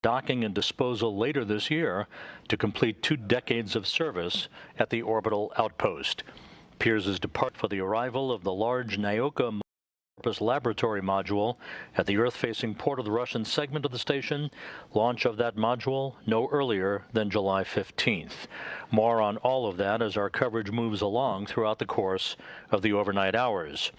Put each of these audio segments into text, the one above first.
docking and disposal later this year to complete 2 decades of service at the orbital outpost. Piers' depart for the arrival of the large Nauka laboratory module at the Earth-facing port of the Russian segment of the station. Launch of that module no earlier than July 15th. More on all of that as our coverage moves along throughout the course of the overnight hours.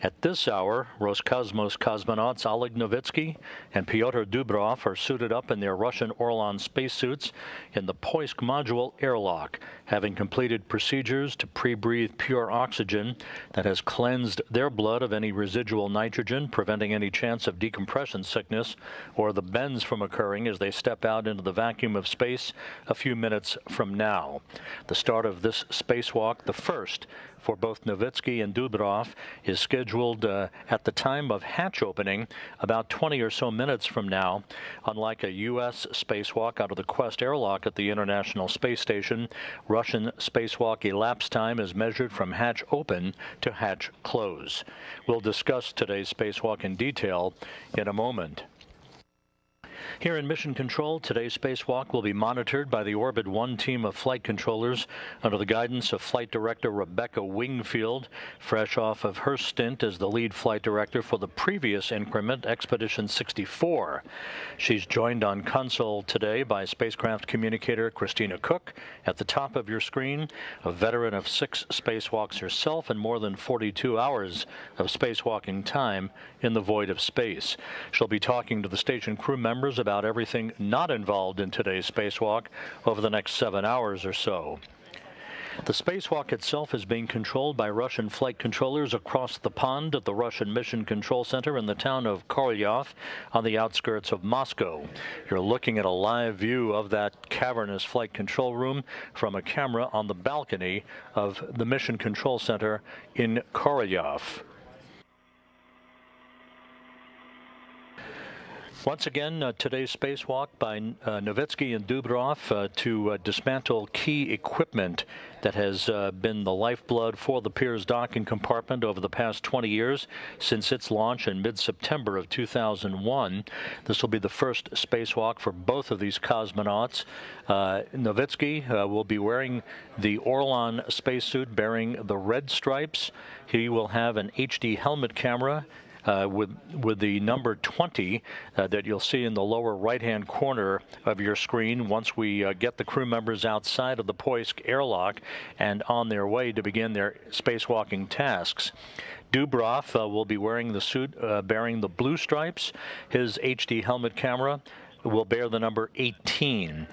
At this hour, Roscosmos cosmonauts Oleg Novitskiy and Pyotr Dubrov are suited up in their Russian Orlan spacesuits in the Poisk module airlock, having completed procedures to pre-breathe pure oxygen that has cleansed their blood of any residual nitrogen, preventing any chance of decompression sickness or the bends from occurring as they step out into the vacuum of space a few minutes from now. The start of this spacewalk, the first for both Novitskiy and Dubrov, is scheduled at the time of hatch opening, about 20 or so minutes from now. Unlike a U.S. spacewalk out of the Quest airlock at the International Space Station, Russian spacewalk elapsed time is measured from hatch open to hatch close. We'll discuss today's spacewalk in detail in a moment. Here in Mission Control, today's spacewalk will be monitored by the Orbit 1 team of flight controllers under the guidance of Flight Director Rebecca Wingfield, fresh off of her stint as the lead flight director for the previous increment, Expedition 64. She's joined on console today by spacecraft communicator Christina Cook. At the top of your screen, a veteran of 6 spacewalks herself and more than 42 hours of spacewalking time in the void of space. She'll be talking to the station crew members about everything not involved in today's spacewalk over the next 7 hours or so. The spacewalk itself is being controlled by Russian flight controllers across the pond at the Russian Mission Control Center in the town of Korolyov on the outskirts of Moscow. You're looking at a live view of that cavernous flight control room from a camera on the balcony of the Mission Control Center in Korolyov. Once again, today's spacewalk by Novitskiy and Dubrov to dismantle key equipment that has been the lifeblood for the Piers docking compartment over the past 20 years since its launch in mid-September of 2001. This will be the first spacewalk for both of these cosmonauts. Novitskiy will be wearing the Orlan spacesuit bearing the red stripes. He will have an HD helmet camera with the number 20 that you'll see in the lower right-hand corner of your screen once we get the crew members outside of the Poisk airlock and on their way to begin their spacewalking tasks. Dubrov will be wearing the suit bearing the blue stripes. His HD helmet camera will bear the number 18.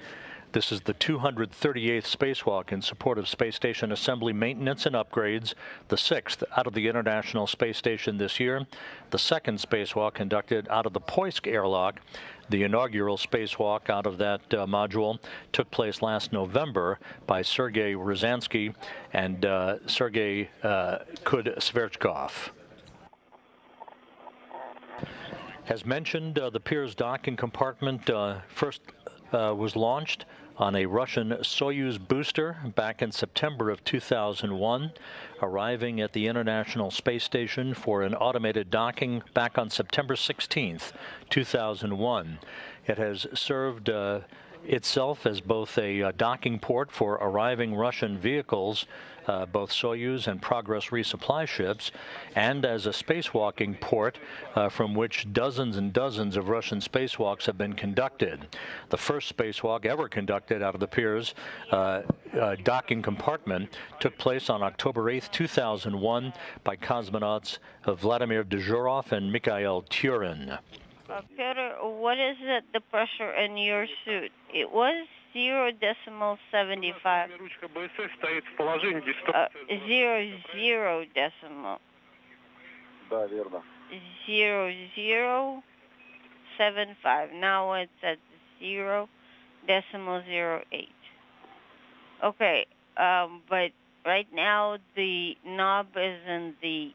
This is the 238th spacewalk in support of space station assembly maintenance and upgrades, the 6th out of the International Space Station this year, the 2nd spacewalk conducted out of the Poisk airlock. The inaugural spacewalk out of that module took place last November by Sergei Ryazanskiy and Sergei Kud-Sverchkov. As mentioned, the Piers docking compartment first was launched on a Russian Soyuz booster back in September of 2001, arriving at the International Space Station for an automated docking back on September 16th, 2001. It has served itself as both a docking port for arriving Russian vehicles, both Soyuz and Progress resupply ships, and as a spacewalking port from which dozens and dozens of Russian spacewalks have been conducted. The first spacewalk ever conducted out of the Piers docking compartment took place on October 8th, 2001 by cosmonauts Vladimir Dubrov and Mikhail Turin. Pyotr, what is the pressure in your suit? It was 0.75. 0 decimal. 0075. Now it's at 0.08. Okay, but right now the knob is in the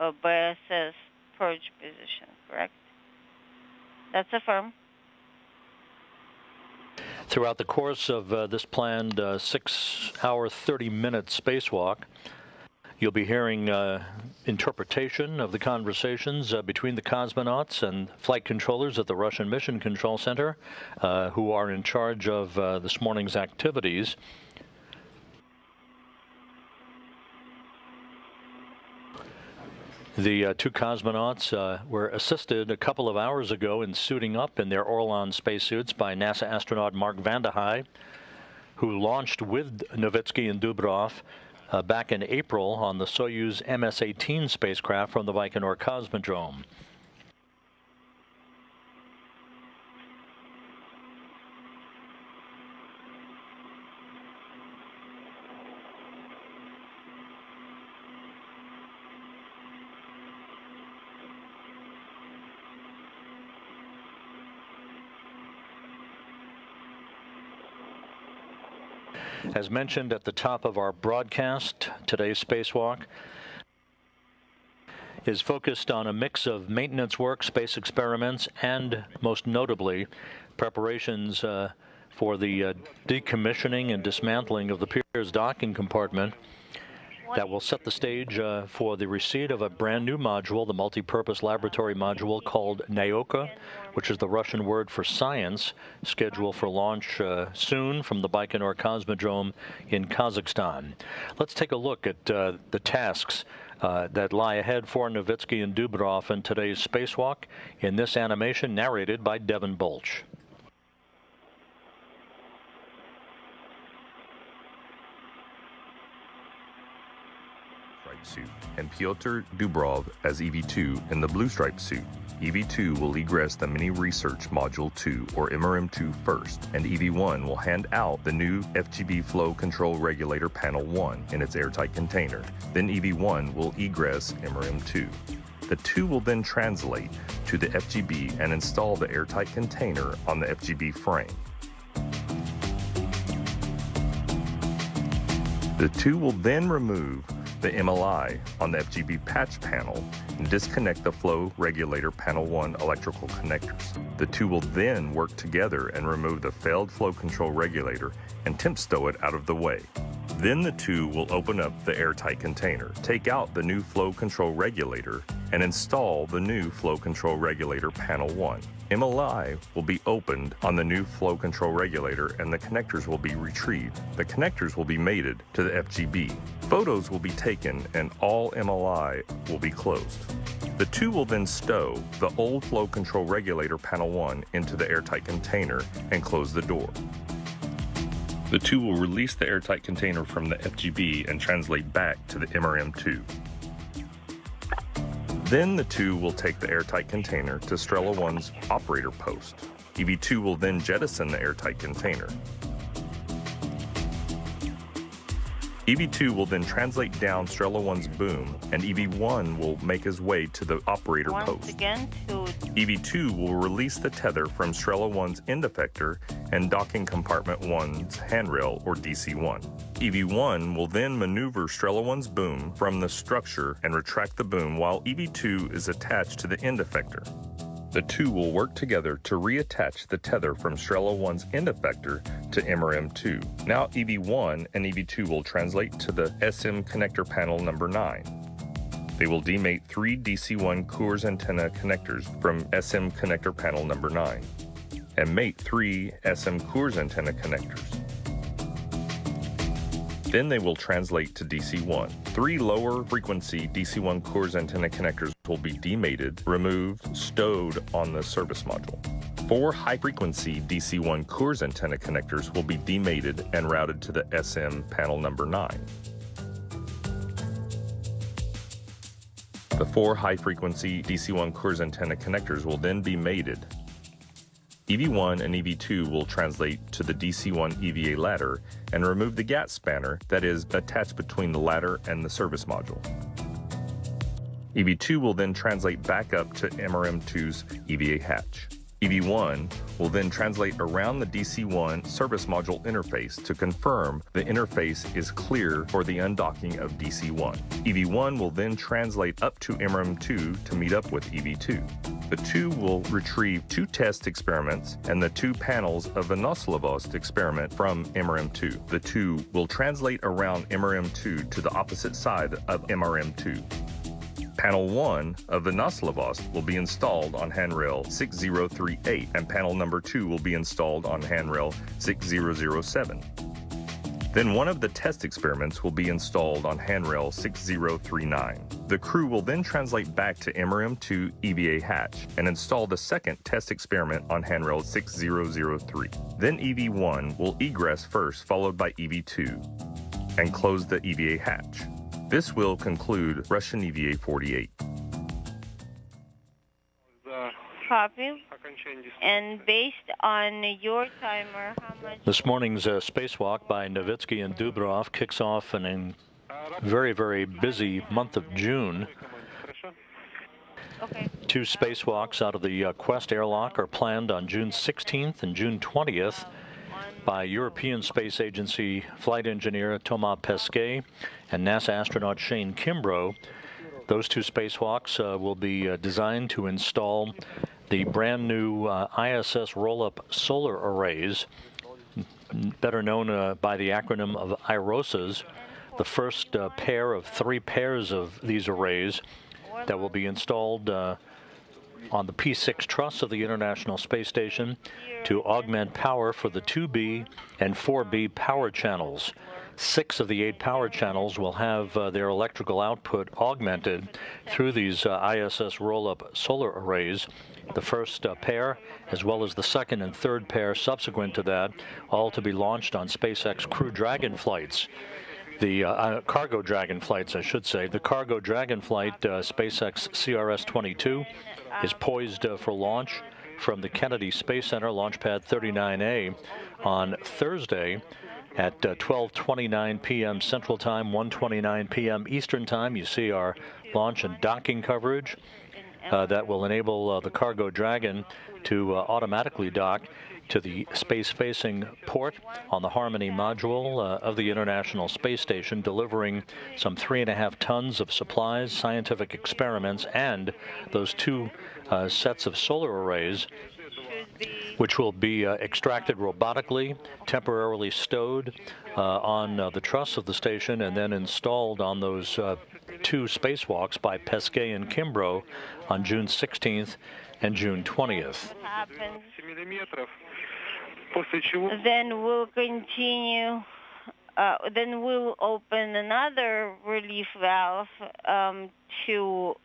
ISS purge position, correct? That's affirmed. Throughout the course of this planned 6-hour, 30-minute spacewalk, You'll be hearing interpretation of the conversations between the cosmonauts and flight controllers at the Russian Mission Control Center, who are in charge of this morning's activities. The two cosmonauts were assisted a couple of hours ago in suiting up in their Orlan spacesuits by NASA astronaut Mark Vande Hei, who launched with Novitskiy and Dubrov back in April on the Soyuz MS-18 spacecraft from the Baikonur Cosmodrome. As mentioned at the top of our broadcast, today's spacewalk is focused on a mix of maintenance work, space experiments, and, most notably, preparations for the decommissioning and dismantling of the Pirs docking compartment that will set the stage for the receipt of a brand new module, the multi-purpose laboratory module called Nauka, which is the Russian word for science, scheduled for launch soon from the Baikonur Cosmodrome in Kazakhstan. Let's take a look at the tasks that lie ahead for Novitskiy and Dubrov in today's spacewalk in this animation narrated by Devin Bolch. Suit, and Pyotr Dubrov as EV2 in the blue stripe suit. EV2 will egress the Mini Research Module 2, or MRM2, first, and EV1 will hand out the new FGB Flow Control Regulator Panel 1 in its airtight container. Then EV1 will egress MRM2. The two will then translate to the FGB and install the airtight container on the FGB frame. The two will then remove the MLI on the FGB patch panel and disconnect the Flow Regulator Panel 1 electrical connectors. The two will then work together and remove the failed flow control regulator and temp stow it out of the way. Then the two will open up the airtight container, take out the new flow control regulator, and install the new flow control regulator Panel 1. MLI will be opened on the new flow control regulator and the connectors will be retrieved. The connectors will be mated to the FGB. Photos will be taken and all MLI will be closed. The two will then stow the old flow control regulator Panel 1 into the airtight container and close the door. The two will release the airtight container from the FGB and translate back to the MRM2. Then the two will take the airtight container to Strela 1's operator post. EV2 will then jettison the airtight container. EV2 will then translate down Strela 1's boom, and EV1 will make his way to the operator post. EV2 will release the tether from Strela 1's end effector and docking compartment 1's handrail, or DC1. EV1 will then maneuver Strela 1's boom from the structure and retract the boom while EV2 is attached to the end effector. The two will work together to reattach the tether from Strela 1's end effector to MRM2. Now EV1 and EV2 will translate to the SM connector panel number 9. They will demate 3 DC1 Coors antenna connectors from SM connector panel number 9 and mate 3 SM Coors antenna connectors. Then they will translate to DC1. 3 lower frequency DC1 Coors antenna connectors will be demated, removed, stowed on the service module. 4 high frequency DC1 Coors antenna connectors will be demated and routed to the SM panel number 9. The 4 high frequency DC1 Coors antenna connectors will then be mated. EV1 and EV2 will translate to the DC1 EVA ladder and remove the GAT spanner that is attached between the ladder and the service module. EV2 will then translate back up to MRM2's EVA hatch. EV1 will then translate around the DC-1 service module interface to confirm the interface is clear for the undocking of DC-1. EV1 will then translate up to MRM-2 to meet up with EV2. The two will retrieve 2 test experiments and the 2 panels of the Vinoslavost experiment from MRM-2. The 2 will translate around MRM-2 to the opposite side of MRM-2. Panel 1 of the Vinoslavost will be installed on handrail 6038, and panel number 2 will be installed on handrail 6007. Then one of the test experiments will be installed on handrail 6039. The crew will then translate back to MRM-2 EVA hatch and install the second test experiment on handrail 6003. Then EV1 will egress first, followed by EV2, and close the EVA hatch. This will conclude Russian EVA 48. Copy. And based on your timer, how much? This morning's spacewalk by Novitskiy and Dubrov kicks off a very, very busy month of June. Okay. 2 spacewalks out of the Quest airlock are planned on June 16th and June 20th by European Space Agency flight engineer Thomas Pesquet and NASA astronaut Shane Kimbrough. Those 2 spacewalks will be designed to install the brand new ISS roll-up solar arrays, better known by the acronym of IROSAs, the first pair of 3 pairs of these arrays that will be installed on the P6 truss of the International Space Station to augment power for the 2B and 4B power channels. 6 of the 8 power channels will have their electrical output augmented through these ISS roll-up solar arrays. The first pair, as well as the second and third pair subsequent to that, all to be launched on SpaceX Crew Dragon flights. The cargo Dragon flights, I should say. The cargo Dragon flight, SpaceX CRS-22, is poised for launch from the Kennedy Space Center, Launchpad 39A, on Thursday at 12:29 p.m. Central Time, 1:29 p.m. Eastern Time. You see our launch and docking coverage that will enable the cargo Dragon to automatically dock to the space-facing port on the Harmony module of the International Space Station, delivering some 3.5 tons of supplies, scientific experiments, and those 2 sets of solar arrays, which will be extracted robotically, temporarily stowed on the truss of the station, and then installed on those 2 spacewalks by Pesquet and Kimbrough on June 16th and June 20th. Then we'll continue. Then we'll open another relief valve to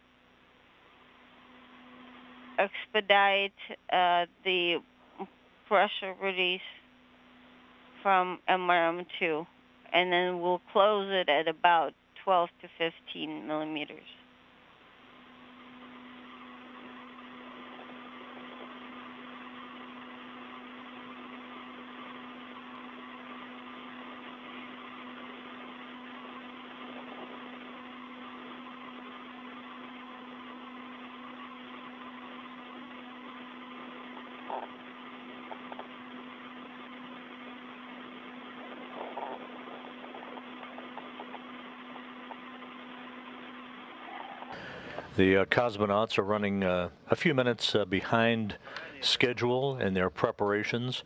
expedite the pressure release from MRM-2, and then we'll close it at about 12 to 15 millimeters. The cosmonauts are running a few minutes behind schedule in their preparations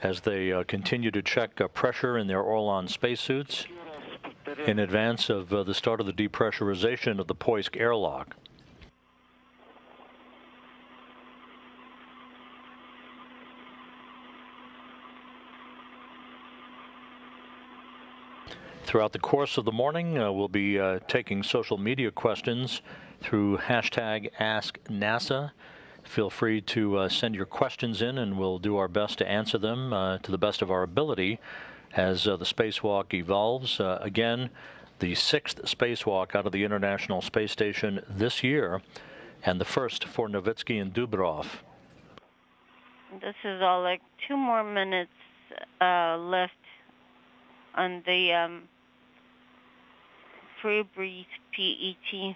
as they continue to check pressure in their Orlan spacesuits in advance of the start of the depressurization of the Poisk airlock. Throughout the course of the morning, we'll be taking social media questions through hashtag AskNASA. Feel free to send your questions in, and we'll do our best to answer them to the best of our ability as the spacewalk evolves. Again, the 6th spacewalk out of the International Space Station this year, and the first for Novitskiy and Dubrov. This is Oleg. 2 more minutes left on the free breathe PET.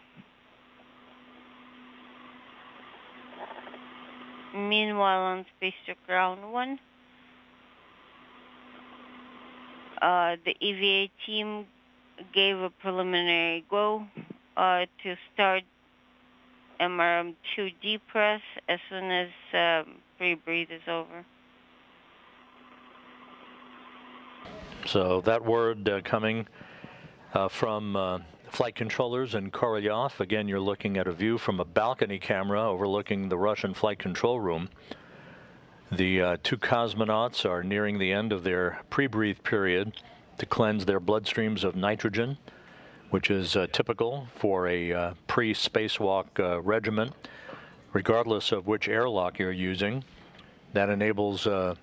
Meanwhile, on Space to Ground 1, the EVA team gave a preliminary go to start MRM-2 depress as soon as pre-breathe is over. So that word coming from flight controllers in Korolyov. Again, you're looking at a view from a balcony camera overlooking the Russian flight control room. The two cosmonauts are nearing the end of their pre-breathe period to cleanse their bloodstreams of nitrogen, which is typical for a pre-spacewalk regimen, regardless of which airlock you're using. That enables the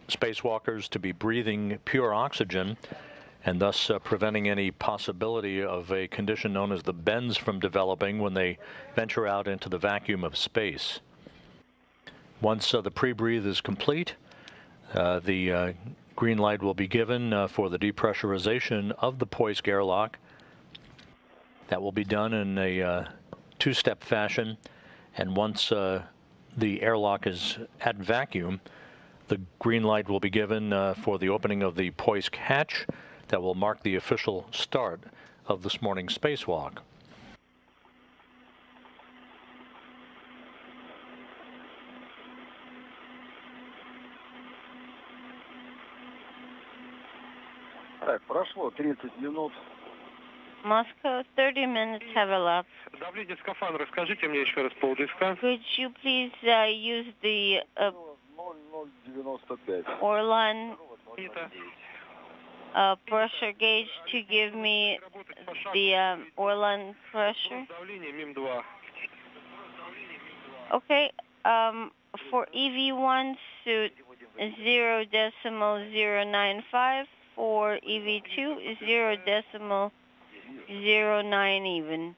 spacewalkers to be breathing pure oxygen and thus preventing any possibility of a condition known as the bends from developing when they venture out into the vacuum of space. Once the pre-breathe is complete, the green light will be given for the depressurization of the Poisk airlock. That will be done in a two-step fashion, and once the airlock is at vacuum, the green light will be given for the opening of the Poisk hatch. That will mark the official start of this morning's spacewalk. Так, прошло 30 минут. Moscow, 30 minutes have elapsed. Давление скафандра, скажите мне еще раз полдиска. Could you please use the 0,095. Orlan pressure gauge to give me the Orlan pressure? Давление МИМ-2. Okay, for EV1 suit 0.095, for EV2 0.09 even.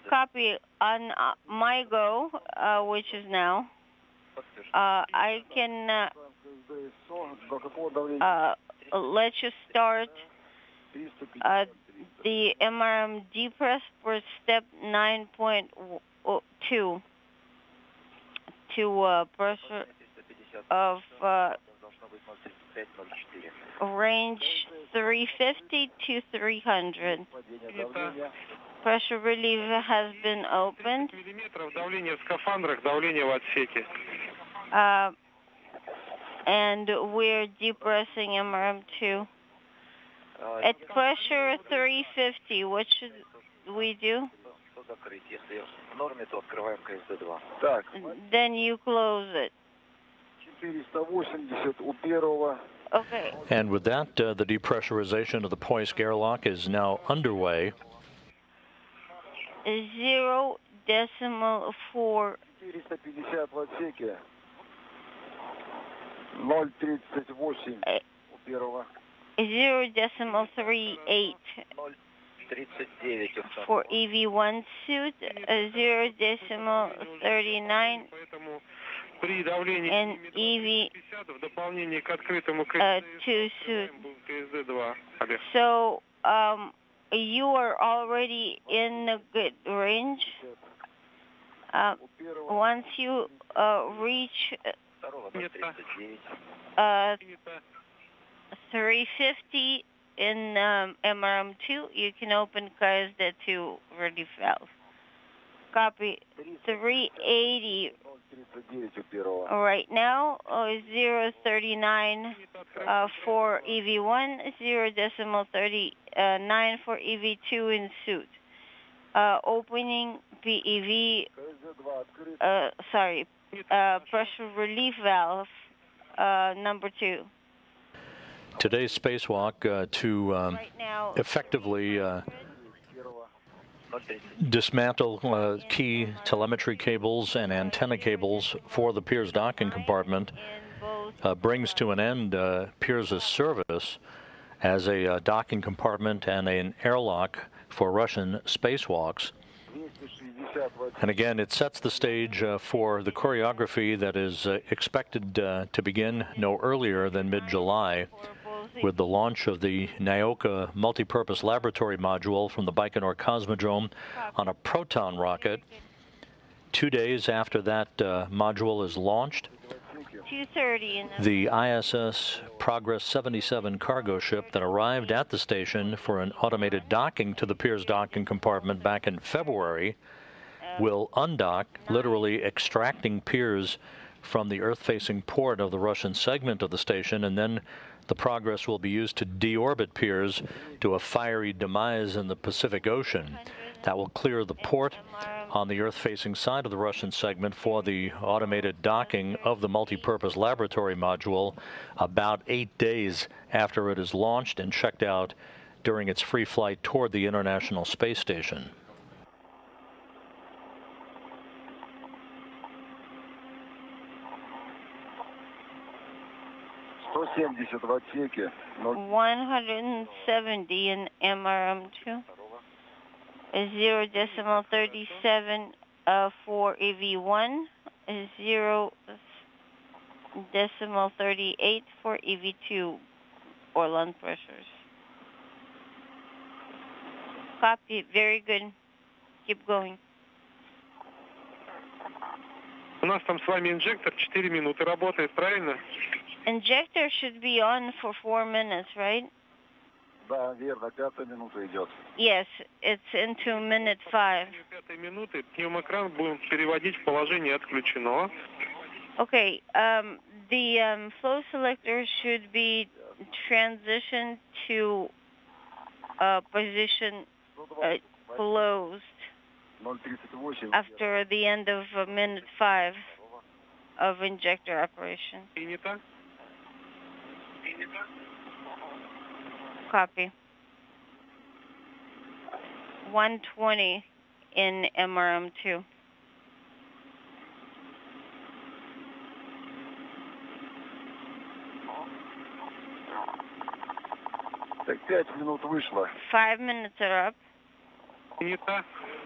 Copy on my go, which is now. I can let you start the MRM depress for step 9.2 to pressure of range 350 to 300. Pressure relief has been opened. Давление в скафандрах, давление в отсеке. And we're depressing MRM2. At pressure 350, what should we do? Then you close it. 480 у первого. Okay. And with that, the depressurization of the Poisk airlock is now underway. 0.4. 450 в отсеке. 0,38 у первого. 0.38 for EV1 suit, 0.39 При давлении and EV в дополнение к открытому 2 suit. КСД-2. So you are already in a good range. Once you reach 350 in MRM2, you can open KSD2 relief valve. Copy 380 right now, 0.39 for EV1, 0.39 for EV2 in suit. Opening PEV, pressure relief valve number 2. Today's spacewalk to Right now, effectively dismantle key telemetry cables and antenna cables for the Pirs docking compartment brings to an end Pirs' service as a docking compartment and an airlock for Russian spacewalks. And again, it sets the stage for the choreography that is expected to begin no earlier than mid-July, with the launch of the Naoka multipurpose laboratory module from the Baikonur Cosmodrome on a Proton rocket, 2 days after that module is launched, 2:30 in the ISS Progress 77 cargo ship that arrived at the station for an automated docking to the Pirs docking compartment back in February will undock, literally extracting Pirs from the Earth-facing port of the Russian segment of the station, and then the Progress will be used to deorbit Pirs to a fiery demise in the Pacific Ocean. That will clear the port on the Earth-facing side of the Russian segment for the automated docking of the multi-purpose laboratory module about 8 days after it is launched and checked out during its free flight toward the International Space Station. в отсеке. 170 in MRM2. 0.37 for EV1. 0.38 for EV2 or land pressures. Copy. Very good. Keep going. У нас там с вами инжектор 4 минуты работает, правильно? Injector should be on for 4 minutes, right? Да, верно, 5-я минута идет. Yes, it's into minute 5. 5-й минуты пневмокран будем переводить в положение отключено. Okay, the flow selector should be transitioned to position closed after the end of minute 5 of injector operation. Принято. Copy. 120 in MRM2. Так, 5 минут вышло. 5 minutes are up. Принято.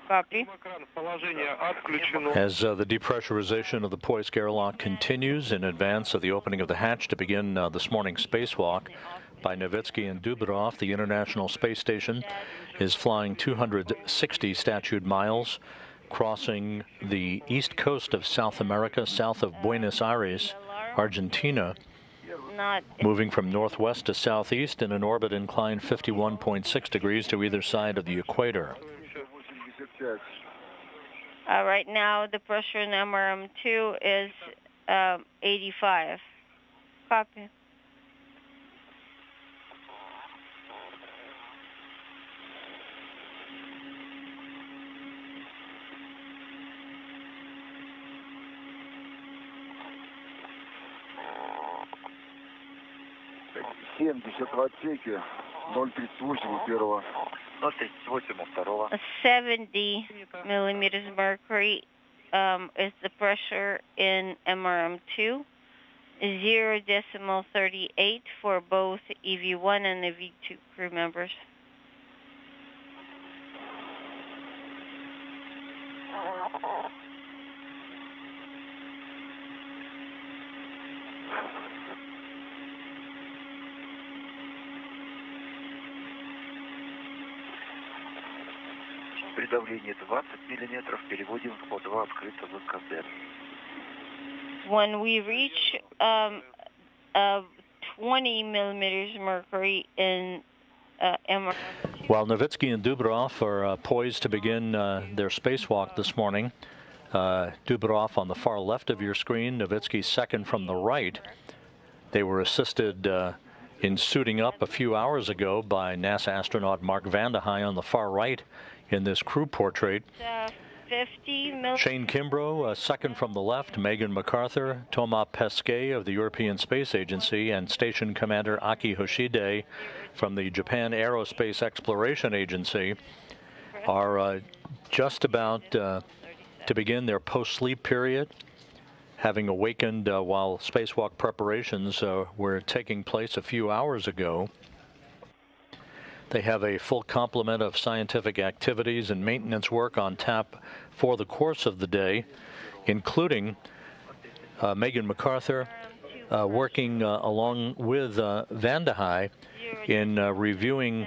Copy. Пневмокран в положение отключено. As the depressurization of the Poisk airlock continues in advance of the opening of the hatch to begin this morning's spacewalk by Novitskiy and Dubrov, the International Space Station is flying 260 statute miles, crossing the east coast of South America, south of Buenos Aires, Argentina, moving from northwest to southeast in an orbit inclined 51.6 degrees to either side of the equator. Right now, the pressure in MRM2 is 85. Copy. в отсеке, 0.38 у первого. 0.38 у второго. 70 millimeters mercury is the pressure in MRM2. 0.38 for both EV1 and EV2 crew members. При давлении 20 миллиметров переводим в O2 открытого КД. When we reach 20 millimeters mercury in MRM. While Novitskiy and Dubrov are poised to begin their spacewalk this morning, Dubrov on the far left of your screen, Novitskiy second from the right. They were assisted in suiting up a few hours ago by NASA astronaut Mark Vande Hei on the far right in this crew portrait. 50 Shane Kimbrough, second from the left, Megan MacArthur, Thomas Pesquet of the European Space Agency, and Station Commander Aki Hoshide from the Japan Aerospace Exploration Agency are just about to begin their post-sleep period, having awakened while spacewalk preparations were taking place a few hours ago. They have a full complement of scientific activities and maintenance work on tap for the course of the day, including Megan MacArthur working along with Vande Hei in reviewing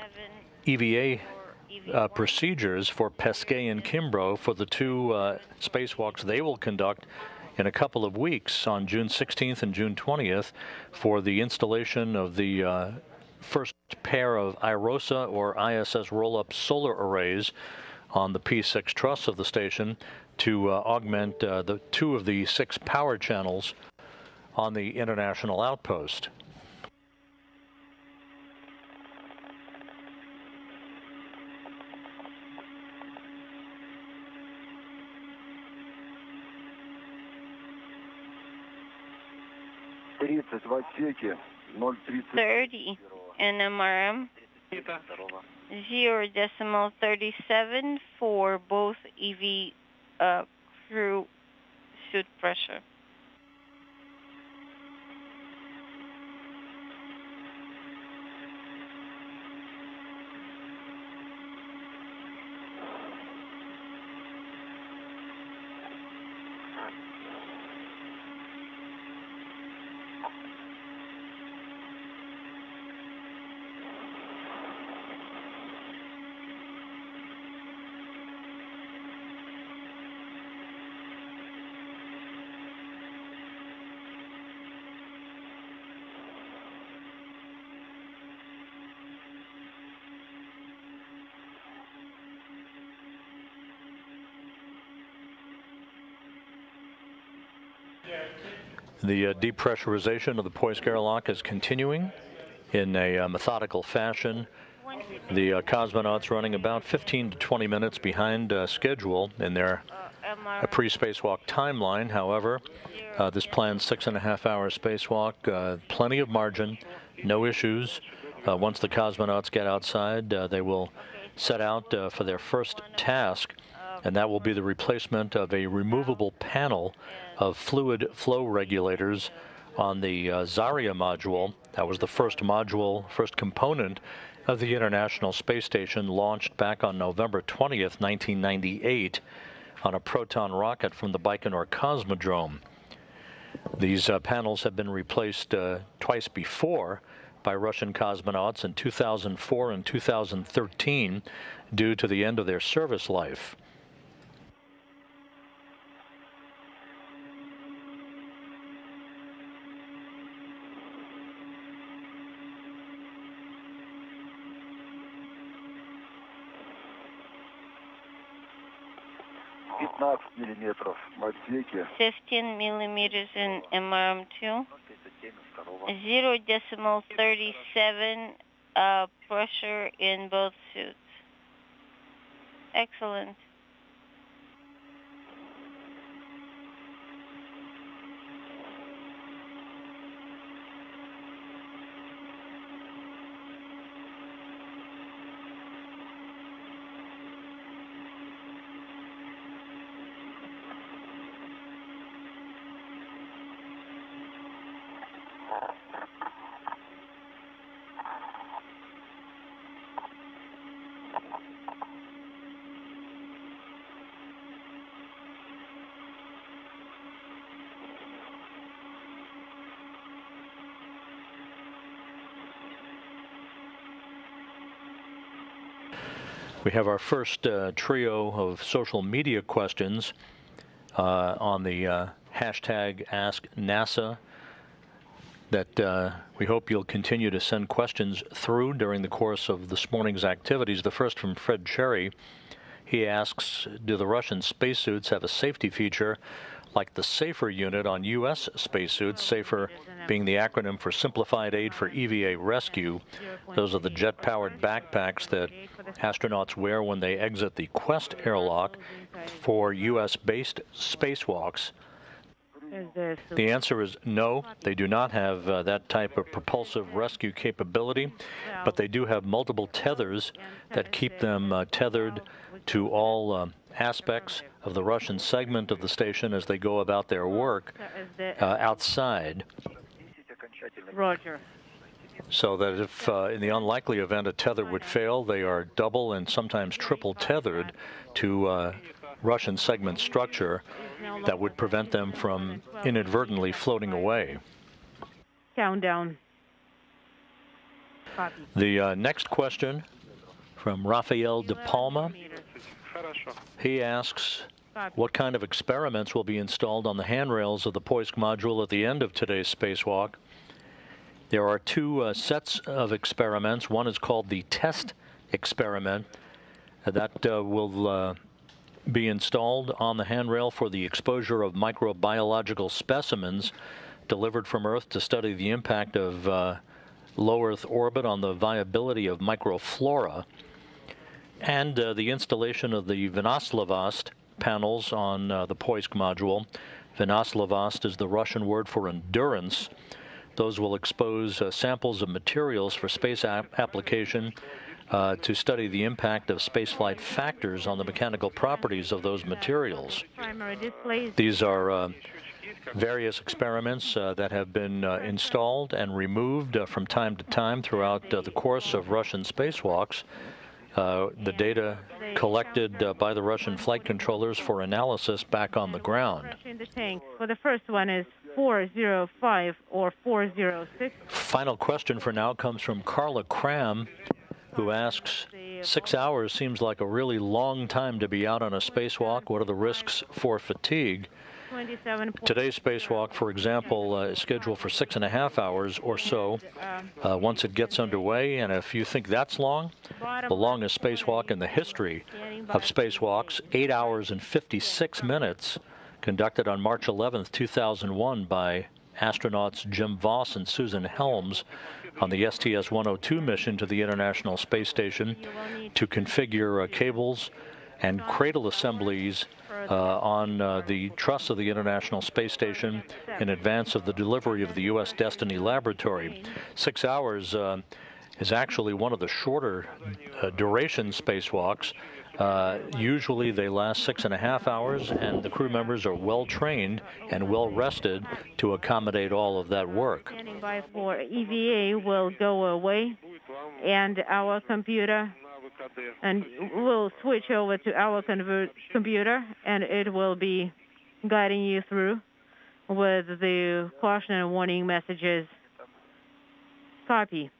EVA procedures for Pesquet and Kimbrough for the two spacewalks they will conduct in a couple of weeks on June 16th and June 20th for the installation of the first pair of IROSA or ISS roll-up solar arrays on the P6 truss of the station to augment the 2 of the 6 power channels on the international outpost. В отсеке 30 NMRM, 0.37 for both EV crew suit pressure. The depressurization of the Poisk airlock is continuing in a methodical fashion. The cosmonauts running about 15 to 20 minutes behind schedule in their pre-spacewalk timeline. However, this planned 6.5-hour spacewalk, plenty of margin, no issues. Once the cosmonauts get outside, they will set out for their first task, and that will be the replacement of a removable panel of fluid flow regulators on the Zarya module. That was the first component of the International Space Station, launched back on November 20th, 1998, on a Proton rocket from the Baikonur Cosmodrome. These panels have been replaced twice before by Russian cosmonauts in 2004 and 2013 due to the end of their service life. миллиметров в отсеке 15 millimeters in MRM2, 0.37 pressure in both suits. Excellent. We have our first trio of social media questions on the hashtag #AskNASA that we hope you'll continue to send questions through during the course of this morning's activities. The first from Fred Cherry. He asks, do the Russian spacesuits have a safety feature like the SAFER unit on U.S. spacesuits, SAFER being the acronym for Simplified Aid for EVA Rescue? Those are the jet-powered backpacks that astronauts wear when they exit the Quest airlock for U.S.-based spacewalks. The answer is no, they do not have that type of propulsive rescue capability, but they do have multiple tethers that keep them tethered to all aspects of the Russian segment of the station as they go about their work outside. Roger. So that if in the unlikely event a tether would fail, they are double and sometimes triple tethered to Russian segment structure that would prevent them from inadvertently floating away. Countdown. The next question from Rafael De 11 Palma. meters. Хорошо. He asks, Copy. what kind of experiments will be installed on the handrails of the Poisk module at the end of today's spacewalk? There are two sets of experiments. One is called the test experiment. That will be installed on the handrail for the exposure of microbiological specimens delivered from Earth to study the impact of low Earth orbit on the viability of microflora, and the installation of the Vinoslavost panels on the Poisk module. Vinoslavost is the Russian word for endurance. Those will expose samples of materials for space application to study the impact of spaceflight factors on the mechanical properties of those materials. Primary displays. These are various experiments that have been installed and removed from time to time throughout the course of Russian spacewalks. The data collected by the Russian flight controllers for analysis back on the ground. Pressure in the tank. For the first one is 405 or 406. Final question for now comes from Carla Cram, who asks, 6 hours seems like a really long time to be out on a spacewalk. What are the risks for fatigue? 27. Today's spacewalk, for example, is scheduled for 6.5 hours or so. Once it gets underway, and if you think that's long, the longest spacewalk in the history of spacewalks, 8 hours and 56 minutes, conducted on March 11th, 2001 by astronauts Jim Voss and Susan Helms on the STS-102 mission to the International Space Station to configure cables and cradle assemblies on the truss of the International Space Station in advance of the delivery of the U.S. Destiny Laboratory. 6 hours is actually one of the shorter duration spacewalks. Usually they last 6.5 hours, and the crew members are well trained and well rested to accommodate all of that work. Standing by for EVA will go away, and our computer, and we'll switch over to our computer, and it will be guiding you through with the caution and warning messages. Copy.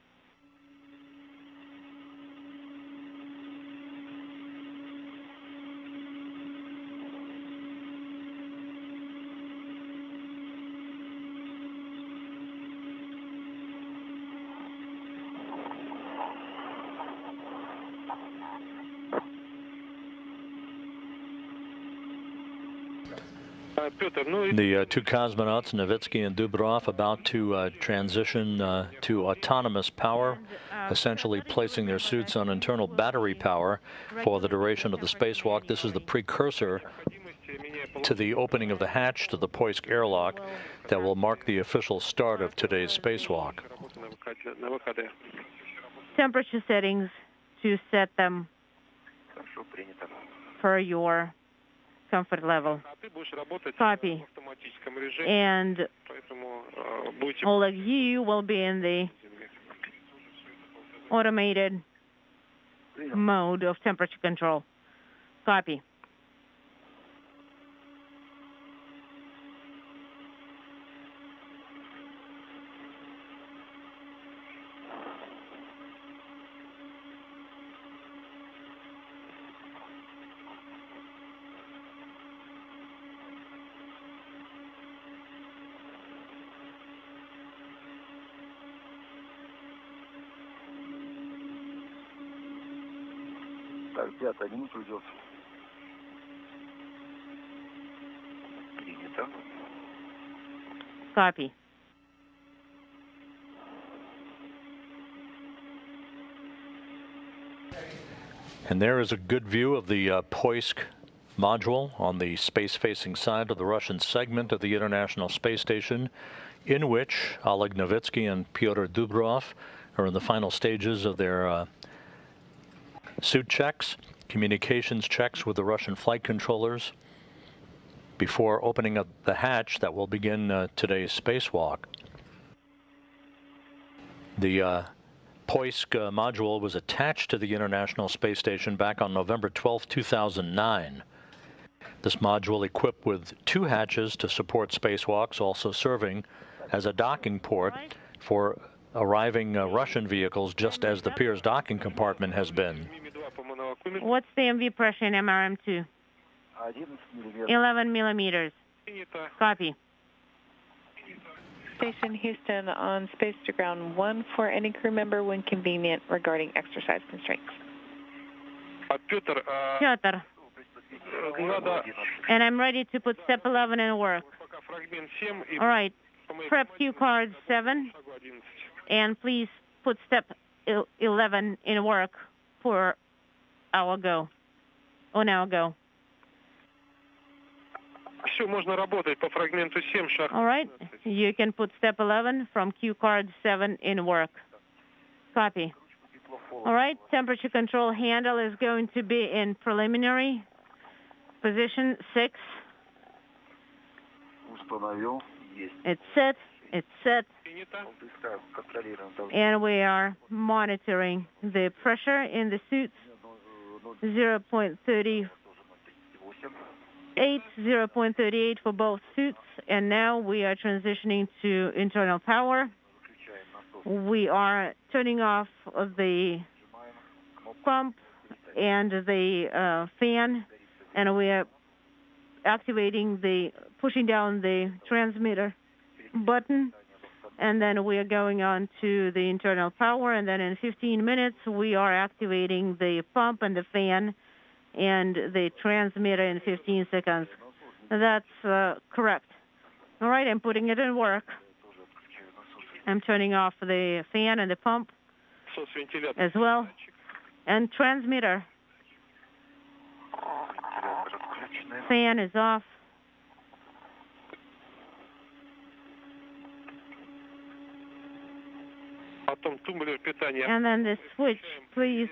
The two cosmonauts, Novitskiy and Dubrov, about to transition to autonomous power, essentially placing their suits on internal battery power for the duration of the spacewalk. This is the precursor to the opening of the hatch to the Poisk airlock that will mark the official start of today's spacewalk. Temperature settings to set them Хорошо, принято. for your comfort level. Copy. And Oleg, you will be in the automated mode of temperature control. Copy. Так, 5 минута идет. Принято. Copy. And there is a good view of the Poisk module on the space-facing side of the Russian segment of the International Space Station, in which Oleg Novitskiy and Pyotr Dubrov are in the final stages of their suit checks, communications checks with the Russian flight controllers before opening up the hatch that will begin today's spacewalk. The Poisk module was attached to the International Space Station back on November 12, 2009. This module, equipped with 2 hatches to support spacewalks, also serving as a docking port for arriving Russian vehicles, just as the Pirs docking compartment has been. What's the MV pressure in MRM2? 11 миллиметров. 11 millimeters. Принято. Copy. Station Houston on space to ground 1 for any crew member when convenient regarding exercise constraints. Pyotr, Pyotr. надо And I'm ready to put step 11 in work. пока фрагмент 7 и All right. Prep cue card 7, шагу 11. and please put step 11 in work for our go. On our go. Все, можно работать по фрагменту 7, шаг. All right. You can put step 11 from cue card 7 in work. Copy. All right. Temperature control handle is going to be in preliminary position 6. Установил. Есть. It's set. It's set. Принято. Контролируем. And we are monitoring the pressure in the suits. 0.38, 0.38 for both suits. And now we are transitioning to internal power. We are turning off the pump and the fan, and we are activating pushing down the transmitter button, and then we are going on to the internal power, and then in 15 minutes we are activating the pump and the fan and the transmitter in 15 seconds. That's correct. All right, I'm putting it in work. I'm turning off the fan and the pump as well. And transmitter. Fan is off. Потом тумблер питания. And then the switch, please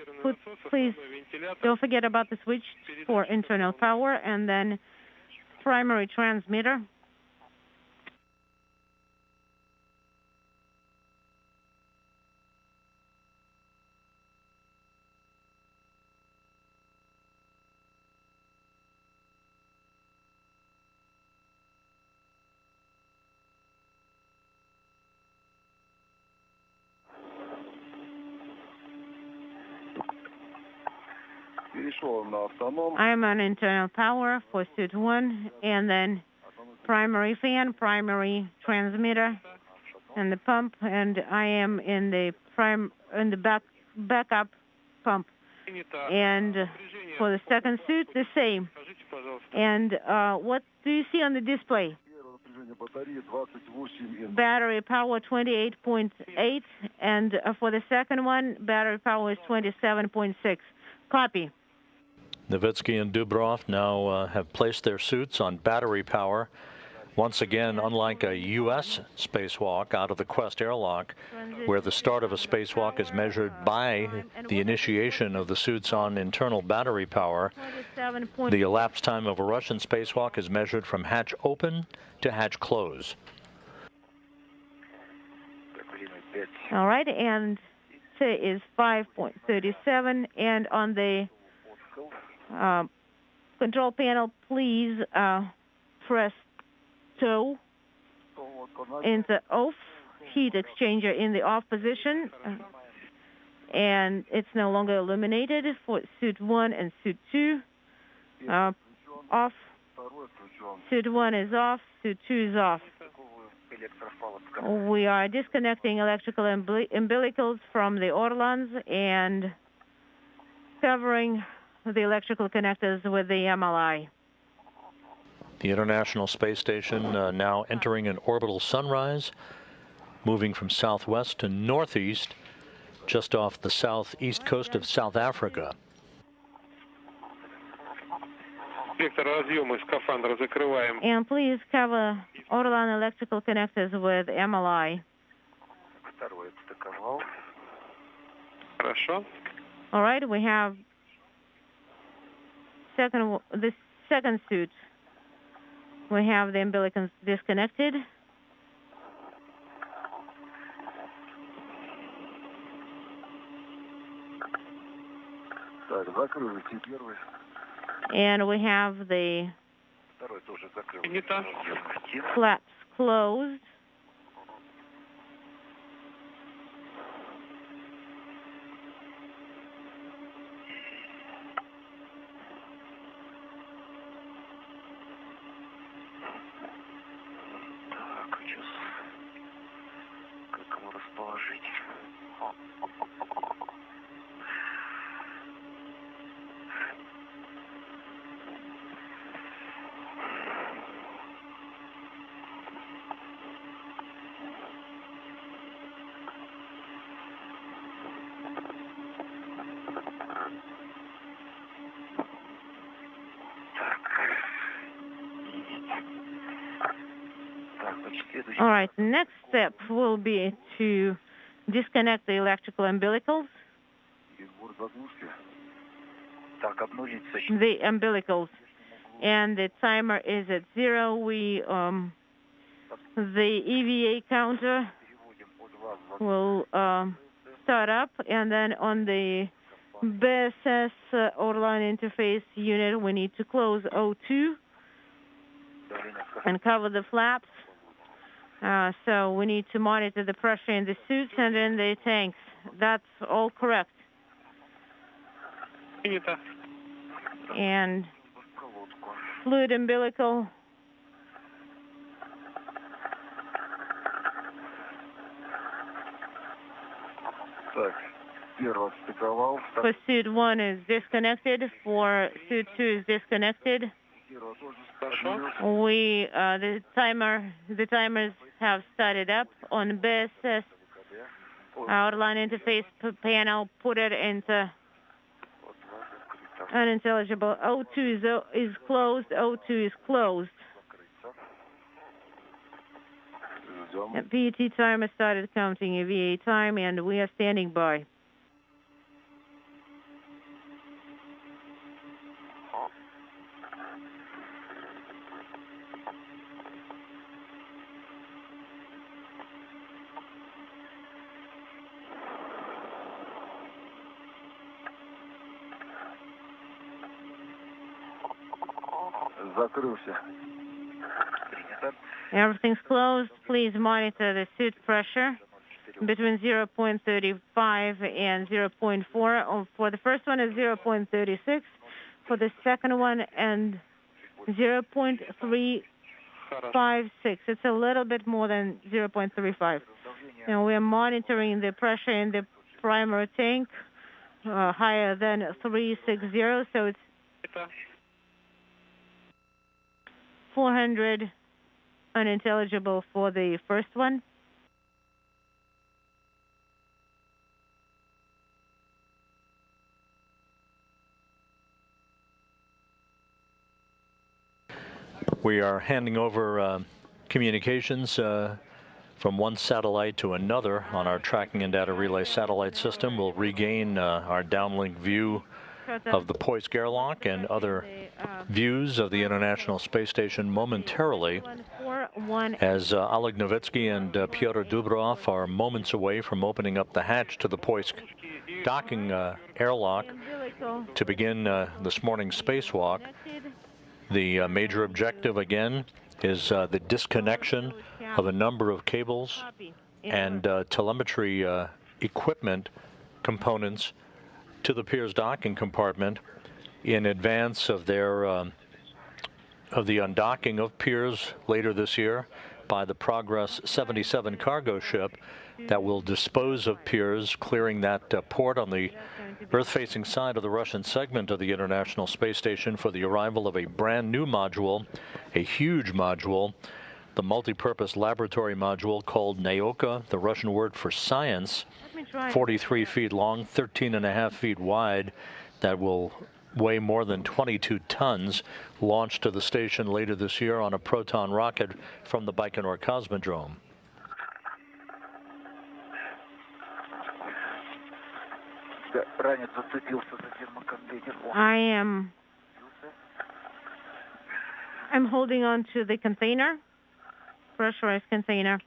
don't forget about the switch for internal power, and then primary transmitter. I'm on internal power for suit 1, and then primary fan, primary transmitter, and the pump, and I am in the backup pump. And for the second suit, the same. And what do you see on the display? Battery power 28.8, and for the second one, battery power is 27.6. Copy. Novitskiy and Dubrov now have placed their suits on battery power. Once again, unlike a U.S. spacewalk out of the Quest airlock, where the start of a spacewalk is measured by the initiation of the suits on internal battery power, the elapsed time of a Russian spacewalk is measured from hatch open to hatch close. All right, and it is 5.37, and on the control panel, please press toe in the off, heat exchanger in the off position, and it's no longer illuminated for suit 1 and suit 2. Off. Suit 1 is off, suit 2 is off. We are disconnecting electrical umbilicals from the ortolans and covering the electrical connectors with the MLI. The International Space Station now entering an orbital sunrise, moving from southwest to northeast, just off the southeast coast of South Africa. And please cover ortolan electrical connectors with MLI. All right, we have the second suit. We have the umbilicals disconnected. And we have the flaps closed. расположить. All right, next step will be to disconnect the electrical umbilicals. The umbilicals. And the timer is at 0. The EVA counter will start up, and then on the BSS Orlan interface unit, we need to close O2 and cover the flaps. So we need to monitor the pressure in the suits and in the tanks. That's all correct. And fluid umbilical. For suit 1 is disconnected. For suit 2 is disconnected. The timers have started up on BSS outline interface panel. Put it into unintelligible. O2 is closed. O2 is closed. And PET timer started counting EVA time, and we are standing by. Everything's closed. Please monitor the suit pressure between 0.35 and 0.4. For the first one is 0.36. For the second one, and 0.356. It's a little bit more than 0.35. And we're monitoring the pressure in the primary tank higher than 360. So it's 400 unintelligible for the first one. We are handing over communications from one satellite to another on our tracking and data relay satellite system. We'll regain our downlink view of the Poisk airlock and other views of the International Space Station momentarily, as Oleg Novitskiy and Pyotr Dubrov are moments away from opening up the hatch to the Poisk docking airlock to begin this morning's spacewalk. The major objective, again, is the disconnection of a number of cables and telemetry equipment components to the Pirs docking compartment in advance of their of the undocking of Pirs later this year by the Progress 77 cargo ship that will dispose of Pirs, clearing that port on the Earth-facing side of the Russian segment of the International Space Station for the arrival of a brand new module, a huge module, the multi-purpose laboratory module called Nauka, the Russian word for science, 43 feet long, 13.5 feet wide, that will weigh more than 22 tons, launched to the station later this year on a Proton rocket from the Baikonur Cosmodrome. I'm holding on to the container, pressurized container.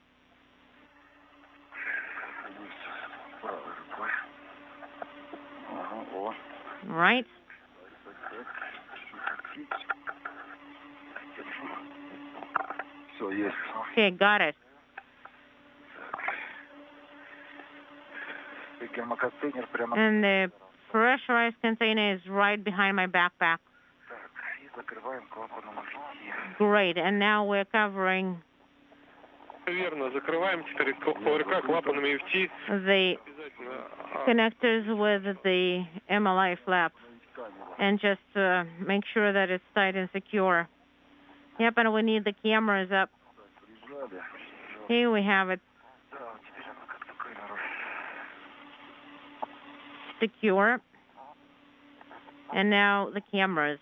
Right. Okay, got it. And the pressurized container is right behind my backpack. Great, and now we're covering верно. Закрываем теперь ОРК клапанами EFT. the connectors with the MLI flap, and just make sure that it's tight and secure. Yep, and we need the cameras up. Here we have it. Secure. And now the cameras.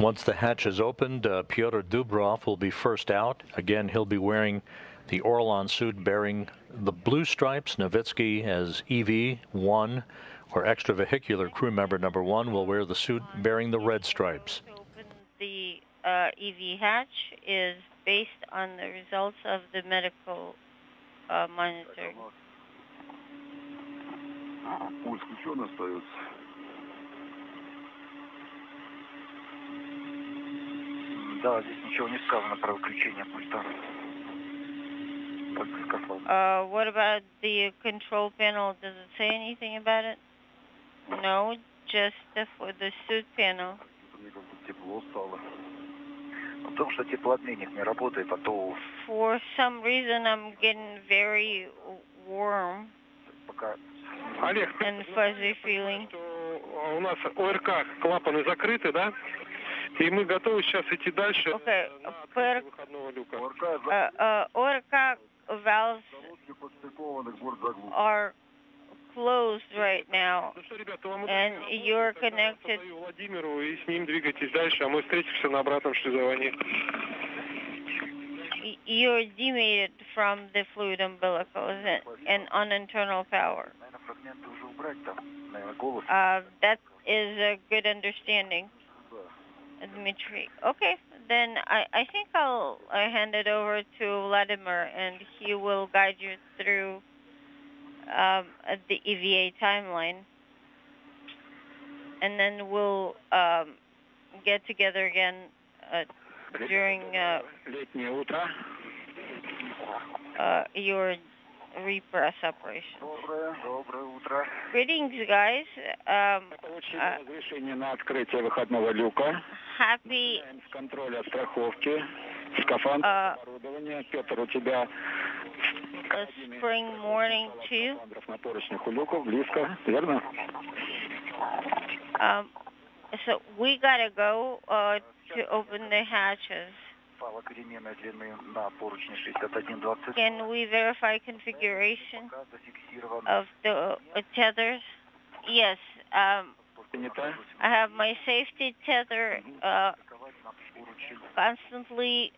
Once the hatch is opened, Pyotr Dubrov will be first out. Again, he'll be wearing the Orlan suit bearing the blue stripes. Novitskiy as EV-1, or extravehicular crew member number 1, will wear the suit bearing the red stripes. To open the EV hatch is based on the results of the medical monitoring. Пульс включен остается. Да, здесь ничего не сказано про выключение пульта. Только скафандр. What about the control panel? Does it say anything about it? No, just for the suit panel. Мне как-то тепло стало. Потому что теплообменник не работает, а то... For some reason, I'm getting very warm Пока... Олег, and fuzzy feeling. у нас ОРК клапаны закрыты, да? И мы готовы сейчас идти дальше Okay, на открытие выходного люка. ORCA valves подстыкованных бортзаглушек. are closed right now, Ну что, ребята, вам and you're connected. Передаю Владимиру, и с ним двигайтесь дальше, а мы встретимся на обратном шлюзовании. You're demated from the fluid umbilicals and on internal power. Наверное, фрагменты уже убрать там, наверное, голос. That is a good understanding, Dmitry. Okay, then I think I'll hand it over to Vladimir, and he will guide you through the EVA timeline, and then we'll get together again during Летнее утро. your repress operation. Доброе утро. Greetings, guys. Получили разрешение на открытие выходного люка. Happy С контроля страховки, скафандр, оборудование. Петр, у тебя spring morning too. скафандров на поручнях у люков, близко, верно? So we gotta go to open the hatches. Фала переменной длины на поручне 6120. Can we verify configuration Пока зафиксирован. of the tethers? Yes. Принято. I have my safety tether constantly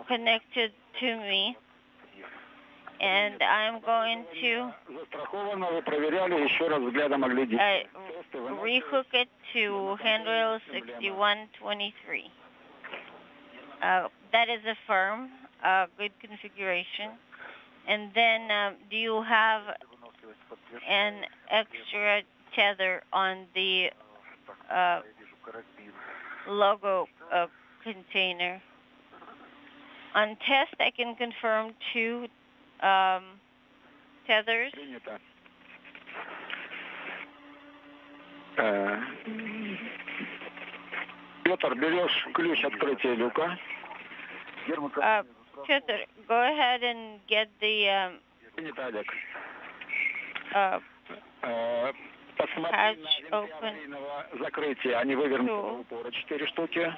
connected to me, and I'm going to Застраховано, вы проверяли, еще раз взглядом оглядите. rehook it to handrail 6123. That is a firm, good configuration. And then do you have an extra tether on the logo container? On test, I can confirm 2 tethers. Принято. Петр, берешь ключ открытия люка. Pyotr, go ahead and get the Принято, Олег. hatch Посмотри на open. аварийного закрытия. Они вывернуты в упор 4 штуки.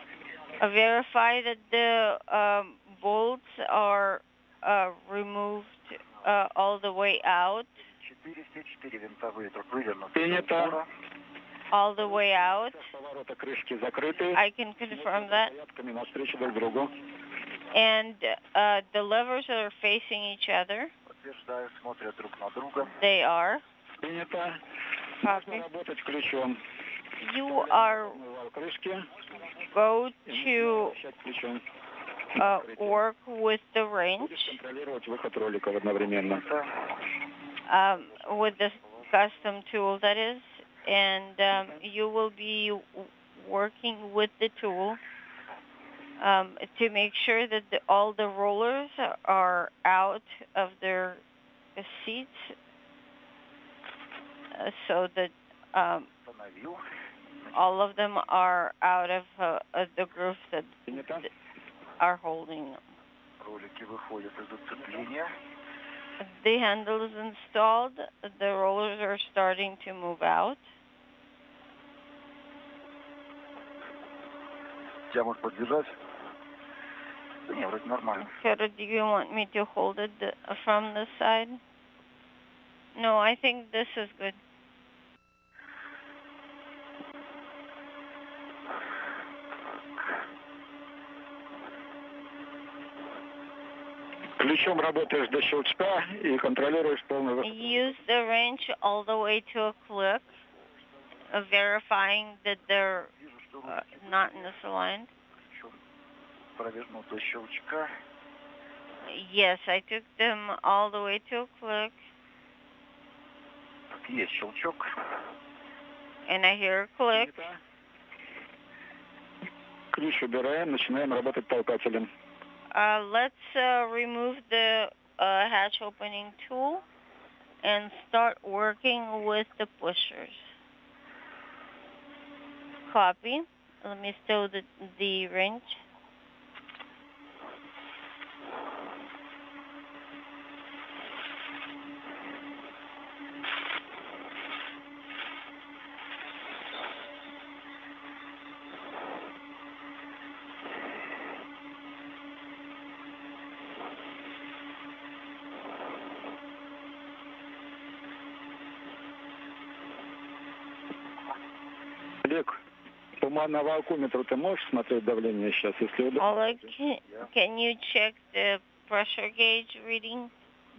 Verify that the bolts are removed all the way out. 4 винтовые трубы вывернуты. Принято. All the way out. Поворота крышки закрыты. I can confirm that. Порядками навстречу друг другу. And the levers are facing each other. Подтверждаю, смотрят друг на друга. They are. Copy. You are go to work with the wrench, with the custom tool that is, and you will be working with the tool to make sure that all the rollers are out of their seats, so that all of them are out of the grooves that are holding them. The handle is installed. The rollers are starting to move out. Pyotr, do you want me to hold it from the side? No, I think this is good. Ключом работаешь до щелчка и контролируешь полный... Use the wrench all the way to a click, verifying that they're not misaligned. Провернут до щелчка. Yes, I took them all the way to a click. Есть щелчок. And I hear a click. Ключ убираем, начинаем работать толкателем. Let's remove the hatch opening tool and start working with the pushers. Copy. Let me stow the wrench. Олег, по мановалкометру ты можешь смотреть давление сейчас, если удобно? Oleg, can you check the pressure gauge reading?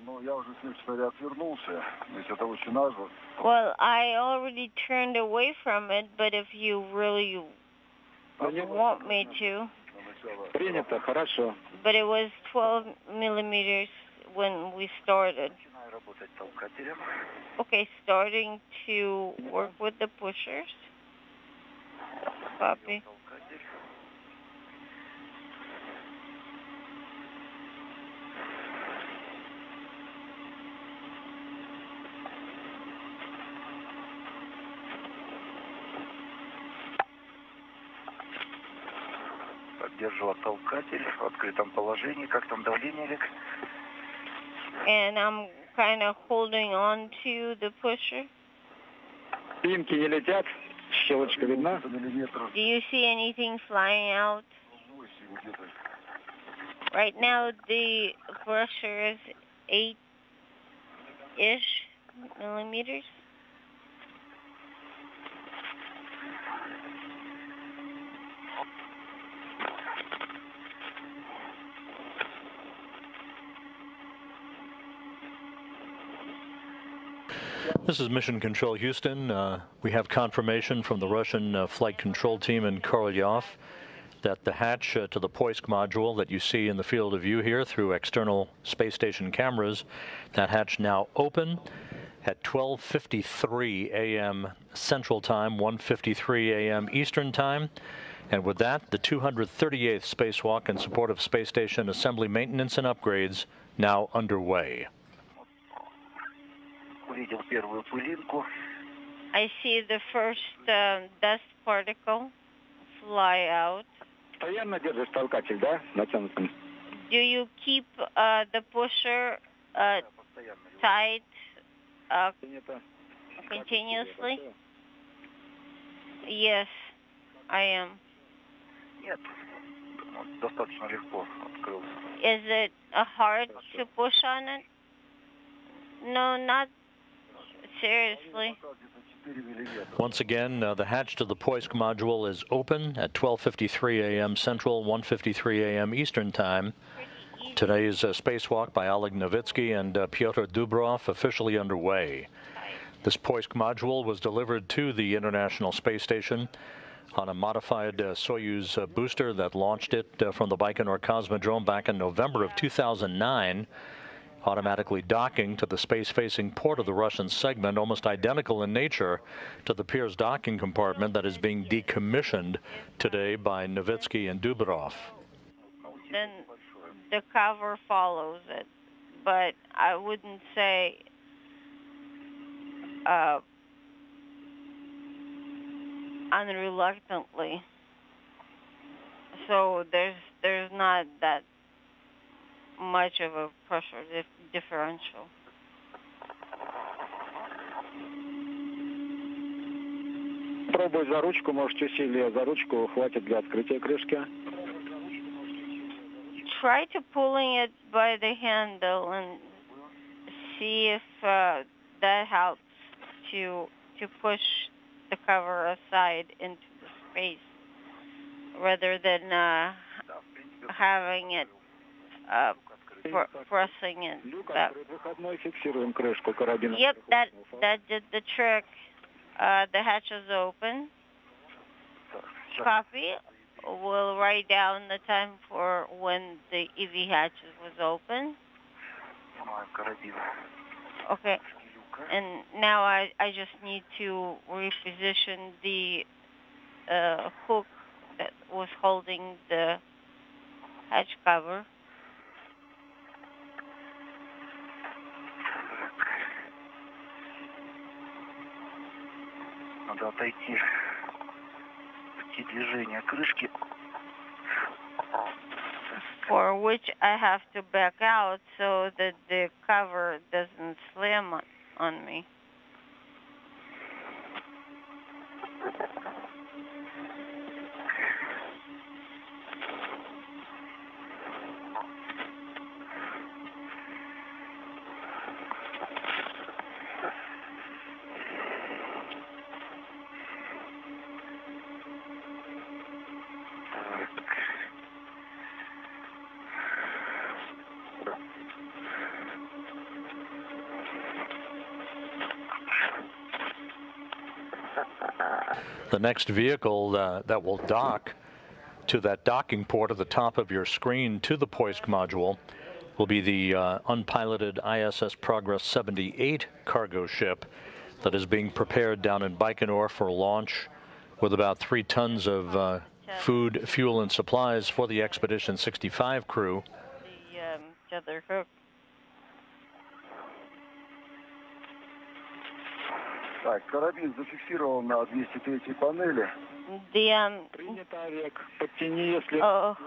Ну, я уже с некоторой отвернулся, ведь это очень назло. Well, I already turned away from it, but if you really want me to. Принято, хорошо. But it was 12 millimeters when we started. Okay, starting to work with the pushers. Copy. Поддерживаю толкатель в открытом положении. Как там давление, Олег? And I'm kind of holding on to the pusher. Пинки не летят. Щелочка видна? Do you see anything flying out? Right now the pressure is 8-ish millimeters. This is Mission Control Houston. We have confirmation from the Russian flight control team in Korolyov that the hatch to the Poisk module that you see in the field of view here through external space station cameras, that hatch now open at 12:53 a.m. Central Time, 1:53 a.m. Eastern Time. And with that, the 238th spacewalk in support of space station assembly maintenance and upgrades now underway. I see the first dust particle fly out. Do you keep the pusher tight continuously? Yes, I am. Is it hard to push on it? No, not seriously. Once again, the hatch to the Poisk module is open at 12:53 a.m. Central, 1:53 a.m. Eastern Time. Today's spacewalk by Oleg Novitskiy and Pyotr Dubrov officially underway. This Poisk module was delivered to the International Space Station on a modified Soyuz booster that launched it from the Baikonur Cosmodrome back in November of 2009, automatically docking to the space-facing port of the Russian segment, almost identical in nature to the Pirs docking compartment that is being decommissioned today by Novitskiy and Dubrov. Then the cover follows it, but I wouldn't say unreluctantly. So there's not that much of a pressure differential. Пробуй за ручку, может, усилия за ручку хватит для открытия крышки. Try to pulling it by the handle and see if that helps to push the cover aside into the space, rather than having it pressing it back. Yep, that did the trick. The hatch is open. Copy. We'll write down the time for when the EV hatches was open. Okay. And now I just need to reposition the hook that was holding the hatch cover. Надо отойти в движение крышки. For which I have to back out so that the cover doesn't slam on me. The next vehicle that will dock to that docking port at the top of your screen to the Poisk module will be the unpiloted ISS Progress 78 cargo ship that is being prepared down in Baikonur for launch, with about 3 tons of food, fuel, and supplies for the Expedition 65 crew. The other hook. Так, карабин зафиксирован на 203-й панели. The Принято, Олег. Подтяни, если...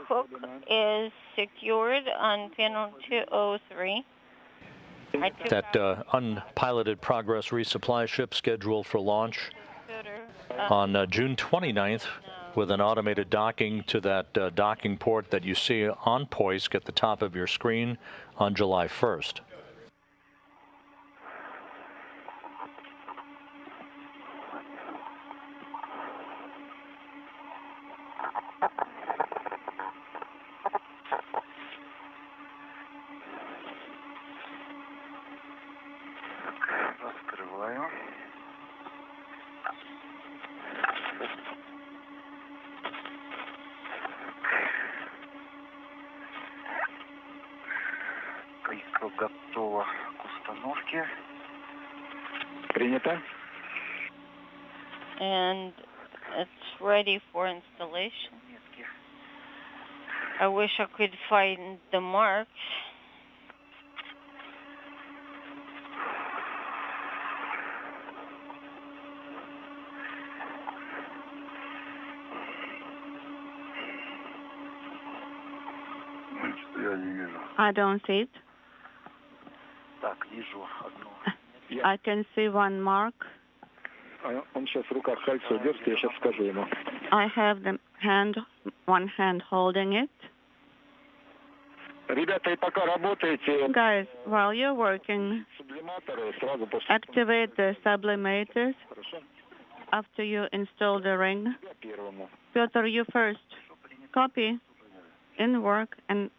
hook is secured on panel 203. That unpiloted Progress resupply ship scheduled for launch on June 29th with an automated docking to that docking port that you see on Poisk at the top of your screen on July 1st. Открываю. Крышка готова к установке. Принято. And it's ready for installation. I wish I could find the marks. Я не вижу. I don't see it. Так, вижу одну. I can see one mark. Он сейчас в руках кольцо держит, я сейчас скажу ему. I have the one hand holding it. Ребята, и пока работаете, Guys, while you're working, сублиматоры сразу после... activate the sublimators Хорошо? after you install the ring. Я первому. Pyotr, you first. Copy. In work, and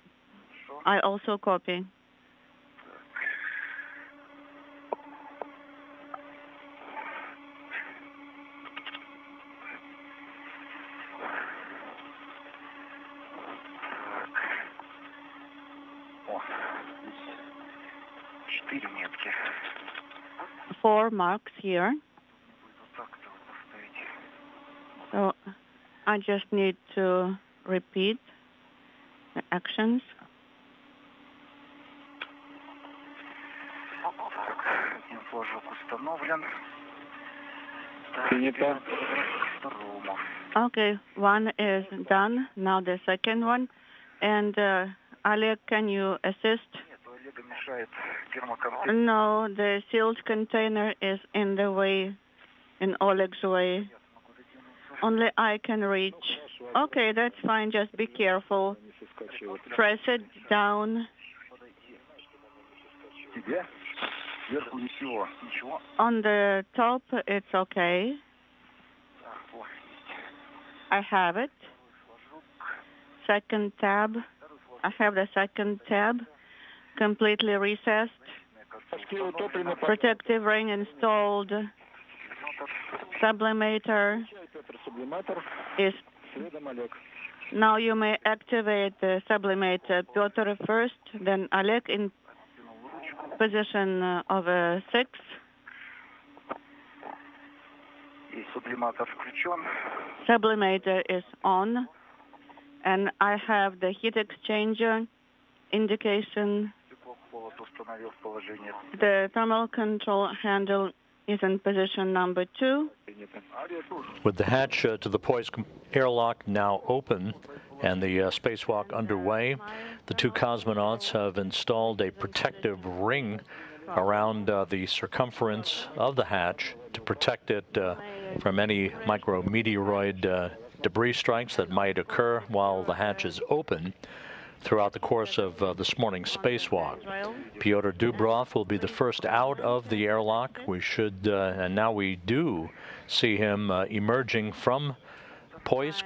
I also copy. 4 метки. 4 marks here. So I just need to repeat the actions. Один флажок установлен. Принято. Второму. Okay, one is done. Now the second one. And Oleg, can you assist? Нет, у Олега мешает гермоконтейнер. No, the sealed container is in the way, in Oleg's way. Only I can reach. Okay, that's fine. Just be careful. Press it down. Тебе? Сверху ничего. Ничего? On the top, it's okay. Вот. I have it. Second tab. I have the second tab. Completely recessed. Protective ring installed. Sublimator is. Now you may activate the sublimator. Pyotr first, then Oleg in position of 6. И сублиматор включен. Sublimator is on. And I have the heat exchanger indication. Установил в положение. The thermal control handle is in position number 2. With the hatch to the Poisk airlock now open and the spacewalk underway, the two cosmonauts have installed a protective ring around the circumference of the hatch to protect it from any micrometeoroid debris strikes that might occur while the hatch is open throughout the course of this morning's spacewalk. Pyotr Dubrov will be the first out of the airlock. We should, and now we do, see him emerging from Poisk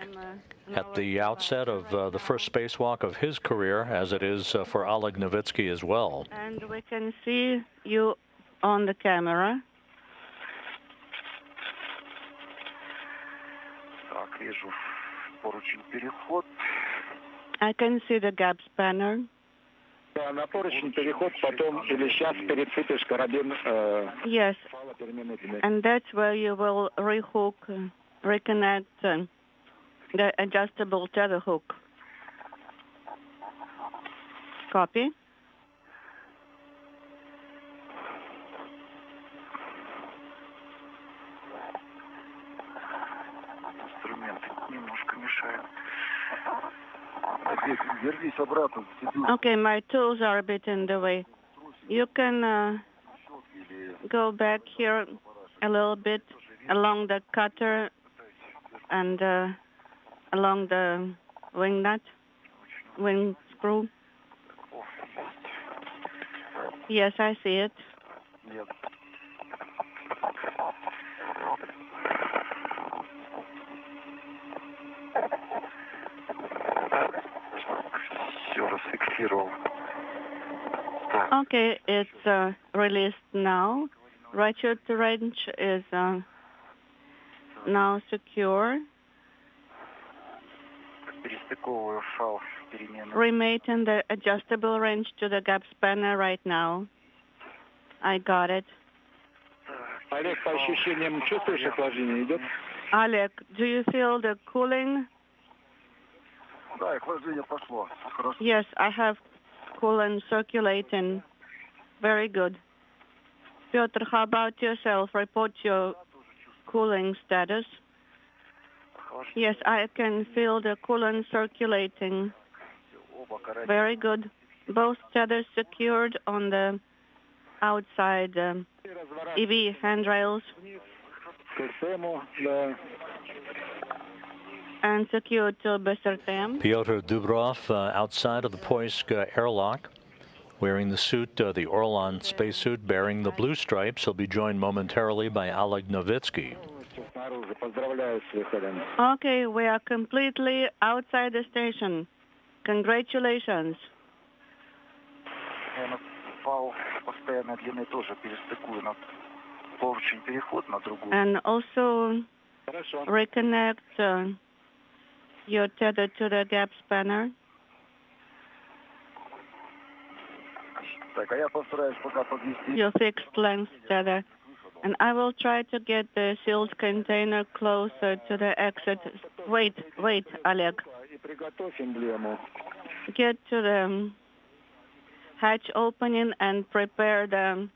at the outset of the first spacewalk of his career, as it is for Oleg Novitskiy as well. And we can see you on the camera. Так, вижу поручень переход. I can see the gap spanner. На поручень переход, потом или сейчас перед сыпешь карабин. Yes, and that's where you will rehook, reconnect the adjustable tether hook. Copy. Инструмент немножко мешает. Вернись обратно. Okay, my tools are a bit in the way. You can go back here a little bit along the cutter and along the wing nut, wing screw. Yes, I see it. Нет. Все расфиксировал. Okay, it's released now. Ratchet wrench is now secure. Перестыковываю шал перемены. Remating the adjustable wrench to the gap spanner right now. I got it. Олег, по ощущениям чувствуешь охлаждение идет? Oleg, do you feel the cooling? Да, охлаждение пошло. Хорошо. Yes, I have coolant circulating. Very good. Pyotr, how about yourself? Report your cooling status. Yes, I can feel the coolant circulating. Very good. Both tethers secured on the outside EV handrails and secured to BSRTM. Pyotr Dubrov outside of the Poisk airlock, wearing the suit, the Orlan spacesuit bearing the blue stripes. He'll be joined momentarily by Oleg Novitskiy. Okay, we are completely outside the station. Congratulations. Я на пал постоянной длины тоже перестыкую на поручень переход на другую. And also reconnect your tether to the gap spanner. Так, а я постараюсь пока подвести. your fixed length tether. And I will try to get the sealed container closer to the exit. Wait, Oleg. И приготовь эмблему. Get to the hatch opening and prepare the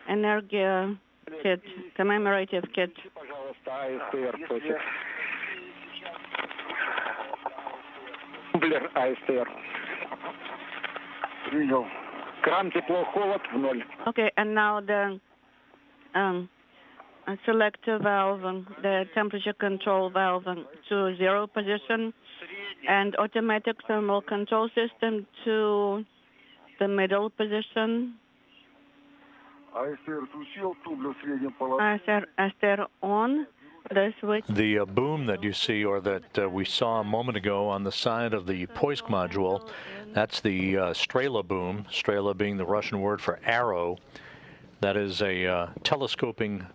energy kit, commemorative kit. Пожалуйста, АСТР просит. Блер, АСТР. Принял. Кран тепло-холод в ноль. Okay, and now the selector valve, the temperature control valve to 0 position, and automatic thermal control system to the middle position. АСТР включил, тубля в среднем положении. ASTER on, the switch. The boom that you see, or that we saw a moment ago on the side of the Poisk module, that's the Strela boom, Strela being the Russian word for arrow. That is a telescoping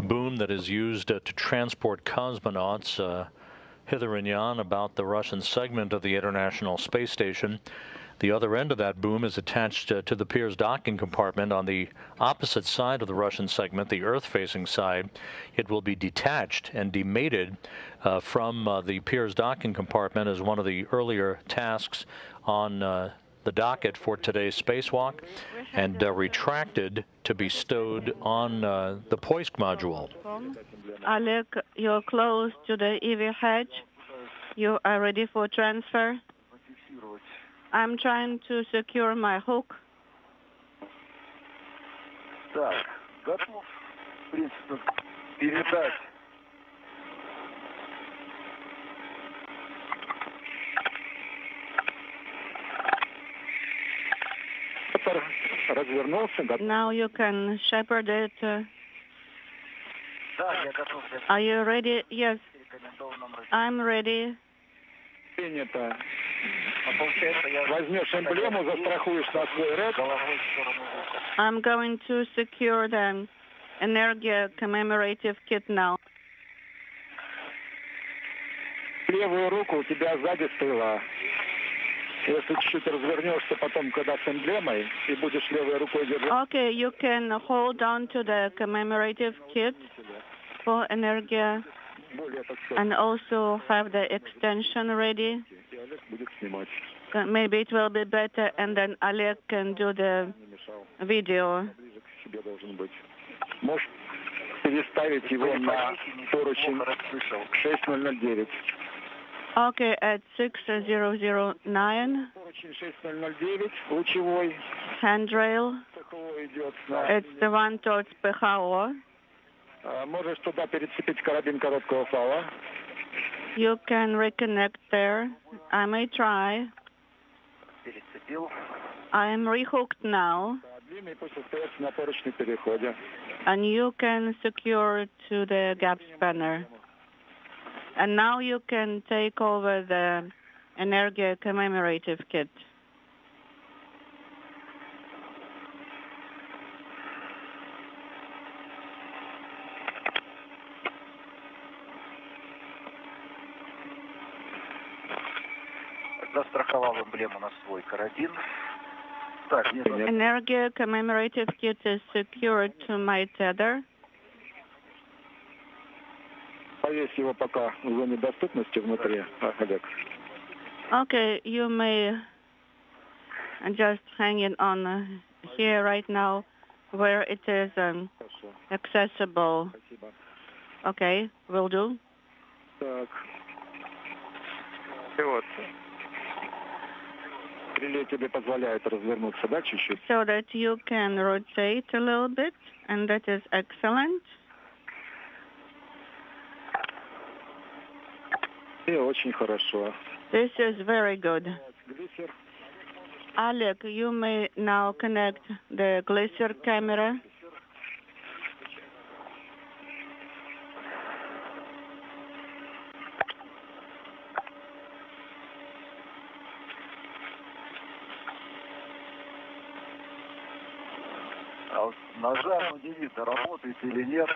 boom that is used to transport cosmonauts hither and yon about the Russian segment of the International Space Station. The other end of that boom is attached to the Pirs docking compartment on the opposite side of the Russian segment, the Earth-facing side. It will be detached and demated from the Pirs docking compartment as one of the earlier tasks on the docket for today's spacewalk, and retracted to be stowed on the Poisk module. Oleg, you're close to the EV hatch. You are ready for transfer. I'm trying to secure my hook. Так, готов, в принципе, передать. Развернулся, готов. Now you can shepherd it. Да, я готов. Are you ready? Yes, Рекомендованном I'm ready. Принято. А получается, я Возьмешь эмблему, застрахуешь на свой рэп. головой в сторону выхода. I'm going to secure the Energia commemorative kit now. Левую руку у тебя сзади с тыла. Если чуть-чуть развернешься потом, когда с эмблемой, и будешь левой рукой держать. Okay, you can hold on to the commemorative kit for Energia Более, так сказать, and also have the extension ready. и Олег будет снимать. Maybe it will be better, and then Oleg can do the Не мешал. video. Ближе к себе должен быть. Можешь переставить его на поручень 6009. Okay, at 6009, Поручень 6009, лучевой. handrail. ПХО идет на... It's the one towards PHO. Можешь туда перецепить карабин короткого фала. You can reconnect there. I may try. Перецепил. I am rehooked now, Длинный пусть остается на поручне переходе. and you can secure to the gap spanner. And now you can take over the Energia commemorative kit. Застраховал эмблему на свой карабин. Так, не знаю. Energia commemorative kit is secured to my tether. Повесь его пока в зоне доступности внутри, Олег. Okay, you may just hang it on here right now where it is Хорошо, accessible. спасибо. Okay, will do. Так. И вот. Реле тебе позволяет развернуться, да, чуть-чуть? So that you can rotate a little bit, and that is excellent. И очень хорошо. This is very good. Глиссер. Oleg, you may now connect the Glisser camera. А вот нажав, удивится, работает или нет.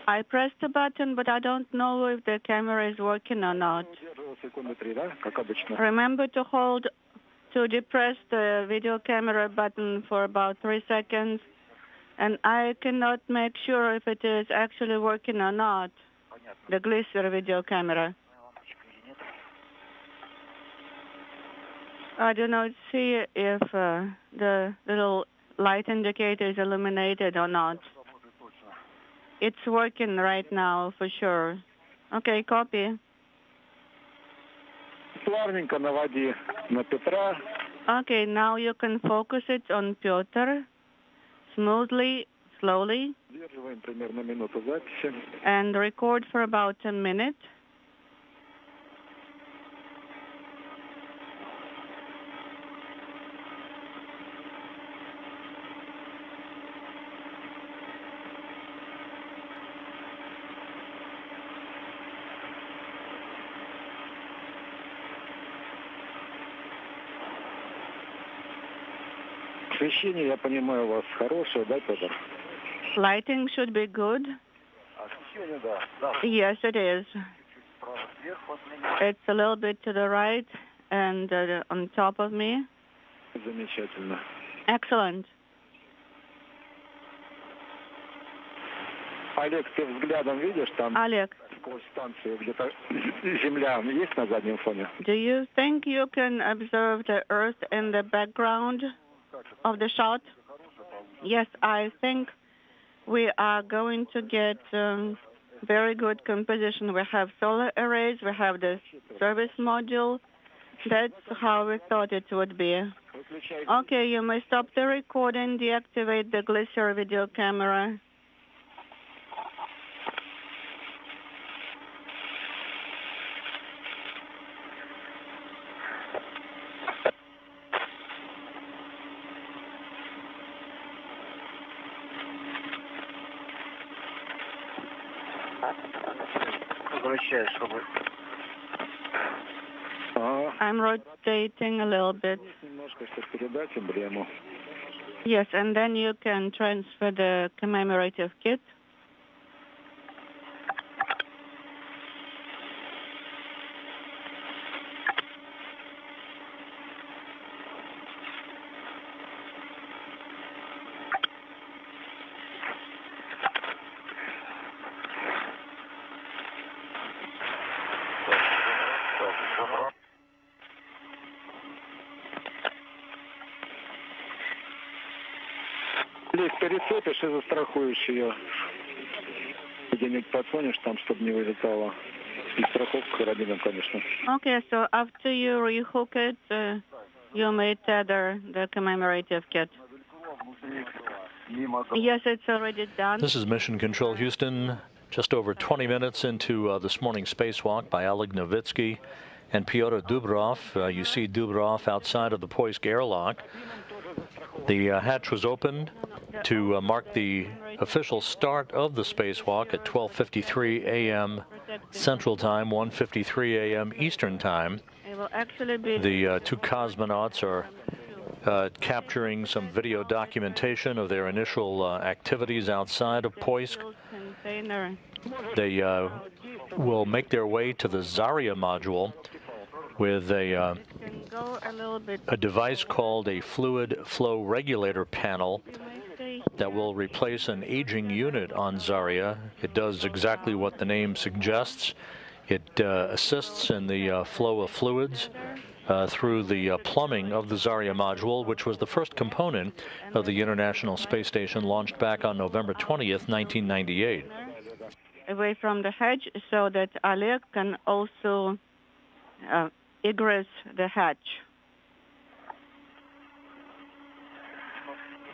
I pressed the button, but I don't know if the camera is working or not. Удерживал секунды 3, да, как обычно? Remember to hold to depress the video camera button for about 3 seconds, and I cannot make sure if it is actually working or not, the Glisser video camera. I do not see if the little light indicator is illuminated or not. It's working right now for sure. Okay, copy. Плавненько наводи на Петра. Okay, now you can focus it on Pyotr, smoothly, slowly, Удерживаем примерно минуту записи. and record for about a minute. Освещение, я понимаю, у вас хорошее, да, Петр? Lighting should be good. Освещение, да. Да. Yes, it is. Справа сверху от меня. It's a little bit to the right and on top of me. Замечательно. Excellent. Олег, ты взглядом видишь там Oleg, сквозь станцию где-то Земля есть на заднем фоне? do you think you can observe the Earth in the background of the shot? Yes, I think we are going to get very good composition. We have solar arrays, we have the service module. That's how we thought it would be. Okay, you may stop the recording, deactivate the Glisser video camera. Возвращаюсь, чтобы... I'm rotating a little bit. Немножко, чтобы передать эмблему. Yes, and then you can transfer the commemorative kit. Лиз, перецепишь и застрахуешь ее. Где-нибудь подсунешь там, чтобы не вылетало. И страховку карабином, конечно. Okay, so after you rehook it, you may tether the commemorative kit. Yes, it's already done. This is Mission Control Houston, just over 20 minutes into this morning's spacewalk by Oleg Novitskiy and Pyotr Dubrov. You see Dubrov outside of the Poisk airlock. The hatch was opened to mark the official start of the spacewalk at 12:53 a.m. Central Time, 1:53 a.m. Eastern Time. It will actually be The two cosmonauts are capturing some video documentation of their initial activities outside of Poisk. container. They will make their way to the Zarya module with Can go a little bit. a device called a fluid flow regulator panel that will replace an aging unit on Zarya. It does exactly what the name suggests. It assists in the flow of fluids through the plumbing of the Zarya module, which was the first component of the International Space Station launched back on November 20th, 1998. Away from the hatch so that Oleg can also egress the hatch.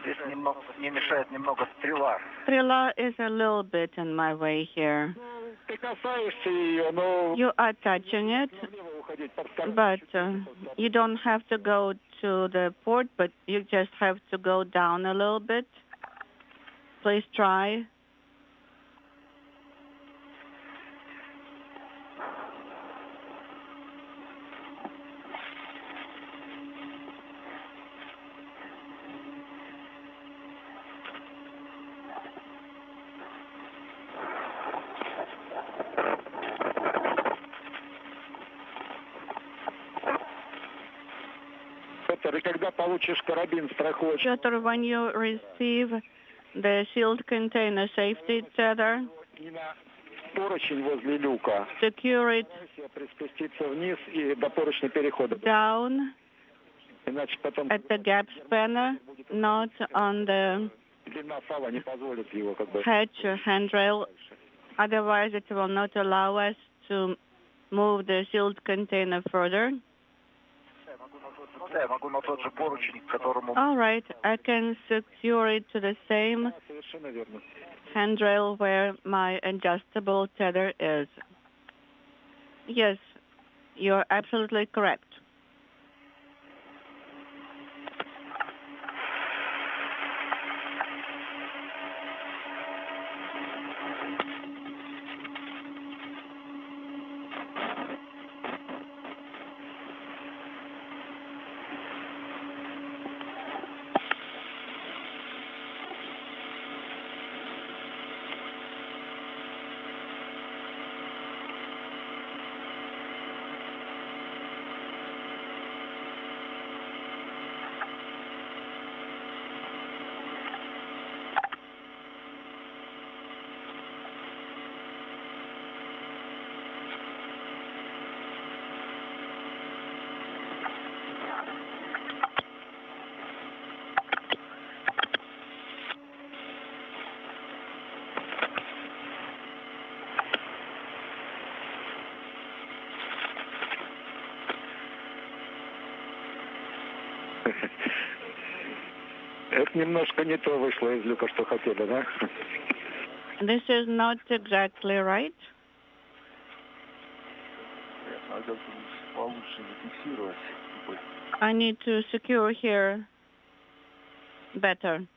Здесь немного, не мешает немного стрела. Strela is a little bit in my way here. Ты касаешься ее, но You are touching it, влево уходить под but you don't have to go to the port, but you just have to go down a little bit. Please try. Pyotr, when you receive the sealed container safety tether, secure it down at the gap spanner, not on the hatch or handrail. Otherwise, it will not allow us to move the sealed container further. All right, I can secure it to the same handrail where my adjustable tether is. Yes, you're absolutely correct. Это немножко не то вышло из люка, что хотели, да? This is not exactly right. I need to secure here better.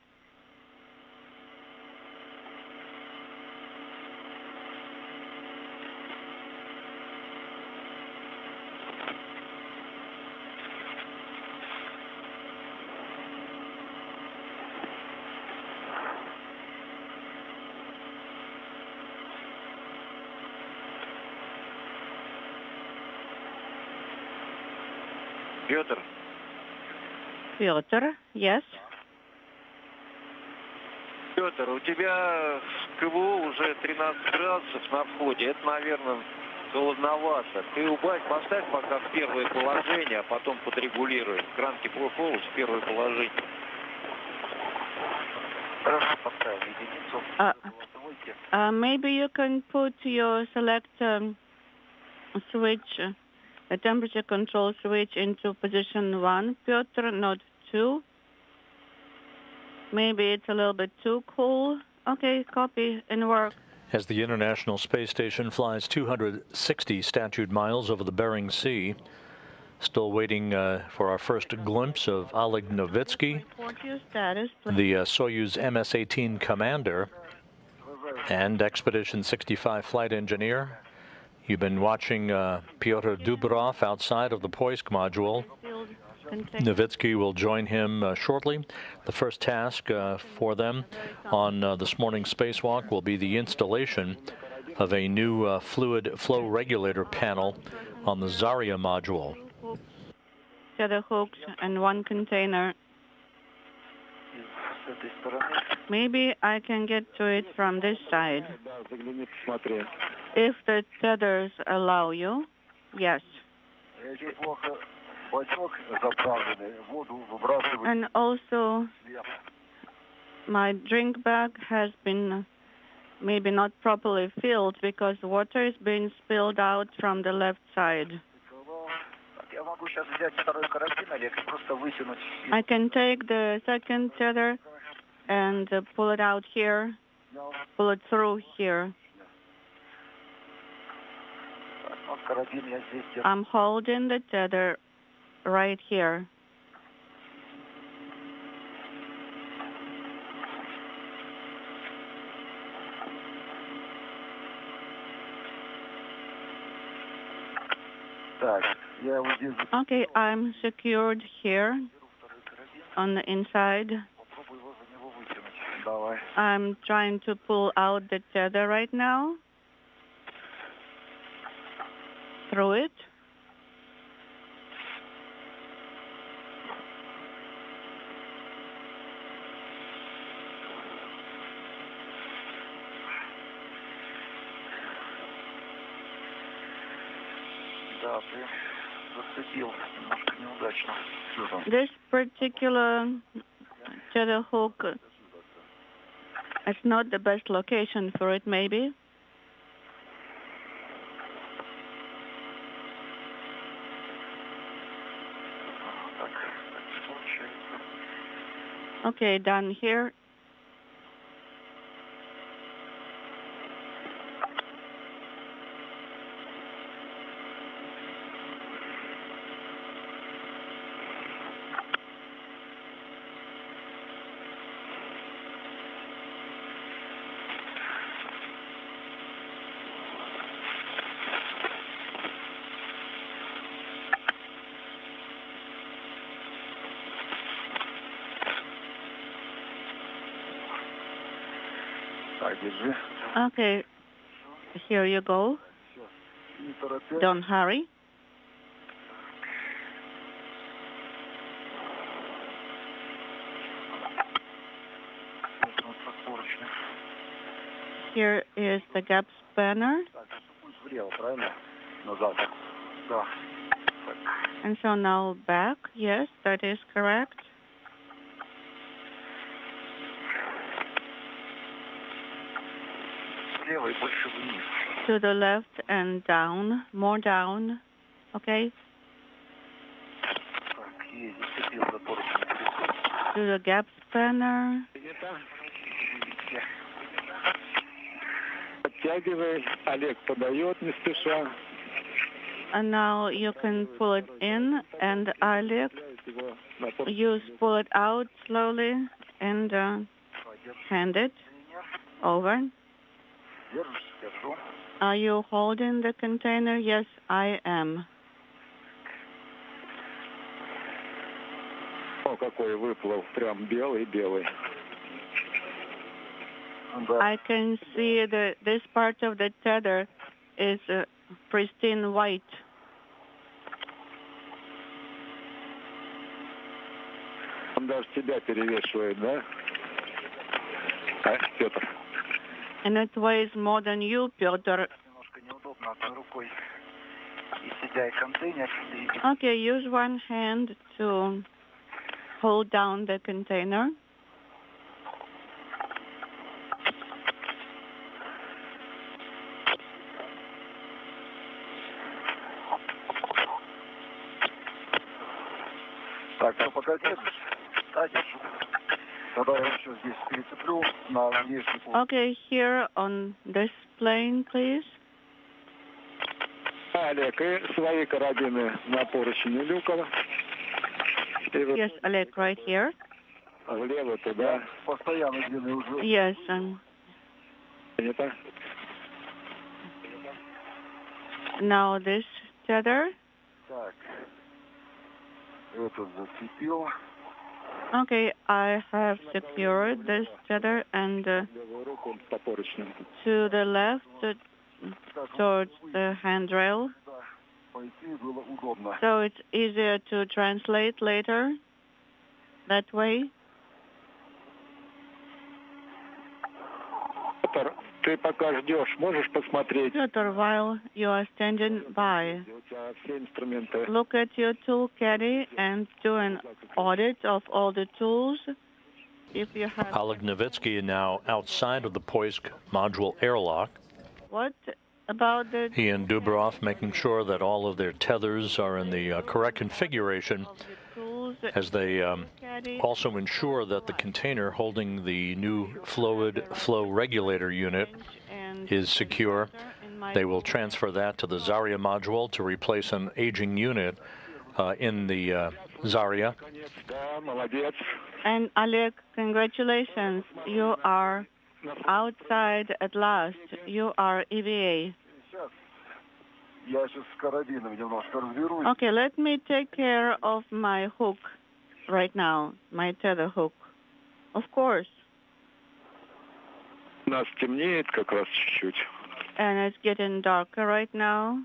Pyotr. Pyotr, yes. Pyotr, у тебя в КВО уже 13 градусов на входе. Это, наверное, холодновато. Ты убавь, поставь пока в первое положение, а потом подрегулируй. Кран теплохолод в первое положение. Хорошо, поставил единицу. Maybe you can put your select switch, the temperature control switch into position 1, Pyotr, not 2. Maybe it's a little bit too cool. Okay, copy and work. As the International Space Station flies 260 statute miles over the Bering Sea, still waiting for our first glimpse of Oleg Novitskiy, the Soyuz MS-18 commander and Expedition 65 flight engineer. You've been watching Pyotr Dubrov outside of the Poisk module. Novitskiy will join him shortly. The first task for them on this morning's spacewalk will be the installation of a new fluid flow regulator panel on the Zarya module. Tether hooks and one container. Maybe I can get to it from this side. If the tethers allow you, yes. And also, my drink bag has been maybe not properly filled because water is being spilled out from the left side. I can take the second tether and pull it out here, pull it through here. I'm holding the tether right here. Okay, I'm secured here on the inside. I'm trying to pull out the tether right now. Through it. This particular tether hook, it's not the best location for it, maybe. Okay, done here. Okay, here you go. Don't hurry. Here is the gap spanner. And so now back. Yes, that is correct. To the left and down, more down, okay? To the gap spanner. And now you can pull it in, and Oleg, you pull it out slowly and hand it over. Are you holding the container? Yes, I am. I can see that this part of the tether is pristine white. And it weighs more than you, Pyotr. Okay, use one hand to hold down the container. Okay, here on this plane, please. Yes, Oleg, right here. Yes. Now this tether. Okay, I have secured this tether and to the left towards the handrail. So it's easier to translate later that way. Pyotr, while you are standing by, look at your tool caddy and do an audit of all the tools. If you have Oleg Novitskiy now outside of the Poisk module airlock. What about the... He and Dubrov making sure that all of their tethers are in the correct configuration, as they also ensure that the container holding the new fluid flow regulator unit is secure. They will transfer that to the Zarya module to replace an aging unit in the Zarya. And Oleg, congratulations. You are outside at last. You are EVA. Okay, let me take care of my hook right now, my tether hook. Of course. Нас темнеет как раз чуть-чуть. And it's getting darker right now.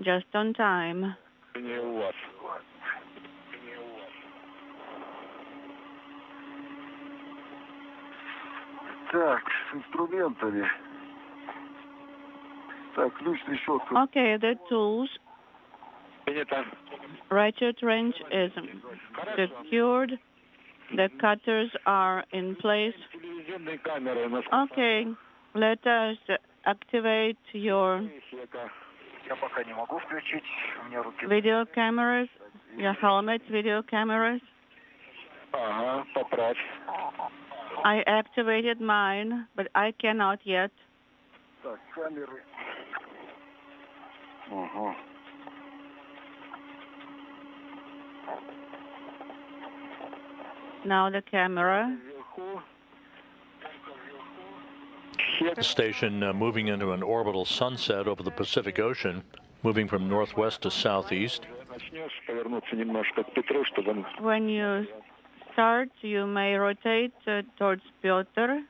Just on time. Не у вас. Так, с инструментами. Так, ключ, решетка. Okay, the tools. Ratchet wrench is secured. The cutters are in place. Okay, let us activate your video cameras, your helmet video cameras. Поправь. I activated mine, but I cannot yet. Так, камеры. Ага. Now the camera. The station moving into an orbital sunset over the Pacific Ocean, moving from northwest to southeast. When you start, you may rotate towards Pyotr.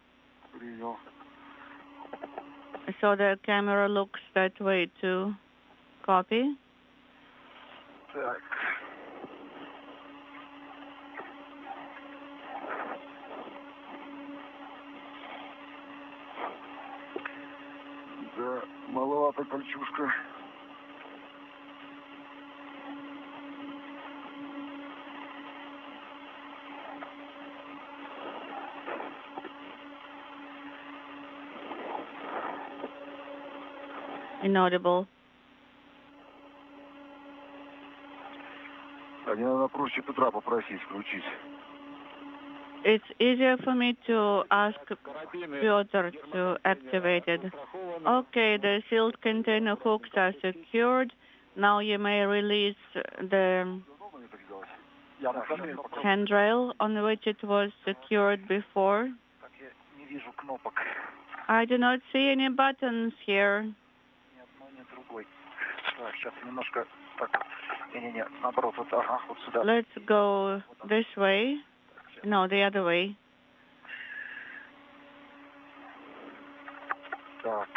So the camera looks that way too. Copy. Так. Да, маловато кольчушка. Inaudible. А мне надо проще Петра попросить включить. It's easier for me to ask Pyotr to activate it. Okay, the sealed container hooks are secured. Now you may release the handrail on which it was secured before. I do not see any buttons here. Let's go this way. No, the other way. Так.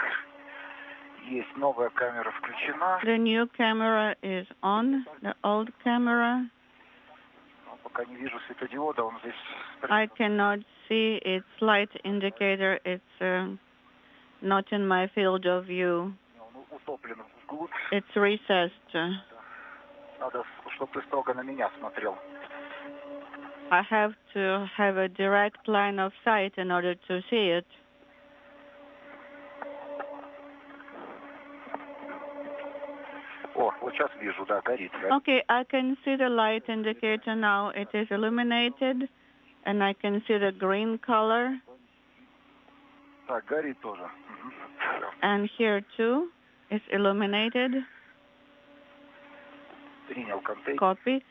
Есть новая камера включена. The new camera is on. The old camera. Пока не вижу светодиода, он здесь. I cannot see its light indicator. It's not in my field of view. Он утоплен вглубь. It's recessed. Надо, чтобы ты строго на меня смотрел. I have to have a direct line of sight in order to see it. О, вот сейчас вижу, да, горит. Okay, I can see the light indicator now. It is illuminated, and I can see the green color. Так, горит тоже. And here too, it's illuminated. Принял контейнер. Copy.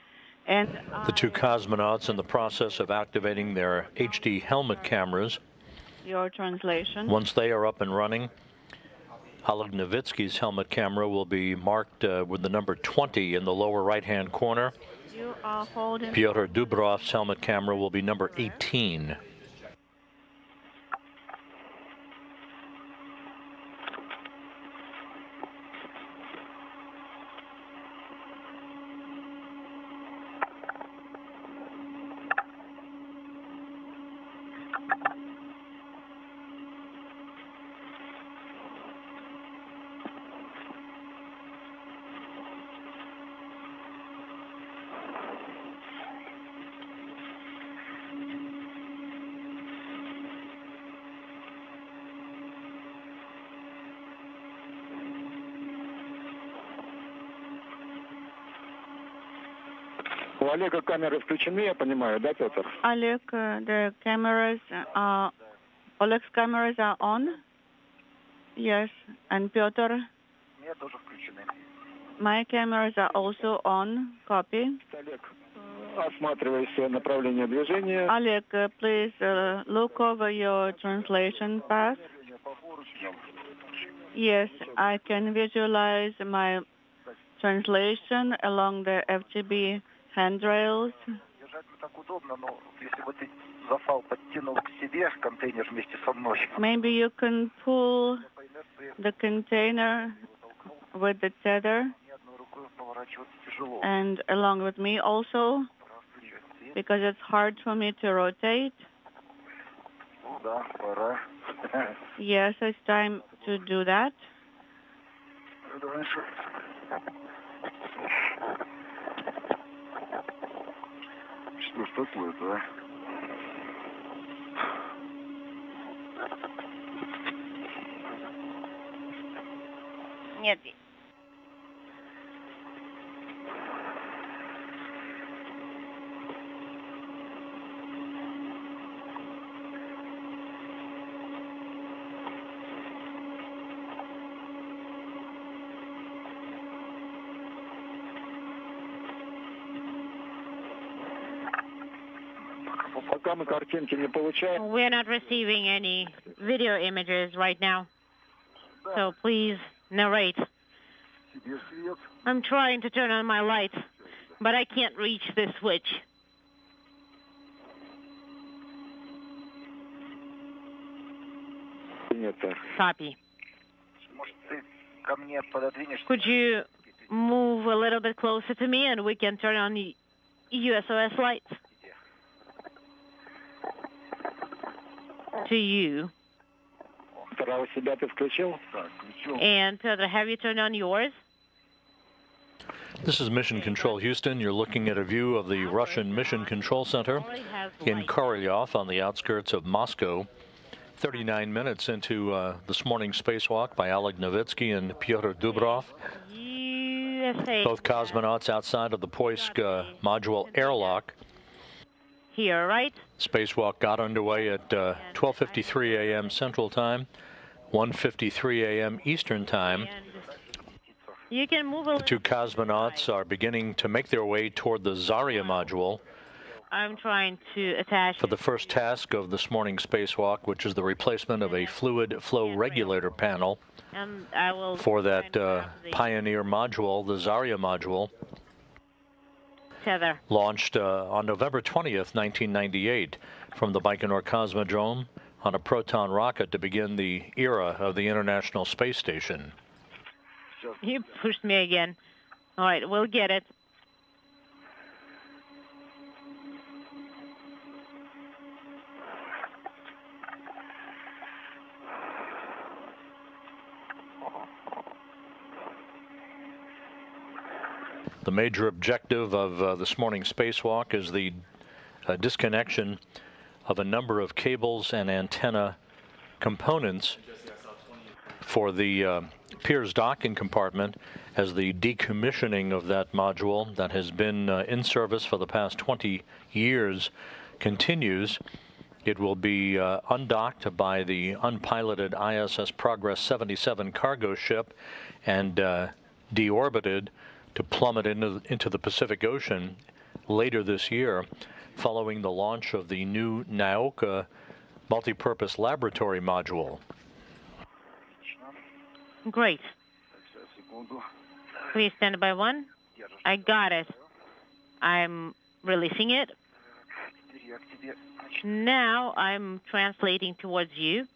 And The two cosmonauts in the process of activating their HD helmet cameras. Your translation. Once they are up and running, Oleg Novitskiy's helmet camera will be marked with the number 20 in the lower right-hand corner. You are holding. Pyotr Dubrov's helmet camera will be number 18. У Олега камеры включены, я понимаю, да, Петр? Oleg, the cameras are, Oleg's cameras are on? Yes. And Pyotr? Мне тоже включены. My cameras are also on. Copy. Олег, осматривайся направление движения. Oleg, please look over your translation path. Yes, I can visualize my translation along the FGB handrails. Держать не так удобно, но если бы ты застал, подтянул к себе контейнер вместе со мной. Maybe you can pull the container with the tether Мне одной рукой поворачиваться тяжело. and along with me also, because it's hard for me to rotate. Yes, it's time to do that. Что ж такое-то, а? Нет. Пока мы картинки не получаем. We're not receiving any video images right now, so please narrate. Тебе свет. I'm trying to turn on my light, but I can't reach the switch. Нет. Copy. Может, ты ко мне пододвинешься? Could you move a little bit closer to me and we can turn on the USOS lights? To you. Второго себя ты включил? Так, включил. And Pyotr, have you turned on yours? This is Mission Control Houston. You're looking at a view of the Russian Mission Control Center in Korolyov on the outskirts of Moscow. 39 minutes into this morning's spacewalk by Oleg Novitskiy and Pyotr Dubrov. USA. Both cosmonauts outside of the Poisk module airlock. Here, right? Spacewalk got underway at 12:53 a.m. Central Time, 1:53 a.m. Eastern Time. You can move a The two cosmonauts are beginning to make their way toward the Zarya module I'm trying to attach. for the first task of this morning's spacewalk, which is the replacement of a fluid flow regulator panel And I will for that Pioneer module, the Zarya module, tether. launched on November 20th, 1998, from the Baikonur Cosmodrome on a Proton rocket to begin the era of the International Space Station. You pushed me again. All right, we'll get it. The major objective of this morning's spacewalk is the disconnection of a number of cables and antenna components for the Pirs docking compartment as the decommissioning of that module that has been in service for the past 20 years continues. It will be undocked by the unpiloted ISS Progress 77 cargo ship and deorbited to plummet into the Pacific Ocean later this year, following the launch of the new Nauka multipurpose laboratory module. Great. Please stand by one. I got it. I'm releasing it. Now I'm translating towards you.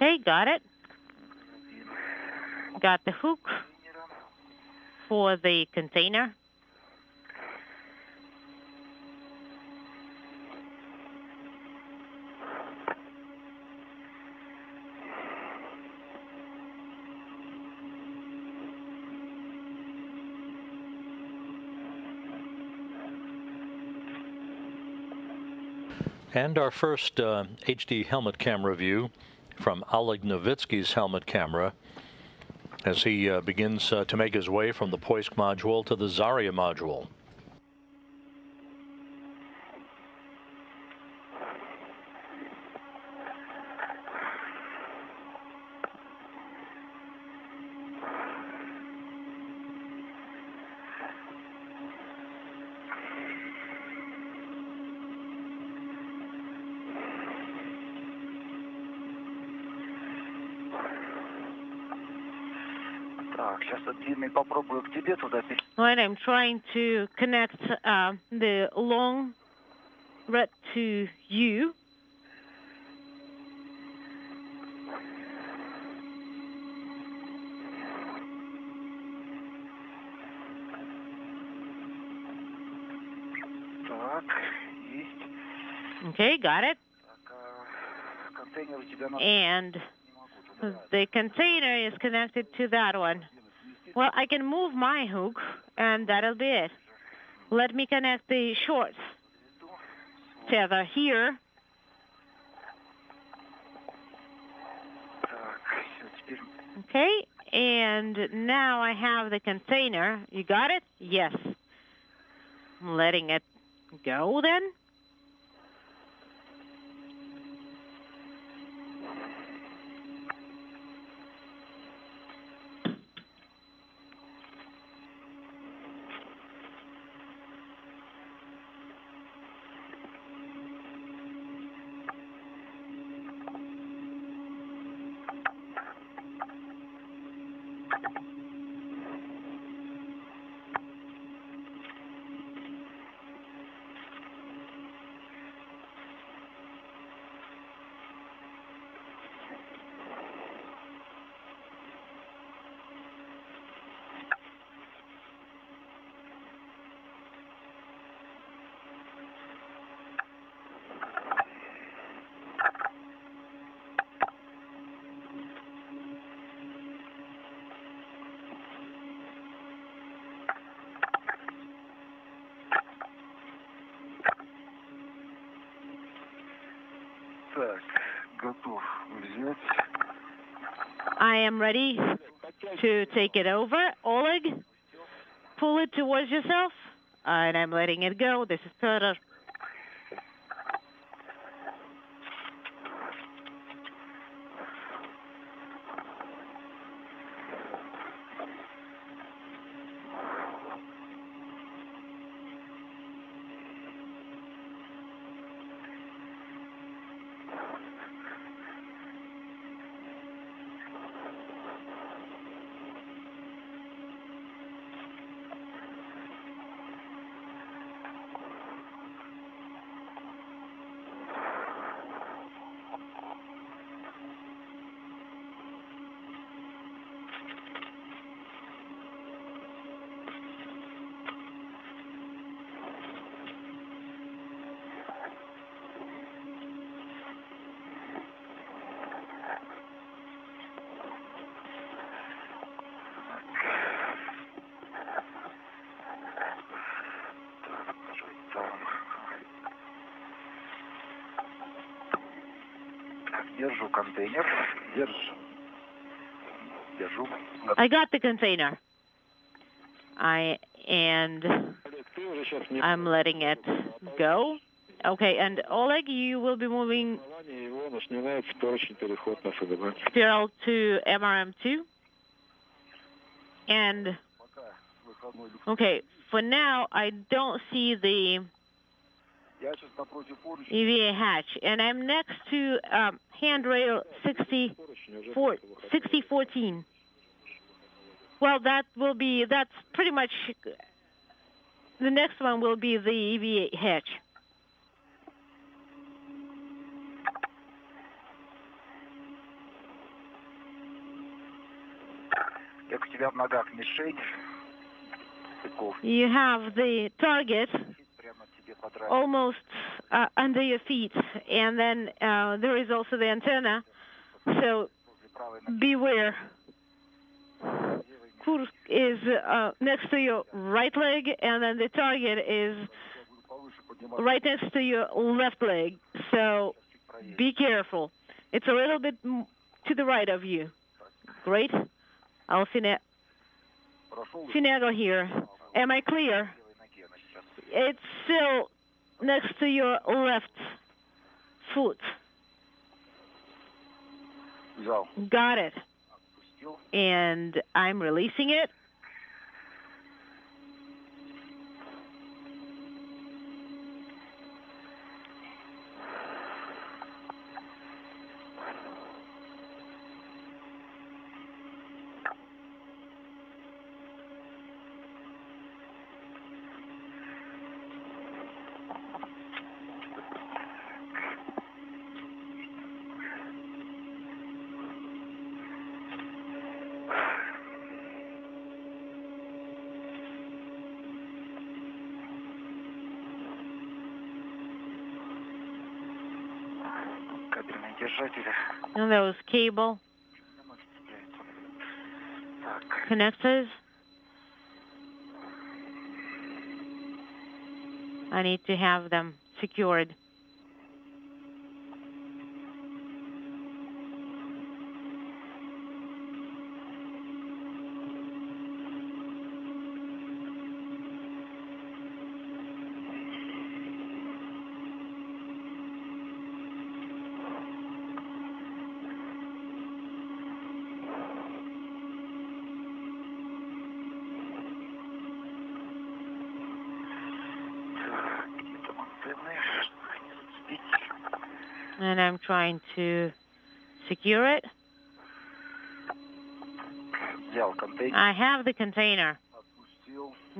Okay, got it. Got the hook for the container. And our first HD helmet camera view from Oleg Novitskiy's helmet camera as he begins to make his way from the Poisk module to the Zarya module. Right, I'm trying to connect the long red to you. Okay, got it. And the container is connected to that one. Well, I can move my hook, and that'll be it. Let me connect the short tether here. Okay, and now I have the container. You got it? Yes. I'm letting it go then. I am ready to take it over. Oleg, pull it towards yourself. And I'm letting it go. This is Pyotr. I got the container. And I'm letting it go. Okay, and Oleg, you will be moving spiral to MRM2. And, okay, for now, I don't see the EVA hatch, and I'm next to handrail 6014. Well, that's pretty much, the next one will be the EVA hatch. You have the target almost under your feet, and then there is also the antenna, so beware. Kursk is next to your right leg, and then the target is right next to your left leg, so be careful. It's a little bit to the right of you. Great. I'll finagle here. Am I clear? It's still next to your left foot. Got it. And I'm releasing it. And those cable connectors. I need to have them secured. And I'm trying to secure it. I have the container.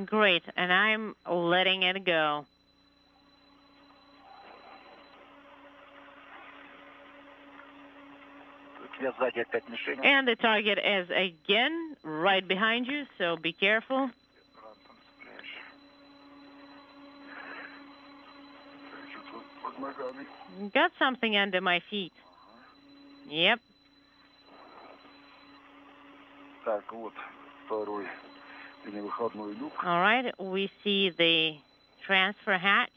Great, and I'm letting it go. And the target is again right behind you, so be careful. Got something under my feet. Yep. All right, we see the transfer hatch.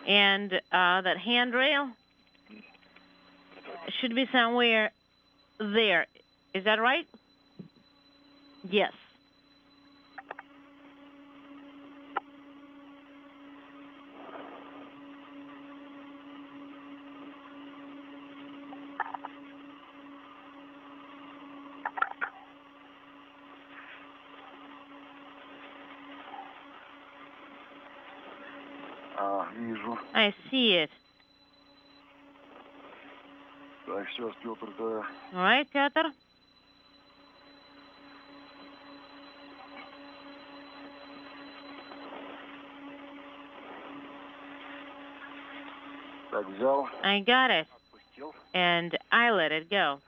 And that handrail should be somewhere there. Is that right? Yes. I see it. All right, Pyotr. I got it. And I let it go.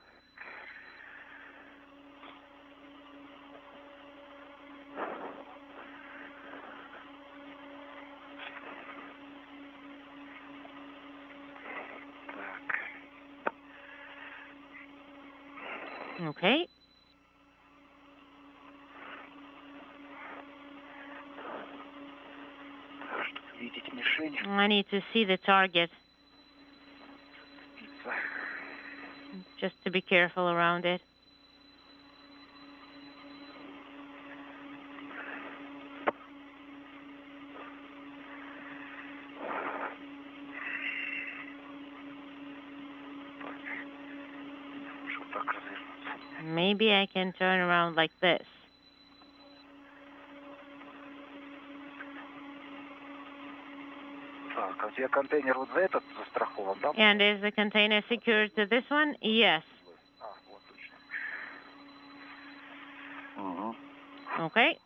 Okay. I need to see the target. Just to be careful around it. Maybe I can turn around like this. And is the container secured to this one? Yes. Okay.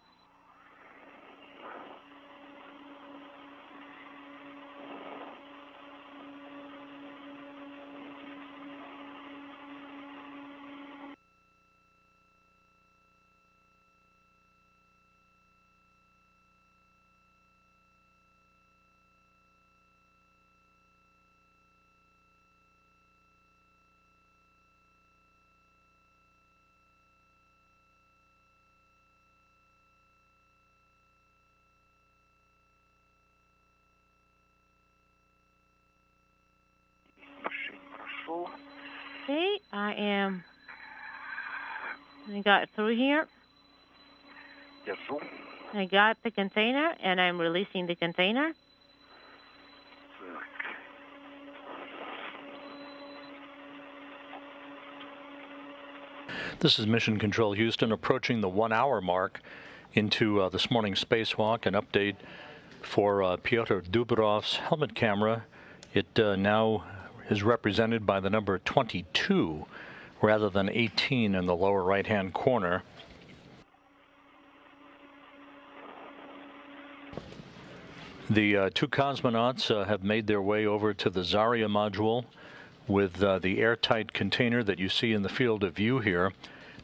Okay, I got through here. I got the container, and I'm releasing the container. This is Mission Control Houston, approaching the 1 hour mark into this morning's spacewalk. An update for Pyotr Dubrov's helmet camera. It now is represented by the number 22 rather than 18 in the lower right-hand corner. The two cosmonauts have made their way over to the Zarya module with the airtight container that you see in the field of view here.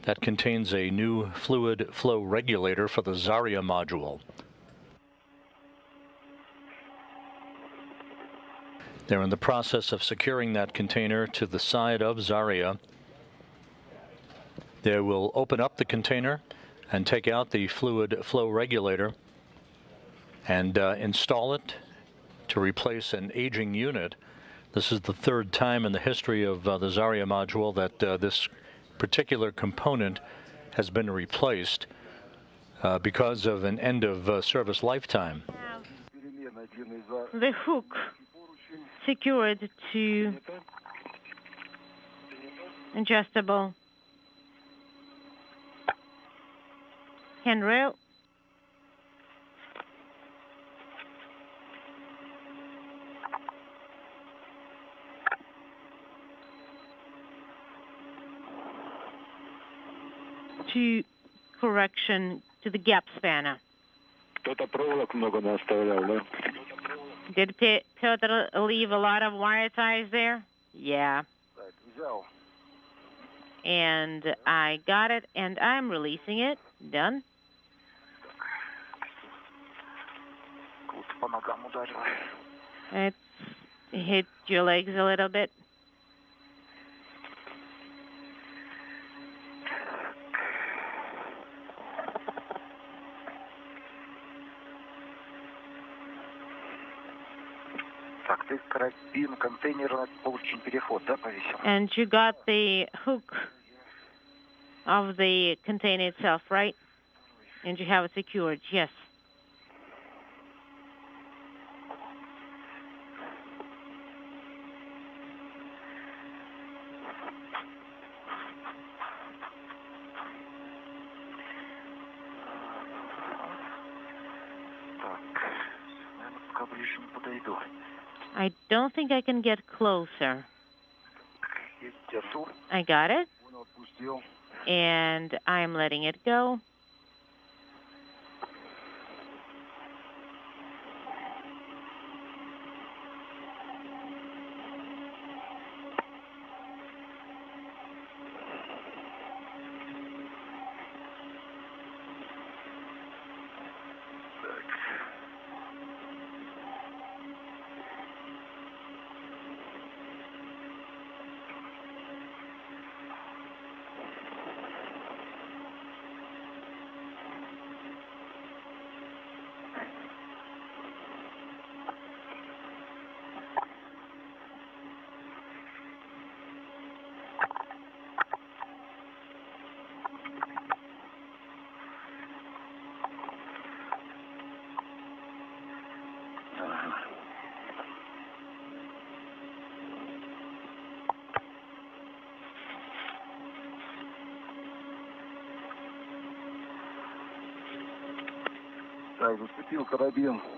That contains a new fluid flow regulator for the Zarya module. They're in the process of securing that container to the side of Zarya. They will open up the container and take out the fluid flow regulator and install it to replace an aging unit. This is the third time in the history of the Zarya module that this particular component has been replaced because of an end of service lifetime. The hook secured to adjustable handrail. To correction to the gap spanner. Кто-то проволок много наставлял, да? Did Pyotr leave a lot of wire ties there? Yeah. And I got it, and I'm releasing it. Done. It hit your legs a little bit. And you got the hook of the container itself, right? And you have it secured, yes. I don't think I can get closer. I got it. And I'm letting it go.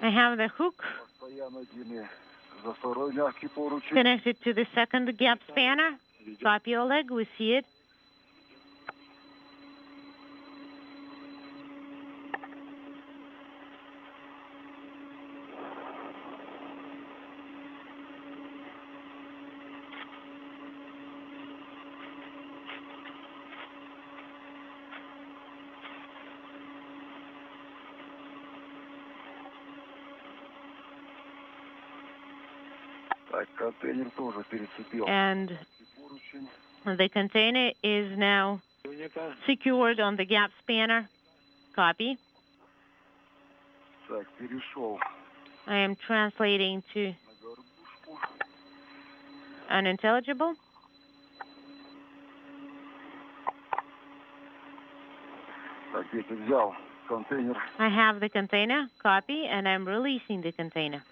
I have the hook connected to the second gap spanner. Copy, Oleg, we see it. And the container is now secured on the gap spanner. Copy. I am translating to unintelligible. I have the container. Copy, and I'm releasing the container.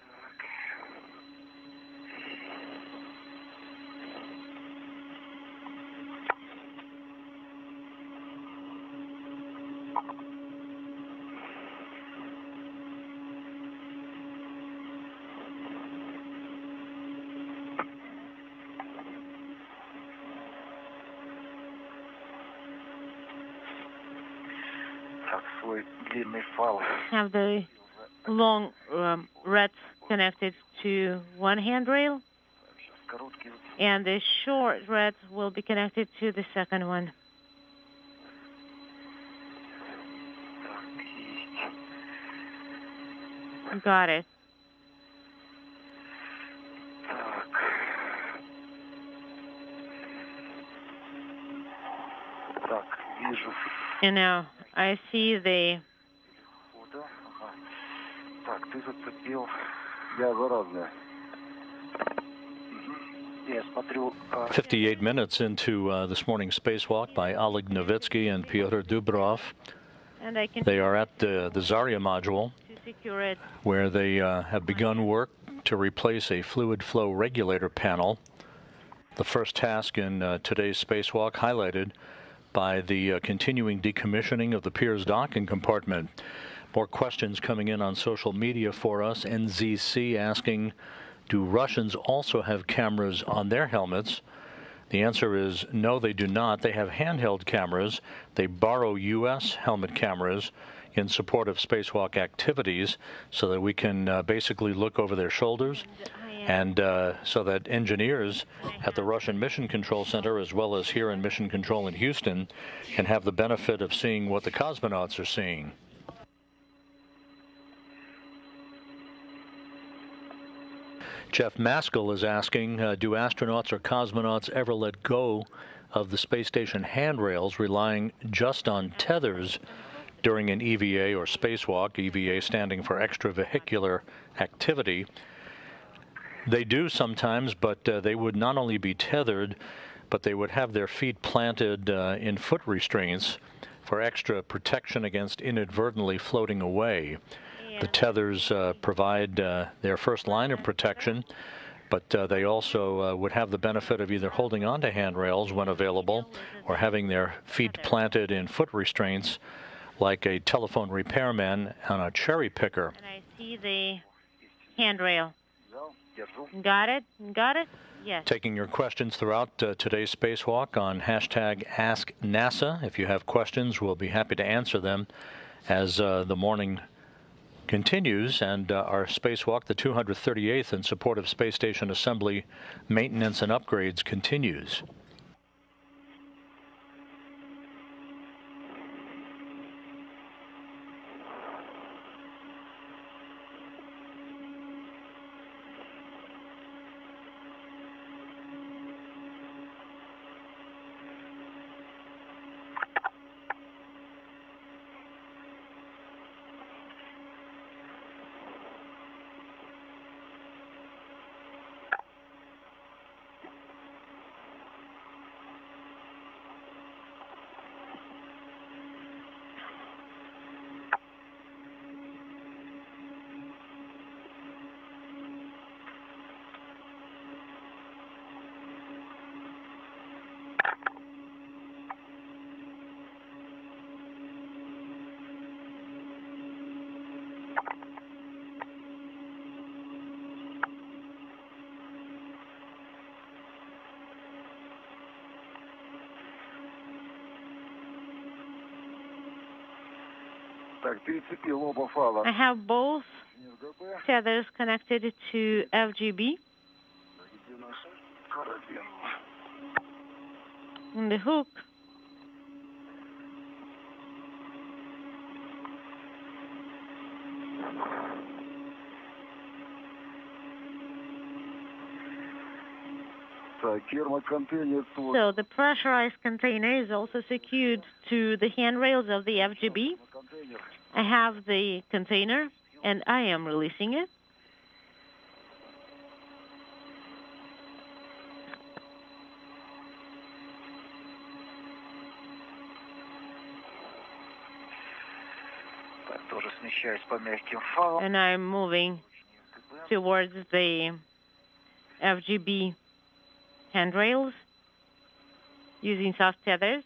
Have the long reds connected to one handrail, and the short reds will be connected to the second one. Got it. Так, вижу. And now I see the. Фото. Ага. Так, ты зацепил. Я заразная. Я смотрю. 58 minutes into this morning's spacewalk by Oleg Novitskiy and Pyotr Dubrov. And I can. They are at the Zarya module, To secure it. where they have begun work to replace a fluid flow regulator panel. The first task in today's spacewalk, highlighted by the continuing decommissioning of the Pirs docking compartment. More questions coming in on social media for us. NZC asking, do Russians also have cameras on their helmets? The answer is no, they do not. They have handheld cameras. They borrow U.S. helmet cameras in support of spacewalk activities so that we can basically look over their shoulders, and so that engineers at the Russian Mission Control Center, as well as here in Mission Control in Houston, can have the benefit of seeing what the cosmonauts are seeing. Jeff Maskell is asking, do astronauts or cosmonauts ever let go of the space station handrails, relying just on tethers during an EVA or spacewalk, EVA standing for extravehicular activity? They do sometimes, but they would not only be tethered, but they would have their feet planted in foot restraints for extra protection against inadvertently floating away. The tethers provide their first line of protection, but they also would have the benefit of either holding onto handrails when available or having their feet planted in foot restraints like a telephone repairman on a cherry picker. And I see the handrail. Got it? Got it? Yes. Taking your questions throughout today's spacewalk on hashtag AskNASA. If you have questions, we'll be happy to answer them as the morning continues, and our spacewalk, the 238th in support of space station assembly, maintenance, and upgrades, continues. I have both tethers connected to FGB. And the hook. So the pressurized container is also secured to the handrails of the FGB. I have the container, and I am releasing it. And I'm moving towards the FGB handrails using soft tethers.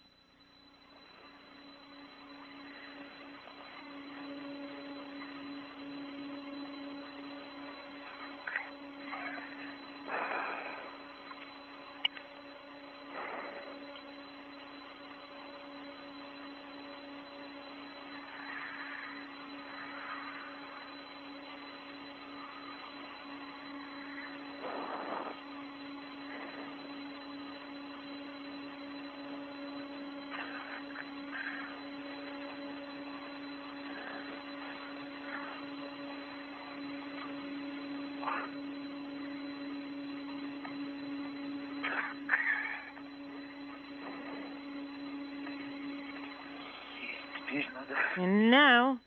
And now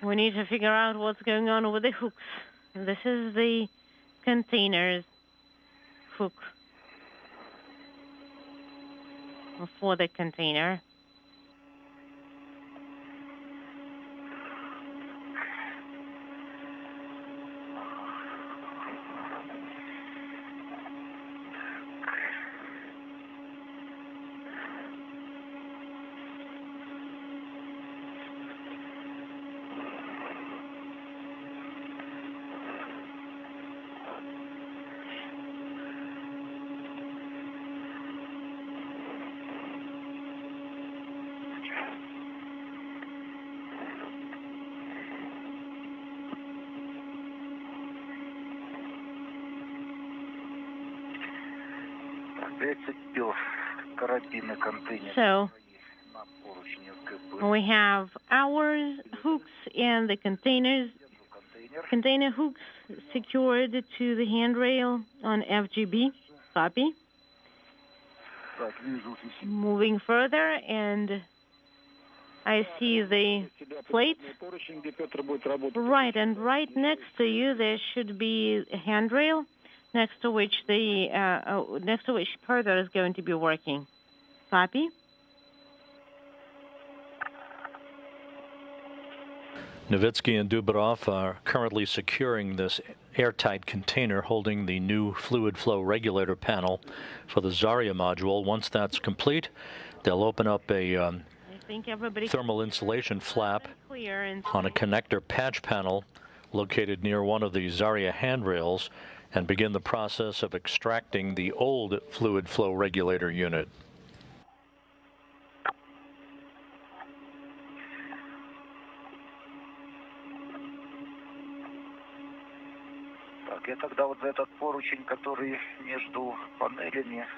we need to figure out what's going on with the hooks. This is the container's hook for the container. So we have our hooks and the container hooks secured to the handrail on FGB. Copy. Moving further, and I see the plate. Right, and right next to you there should be a handrail next to which Pyotr is going to be working. Copy. Novitskiy and Dubrov are currently securing this airtight container holding the new fluid flow regulator panel for the Zarya module. Once that's complete, they'll open up a thermal insulation flap on a connector patch panel located near one of the Zarya handrails and begin the process of extracting the old fluid flow regulator unit.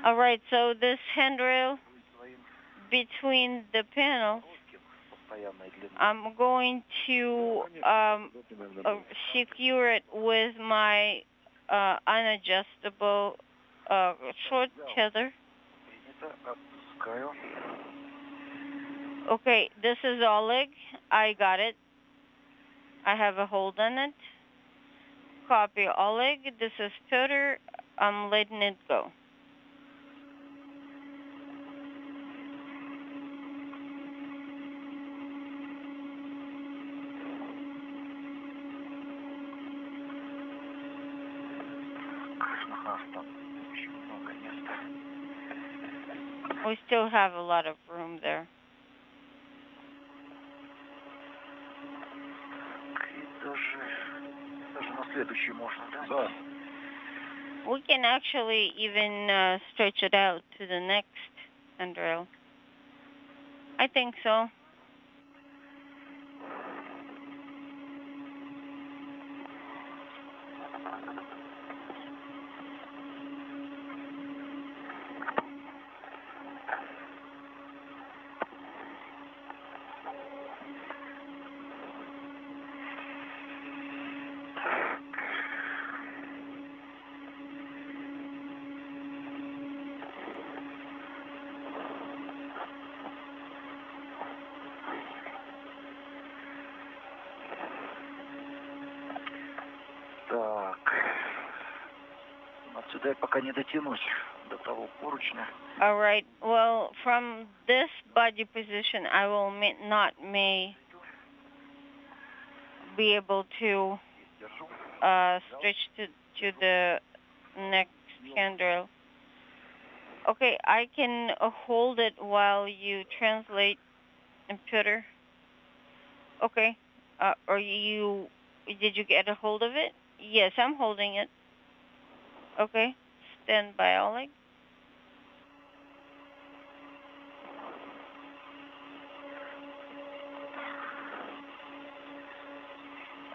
All right, so this handrail between the panels, I'm going to secure it with my unadjustable short tether. Okay, this is Oleg. I got it. I have a hold on it. Copy, Oleg. This is Pyotr. I'm letting it go. We still have a lot of room there. We can actually even stretch it out to the next handrail. I think so. All right. Well, from this body position, I will may be able to stretch to the next handrail. Okay, I can hold it while you translate, Pyotr. Okay. Did you get a hold of it? Yes, I'm holding it. Okay. Stand by, Oleg.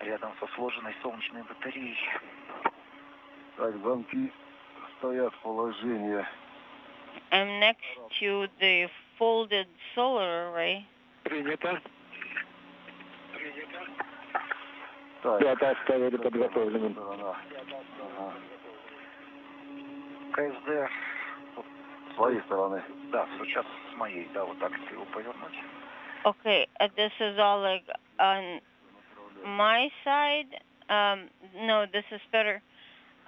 Рядом со сложенной солнечной батареей. Так, замки стоят в положении. I'm next to the folded solar array. Принято. Да, оставили подготовленным. КСД с своей стороны. Да, сейчас с моей. Да, вот так его повернуть. Okay, this is Oleg on my side. No, this is better.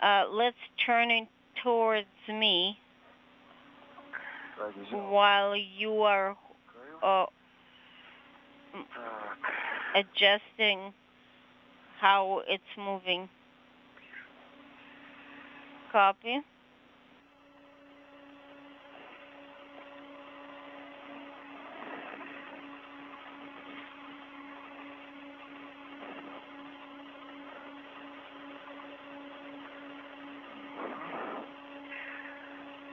Let's turn it towards me while you are adjusting how it's moving. Copy.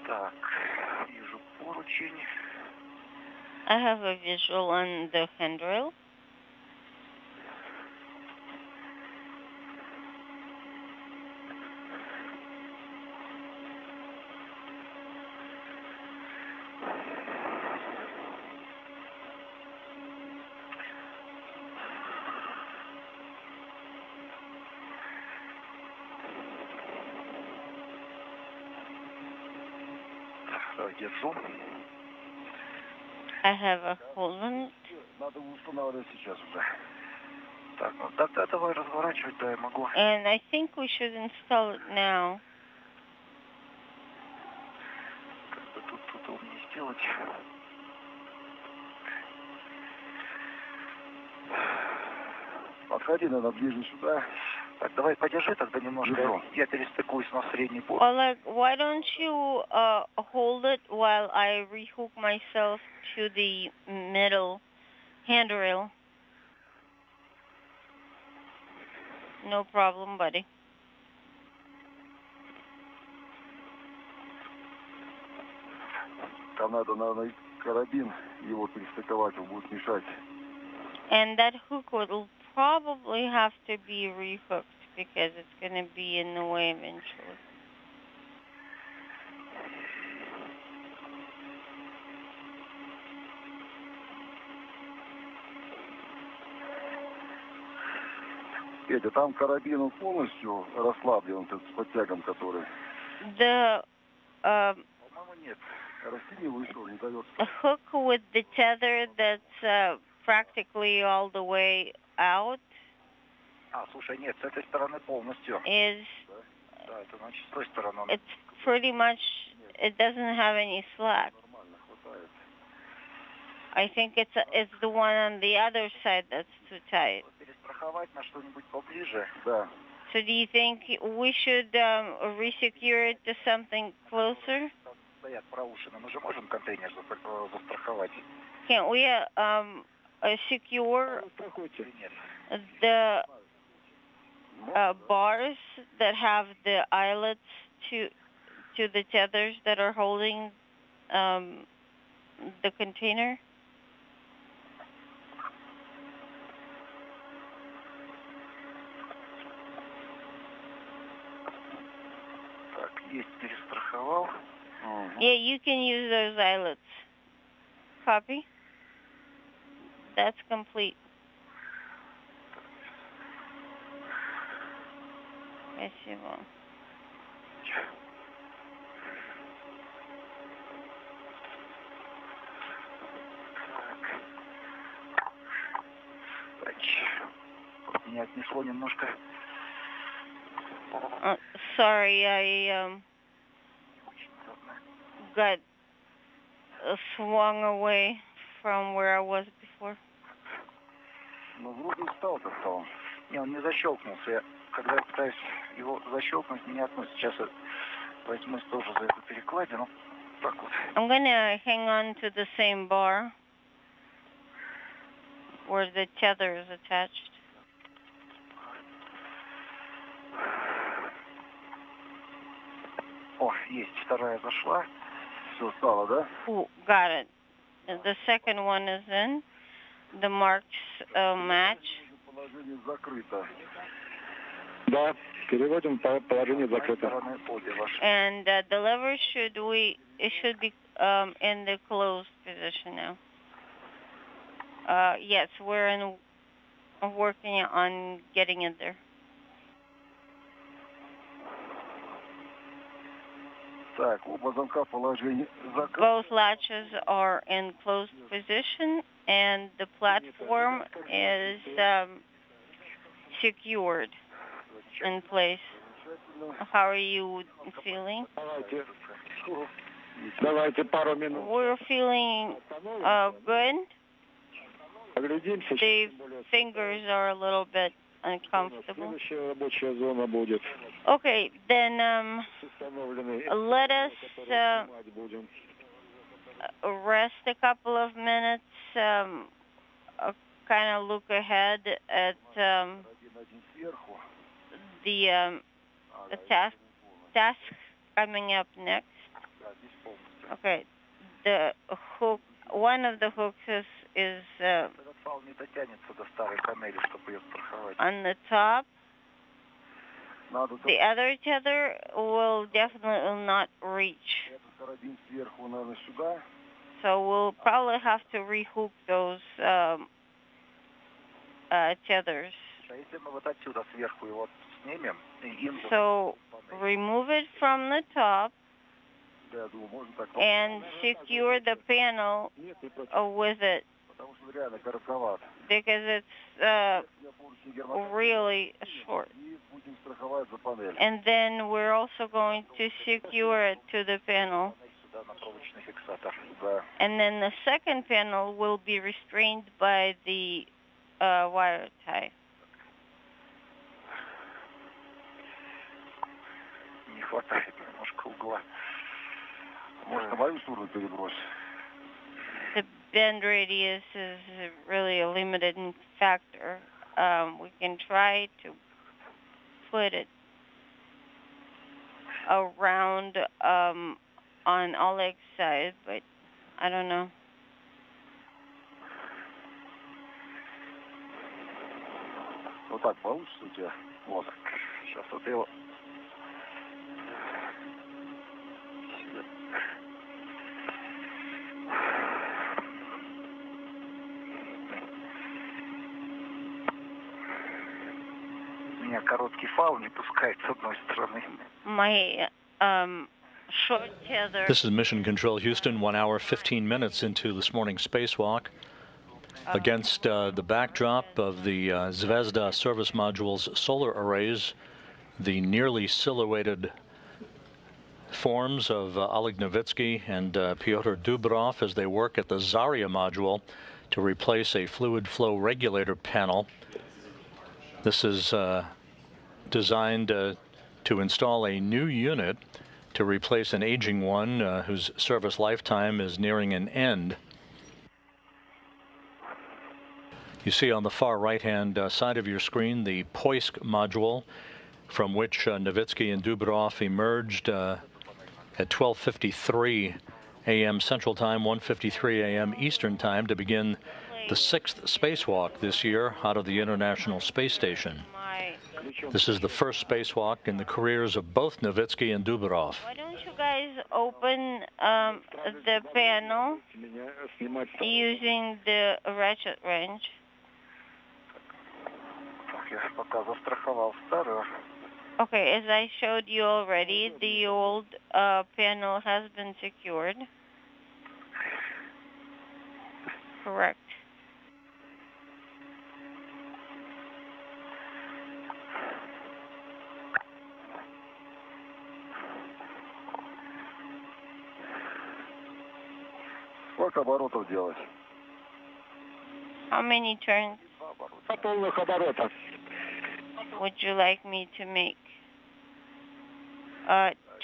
Так, вижу поручень. I have a visual on the handrail. Держу. I have a hold on it. Надо устанавливать сейчас уже. Так, ну тогда давай разворачивать, да, я могу. And I think we should install it now. Как бы тут удобнее сделать. Подходи, надо ближе сюда. Так, давай подержи тогда немножко. Я перестыкуюсь на средний борт. Oleg, why don't you hold it while I rehook myself to the middle handrail? No problem, buddy. Там надо, наверное, карабин его перестыковать, он будет мешать. And that hook will probably have to be rehooked because it's going to be in the way eventually. Петя, там карабин он полностью расслаблен, с подтягом который. The По-моему, нет. Расти не вышел, не дает. a hook with the tether that's practically all the way out Слушай, нет, с этой стороны полностью. is Да, это значит с той стороны. it's pretty much, it doesn't have any slack. Нормально, хватает. I think it's the one on the other side that's too tight. Перестраховать на что-нибудь поближе. Да. So do you think we should resecure it to something closer? Стоят проушины. Мы же можем контейнер застраховать. Can't we secure Нет. the bars that have the eyelets to the tethers that are holding the container? Так, есть, перестраховал. Yeah, you can use those eyelets. Copy? That's complete. Спасибо. Так. Меня отнесло немножко. Sorry, I got swung away from where I was before. Ну, вроде устал как-то он. Не, он не защелкнулся. Я, когда я пытаюсь его защелкнуть, меня относит. Сейчас я возьмусь тоже за эту перекладину. Так вот. I'm gonna hang on to the same bar where the tether is attached. О, есть, вторая зашла. Все, стало, да? Ooh, got it. The second one is in. The marks match. Положение закрыто. Да, переводим положение закрыто. And the lever should be in the closed position now. Yes, we're working on getting it there. Так, оба замка положение закрыто. Both latches are in closed position and the platform is secured in place. How are you feeling? We're feeling good. The fingers are a little bit uncomfortable. Okay, then let us rest a couple of minutes, kind of look ahead at the tasks coming up next. Okay, the hook, one of the hooks is on the top. The other tether will definitely not reach. So we'll probably have to rehook those tethers. So remove it from the top and secure the panel with it, because it's really short. And then we're also going to secure it to the panel. And then the second panel will be restrained by the wire tie. The bend radius is really a limiting factor. We can try to put it around on Oleg's side, but I don't know. Вот так получится у тебя мозг. Сейчас вот его. Меня короткий фаул не пускает с одной стороны. My short tether. This is Mission Control Houston, 1 hour, 15 minutes into this morning's spacewalk. Against the backdrop of the Zvezda service module's solar arrays, the nearly silhouetted forms of Oleg Novitskiy and Pyotr Dubrov as they work at the Zarya module to replace a fluid flow regulator panel. This is designed to install a new unit to replace an aging one whose service lifetime is nearing an end. You see on the far right-hand side of your screen the Poisk module, from which Novitskiy and Dubrov emerged at 12:53 a.m. Central Time, 1:53 a.m. Eastern Time, to begin the 6th spacewalk this year out of the International Space Station. This is the first spacewalk in the careers of both Novitskiy and Dubrov. Why don't you guys open the panel using the ratchet wrench? Okay, as I showed you already, the old panel has been secured. Correct. Сколько оборотов делать? How many turns Полных оборотов. would you like me to make?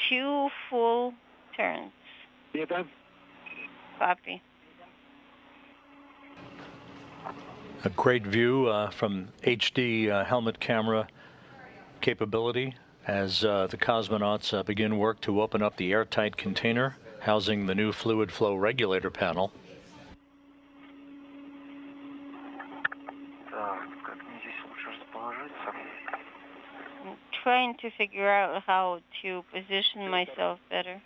2 full turns. Это? Copy. A great view from HD helmet camera capability as the cosmonauts begin work to open up the airtight container housing the new fluid flow regulator panel. I'm trying to figure out how to position myself better.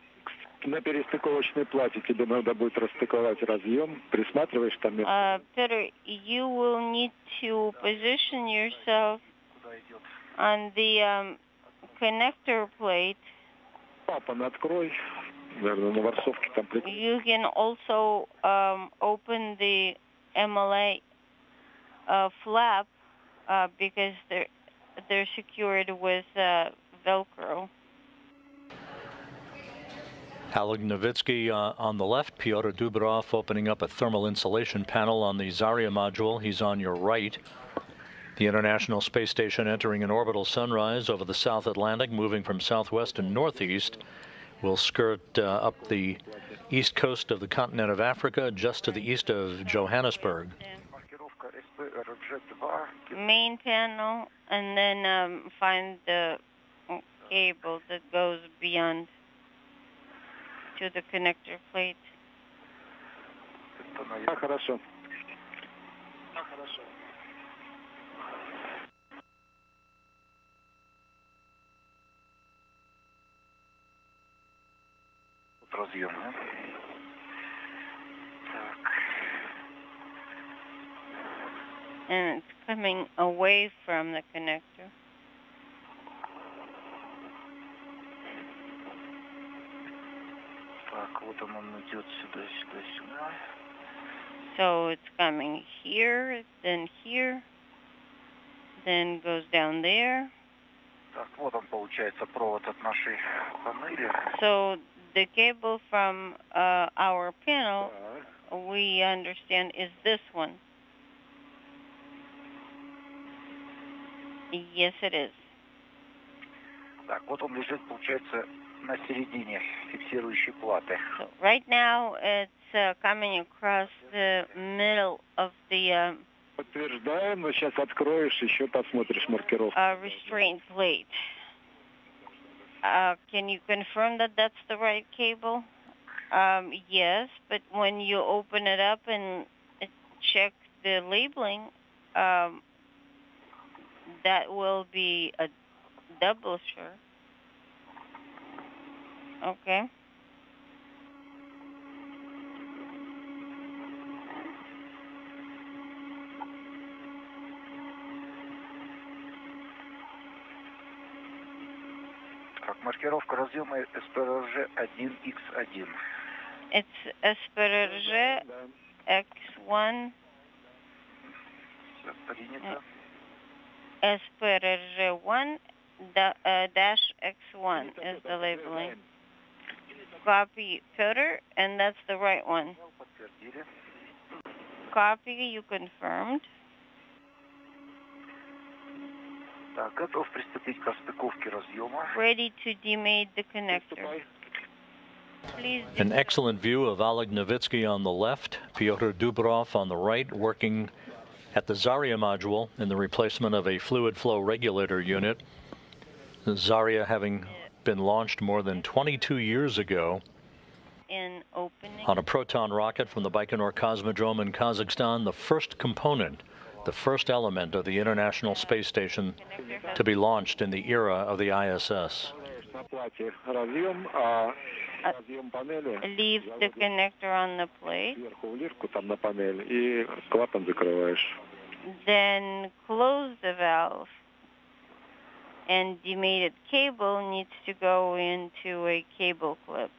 На перестыковочной плате тебе надо будет расстыковать разъем. Присматриваешь там. Peter, you will need to position yourself on the connector plate. Папа, открой. Наверное, на ворсовке там. You can also open the MLA flap because they're secured with Velcro. Oleg Novitskiy on the left, Pyotr Dubrov opening up a thermal insulation panel on the Zarya module. He's on your right. The International Space Station entering an orbital sunrise over the South Atlantic, moving from southwest to northeast. Will skirt up the east coast of the continent of Africa, just to the east of Johannesburg. Main panel, and then find the cable that goes beyond to the connector plate. Хорошо. Разъем, да? And it's coming away from the connector. Так, вот он идет сюда, сюда, сюда. So it's coming here, then goes down there. Так, вот он, получается, провод от нашей панели. So the cable from our panel, we understand, is this one. Yes, it is. Так, вот он лежит, получается, на середине фиксирующей платы. So right now it's coming across the middle of the Подтверждаем, но сейчас откроешь, еще посмотришь маркировку. Restraint plate. Can you confirm that that's the right cable? Yes, but when you open it up and check the labeling, that will be a double sure. Okay. Так, маркировка разъема SPRG-1X1. It's SPRG X1. Принято. SPRG1 dash X1 is the labeling. Copy Pyotr, and that's the right one. Подтвердили. Copy, you confirmed. Так, готов приступить к распаковке разъема. Ready to demate the connector. Please. An excellent view of Oleg Novitskiy on the left, Pyotr Dubrov on the right, working at the Zarya module in the replacement of a fluid flow regulator unit. The Zarya having been launched more than 22 years ago In opening. on a Proton rocket from the Baikonur Cosmodrome in Kazakhstan, the first component, the first element of the International Space Station to be launched in the era of the ISS. Leave the connector on the plate. Then close the valve. And demated cable needs to go into a cable clip.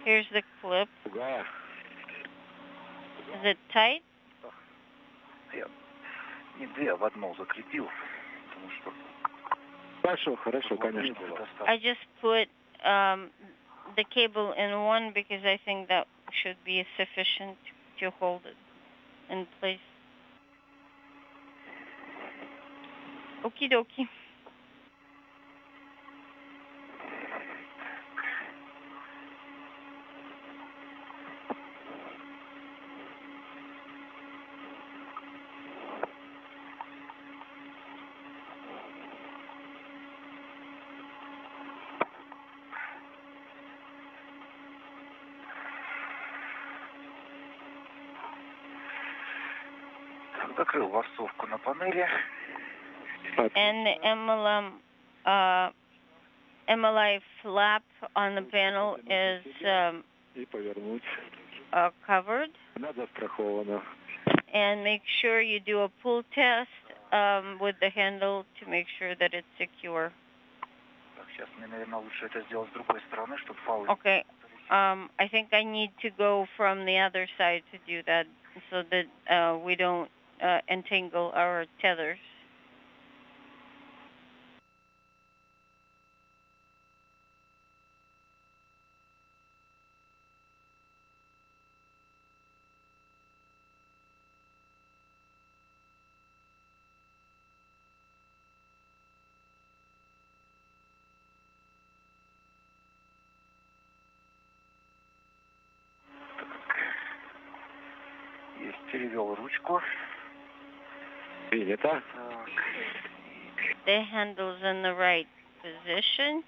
Here's the clip. Is it tight? Я не две, а в одну закрепил, потому что... Хорошо, конечно. I just put the cable in one because I think that should be sufficient to hold it in place. Okie dokie. Закрыл ворсовку на панели. And the MLI flap on the panel is covered. And make sure you do a pull test with the handle to make sure that it's secure. Okay. I think I need to go from the other side to do that so that we don't entangle our tethers. Перевел ручку. Принято. The handle's in the right position.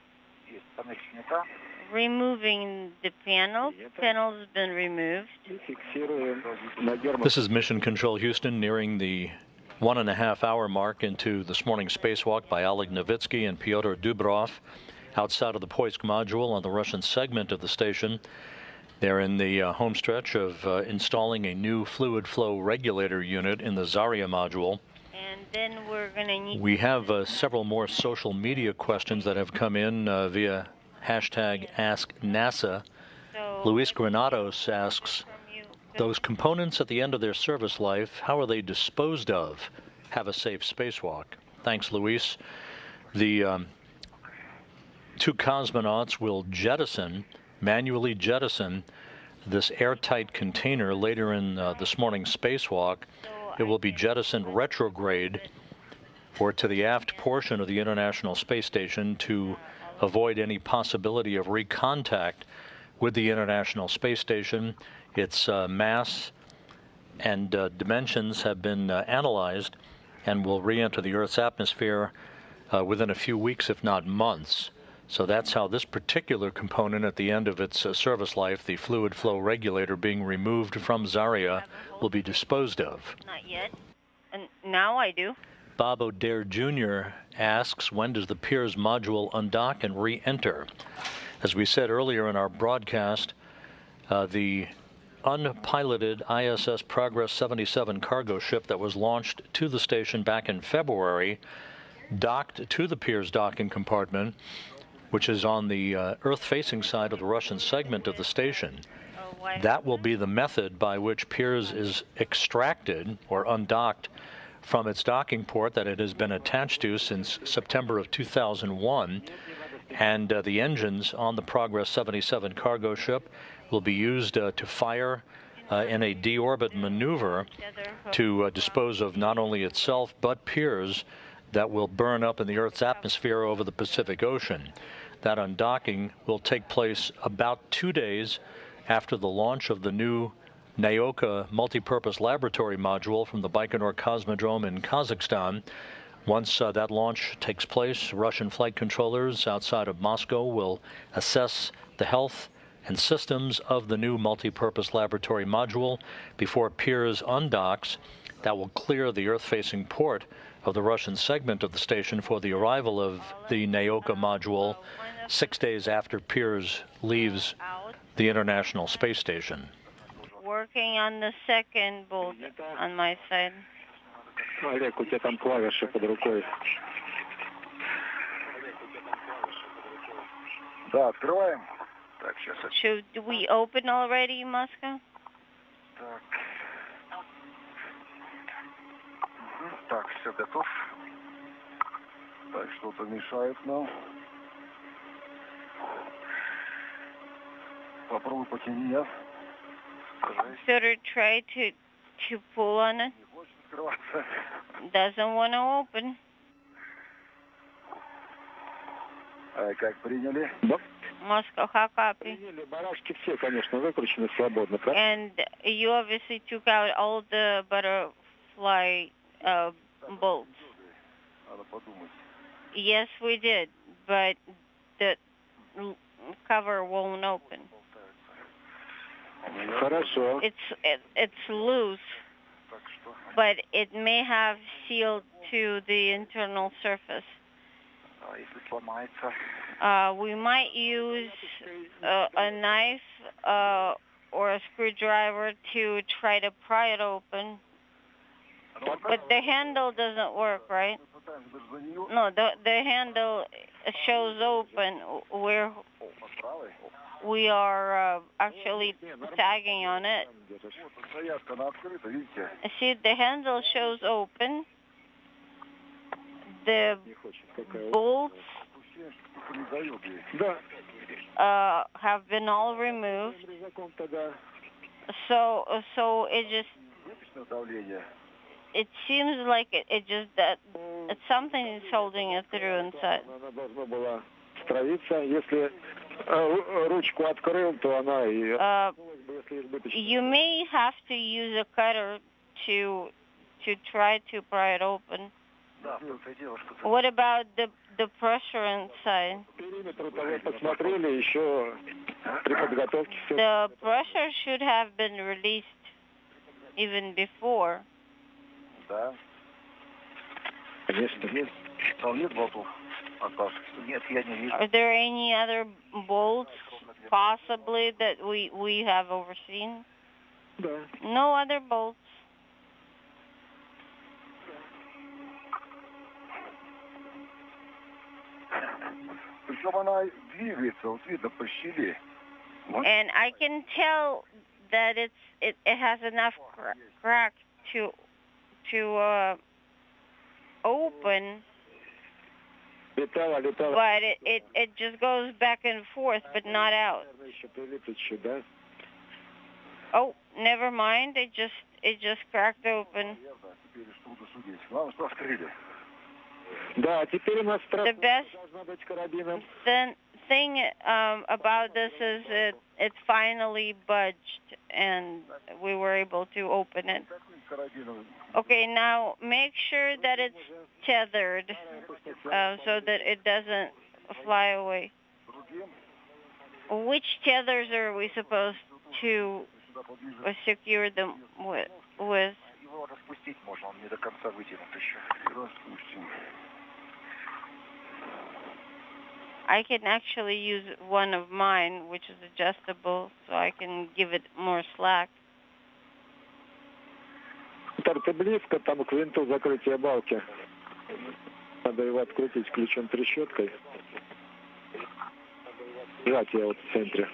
Есть, панель снята. Removing the panel. Panel's been removed. This is Mission Control Houston, nearing the 1.5-hour mark into this morning's spacewalk by Oleg Novitskiy and Pyotr Dubrov outside of the Poisk module on the Russian segment of the station. They're in the home stretch of installing a new fluid flow regulator unit in the Zarya module. And then we're going to need... We have several more social media questions that have come in via hashtag AskNASA. So Luis Granados asks, those components at the end of their service life, how are they disposed of? Have a safe spacewalk. Thanks, Luis. The two cosmonauts will manually jettison this airtight container later in this morning's spacewalk. It will be jettisoned retrograde or to the aft portion of the International Space Station to avoid any possibility of recontact with the International Space Station. Its mass and dimensions have been analyzed and will re-enter the Earth's atmosphere within a few weeks, if not months. So that's how this particular component at the end of its service life, the fluid flow regulator being removed from Zarya, will be disposed of. Not yet. And now I do. Bob O'Dare Jr. asks, when does the Piers module undock and re-enter? As we said earlier in our broadcast, the unpiloted ISS Progress 77 cargo ship that was launched to the station back in February docked to the Piers docking compartment, which is on the Earth-facing side of the Russian segment of the station. That will be the method by which Piers is extracted or undocked from its docking port that it has been attached to since September of 2001. And the engines on the Progress 77 cargo ship will be used to fire in a deorbit maneuver to dispose of not only itself but Piers that will burn up in the Earth's atmosphere over the Pacific Ocean. That undocking will take place about 2 days after the launch of the new Naoka multipurpose laboratory module from the Baikonur Cosmodrome in Kazakhstan. Once that launch takes place, Russian flight controllers outside of Moscow will assess the health and systems of the new multipurpose laboratory module before Piers undocks. That will clear the Earth-facing port of the Russian segment of the station for the arrival of the Naoka module 6 days after Piers leaves the International Space Station. Working on the second bolt on my side. Oleg, у тебя там клавиши под рукой. Да, открываем. Так, сейчас. Should we open already, Moscow? Так. Так, все готов. Так, что-то мешает нам. Попробуй потяни, я. Better try to pull on it. Doesn't want to open. Как приняли? Да. Moscow, how copy? Приняли, барашки все, конечно, выкручены свободно. And you obviously took out all the butterfly bolts. Надо подумать. Yes, we did, but the cover won't open. Хорошо. It's loose. but it may have sealed to the internal surface. We might use a knife or a screwdriver to try to pry it open. But the handle doesn't work, right? No, the handle shows open where we are actually tagging on it. See, the handle shows open. The bolts have been all removed. So it seems like it just that something is holding it through inside. You may have to use a cutter to try to pry it open. What about the pressure inside? The pressure should have been released even before. Are there any other bolts possibly that we have overseen? No other bolts. And I can tell that it has enough crack to open, but it just goes back and forth, but not out. Oh, never mind. It just cracked open. The best thing about this is it finally budged, and we were able to open it. Okay, now make sure that it's tethered so that it doesn't fly away. Which tethers are we supposed to secure them with? I can actually use one of mine, which is adjustable, so I can give it more slack. Ты близко там к винту закрытия балки. Надо его открутить ключом-трещоткой. Сжатие вот в центре.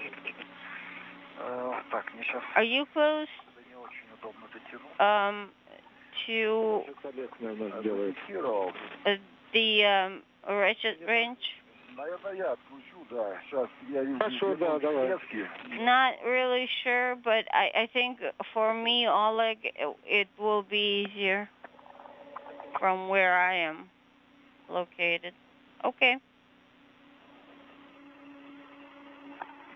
Так, мне сейчас... Are you close не очень удобно дотянуть. To the ratchet wrench? Наверное, я откручу, да. Сейчас я вижу. Not really sure, but I think for me, Oleg, it will be easier from where I am located. Okay.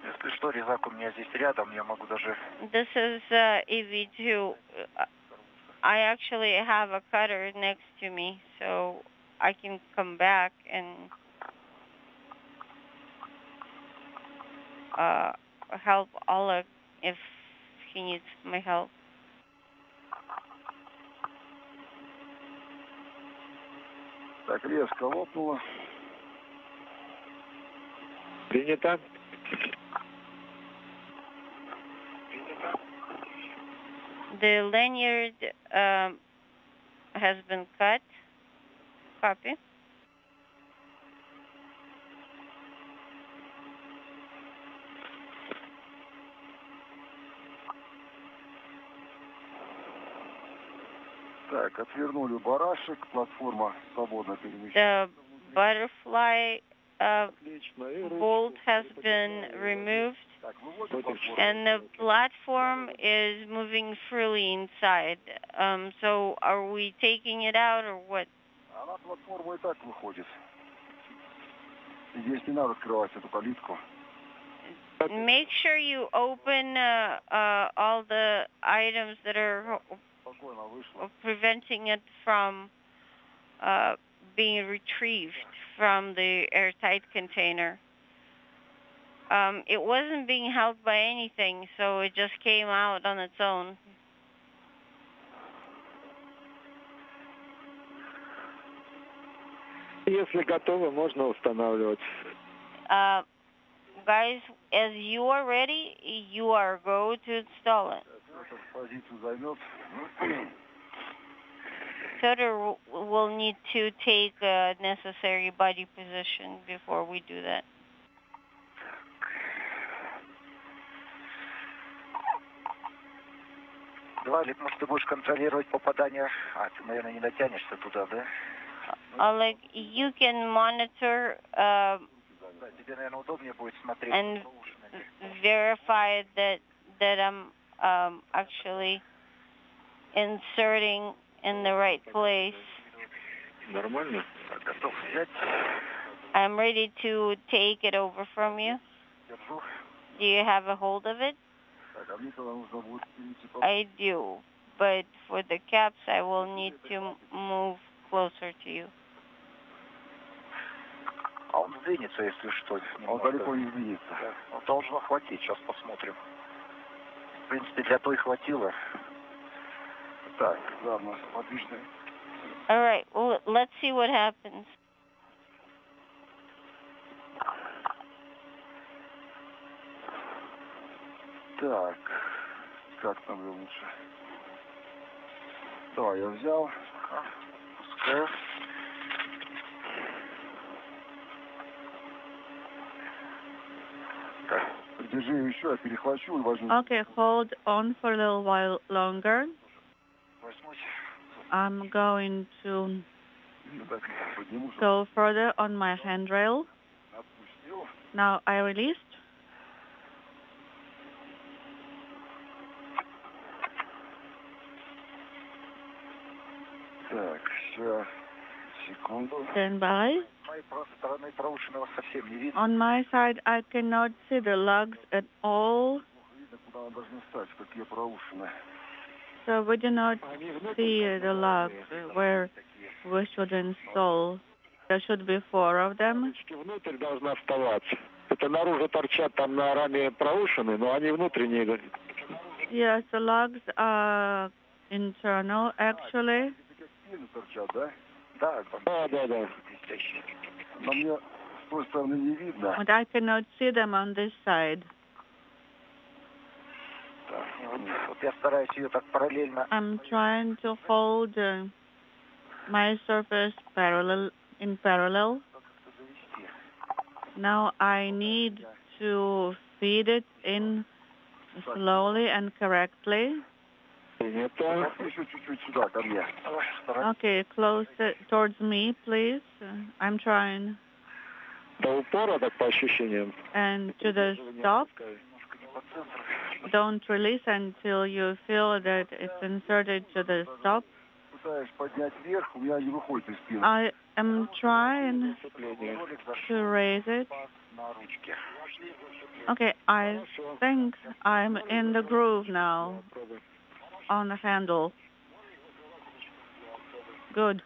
Если что, резак у меня здесь рядом, я могу даже... This is EV2. I actually have a cutter next to me, so I can come back and help Oleg if he needs my help. Так, резко лопнуло. Принято. The lanyard has been cut. Copy. Так, отвернули барашек, платформа свободно перемещается. The butterfly bolt has been removed, and the platform is moving freely inside. So are we taking it out or what? Она платформа и так выходит. Здесь не надо открывать эту калитку. Make sure you open all the items that are preventing it from being retrieved from the airtight container. It wasn't being held by anything, so it just came out on its own. Если готовы, можно устанавливать. Guys, as you are ready, you are go to install it. Pyotr will need to take a necessary body position before we do that. Oleg, может, ты будешь контролировать попадание? Ты, наверное, не дотянешься туда, да? Oleg, you can monitor Тебе, наверное, удобнее будет смотреть. And verify that I'm actually inserting in the right place. Нормально. Готов взять. I'm ready to take it over from you. Держу. Do you have a hold of it? I do, but for the caps, I will need to move closer to you. Он сдвинется, если что. Он далеко не сдвинется. Он должно хватить, сейчас посмотрим. В принципе, для той хватило. Так, ладно, подвижный. All right, well, let's see what happens. Так, как там лучше? Да, я взял. Пускаю. Так, держи еще, я перехвачу и возьму. Okay, hold on for a little while longer. Возьмусь. I'm going to go further on my handrail. Отпустил. Now I released. Так, все. Секунду. Stand by. С моей стороны проушенного совсем не видно. On my side, I cannot see the lugs at all. Видно, куда она должна стать, какие проушины. So we do not see the lugs where we should install. There should be 4 of them. Внутрь должна вставаться. Это наружу торчат там на раме проушины, но они внутренние. Yes, the lugs are internal, actually. Торчат, да? Да, Да. но мне с той стороны не видно. But I cannot see them on this side. Так, вот я стараюсь ее так параллельно. I'm trying to hold my surface in parallel. Now I need to feed it in slowly and correctly. Еще чуть-чуть сюда, ко мне. Okay, close it towards me, please. I'm trying. До упора, так по ощущениям. And to the stop. Don't release until you feel that it's inserted to the stop. Пытаюсь поднять вверх, у меня не выходит из спины. I am trying to raise it. На ручке. Okay, I think I'm in the groove now on the handle. Good.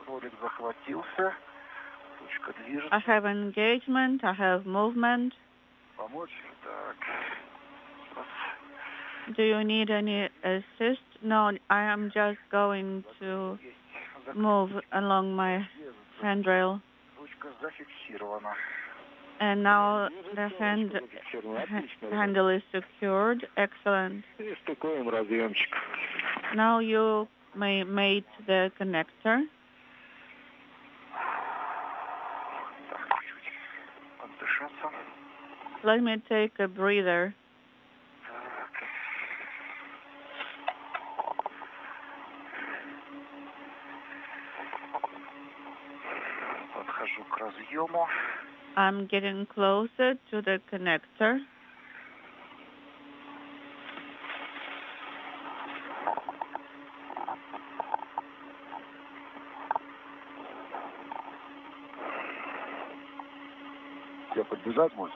Ролик захватился. Ручка движется. I have engagement, I have movement. Помочь? Так. Do you need any assist? No, I am just going to move along my handrail. Ручка зафиксирована. And now the handle is secured. Excellent. И стыкуем разъемчик. Now you may mate the connector. Так, чуть отдышаться. Let me take a breather. Так. Подхожу к разъему. I'm getting closer to the connector. Тебя подбежать может?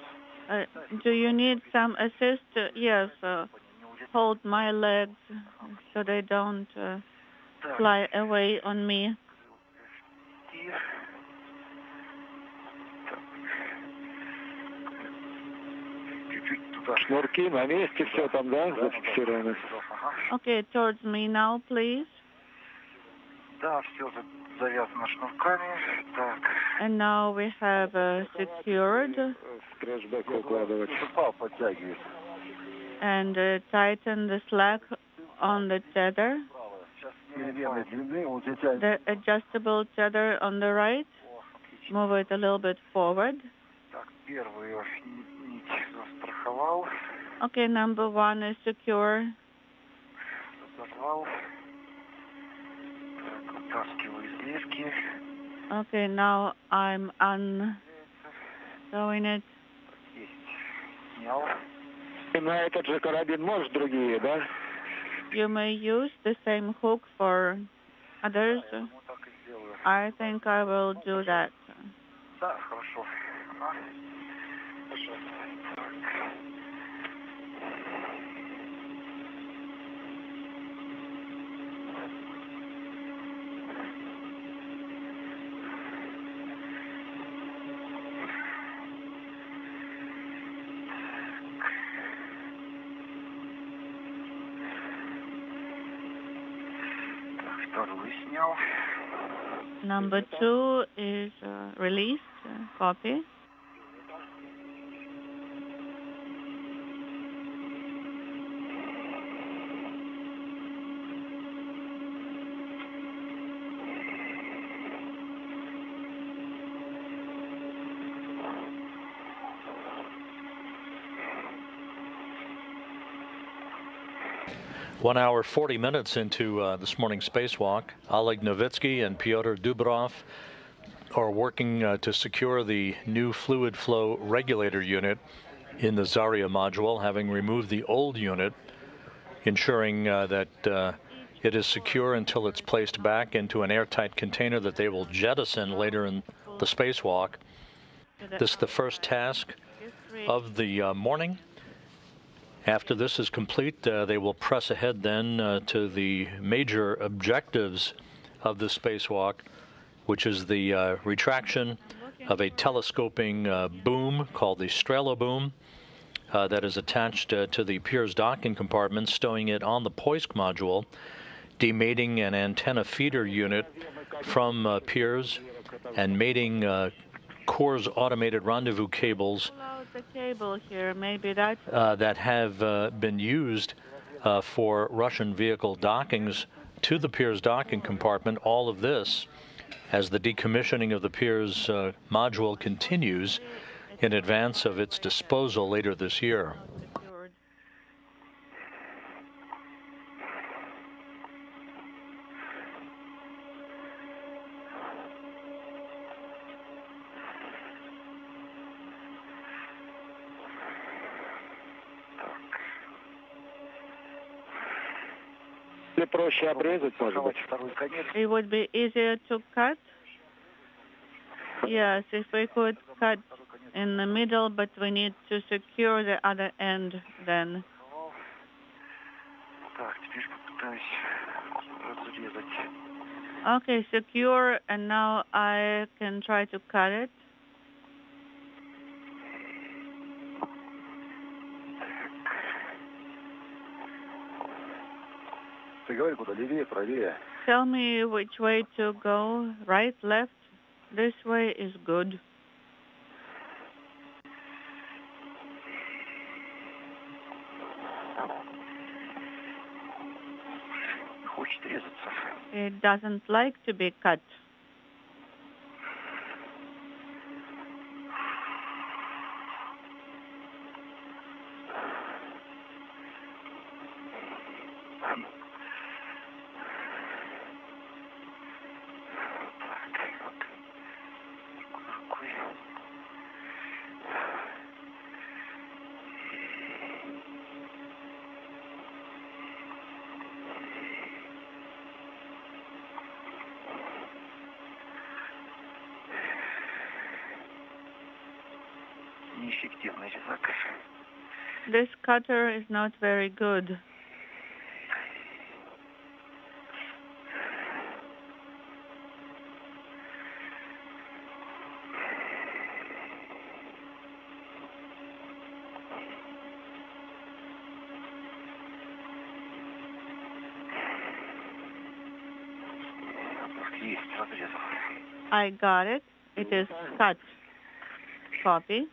Do you need some assist? Yes. Hold my legs so they don't fly away on me. Шнурки на месте, все там, да, зафиксировано? Okay, towards me now, please. Да, все завязано шнурками. Так. And now we have secured Стрэшбэк укладывать. Подтягивает. and tighten the slack on the tether, Переменной длины. Вот здесь the adjustable tether on the right. Move it a little bit forward. Так, первую нить застраховал. Okay, number 1 is secure. Разорвал. Так, вытаскиваю излишки. Okay, now I'm unsewing it. Есть. Снял. И на этот же карабин можешь другие, да? You may use the same hook for others. Вот так и сделаю. I think I will do that. Да, хорошо. Ага. Пожалуйста. Так. Вторую снял. Number 2 is released. Copy. One hour, 40 minutes into this morning's spacewalk, Oleg Novitskiy and Pyotr Dubrov are working to secure the new fluid flow regulator unit in the Zarya module, having removed the old unit, ensuring that it is secure until it's placed back into an airtight container that they will jettison later in the spacewalk. This is the first task of the morning. After this is complete, they will press ahead then to the major objectives of the spacewalk, which is the retraction of a telescoping boom called the Strela boom that is attached to the Pirs docking compartment, stowing it on the Poisk module, demating an antenna feeder unit from Pirs, and mating Core's automated rendezvous cables The cable here, maybe that. That have been used for Russian vehicle dockings to the Pirs docking compartment. All of this as the decommissioning of the Pirs module continues in advance of its disposal later this year. Проще обрезать, может быть. It would be easier to cut. Yes, if we could cut in the middle, but we need to secure the other end then. Так, теперь попытаюсь разрезать. Okay, secure, and now I can try to cut it. Ты говори, куда левее, правее. Tell me which way to go, right, left? This way is good. Хочет резаться. It doesn't like to be cut. Неэффективный резак. This cutter is not very good. Есть, I got it. It is cut. Copy.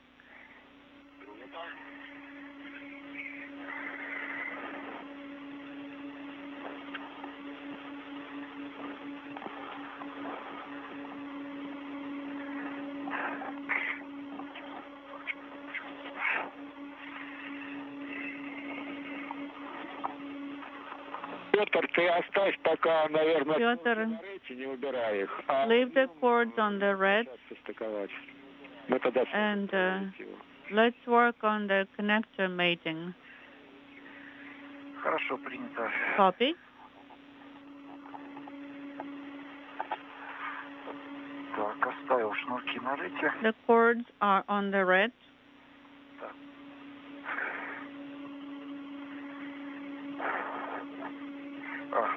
Pyotr, ты оставь пока, наверное, Pyotr, не убирай их. leave the cords on the red Состыковать. Мы тогда and let's work on the connector mating. Хорошо, принято. Copy. Так, оставил шнурки на рете. The cords are on the red.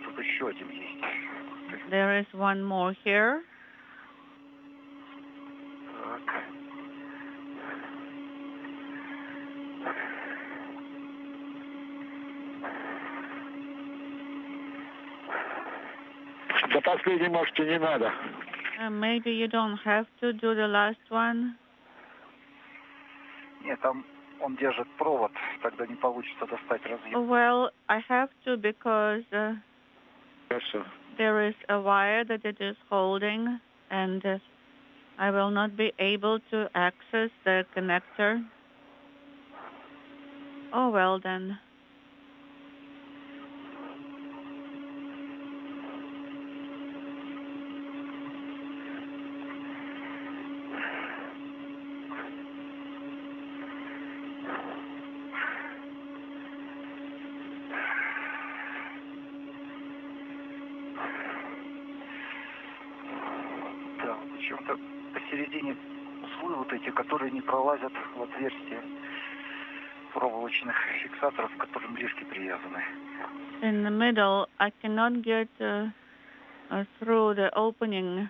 Тут еще один есть. There is one more here. Так. За последний, может, и не надо. Maybe you don't have to do the last one. Нет, там он держит провод, тогда не получится достать разъем. Well, I have to because Хорошо. there is a wire that it is holding, and I will not be able to access the connector. Oh, well then. Да, почему-то посередине узлы вот эти, которые не пролазят в отверстие проволочных фиксаторов, к которым лишки привязаны. In the middle, I cannot get through the opening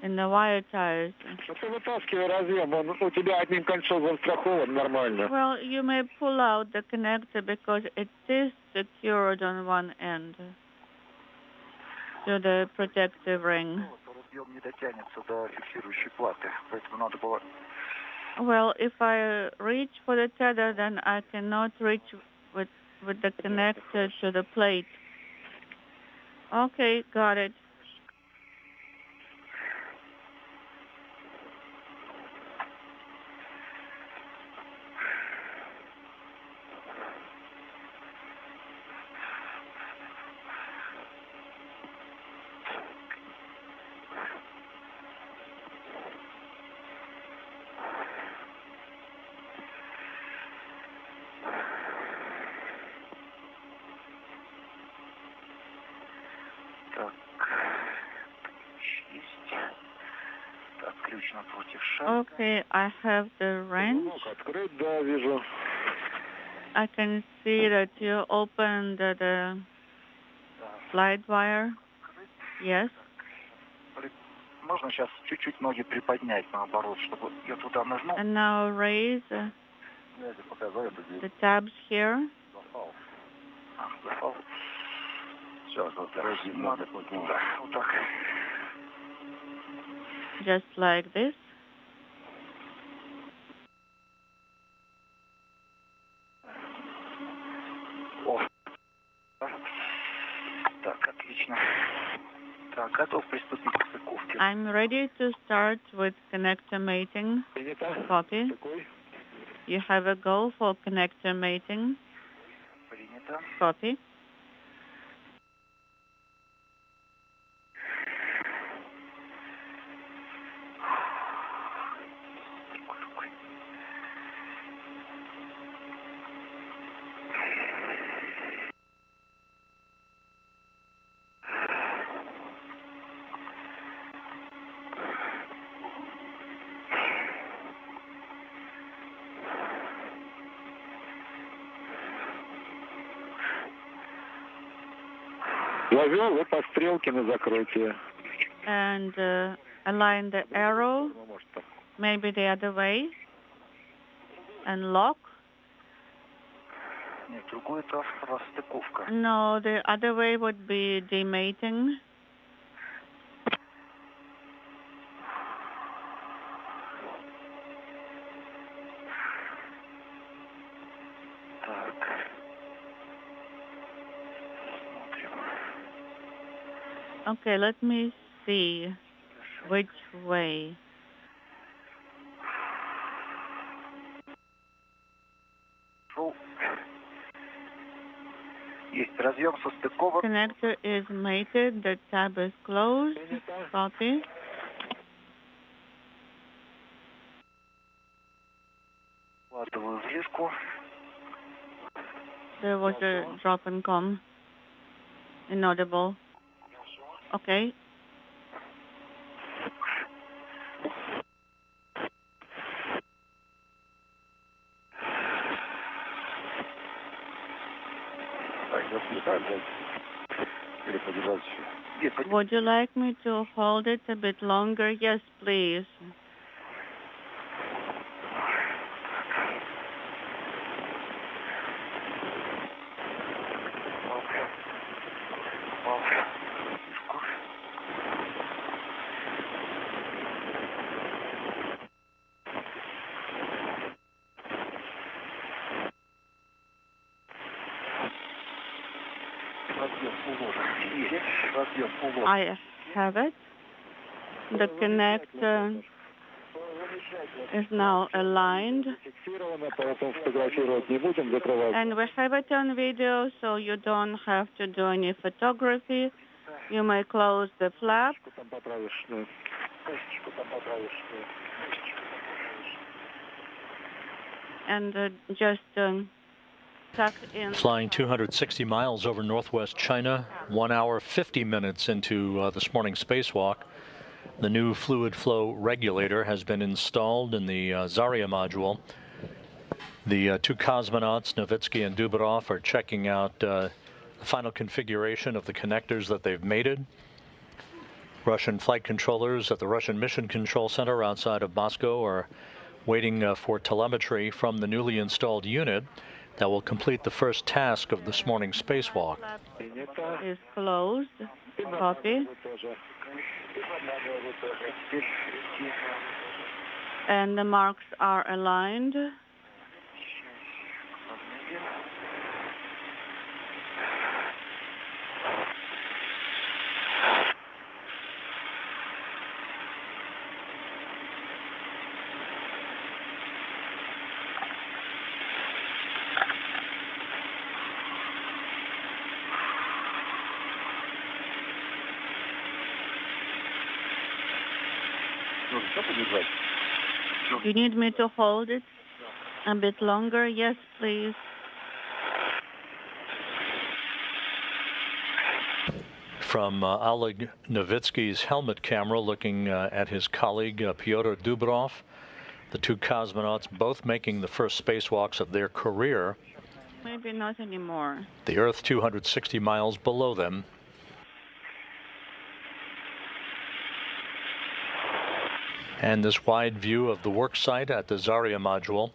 in the wire ties. Ты вытаскивай разъем, он у тебя одним концом застрахован нормально. Well, you may pull out the connector because it is secured on one end to the protective ring. Разъем не дотянется до фиксирующей платы, поэтому надо было... Well, if I reach for the tether, then I cannot reach with the connector to the plate. Okay, got it. Так, ключ есть. Так, ключ напротив шага. Okay, I have the wrench. Открыть, да, вижу. I can see that you opened the slide wire. Yes. Можно сейчас чуть-чуть ноги приподнять наоборот, чтобы я туда нажму. And now raise the tabs here. Зашел. Сейчас вот надо вот так. Just like this. О. Так, отлично. Так, готов приступить к стыковке. I'm ready to start with connector mating. Copy. You have a go for connector mating. Принято. Copy. Завел и по стрелке на закрытие. And align the arrow, maybe the other way, and lock. Нет, другой это расстыковка. No, the other way would be demating. Okay, let me see which way. Connector is mated, the tab is closed. Copy. There was a drop and come. Inaudible. Okay. Would you like me to hold it a bit longer? Yes, please. I have it. The connector is now aligned. And we have it on video, so you don't have to do any photography. You may close the flap. And just tuck in. Flying 260 miles over northwest China, 1 hour 50 minutes into this morning's spacewalk. The new fluid flow regulator has been installed in the Zarya module. The two cosmonauts, Novitskiy and Dubrov, are checking out the final configuration of the connectors that they've mated. Russian flight controllers at the Russian Mission Control Center outside of Moscow are waiting for telemetry from the newly installed unit that will complete the first task of this morning's spacewalk. Is closed. Copy. And the marks are aligned. You need me to hold it a bit longer? Yes, please. From Oleg Novitskiy's helmet camera, looking at his colleague Pyotr Dubrov, the two cosmonauts both making the first spacewalks of their career. Maybe not anymore. The Earth 260 miles below them. And this wide view of the work site at the Zarya module,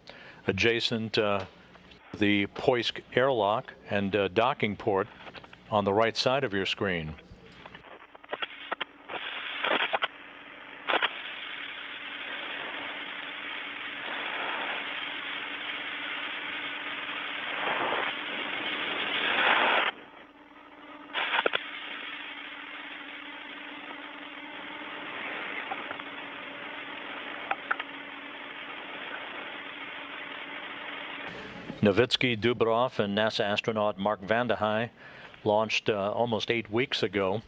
adjacent the Poisk airlock and docking port on the right side of your screen. Novitskiy, Dubrov, and NASA astronaut Mark Vande Hei launched almost 8 weeks ago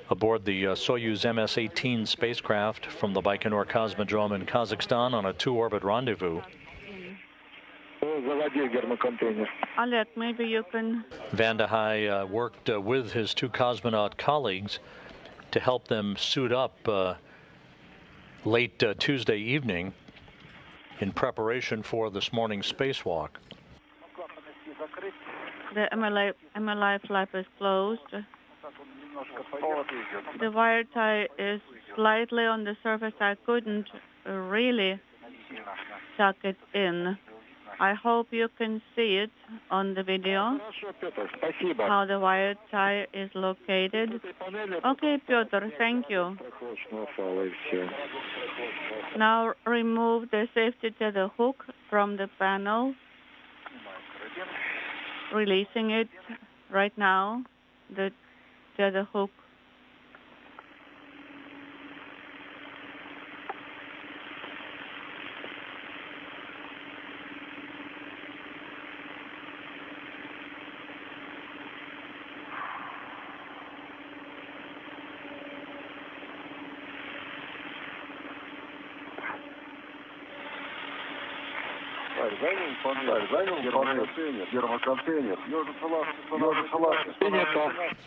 aboard the Soyuz MS-18 spacecraft from the Baikonur Cosmodrome in Kazakhstan on a 2-orbit rendezvous. Oleg, maybe you can. Vande Hei worked with his two cosmonaut colleagues to help them suit up late Tuesday evening in preparation for this morning's spacewalk. The MLI flap is closed. The wire tie is slightly on the surface. I couldn't really tuck it in. I hope you can see it on the video, how the wire tie is located. Okay, Pyotr, thank you. Now remove the safety tether hook from the panel. releasing it right now, the tether hook.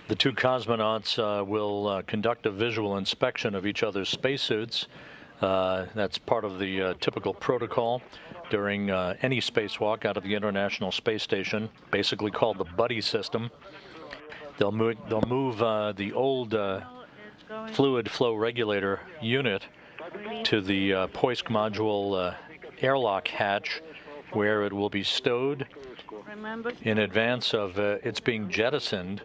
The two cosmonauts will conduct a visual inspection of each other's spacesuits. That's part of the typical protocol during any spacewalk out of the International Space Station, basically called the buddy system. They'll move the old fluid flow regulator unit to the Poisk module airlock hatch, where it will be stowed in advance of its being jettisoned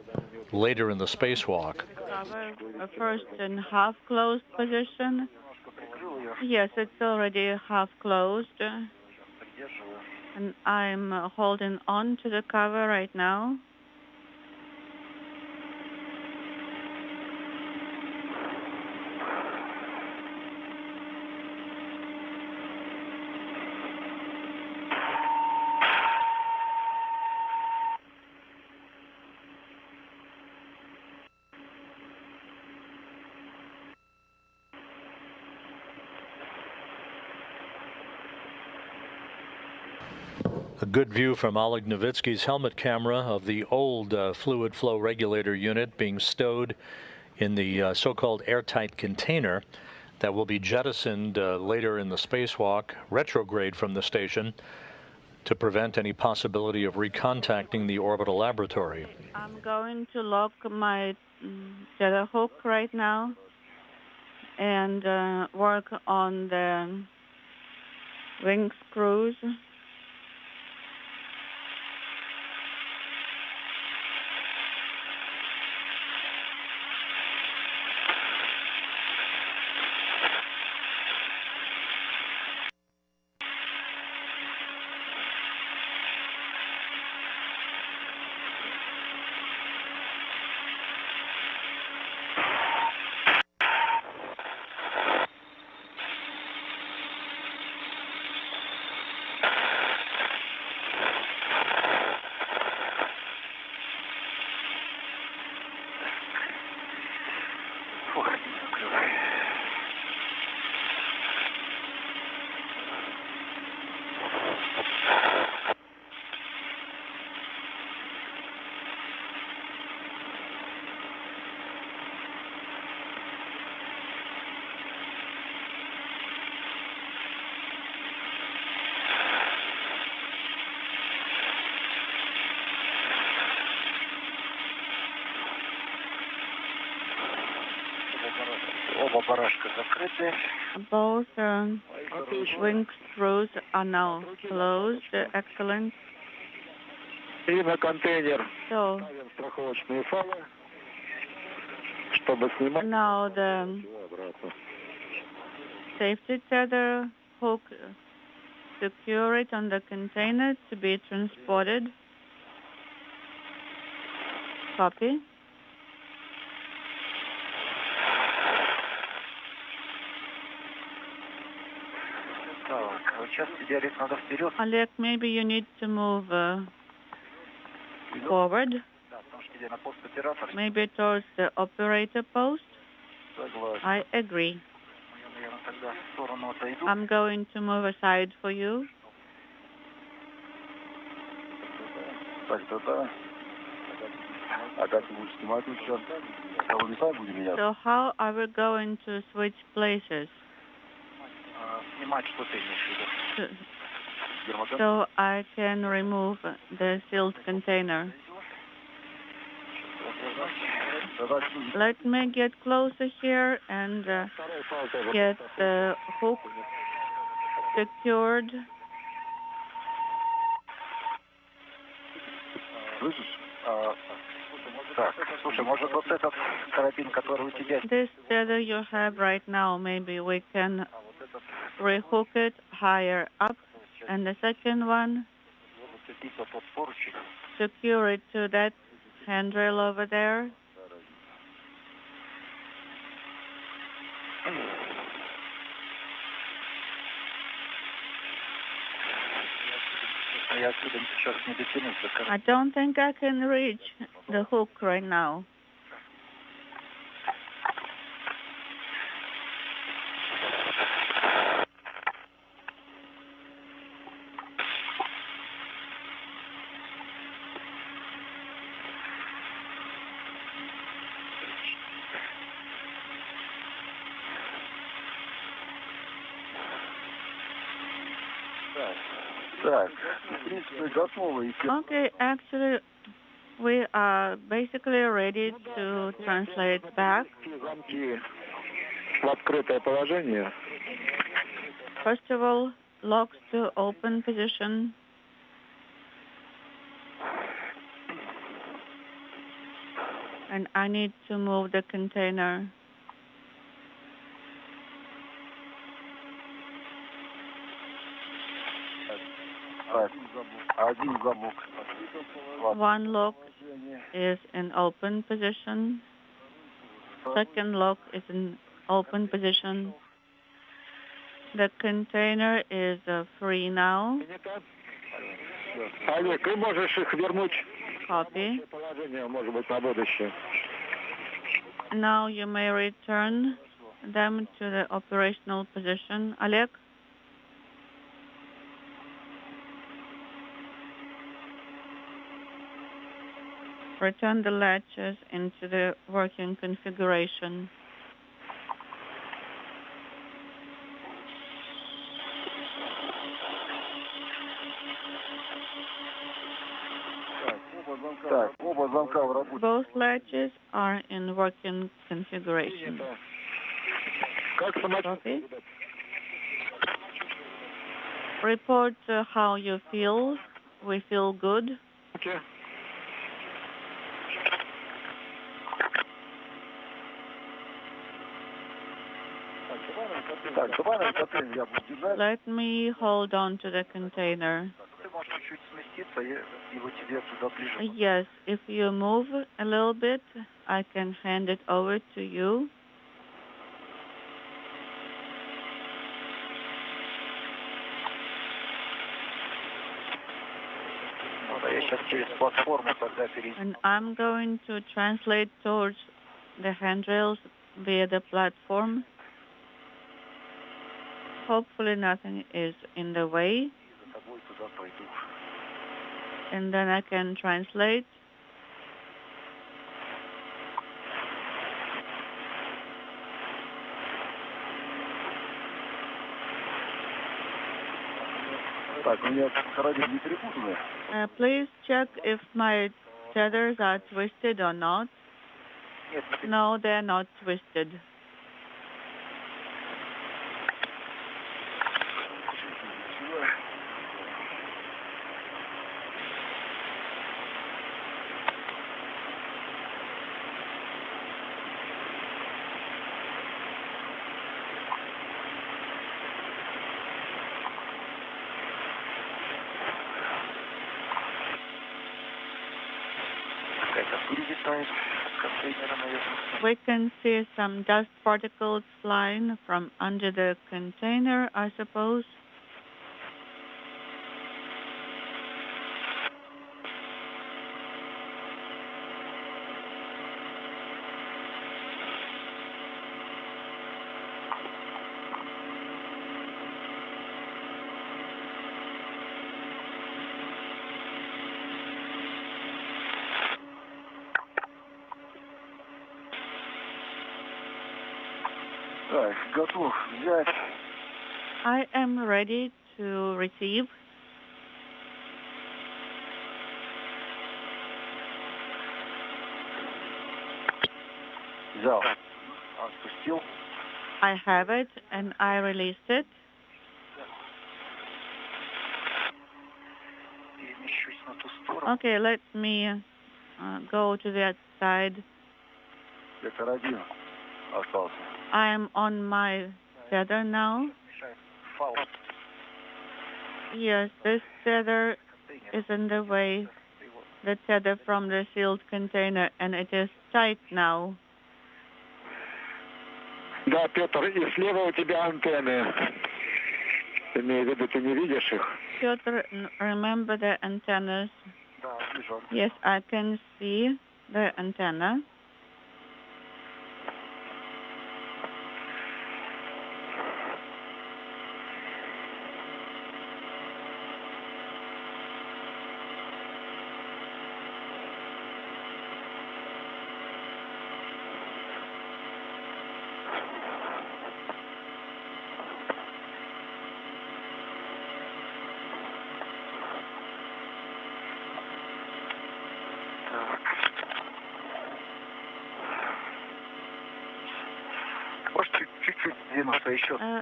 later in the spacewalk. Cover first in half closed position. Yes, it's already half closed. And I'm holding on to the cover right now. A good view from Oleg Novitskiy's helmet camera of the old fluid flow regulator unit being stowed in the so-called airtight container that will be jettisoned later in the spacewalk, retrograde from the station, to prevent any possibility of recontacting the orbital laboratory. I'm going to lock my tether hook right now and work on the wing screws. Both wing screws are now closed. Excellent. So now the safety tether hook, secure it on the container to be transported. Copy. Oleg, maybe you need to move forward, maybe towards the operator post. I agree. I'm going to move aside for you. So how are we going to switch places? So I can remove the sealed container. Let me get closer here and get the hook secured. This tether you have right now, maybe we can rehook it higher up. And the second one, secure it to that handrail over there. I don't think I can reach the hook right now. Okay, actually, we are basically ready to translate back. First of all, locks to open position. And I need to move the container. One lock is in open position. Second lock is in open position. The container is free now. Copy. Now you may return them to the operational position. Oleg? Return the latches into the working configuration. Both latches are in working configuration. Copy. Report how you feel. We feel good. Okay. Let me hold on to the container. Yes, if you move a little bit, I can hand it over to you. And I'm going to translate towards the handrails via the platform. Hopefully nothing is in the way. And then I can translate. Please check if my tethers are twisted or not. No, they're not twisted. We can see some dust particles flying from under the container, I suppose. I am ready to receive. I have it and I released it. Okay, let me go to that side. I am on my tether now. Yes, this tether is in the way. the tether from the sealed container, and it is tight now. Да, Петр, и слева у тебя антенны. Имею в виду, ты не видишь их? Pyotr, remember the antennas? Да, вижу. Yes, I can see the antenna.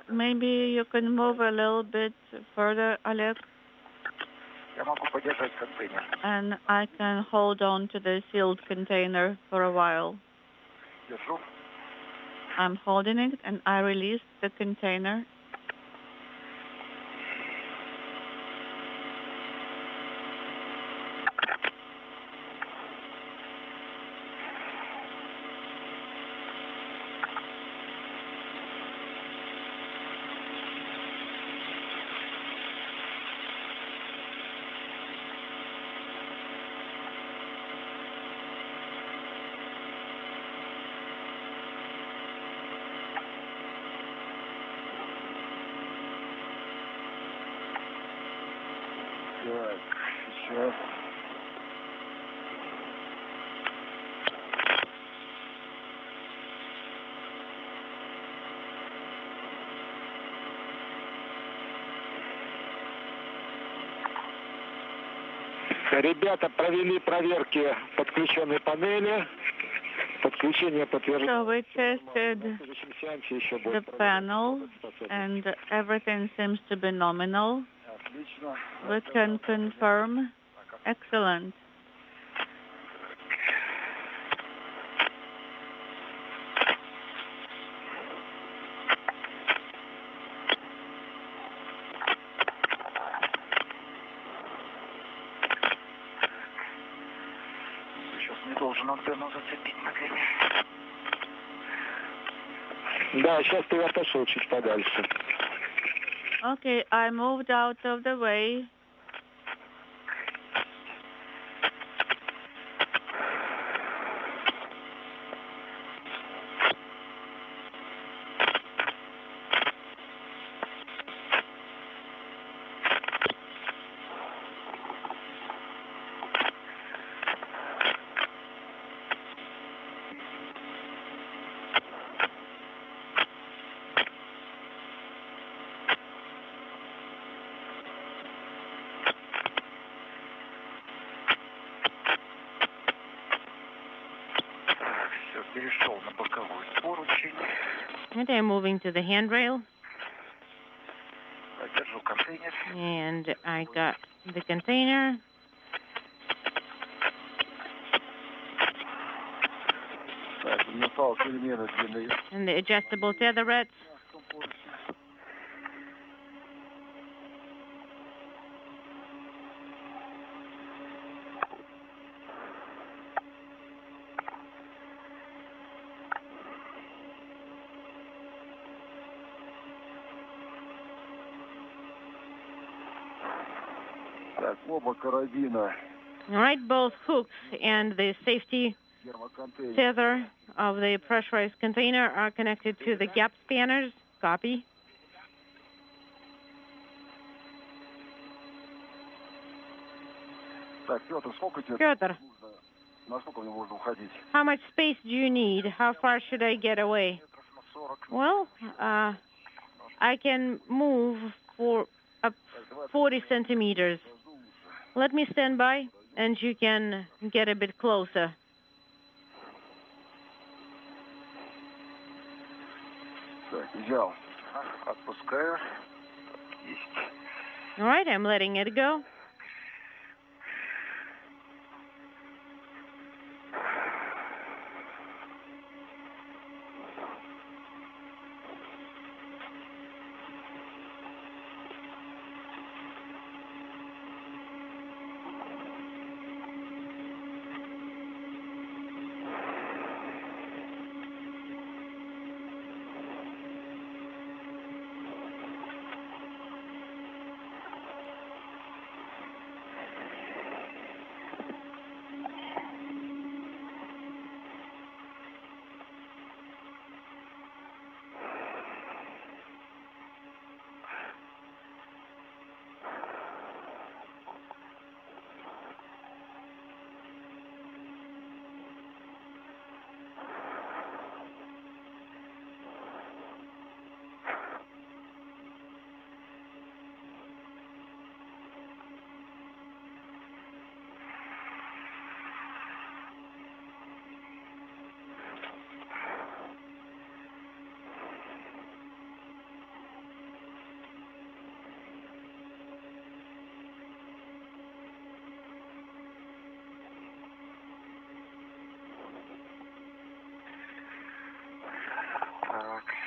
Maybe you can move a little bit further, Oleg. And I can hold on to the sealed container for a while. I'm holding it, and I release the container. Сейчас. Ребята провели проверки подключенной панели. Подключение подтверждено. So we tested the panel, and everything seems to be nominal. We can confirm. Excellent. Сейчас не должен антенну зацепить на длине. Да, сейчас ты отошел чуть подальше. Okay, I moved out of the way. And I'm moving to the handrail. And I got the container. And the adjustable tetherets. All right, both hooks and the safety tether of the pressurized container are connected to the gap spanners. Copy. Pyotr, how much space do you need? How far should I get away? Well, I can move for up 40 centimeters. Let me stand by, and you can get a bit closer. All right, I'm letting it go.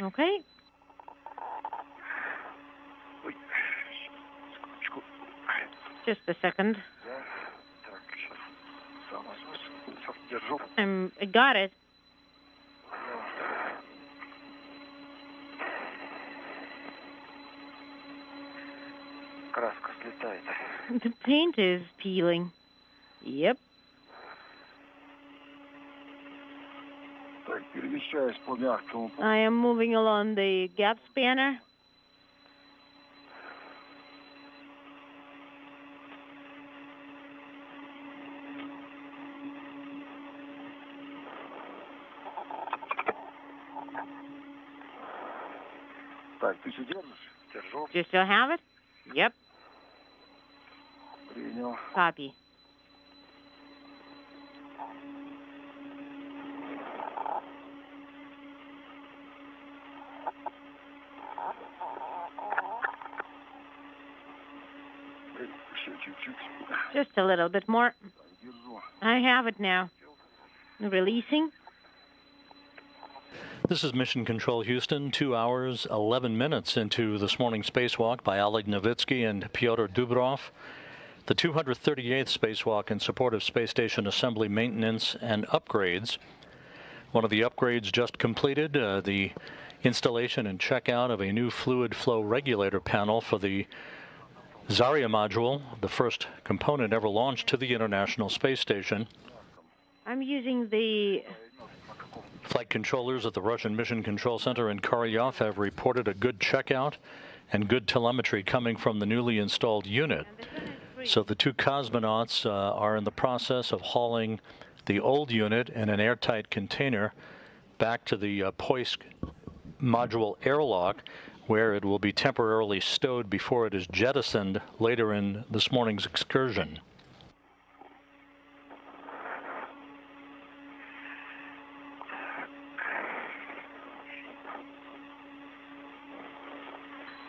Okay. Just a second. I got it. The paint is peeling. Yep. I am moving along the gap spanner. Do you still have it? Yep. Copy. Just a little bit more. I have it now. Releasing. This is Mission Control Houston, 2 hours, 11 minutes into this morning's spacewalk by Oleg Novitskiy and Pyotr Dubrov. The 238th spacewalk in support of space station assembly maintenance and upgrades. One of the upgrades just completed, the installation and checkout of a new fluid flow regulator panel for the Zarya module, the first component ever launched to the International Space Station. I'm using the... Flight controllers at the Russian Mission Control Center in Korolyov have reported a good checkout and good telemetry coming from the newly installed unit. So the two cosmonauts are in the process of hauling the old unit in an airtight container back to the Poisk module airlock, where it will be temporarily stowed before it is jettisoned later in this morning's excursion.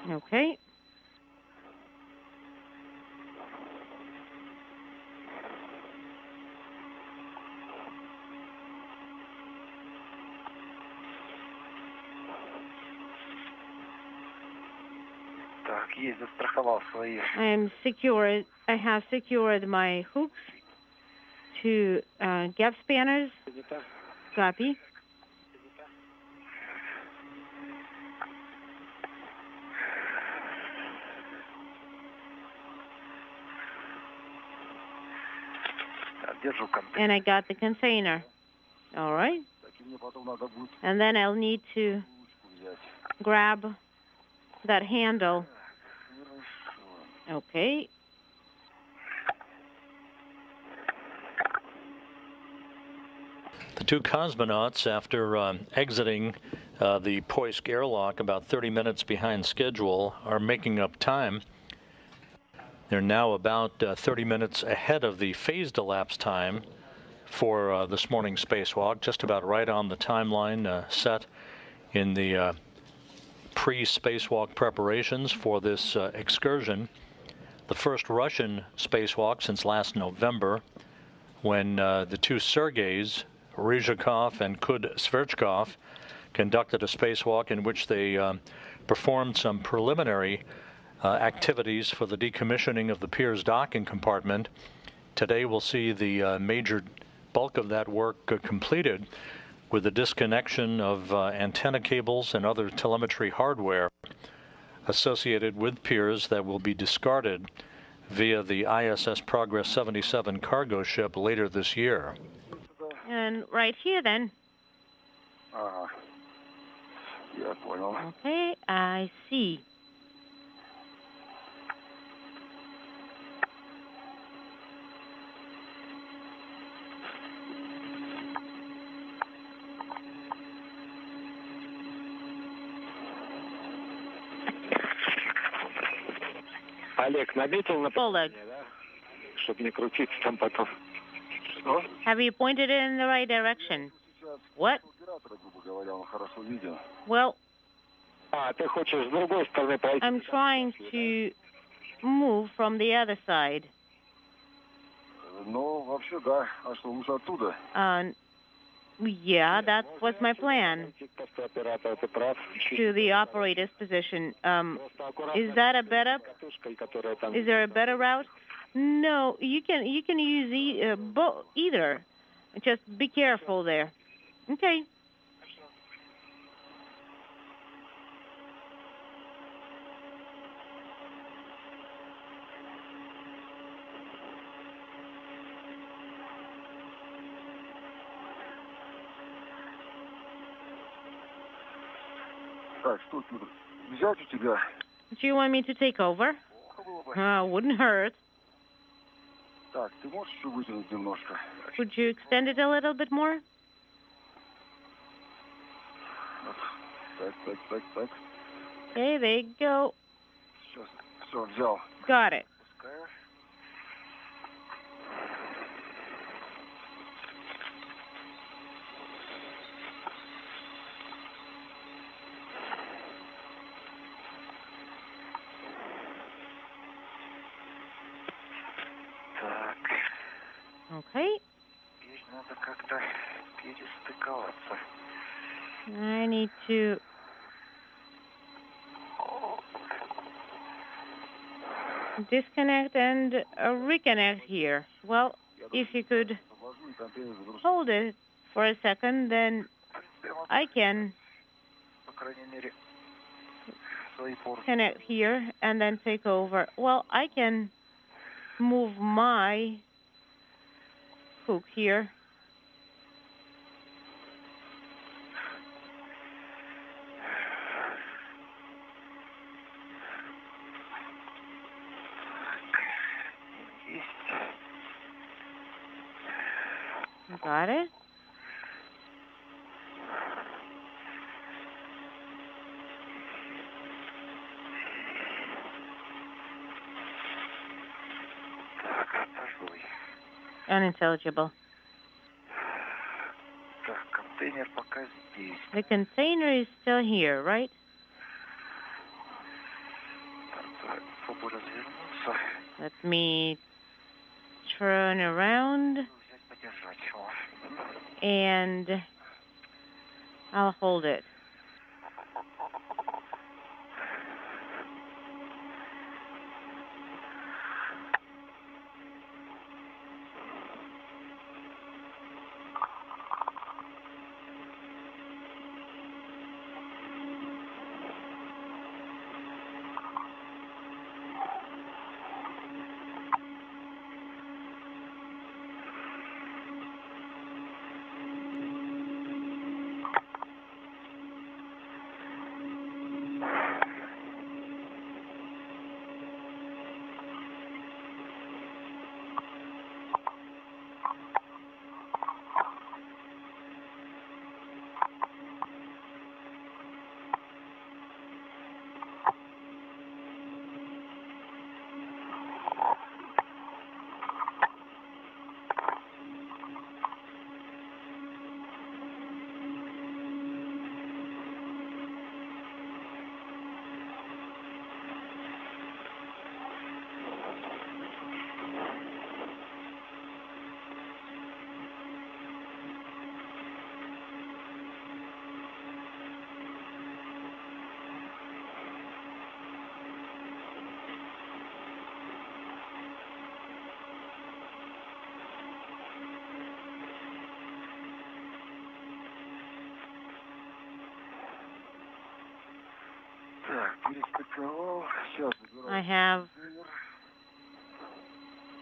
Okay. I have secured my hooks to gap spanners. Copy. And I got the container. All right. And then I'll need to grab that handle. Okay. The two cosmonauts, after exiting the Poisk airlock about 30 minutes behind schedule, are making up time. They're now about 30 minutes ahead of the phased elapsed time for this morning's spacewalk, just about right on the timeline set in the pre-spacewalk preparations for this excursion. The first Russian spacewalk since last November, when the two Sergeys, Ryzhikov and Kud-Sverchkov, conducted a spacewalk in which they performed some preliminary activities for the decommissioning of the Pirs docking compartment. Today we'll see the major bulk of that work completed with the disconnection of antenna cables and other telemetry hardware associated with Pirs that will be discarded via the ISS Progress 77 cargo ship later this year. And right here then. Okay, I see. Oleg, have you pointed it in the right direction? What? Well, I'm trying to move from the other side. Yeah, that was my plan. To the operator's position. Is that a better? Is there a better route? No, you can use either. Just be careful there. Okay. Так, что, Петр, взять у тебя? Do you want me to take over? Wouldn't hurt. Так, ты можешь еще вытянуть немножко? Would you extend it a little bit more? Так. Okay, there you go. Сейчас, все, взял. Got it. Пускаю. Okay. Здесь надо как-то перестыковаться. I need to disconnect and reconnect here. Well, if you could hold it for a second, then I can connect here and then take over. Well, I can move my hook here. Got it? Unintelligible. Так, контейнер пока здесь. The container is still here, right? Попробую развернуться. Let me turn around Взять, подержать его. and I'll hold it. I have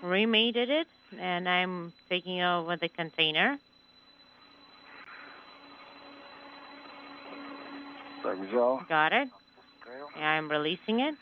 remated it, and I'm taking over the container. Got it. I'm releasing it.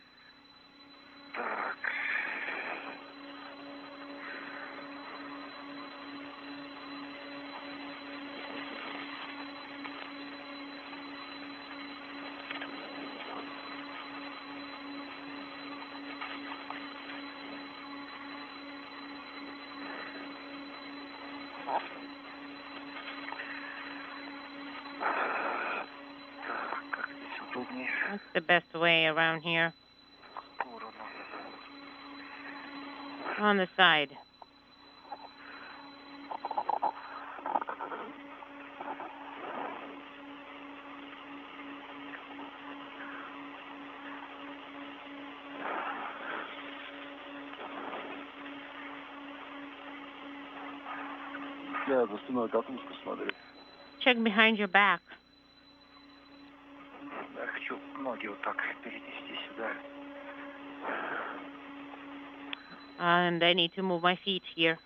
What's the best way around here? On the side. Check behind your back. And I need to move my feet here.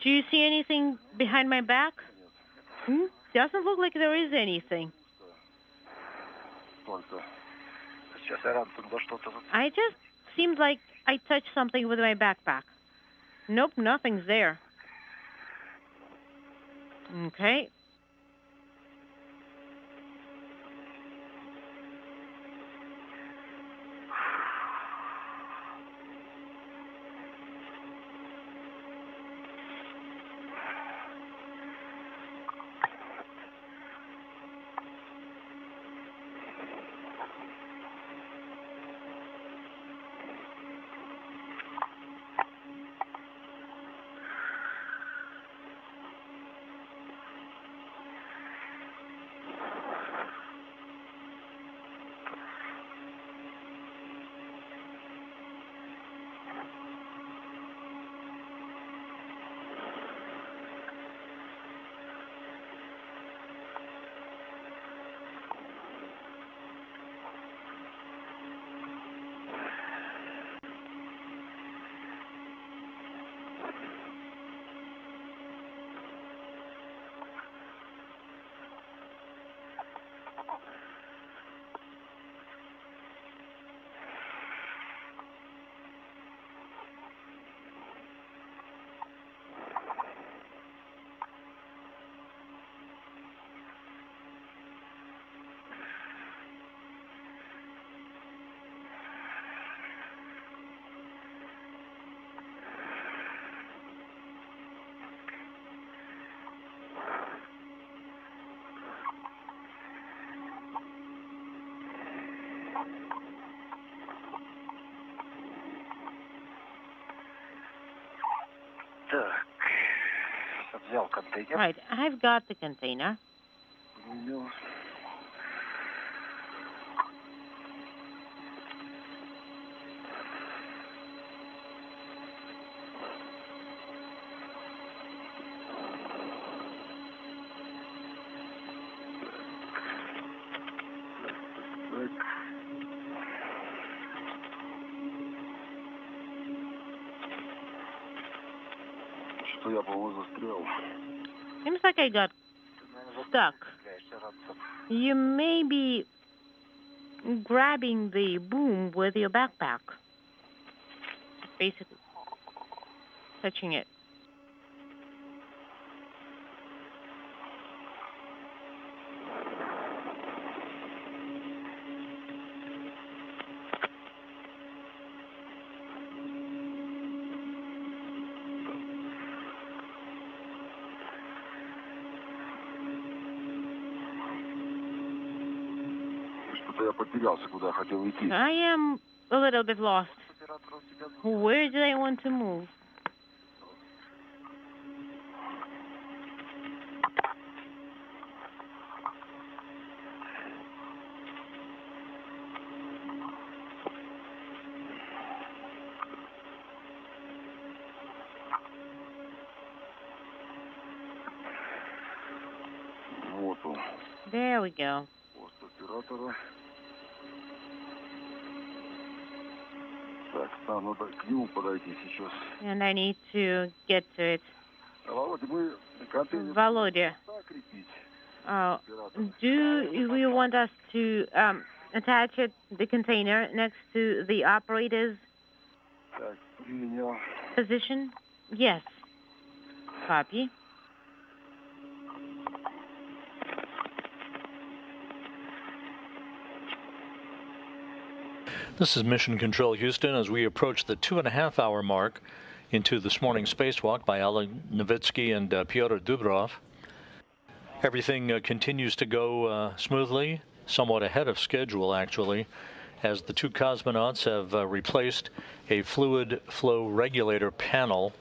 Do you see anything behind my back? Doesn't look like there is anything. I just seemed like I touched something with my backpack. Nope, nothing's there. Okay. Right, I've got the container. Seems like I got stuck. You may be grabbing the boom with your backpack. Basically, touching it. I am a little bit lost. Where do I want to move? There we go. And I need to get to it. Volodya, do you want us to attach it, the container, next to the operator's Position? Yes. Copy. This is Mission Control Houston as we approach the 2.5-hour mark into this morning's spacewalk by Oleg Novitskiy and Pyotr Dubrov. Everything continues to go smoothly, somewhat ahead of schedule actually, as the two cosmonauts have replaced a fluid flow regulator panel,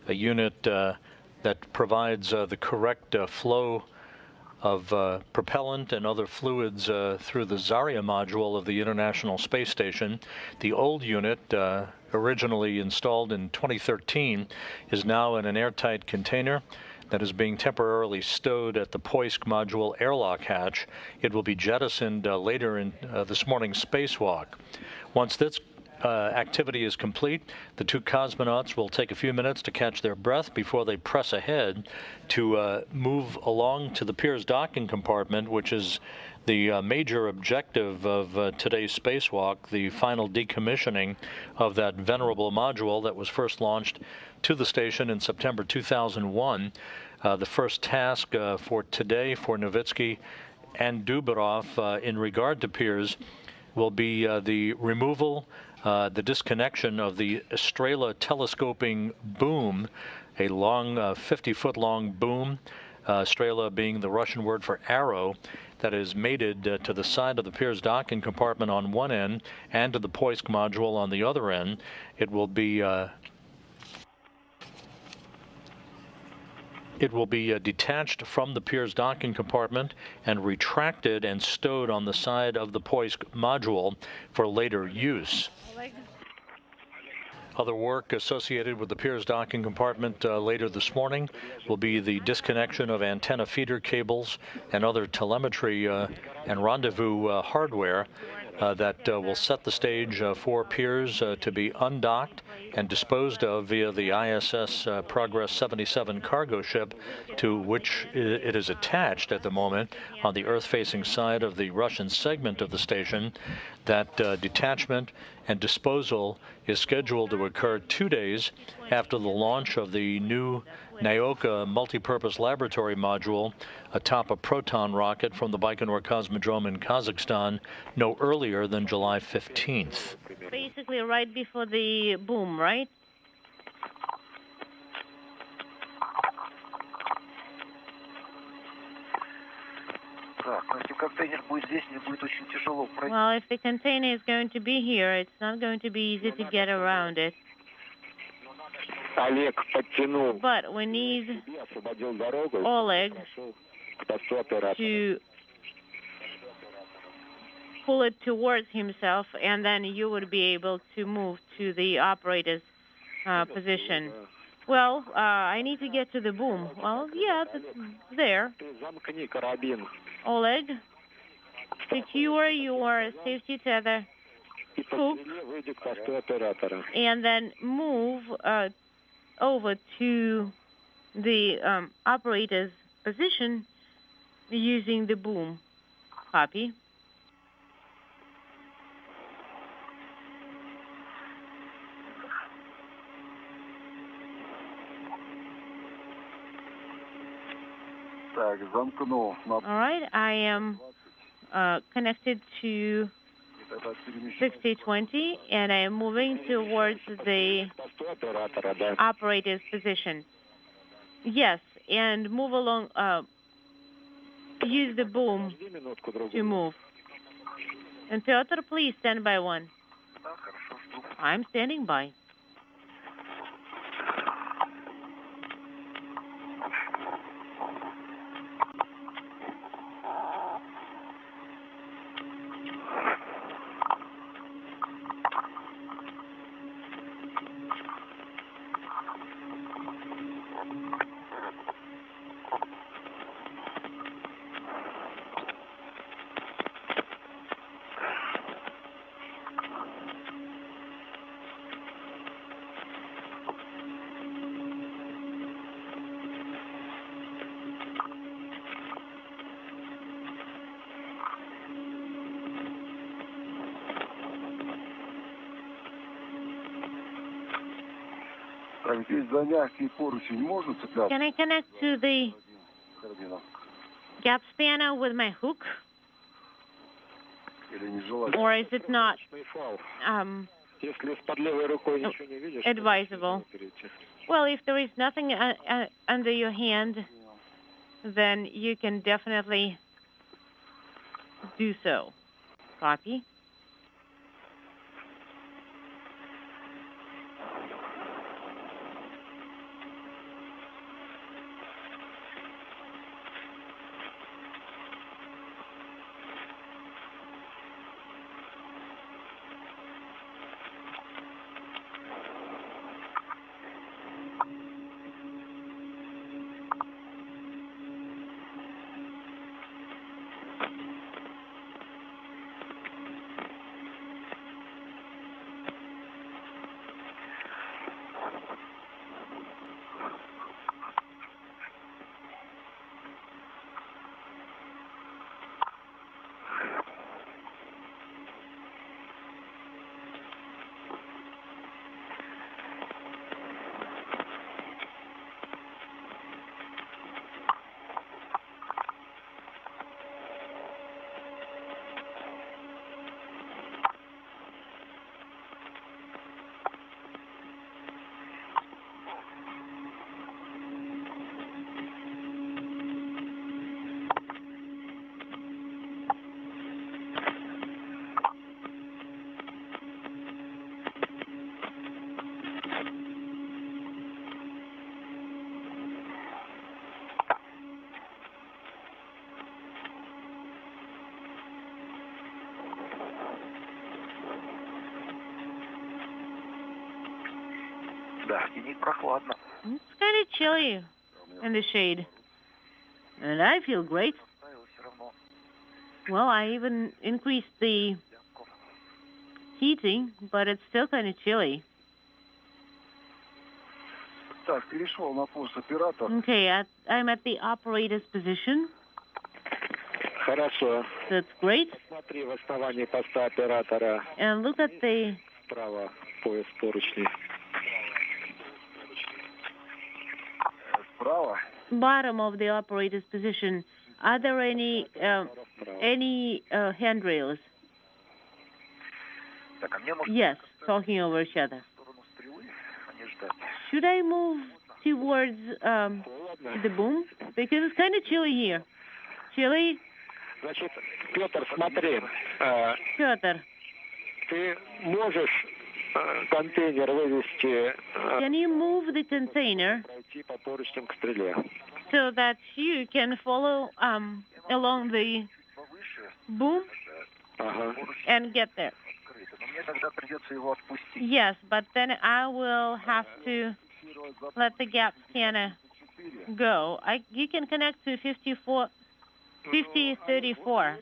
a unit that provides the correct flow of propellant and other fluids through the Zarya module of the International Space Station. The old unit, originally installed in 2013, is now in an airtight container that is being temporarily stowed at the Poisk module airlock hatch. It will be jettisoned later in this morning's spacewalk. Once this activity is complete, the two cosmonauts will take a few minutes to catch their breath before they press ahead to move along to the Pirs docking compartment, which is the major objective of today's spacewalk, the final decommissioning of that venerable module that was first launched to the station in September 2001. The first task for today for Novitskiy and Dubrov in regard to Pirs will be the removal, the disconnection of the Estrela telescoping boom, a long 50-foot-long boom, Estrela being the Russian word for arrow, that is mated to the side of the Pirs docking compartment on one end and to the Poisk module on the other end. It will be detached from the Pirs docking compartment and retracted and stowed on the side of the Poisk module for later use. Other work associated with the Pirs docking compartment later this morning will be the disconnection of antenna feeder cables and other telemetry and rendezvous hardware that will set the stage for Pirs to be undocked and disposed of via the ISS Progress 77 cargo ship, to which it is attached at the moment on the Earth-facing side of the Russian segment of the station. That detachment and disposal is scheduled to occur 2 days after the launch of the new Naoka multipurpose laboratory module atop a Proton rocket from the Baikonur Cosmodrome in Kazakhstan no earlier than July 15th. Basically right before the boom, right? Well, if the container is going to be here, it's not going to be easy to get around it. But we need Oleg to pull it towards himself, and then you would be able to move to the operator's position. Well, I need to get to the boom. Well, yeah, it's there. Oleg, secure your safety tether hook and then move over to the operator's position using the boom. Copy. All right, I am connected to 6020, and I am moving towards the operator's position. Yes, and move along, use the boom to move. And Pyotr, please stand by one. I'm standing by. Can I connect to the gap spanner with my hook? Or is it not advisable? Well, if there is nothing under your hand, then you can definitely do so. Copy. It's kind of chilly in the shade. And I feel great. Well, I even increased the heating, but it's still kind of chilly. Okay, I'm at the operator's position. That's great. And look at the bottom of the operator's position. Are there any handrails? Yes, talking over each other. Should I move towards the boom? Because it's kind of chilly here. Chilly? Pyotr, смотри. Pyotr. Ты можешь контейнер вывести. Can you move the container so that you can follow along the boom and get there? Yes, but then I will have to let the gap scanner go. You can connect to 5034.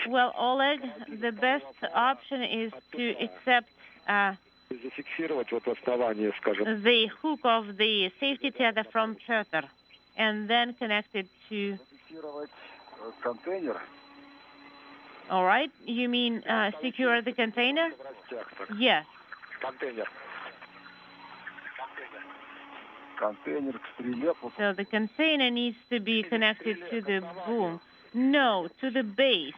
Well, Oleg, the best option is to accept the hook of the safety tether from Pyotr and then connect it to... All right, you mean secure the container? Yes. So the container needs to be connected to the boom. No, to the base.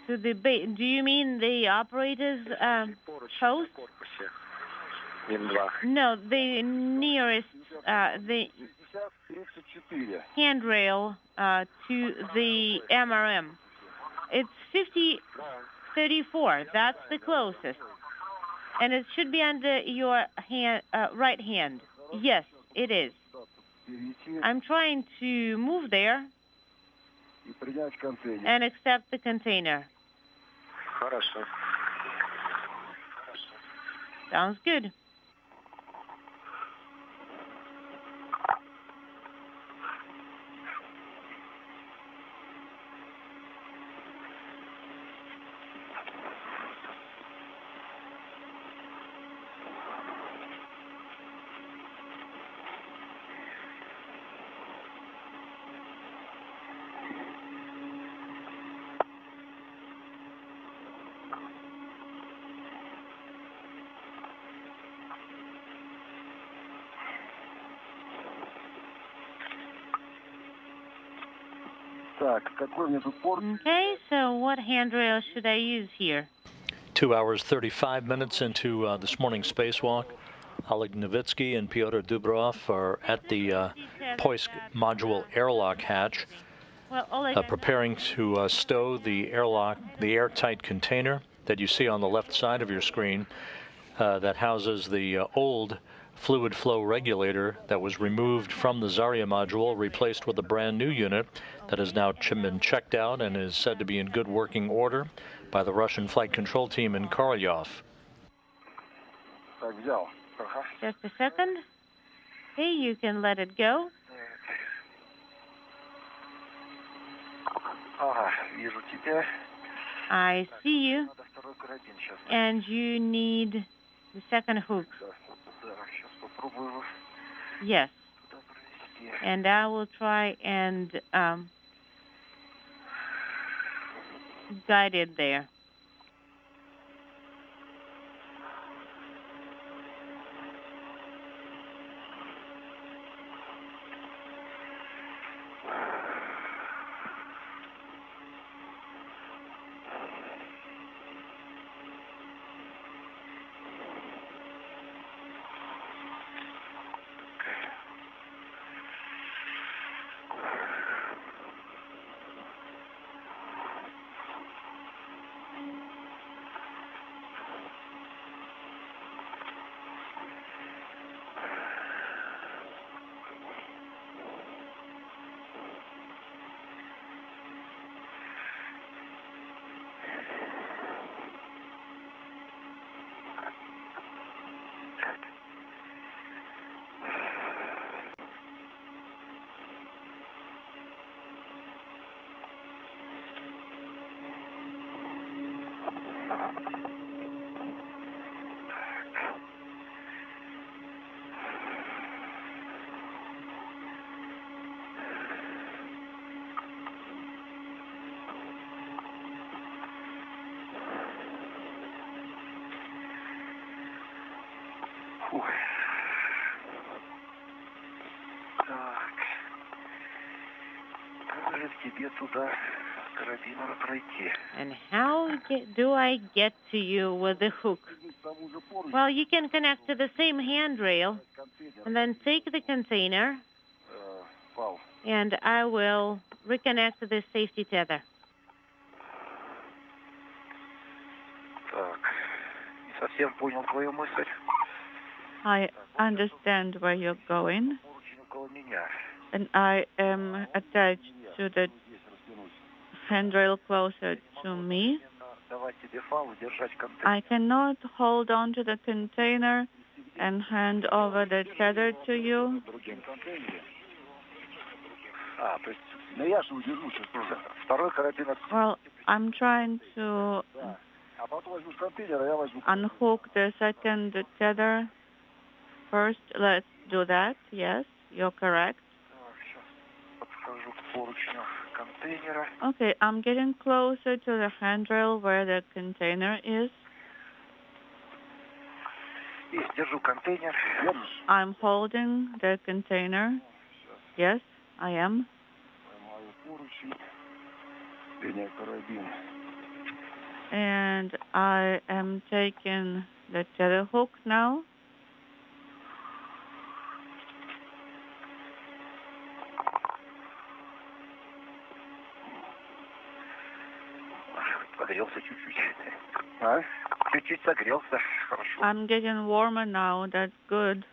To the base. Do you mean the operator's post? No, the nearest, the handrail to the MRM. It's 5034. That's the closest. And it should be under your hand, right hand. Yes, it is. I'm trying to move there and accept the container. Sounds good. Okay, so what handrail should I use here? 2 hours, 35 minutes into this morning's spacewalk. Oleg Novitskiy and Pyotr Dubrov are at the Poisk module airlock hatch, Well, Oleg, preparing to stow the airtight container that you see on the left side of your screen that houses the old fluid flow regulator that was removed from the Zarya module, replaced with a brand new unit that has now been checked out and is said to be in good working order by the Russian flight control team in Korolyov. just a second. Okay, you can let it go. I see you. And you need the second hook. Yes. And I will try and guide it there. And how do I get to you with the hook? Well, you can connect to the same handrail and then take the container and I will reconnect to the safety tether. I understand where you're going, and I am attached to the handrail closer to me. I cannot hold on to the container and hand over the tether to you. Well, I'm trying to unhook the second tether. First, let's do that. Yes, you're correct. Okay, I'm getting closer to the handrail where the container is. I'm holding the container. Yes, I am. And I am taking the tether hook now. I'm getting warmer now. That's good.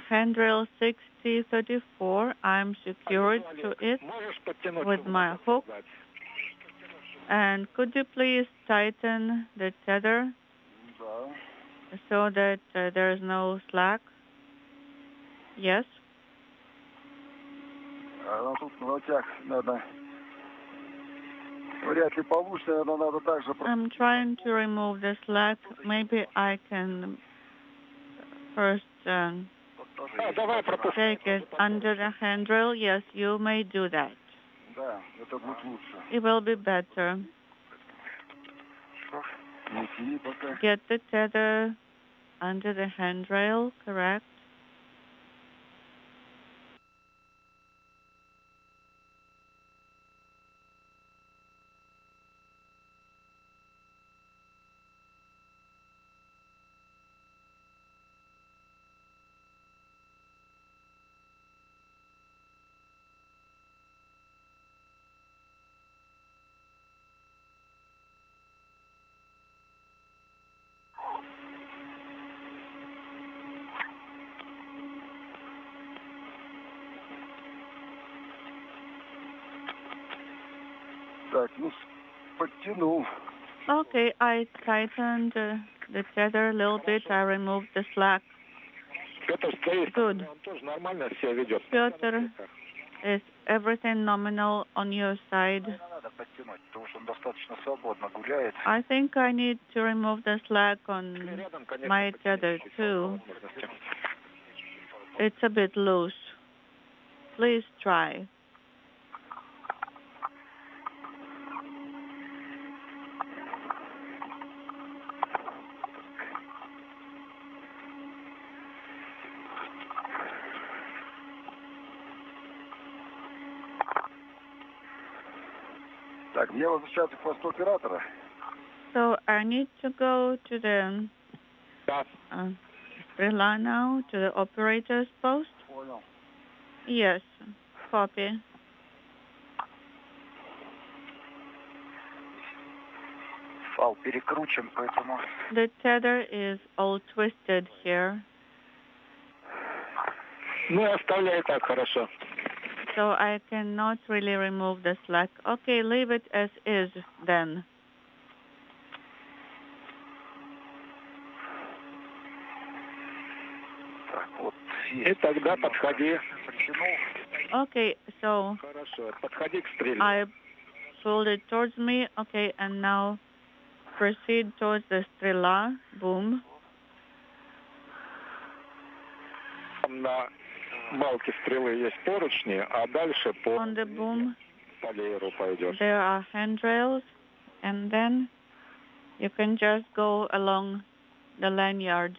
Handrail 6034. I'm secured to it with my hook. And could you please tighten the tether so that there is no slack? Yes. I'm trying to remove the slack. Maybe I can first take it under the handrail. Yes, you may do that. It will be better. Get the tether under the handrail, correct? Okay, I tightened the tether a little bit. I removed the slack. Good. Pyotr, is everything nominal on your side? I think I need to remove the slack on my tether too. It's a bit loose. Please try. So I need to go to the Strela now, to the operator's post? Yes, copy. The tether is all twisted here. So I cannot really remove the slack. Okay, leave it as is then. Okay, so I pulled it towards me. Okay, and now proceed towards the Strela. Boom. On the boom, there are handrails, and then you can just go along the lanyard.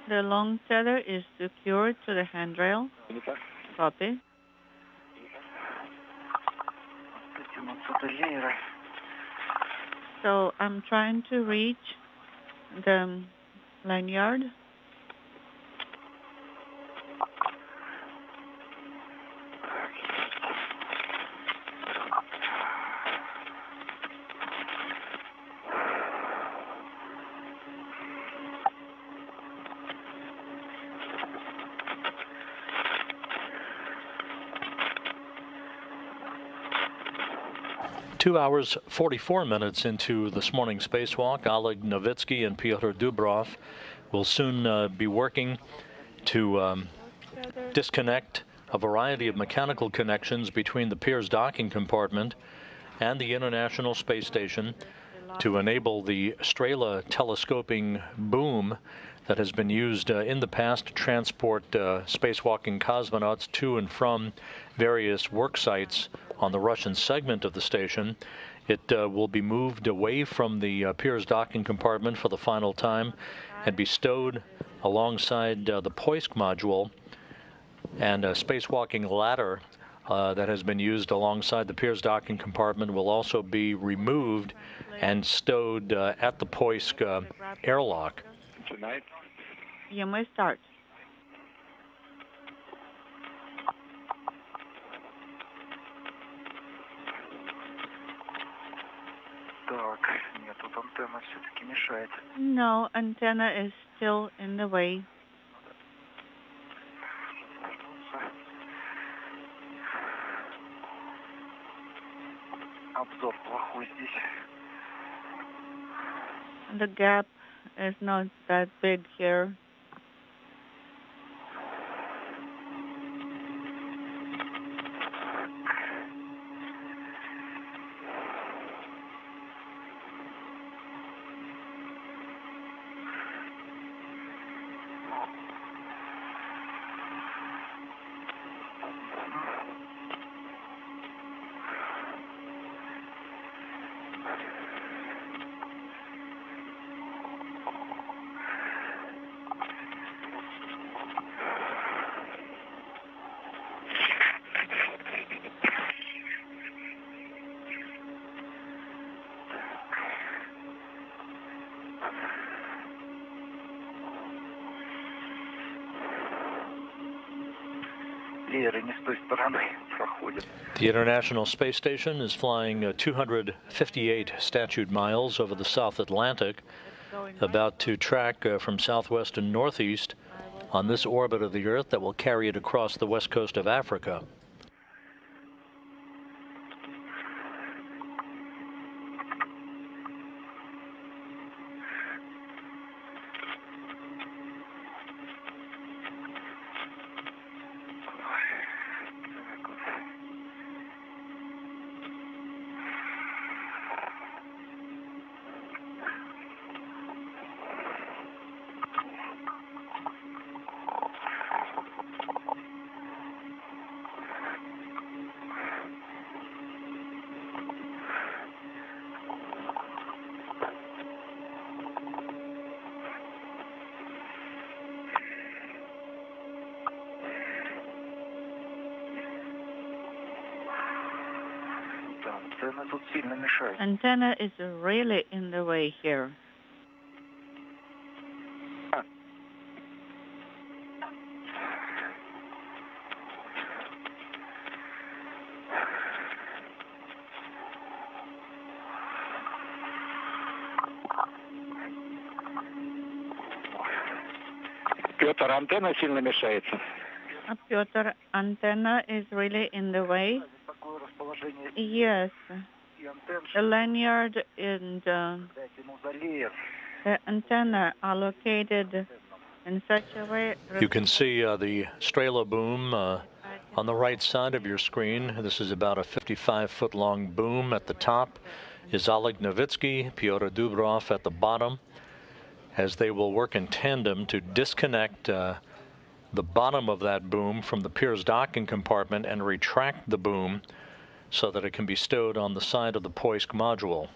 The long tether is secured to the handrail. Copy. So I'm trying to reach the lanyard. Two hours, 44 minutes into this morning's spacewalk, Oleg Novitskiy and Pyotr Dubrov will soon be working to disconnect a variety of mechanical connections between the Pirs docking compartment and the International Space Station to enable the Strela telescoping boom that has been used in the past to transport spacewalking cosmonauts to and from various work sites on the Russian segment of the station. It will be moved away from the Pirs docking compartment for the final time and be stowed alongside the Poisk module, and a spacewalking ladder that has been used alongside the Pirs docking compartment will also be removed and stowed at the Poisk airlock. Tonight. You may start. No, antenna is still in the way. The gap is not that big here. The International Space Station is flying 258 statute miles over the South Atlantic, about to track from southwest and northeast on this orbit of the Earth that will carry it across the west coast of Africa. Antenna is really in the way here. Pyotr, антенна сильно мешается. Pyotr, antenna is really in the way. Yes. The lanyard and the antenna are located in such a way. You can see the Strela boom on the right side of your screen. This is about a 55-foot long boom. At the top is Oleg Novitskiy, Pyotr Dubrov at the bottom, as they will work in tandem to disconnect the bottom of that boom from the Pirs docking compartment and retract the boom so that it can be stowed on the side of the Poisk module.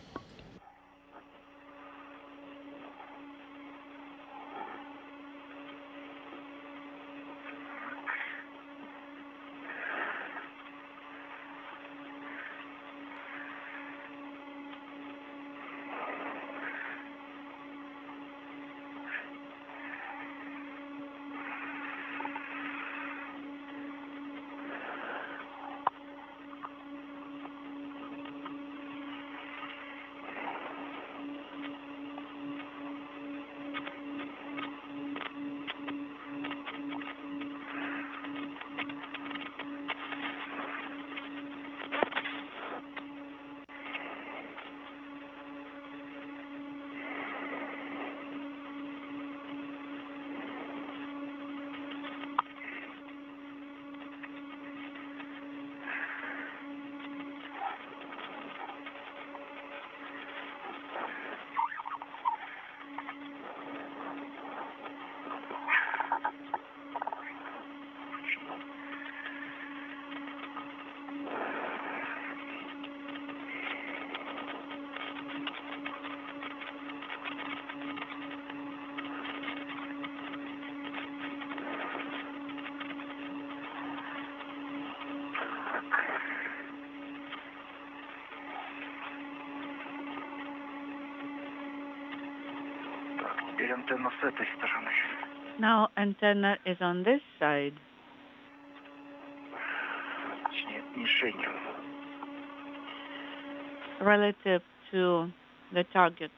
Now antenna is on this side. Relative to the target.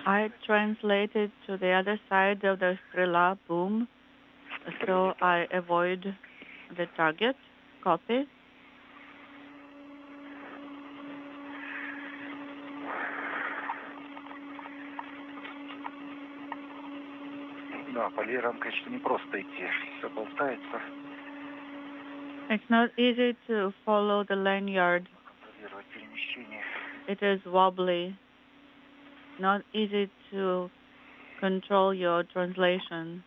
I translated to the other side of the Strela boom, so I avoid the target. Copy. Да, по леерам, конечно, не просто идти. Все болтается. It's not easy to follow the lanyard. It is wobbly. Not easy to control your translation.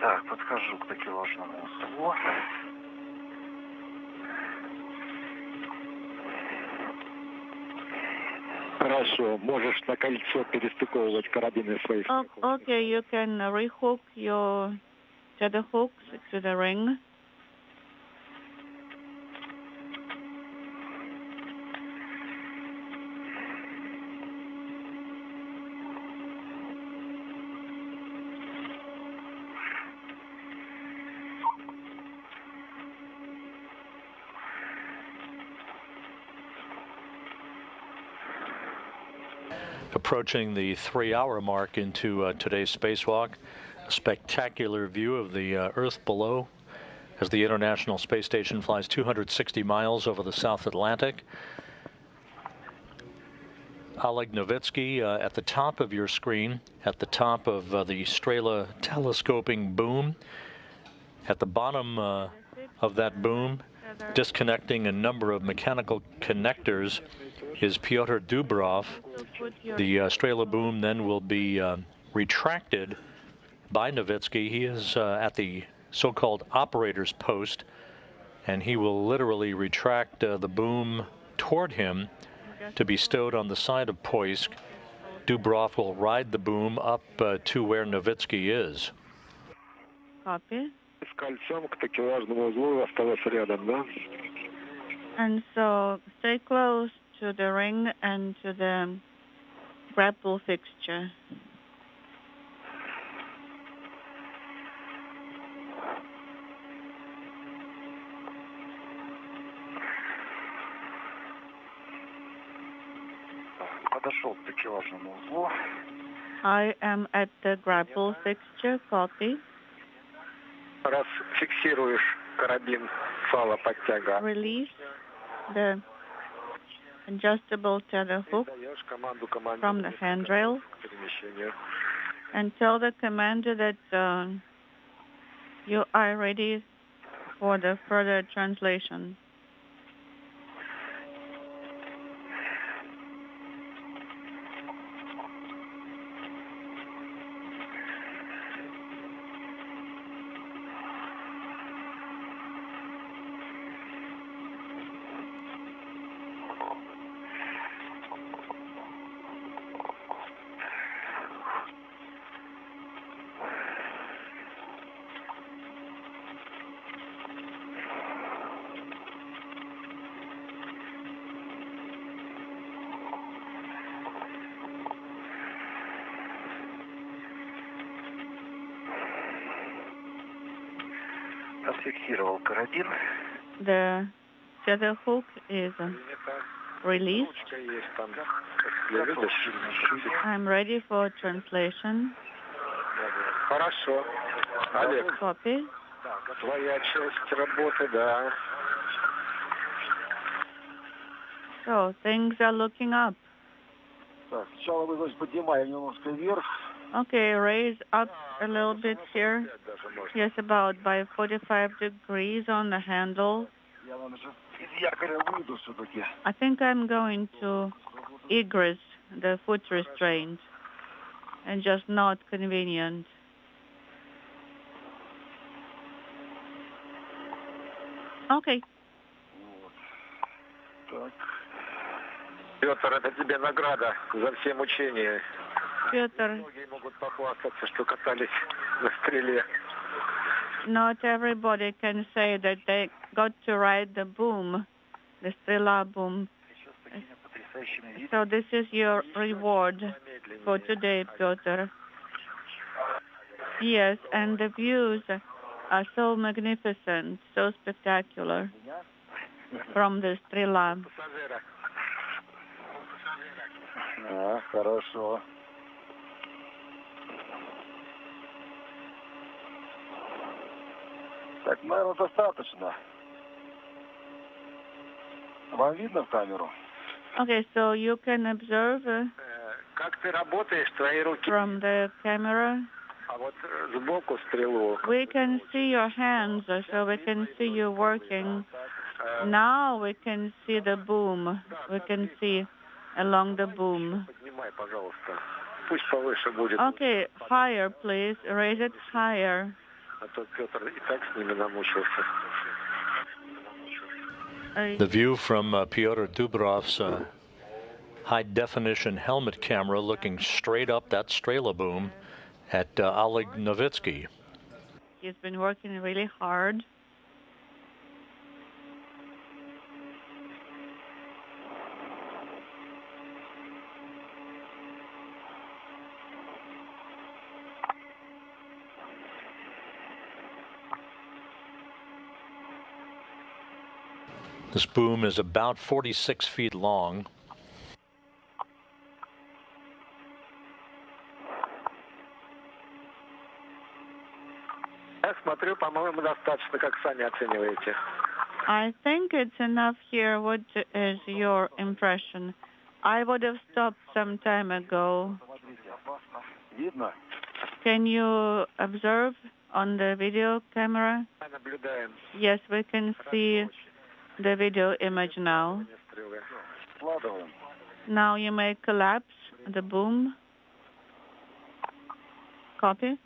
Так, подхожу к такелажному узлу. Хорошо, можешь на кольцо перестыковывать карабины своих. Okay, you can rehook your tether hooks to the ring. Approaching the 3-hour mark into today's spacewalk, a spectacular view of the Earth below as the International Space Station flies 260 miles over the South Atlantic. Oleg Novitskiy at the top of your screen, at the top of the Strela telescoping boom. At the bottom of that boom, disconnecting a number of mechanical connectors, is Pyotr Dubrov. The Strela boom then will be retracted by Novitskiy. He is at the so-called operator's post, and he will literally retract the boom toward him to be stowed on the side of Poisk. Dubrov will ride the boom up to where Novitskiy is. Copy. С кольцом к такелажному узлу осталось рядом, да? And so stay close to the ring and to the grapple fixture. I am at the grapple fixture. Copy. Раз фиксируешь карабин, фала подтяга. Release the adjustable tether hook from the handrail and tell the commander that you are ready for the further translation. Зафиксировал карабин. The tether hook is released. I'm ready for translation. Хорошо. Олег, Copy. твоя часть работы, да. So things are looking up. Так, сначала вы, значит, поднимаем немножко вверх. Okay, raise up a little bit here. Yes, about by 45 degrees on the handle. Я, значит, из якоря выйду все-таки. I think I'm going to egress the foot restraint and just not convenient. Okay. Так. Петр, это тебе награда за все мучения. Pyotr, Многие могут похвастаться, что катались на стреле. not everybody can say that they got to ride the boom, the Strela boom. So this is your reward for today, Pyotr. Yes, and the views are so magnificent, so spectacular from the Strela. Хорошо. Так, наверное, достаточно. Вам видно в камеру? Okay, so you can observe Как ты работаешь, твои руки? from the camera. А вот сбоку стрелу. We can see your hands, so we can see you working. Now we can see the boom. We can see along the boom. Поднимай, пожалуйста. Пусть повыше будет. Okay, higher, please. Raise it higher. А то Петр и так с ними намучился. The view from Pyotr Dubrov's high-definition helmet camera looking straight up that Strela boom at Oleg Novitskiy. He's been working really hard. This boom is about 46 feet long. Я смотрю, по-моему, достаточно, как сами оцениваете. I think it's enough here. What is your impression? I would have stopped some time ago. Видно? Can you observe on the video camera? Наблюдаем. Yes, we can see the video image now. Складываем. Now you may collapse the boom. Copy.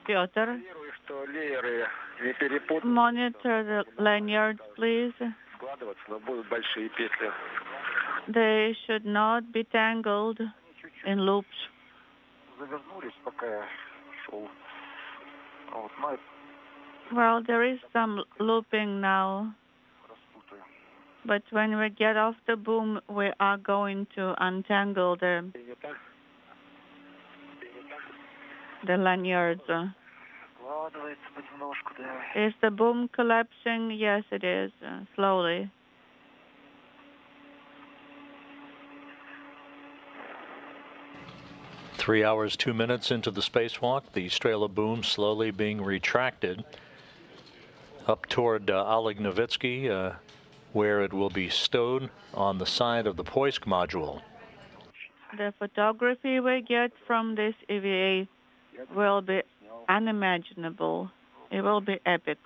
Pyotr, что лееры не перепутать. monitor the lanyards, please. Складываться, но будут большие петли. They should not be tangled in loops. Well, there is some looping now, but when we get off the boom, we are going to untangle the lanyards. Is the boom collapsing? Yes, it is, slowly. Three hours, 2 minutes into the spacewalk, the Strela boom slowly being retracted up toward Oleg Novitskiy, where it will be stowed on the side of the Poisk module. The photography we get from this EVA will be unimaginable. It will be epic.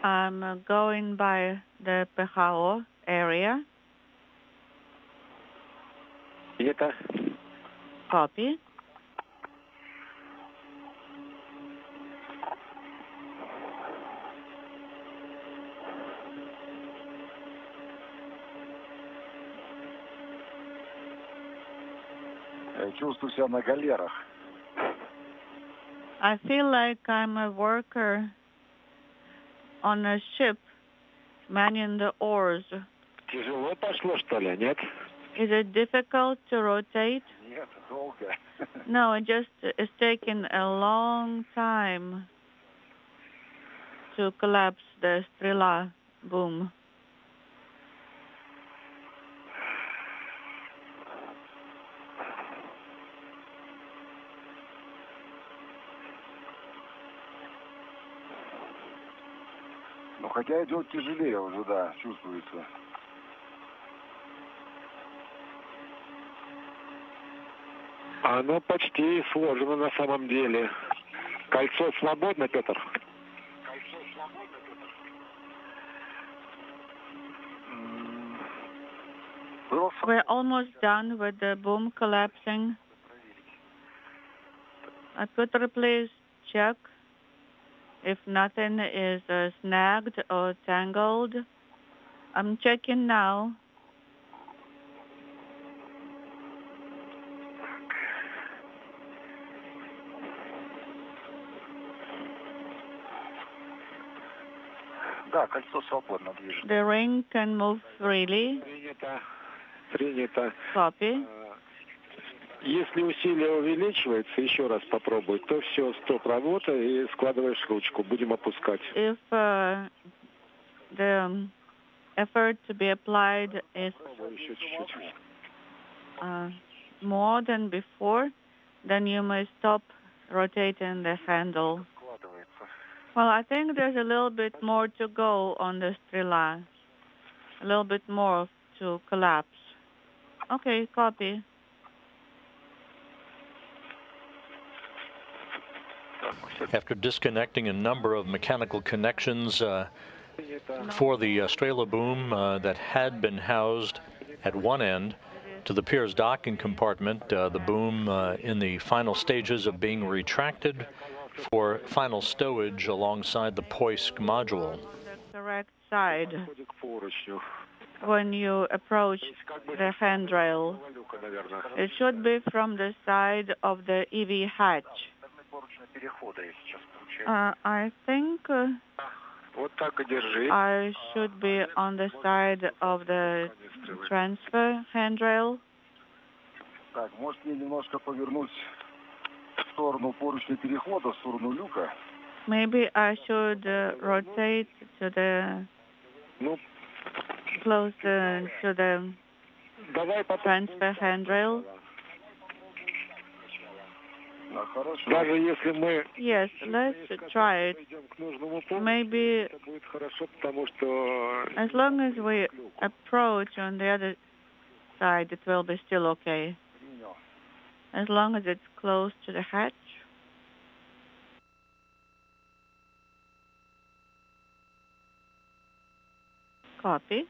I'm going by the PHO area. Copy. Чувствую себя на галерах. I feel like I'm a worker on a ship, manning the oars. Тяжело пошло, что ли, нет? Is it difficult to rotate? Нет, долго. No, it just is taking a long time to collapse the Strela boom. Ну, хотя идет тяжелее уже, да, чувствуется. Оно почти сложено на самом деле. Кольцо свободно, Петр? Кольцо свободно, Петр? We're almost done with the boom collapsing. Pyotr, please check if nothing is snagged or tangled. I'm checking now. Да, кольцо свободно движется. The ring can move freely. Принято. Принято. Copy. Если усилие увеличивается, еще раз попробуй, то все, стоп, работа, и складываешь ручку. Будем опускать. If the effort to be applied is Еще чуть-чуть. more than before, then you may stop rotating the handle. Well, I think there's a little bit more to go on the Strela. A little bit more to collapse. Okay, copy. After disconnecting a number of mechanical connections for the Strela boom that had been housed at one end, to the Piers docking compartment, the boom in the final stages of being retracted for final stowage alongside the Poisk module. The correct side when you approach the handrail. It should be from the side of the EV hatch. I think I should be on the side of the transfer handrail. Maybe I should rotate to the closer to the transfer handrail. Yes, let's try it. Maybe as long as we approach on the other side, it will be still okay. As long as it's close to the hatch. Copy.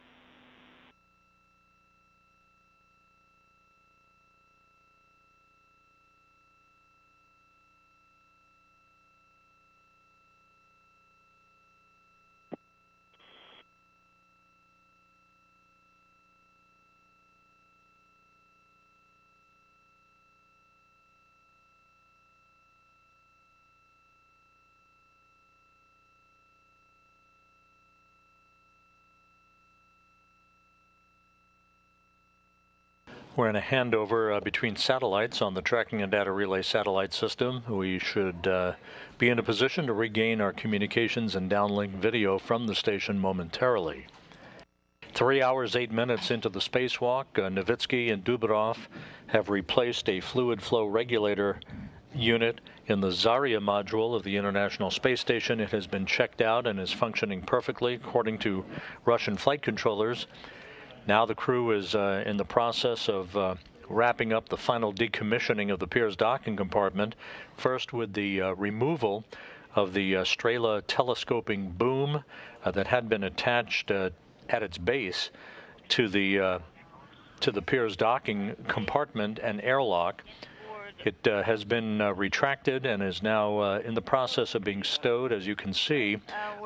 We're in a handover between satellites on the tracking and data relay satellite system. We should be in a position to regain our communications and downlink video from the station momentarily. 3 hours, 8 minutes into the spacewalk, Novitskiy and Dubrov have replaced a fluid flow regulator unit in the Zarya module of the International Space Station. It has been checked out and is functioning perfectly, according to Russian flight controllers. Now the crew is in the process of wrapping up the final decommissioning of the Piers docking compartment, first with the removal of the Strela telescoping boom that had been attached at its base to the Piers docking compartment and airlock. It has been retracted and is now in the process of being stowed, as you can see,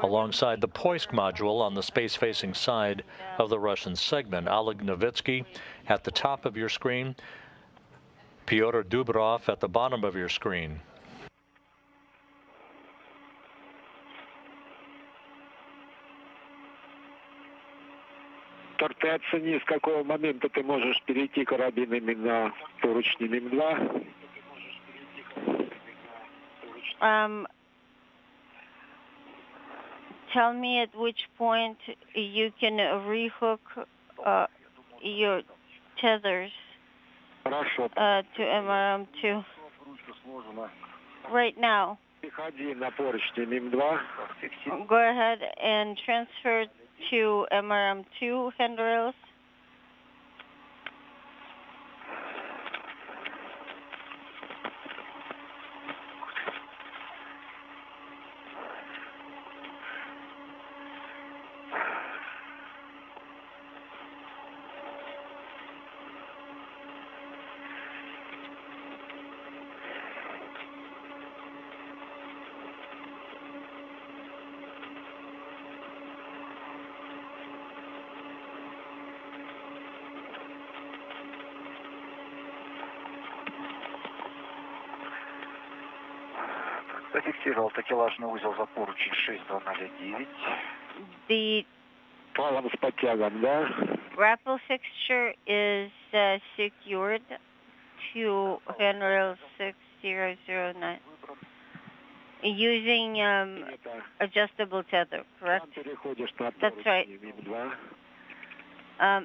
alongside the Poisk module on the space-facing side of the Russian segment. Oleg Novitskiy at the top of your screen, Pyotr Dubrov at the bottom of your screen. Ты оцени, с какого момента ты можешь перейти карабинами на поручни МИМ-2. Tell me at which point you can rehook your tethers to MRM2. Right now. Go ahead and transfer to MRM2 handrails. Зафиксировал такелажный узел за поручень 6209. The Палом с подтягом, да? grapple fixture is secured to handrail 6009 using adjustable tether, correct? That's right.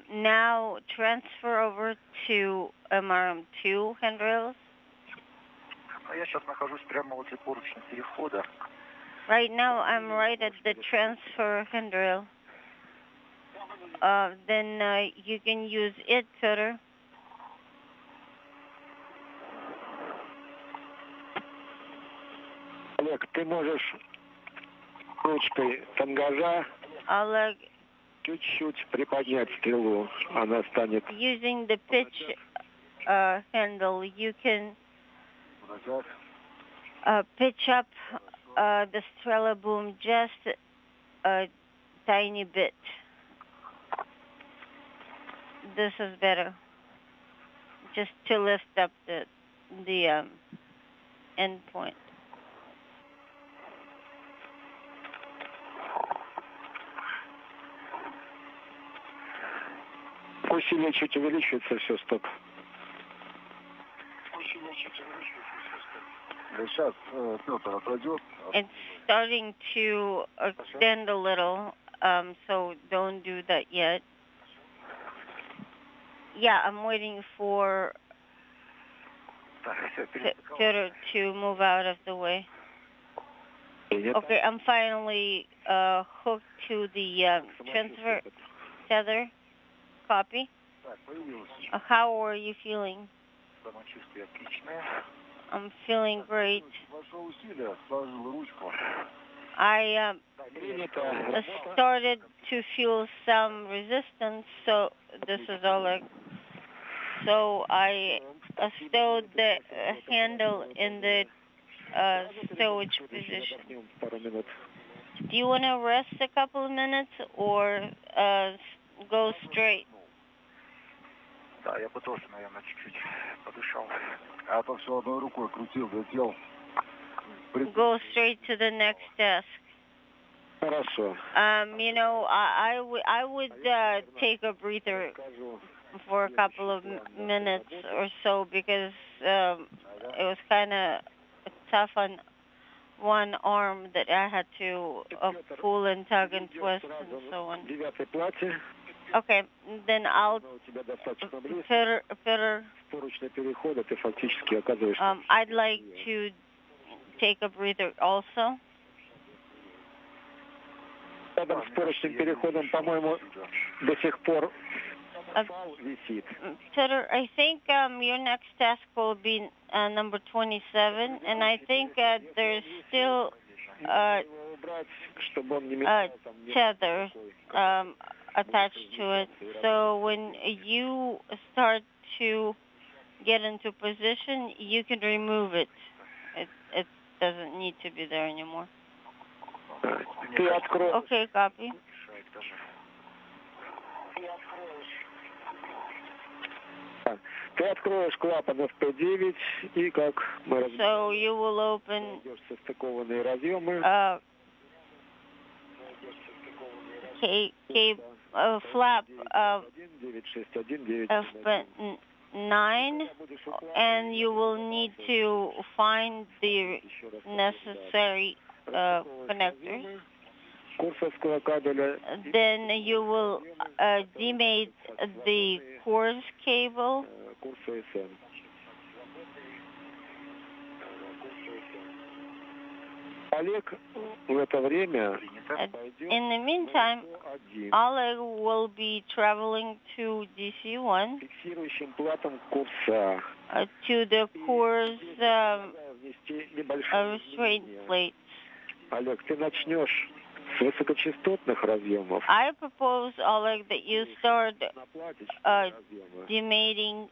Now transfer over to MRM2 handrails. Я сейчас нахожусь прямо возле поручня перехода. Right now, I'm right at the transfer handrail. Then you can use it, Pyotr. Олег, ты можешь ручкой тангажа. Oleg, Чуть-чуть приподнять стрелу, она станет. Using the pitch handle, you can pitch up the Strela boom just a tiny bit. This is better. Just to lift up the end point. Усилие чуть увеличивается, все, стоп. Сейчас Pyotr отойдет. It's starting to extend a little, so don't do that yet. Yeah, I'm waiting for Pyotr to move out of the way. Okay, I'm finally hooked to the transfer tether. Copy. How are you feeling? I'm feeling great. I started to feel some resistance, so this is Oleg. So I stowed the handle in the stowage position. Do you want to rest a couple of minutes or go straight? Да, я бы тоже, наверное, чуть-чуть подышал. А то все одной рукой крутил, вертел. Go straight to the next desk. Хорошо. You know, I would take a breather for a couple of minutes or so because it was kind of tough on one arm that I had to pull and tug and twist and so on. Okay, then I'll I'd like to take a breather also. Рядом с поручным переходом, по-моему, до сих пор висит. Pyotr, I think your next task will be number 27, and I think there's still a tether attached to it. So when you start to get into position, you can remove it. It doesn't need to be there anymore. Okay, copy. Ты откроешь клапан FP9 и как мы So you will open состыкованные разъемы. Flap F9, and you will need to find the necessary connectors. Then you will demate the course cable. In the meantime, Oleg will be traveling to DC-1 to the course restraint plates. I propose, Oleg, that you start demating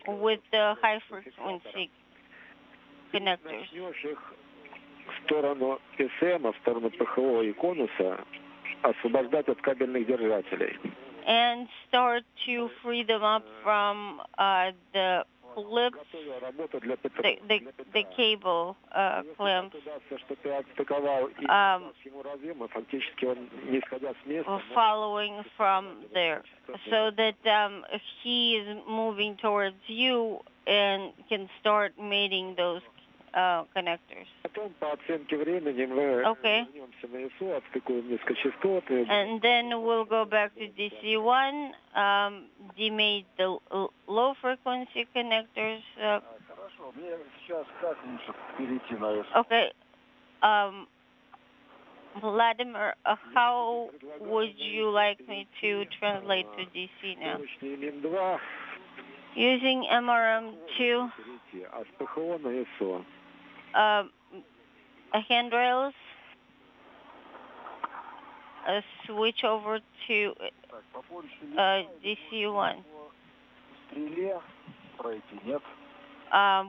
with the high-frequency connectors. В сторону СМ, в сторону ПХО и конуса, освобождать от кабельных держателей. And start to free them up from the clips, the cable clamps, following from there, so that he is moving towards you and can start mating those connectors. Okay. And then we'll go back to DC-1, demate the low frequency connectors. Okay. Vladimir, how would you like me to translate to DC now? Using MRM2. Handrails. switch over to DC-1.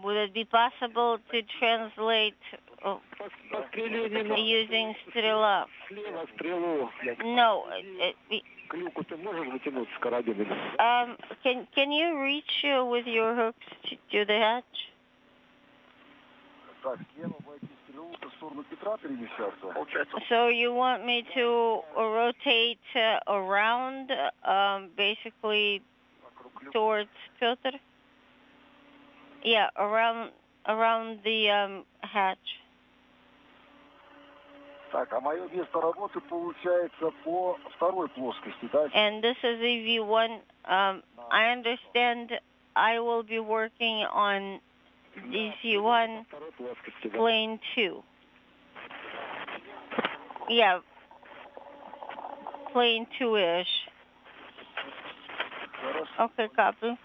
Would it be possible to translate using Strela? No. Can you reach with your hooks to the hatch? So you want me to rotate around, basically towards Pyotr? Yeah, around the hatch. And this is EV1. I understand I will be working on DC-1, plane 2. Yeah, plane 2-ish. Okay, copy.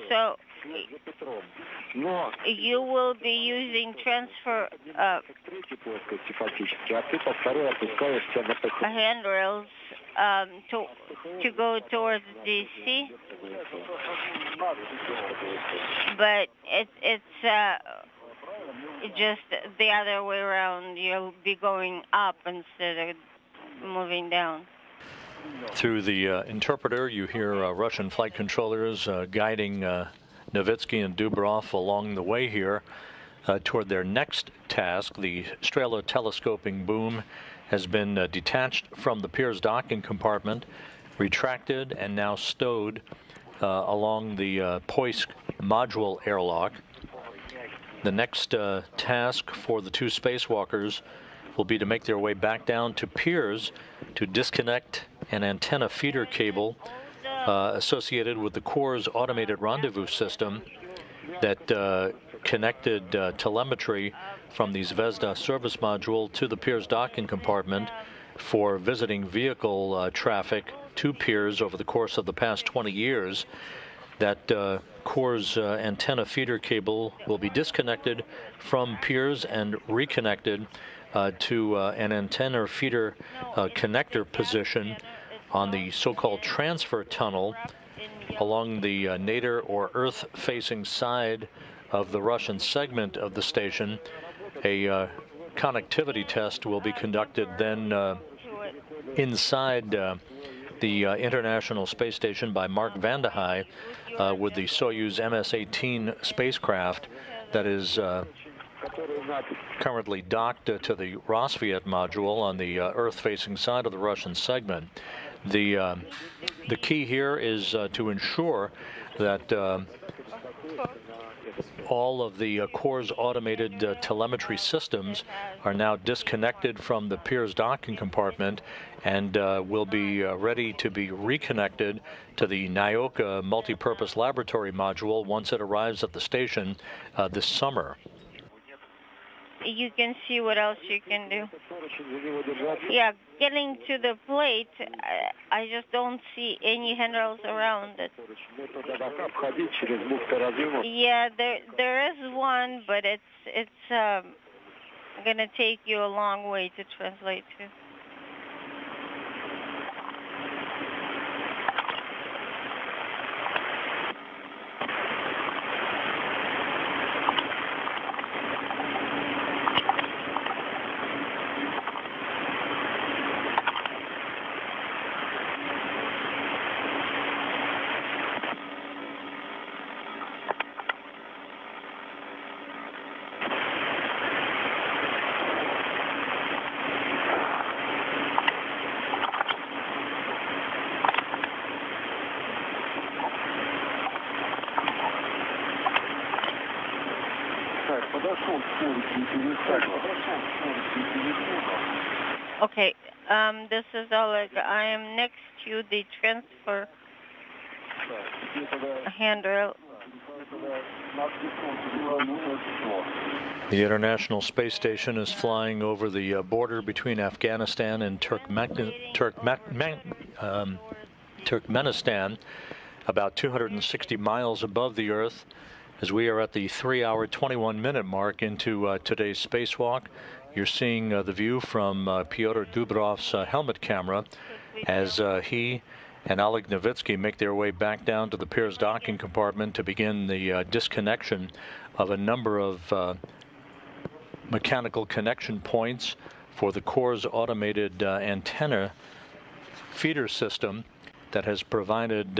So you will be using transfer handrails to go towards DC, but it's just the other way around. You'll be going up instead of moving down. Through the interpreter, you hear Russian flight controllers guiding Novitskiy and Dubrov along the way here toward their next task. The Strela telescoping boom has been detached from the Pirs docking compartment, retracted, and now stowed along the Poisk module airlock. The next task for the two spacewalkers will be to make their way back down to Pirs to disconnect an antenna feeder cable associated with the Corps' automated rendezvous system that connected telemetry from the Zvezda service module to the Pirs docking compartment for visiting vehicle traffic to Pirs over the course of the past 20 years. That Corps' antenna feeder cable will be disconnected from Pirs and reconnected to an antenna feeder connector position on the so-called transfer tunnel along the nadir or Earth-facing side of the Russian segment of the station. A connectivity test will be conducted then inside the International Space Station by Mark Vande Hei with the Soyuz MS-18 spacecraft that is currently docked to the Rosviet module on the Earth-facing side of the Russian segment. The key here is to ensure that all of the Corps' automated telemetry systems are now disconnected from the Pirs docking compartment and will be ready to be reconnected to the Nyoka multipurpose laboratory module once it arrives at the station this summer. You can see what else you can do. Yeah, getting to the plate, I just don't see any handrails around it. Yeah, there is one, but it's gonna take you a long way to translate to. Okay, this is Oleg. I am next to the transfer handrail. The International Space Station is flying over the border between Afghanistan and Turkmenistan, about 260 miles above the Earth, As we are at the 3-hour, 21-minute mark into today's spacewalk, you're seeing the view from Pyotr Dubrov's helmet camera as he and Oleg Novitskiy make their way back down to the Pirs docking compartment to begin the disconnection of a number of mechanical connection points for the Corps' automated antenna feeder system that has provided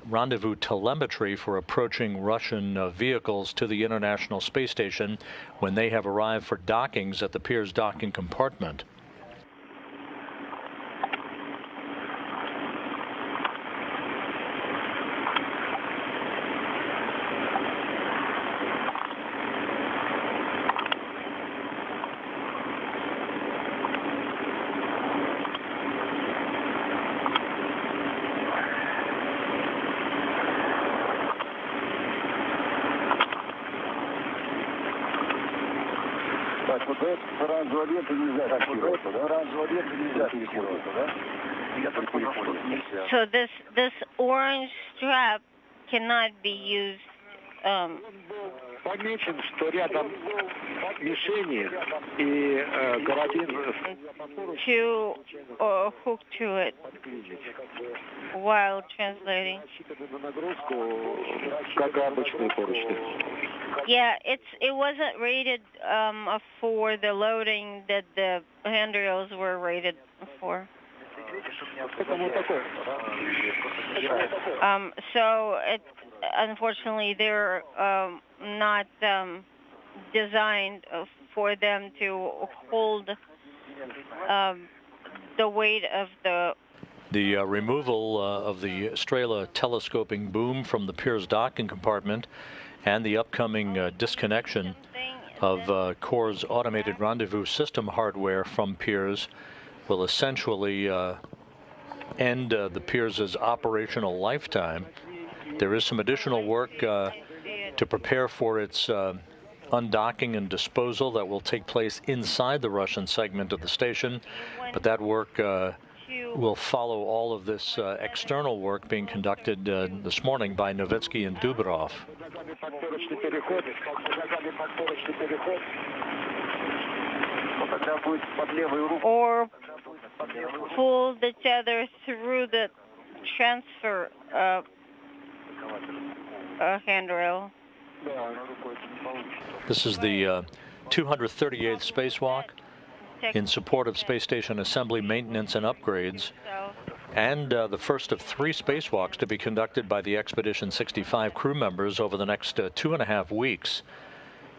rendezvous telemetry for approaching Russian vehicles to the International Space Station when they have arrived for dockings at the Pirs docking compartment. So this orange strap cannot be used. Помечен, что рядом мишени и карабин to hook to it while translating. как обычные поручни. Yeah, it wasn't rated for the loading that the handrails were rated for. So it, unfortunately, they're not designed for them to hold the weight of the removal of the Strela telescoping boom from the Pirs docking compartment and the upcoming disconnection of Corps' automated rendezvous system hardware from Pirs will essentially end the Pirs' operational lifetime. There is some additional work to prepare for its undocking and disposal that will take place inside the Russian segment of the station, but that work will follow all of this external work being conducted this morning by Novitskiy and Dubrov. or pull the tether through the transfer handrail. This is the 238th spacewalk in support of space station assembly, maintenance, and upgrades, and the first of 3 spacewalks to be conducted by the Expedition 65 crew members over the next 2.5 weeks.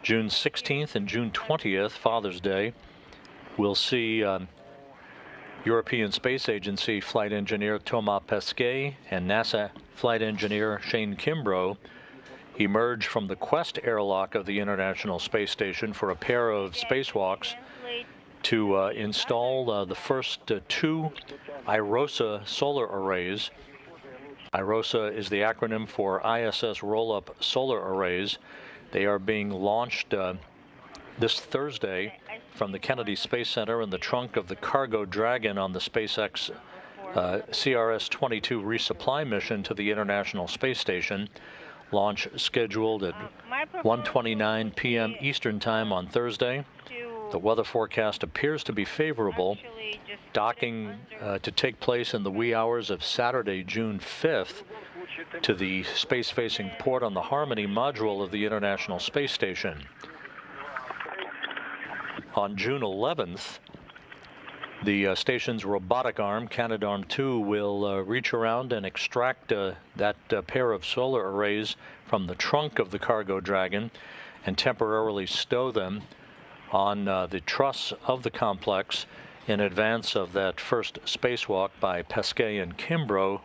June 16th and June 20th, Father's Day, we'll see European Space Agency flight engineer Thomas Pesquet and NASA flight engineer Shane Kimbrough emerge from the Quest airlock of the International Space Station for a pair of spacewalks to install the first 2 IROSA solar arrays. IROSA is the acronym for ISS roll-up solar arrays. They are being launched this Thursday from the Kennedy Space Center in the trunk of the Cargo Dragon on the SpaceX CRS-22 resupply mission to the International Space Station. Launch scheduled at 1:29 p.m. Eastern Time on Thursday. The weather forecast appears to be favorable. Docking to take place in the wee hours of Saturday, June 5th, to the space-facing port on the Harmony module of the International Space Station. On June 11th, the station's robotic arm, Canadarm2, will reach around and extract that pair of solar arrays from the trunk of the Cargo Dragon and temporarily stow them on the truss of the complex in advance of that first spacewalk by Pesquet and Kimbrough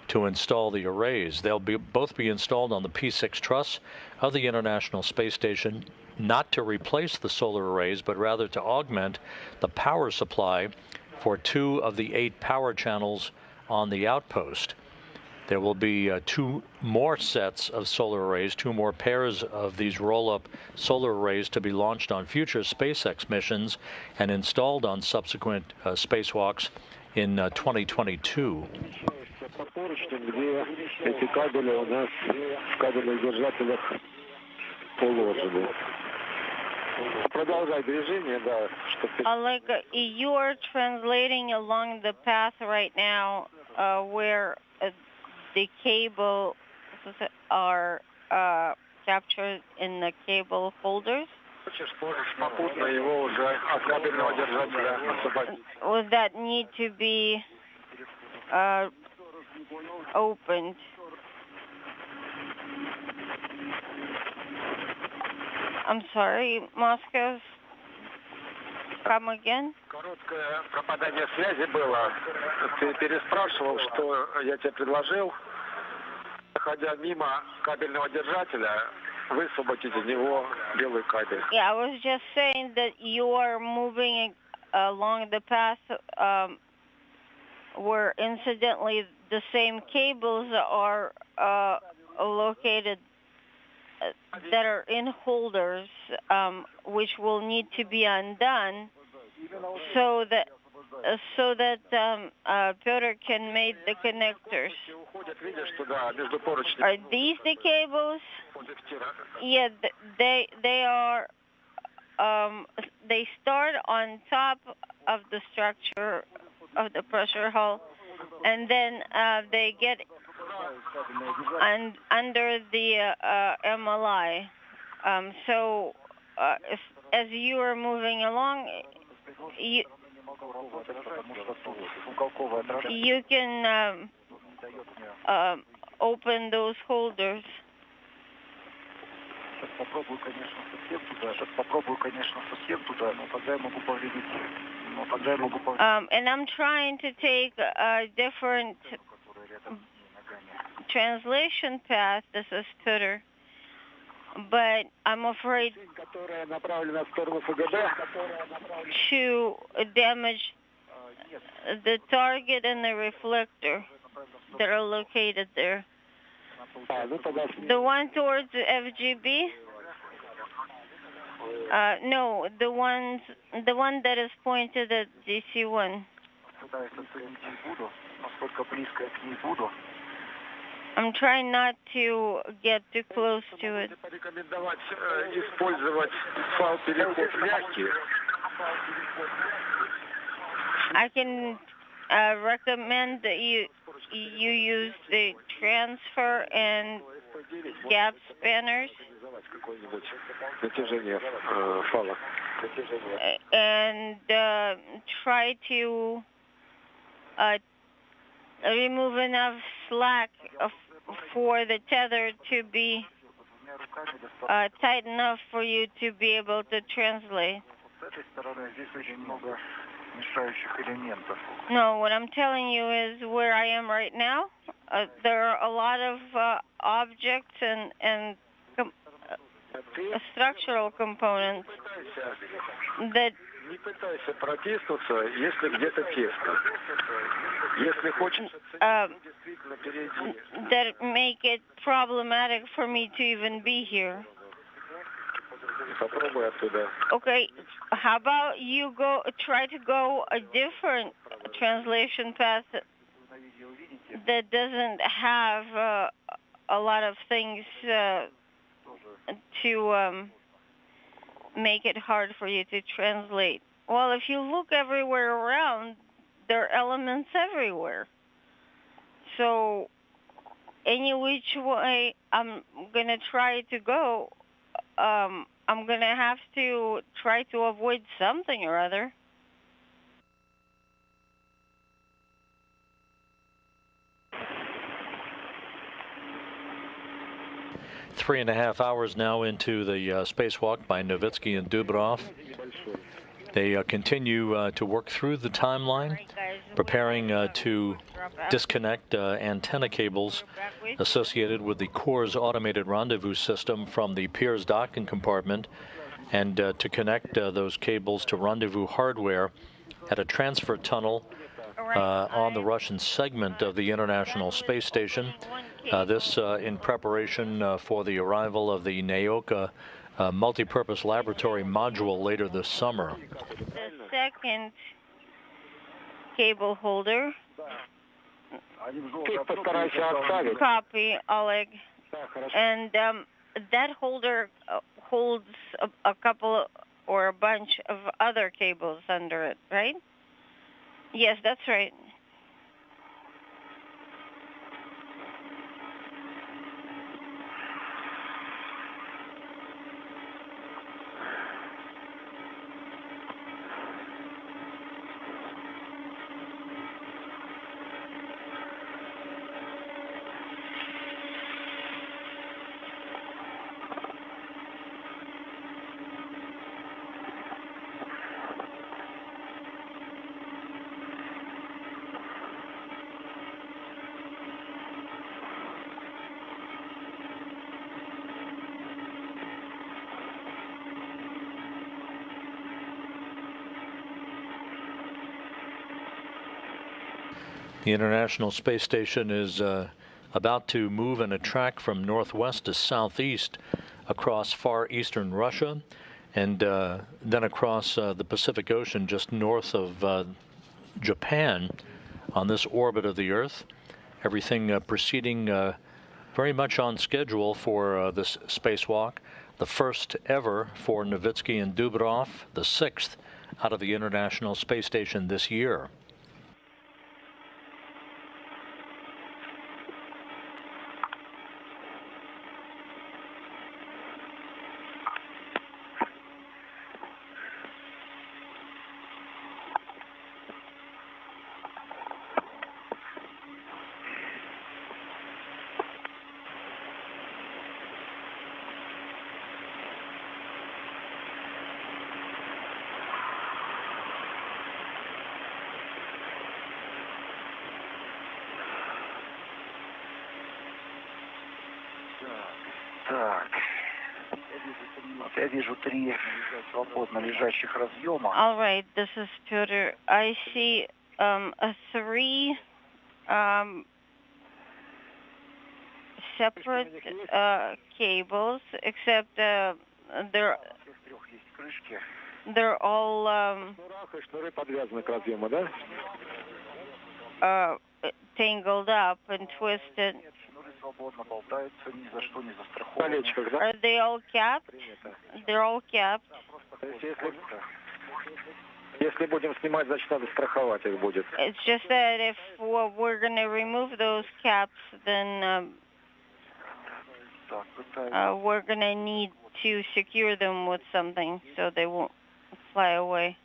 to install the arrays. They'll both be installed on the P6 truss of the International Space Station, not to replace the solar arrays, but rather to augment the power supply for 2 of the 8 power channels on the outpost. There will be 2 more sets of solar arrays, 2 more pairs of these roll-up solar arrays to be launched on future SpaceX missions and installed on subsequent spacewalks in 2022. уложили. Продолжай движение, да. Oleg, you are translating along the path right now where the cables are captured in the cable holders. Попутно его уже от кабельного держателя освободить. Would that need to be opened? I'm sorry, Moscow. Come again? Короткое пропадание связи было. Ты переспрашивал, что я тебе предложил. Проходя мимо кабельного держателя, высвободить из него белый кабель. Yeah, I was just saying that you are moving along the path where incidentally the same cables are located that are in holders, which will need to be undone so that Pyotr can make the connectors. Are these the cables? Yeah, they are. They start on top of the structure of the pressure hull, and then they get under the MLI. So as you are moving along, you can open those holders. And I'm trying to take a different translation path. This is Pyotr. But I'm afraid to damage the target and the reflector that are located there. The one towards the FGB? No, the one that is pointed at DC-1. I'm trying not to get too close to it. I can recommend that you use the transfer and gap spanners and try to remove enough slack for the tether to be tight enough for you to be able to translate. No, what I'm telling you is where I am right now. There are a lot of objects and structural components that that make it problematic for me to even be here. Okay, how about you try to go a different translation path that doesn't have a lot of things to make it hard for you to translate. Well, if you look everywhere around, there are elements everywhere. So any which way I'm going to try to go, I'm going to have to try to avoid something or other. Three and a half hours now into the spacewalk by Novitskiy and Dubrov. They continue to work through the timeline, preparing to disconnect antenna cables associated with the Corps' automated rendezvous system from the Piers docking compartment, and to connect those cables to rendezvous hardware at a transfer tunnel on the Russian segment of the International Space Station. This in preparation for the arrival of the Naoka multi-purpose laboratory module later this summer. The second cable holder. Copy, Oleg. And that holder holds a couple or a bunch of other cables under it, right? Yes, that's right. The International Space Station is about to move in a track from northwest to southeast across far eastern Russia and then across the Pacific Ocean just north of Japan on this orbit of the Earth. Everything proceeding very much on schedule for this spacewalk, the first ever for Novitskiy and Dubrov, the 6th out of the International Space Station this year. Так, я вижу 3 свободно лежащих разъема. All right, this is Pyotr. I see 3 separate cables, except they're all tangled up and twisted. Are they all capped? They're all capped. Если будем снимать, значит, надо страховать их будет. It's just that if we're going to remove those caps, then we're going to need to secure them with something so they won't fly away.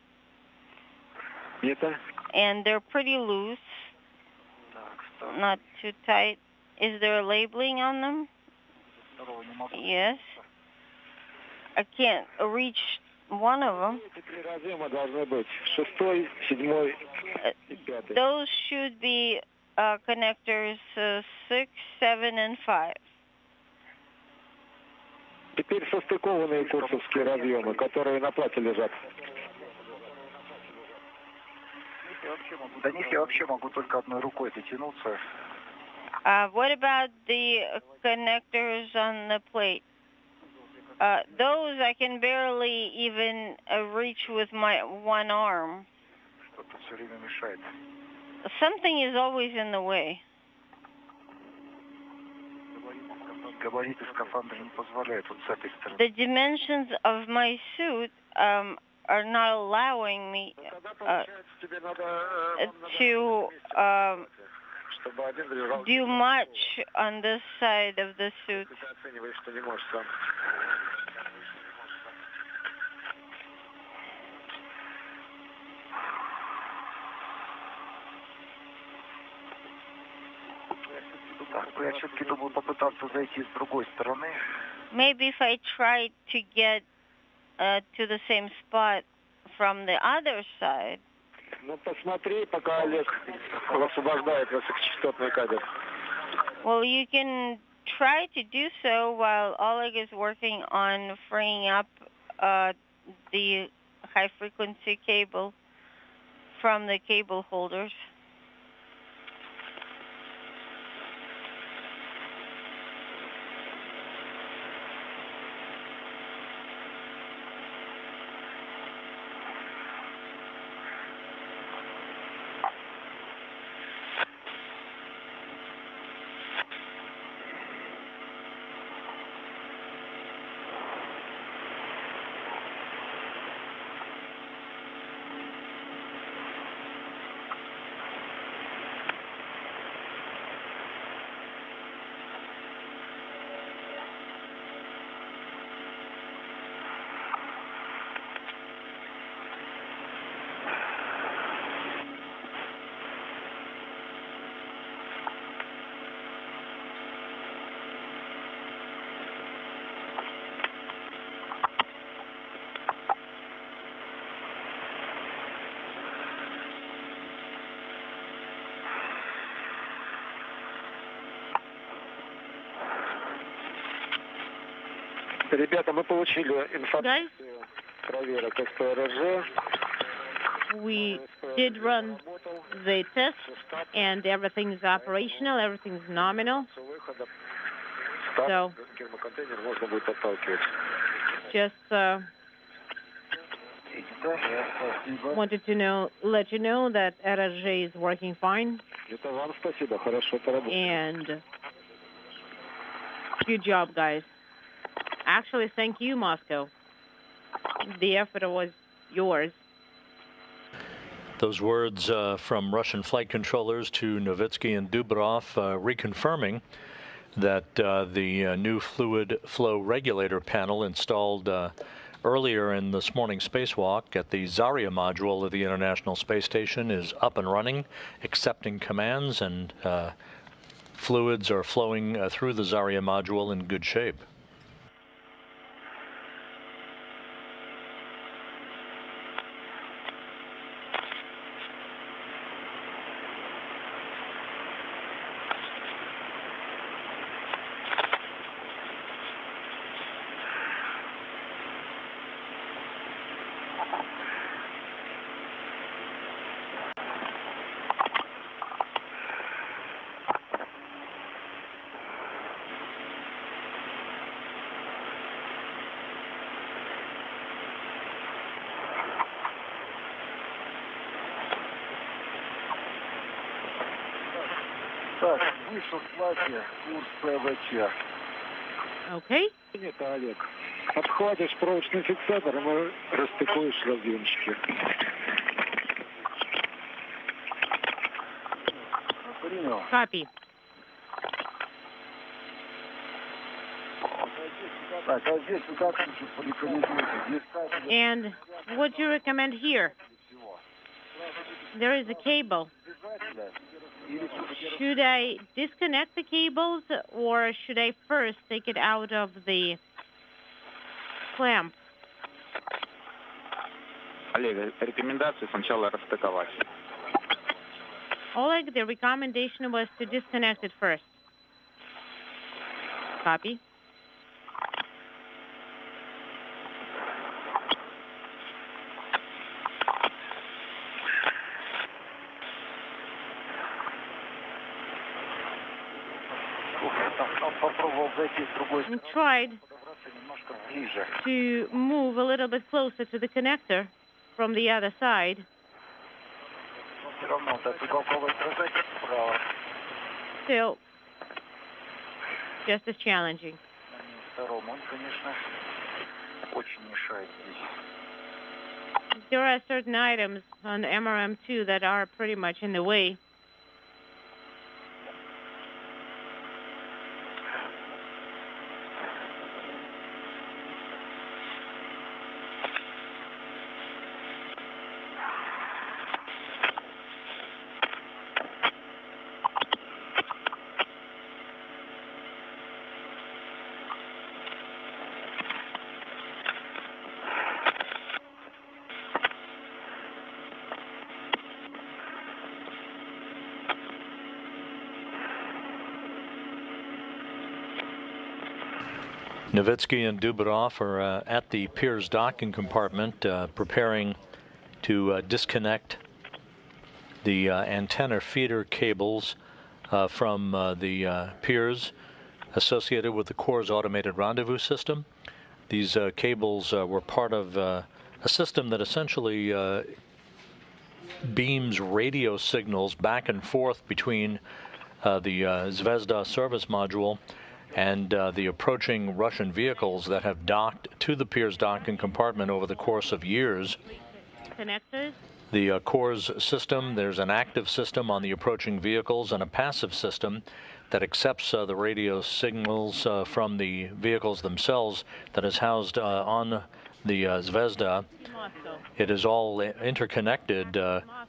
And they're pretty loose, not too tight. Is there a labeling on them? Yes. I can't reach one of them. Those should be connectors 6, 7, and 5. Теперь состыкованные курсовские разъемы, которые на плате лежат. До них я вообще могу только одной рукой дотянуться. What about the connectors on the plate? Those I can barely even reach with my one arm. Что-то все время мешает. Something is always in the way. Габариты скафандра не позволяют вот с этой стороны. The dimensions of my suit are not allowing me to do much on this side of the suit. Я все-таки думаю попытаться зайти с другой стороны. Maybe if I try to get to the same spot from the other side. Ну, посмотри, пока Олег освобождает высокочастотный кабель. Well, you can try to do so while Oleg is working on freeing up the high-frequency cable from the cable holders. Ребята, мы получили Guys, информацию проверок СПРЖ. we did run the test, and everything is operational, everything is nominal. So, Гермоконтейнер можно будет отталкивать. just wanted to let you know that RSJ is working fine. Это вам спасибо, хорошо поработали. And good job, guys. Actually, thank you, Moscow. The effort was yours. Those words from Russian flight controllers to Novitskiy and Dubrov reconfirming that the new fluid flow regulator panel installed earlier in this morning's spacewalk at the Zarya module of the International Space Station is up and running, accepting commands, and fluids are flowing through the Zarya module in good shape. Так, вышел с лагеря, курс ПВЧ. Okay. Это Олег. Обхватишь проволочный фиксатор, и расстыкуешь разъемчики. Принял. Copy. Так, а здесь куда порекомендуете? And what do you recommend here? There is a cable. Should I disconnect the cables, or should I first take it out of the clamp? Олег, рекомендация сначала расстыковать. Oleg, the recommendation was to disconnect it first. Copy. And tried to move a little bit closer to the connector from the other side. Still, just as challenging. There are certain items on MRM2 that are pretty much in the way. Novitskiy and Dubrov are at the Piers docking compartment preparing to disconnect the antenna feeder cables from the Piers associated with the Corps' automated rendezvous system. These cables were part of a system that essentially beams radio signals back and forth between the Zvezda service module and the approaching Russian vehicles that have docked to the Piers docking compartment over the course of years. Connectors? The Corps' system, there's an active system on the approaching vehicles and a passive system that accepts the radio signals from the vehicles themselves that is housed on the Zvezda. It is all interconnected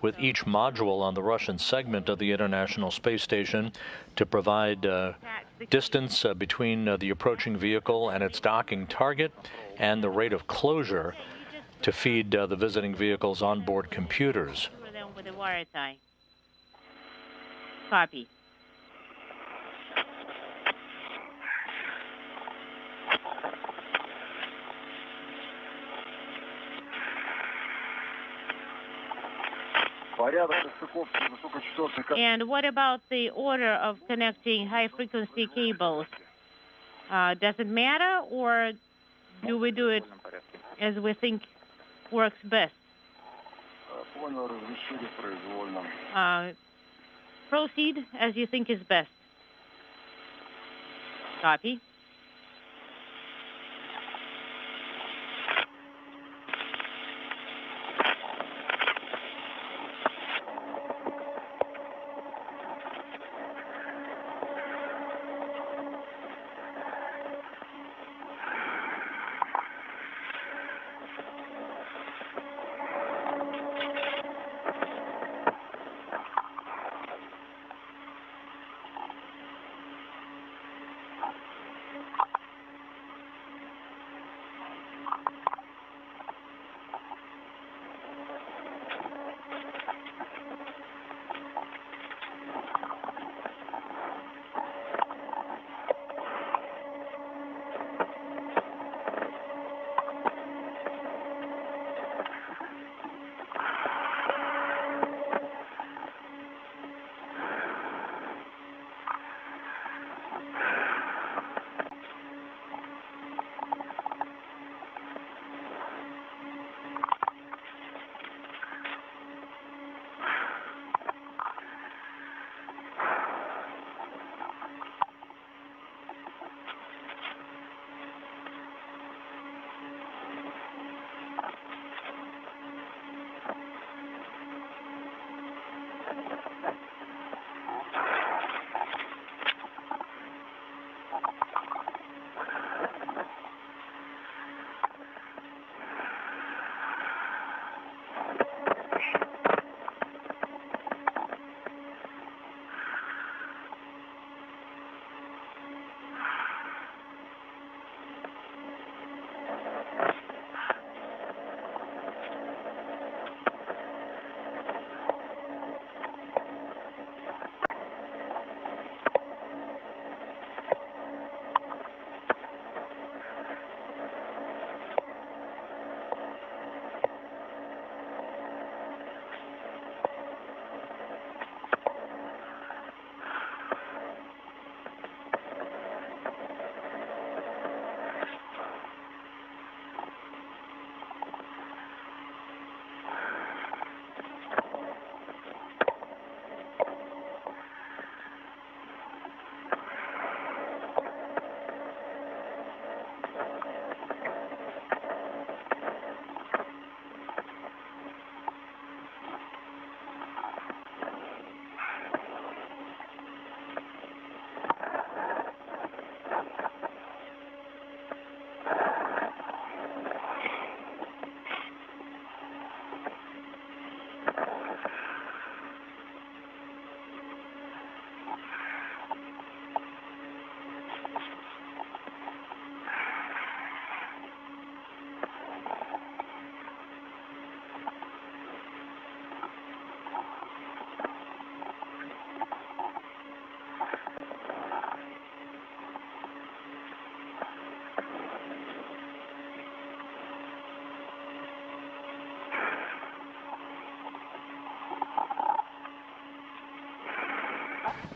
with each module on the Russian segment of the International Space Station to provide distance between the approaching vehicle and its docking target and the rate of closure to feed the visiting vehicle's onboard computers. With a wire tie. Copy. And what about the order of connecting high-frequency cables? Does it matter, or do we do it as we think works best? Proceed as you think is best. Copy.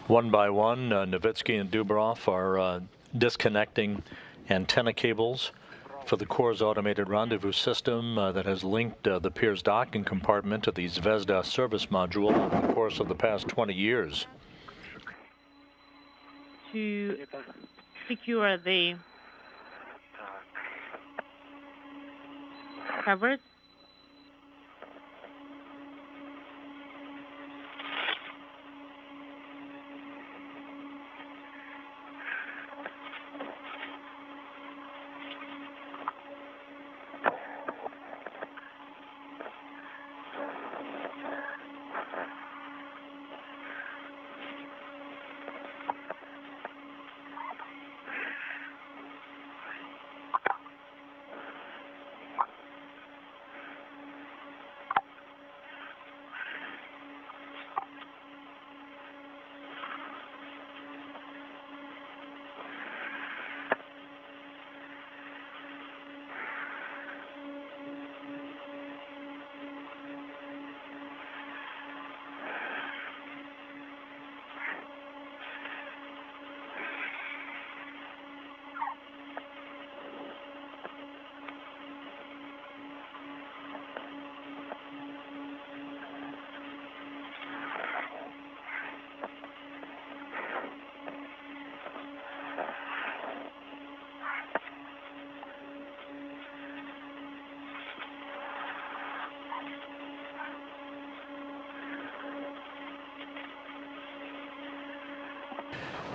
One by one, Novitskiy and Dubrov are disconnecting antenna cables for the Corps' automated rendezvous system that has linked the Pirs docking compartment to the Zvezda service module over the course of the past 20 years. To secure the covers.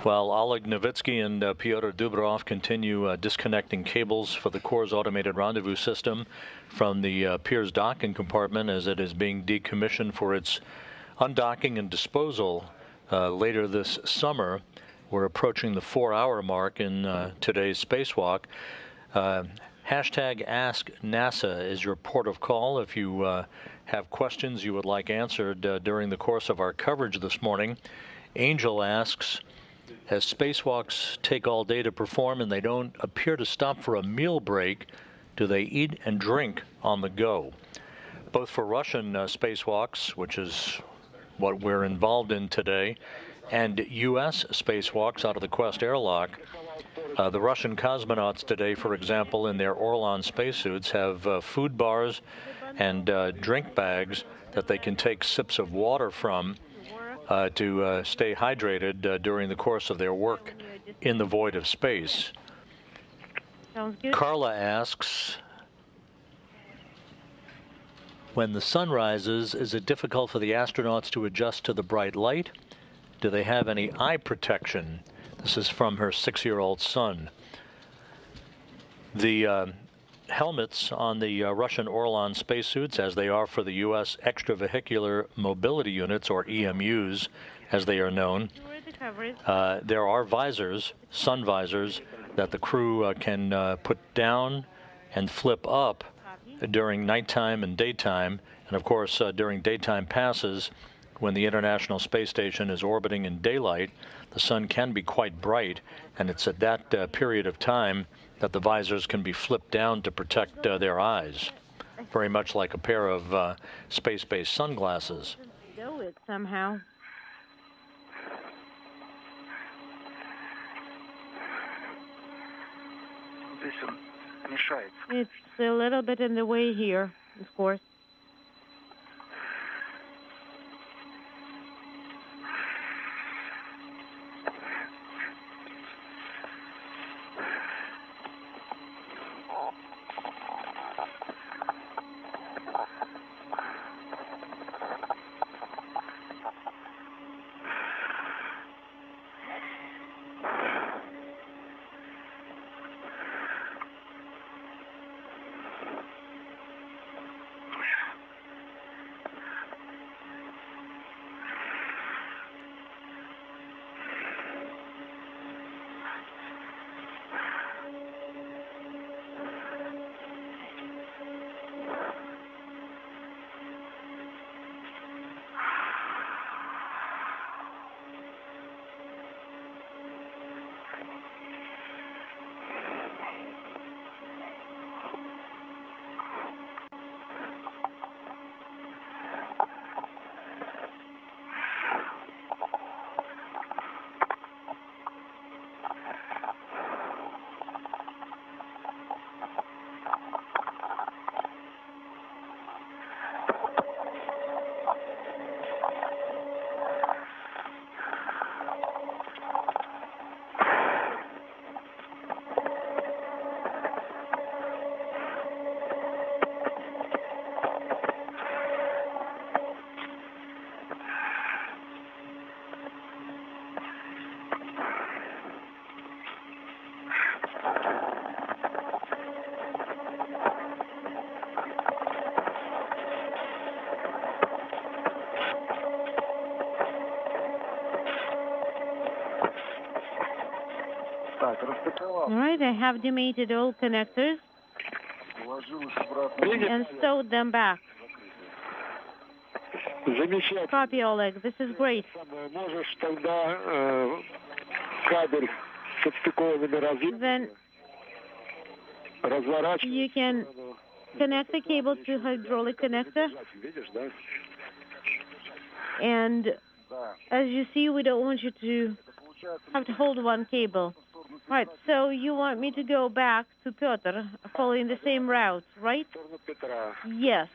While Oleg Novitskiy and Pyotr Dubrov continue disconnecting cables for the Corps' automated rendezvous system from the Piers docking compartment as it is being decommissioned for its undocking and disposal later this summer. We're approaching the 4-hour mark in today's spacewalk. Hashtag Ask NASA is your port of call if you have questions you would like answered during the course of our coverage this morning. Angel asks, as spacewalks take all day to perform and they don't appear to stop for a meal break, do they eat and drink on the go? Both for Russian spacewalks, which is what we're involved in today, and U.S. spacewalks out of the Quest airlock, the Russian cosmonauts today, for example, in their Orlan spacesuits, have food bars and drink bags that they can take sips of water from to stay hydrated during the course of their work in the void of space. Sounds good. Carla asks, when the sun rises, is it difficult for the astronauts to adjust to the bright light? Do they have any eye protection? This is from her 6-year-old son. The helmets on the Russian Orlan spacesuits, as they are for the U.S. extravehicular mobility units, or EMUs, as they are known, there are visors, sun visors, that the crew can put down and flip up during nighttime and daytime. And of course, during daytime passes, when the International Space Station is orbiting in daylight, the sun can be quite bright, and it's at that period of time that the visors can be flipped down to protect their eyes, very much like a pair of space-based sunglasses. Do it somehow. It's a little bit in the way here, of course. All right, I have dematted all connectors and stowed them back. Copy, Oleg. This is great. Then you can connect the cable to hydraulic connector. And as you see, we don't want you to have to hold one cable. Right, so you want me to go back to Pyotr, following the same route, right? Yes.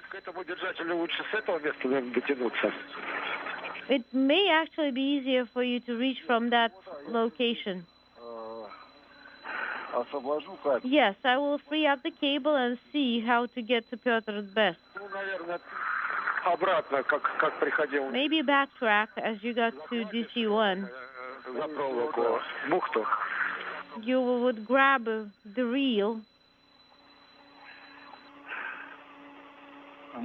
It may actually be easier for you to reach from that location. Yes, I will free up the cable and see how to get to Pyotr best. Maybe backtrack as you got to DC-1. за проволоку бухту. You would grab the reel.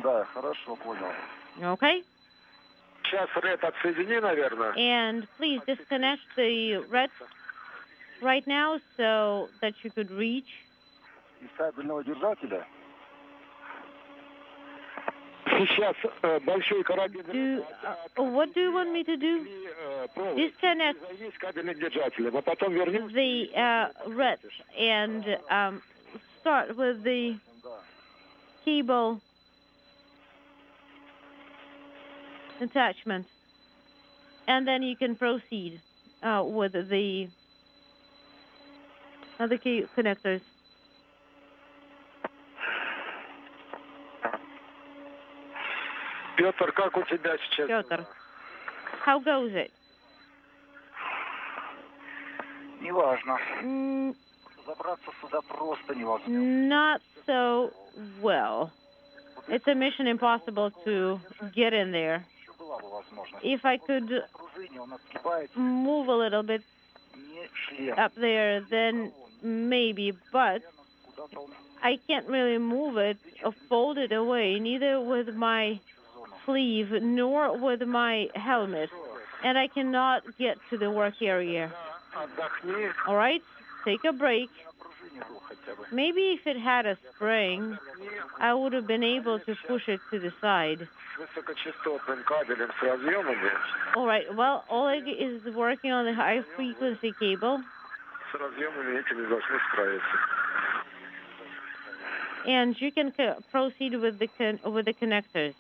Да, хорошо, понял. Okay? Сейчас ред отсоедини, наверное. And please disconnect the red right now so that you could reach. Из кабельного держателя. Сейчас большой корабельный. What do you want me to do? Disconnect Есть кабельный держатель, а потом вернемся. the red and start with the cable attachment, and then you can proceed with the other key connectors. Петр, как у тебя сейчас? Pyotr, how goes it? Неважно. Забраться сюда просто невозможно. Not so well. It's a mission impossible to get in there. If I could move a little bit up there, then maybe, but I can't really move it or fold it away, neither with my sleeve nor with my helmet, and I cannot get to the work area. All right, take a break. Maybe if it had a spring, I would have been able to push it to the side. All right, well, Oleg is working on the high-frequency cable. And you can proceed with the connectors.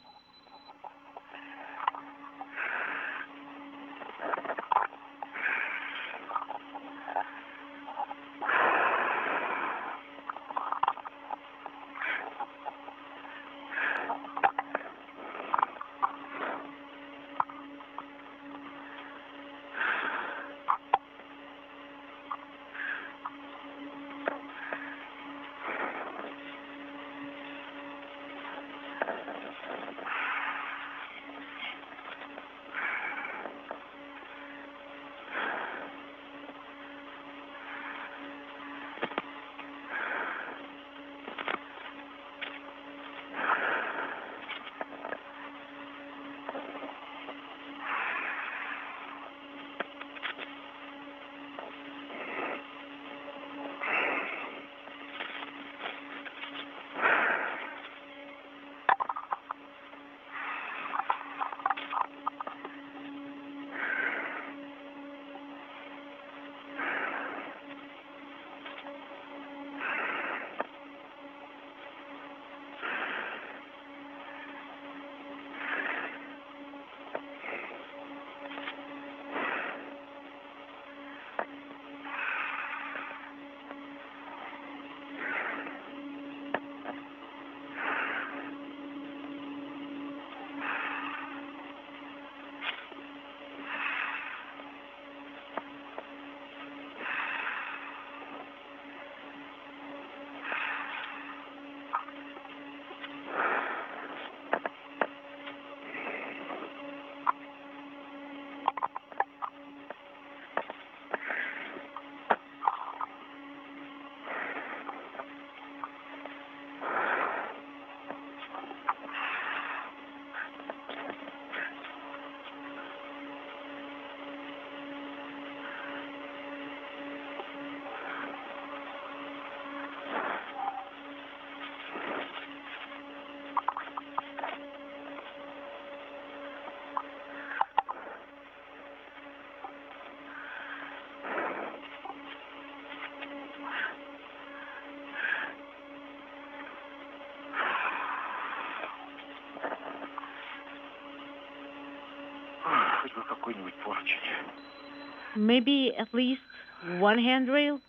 Maybe at least one handrail?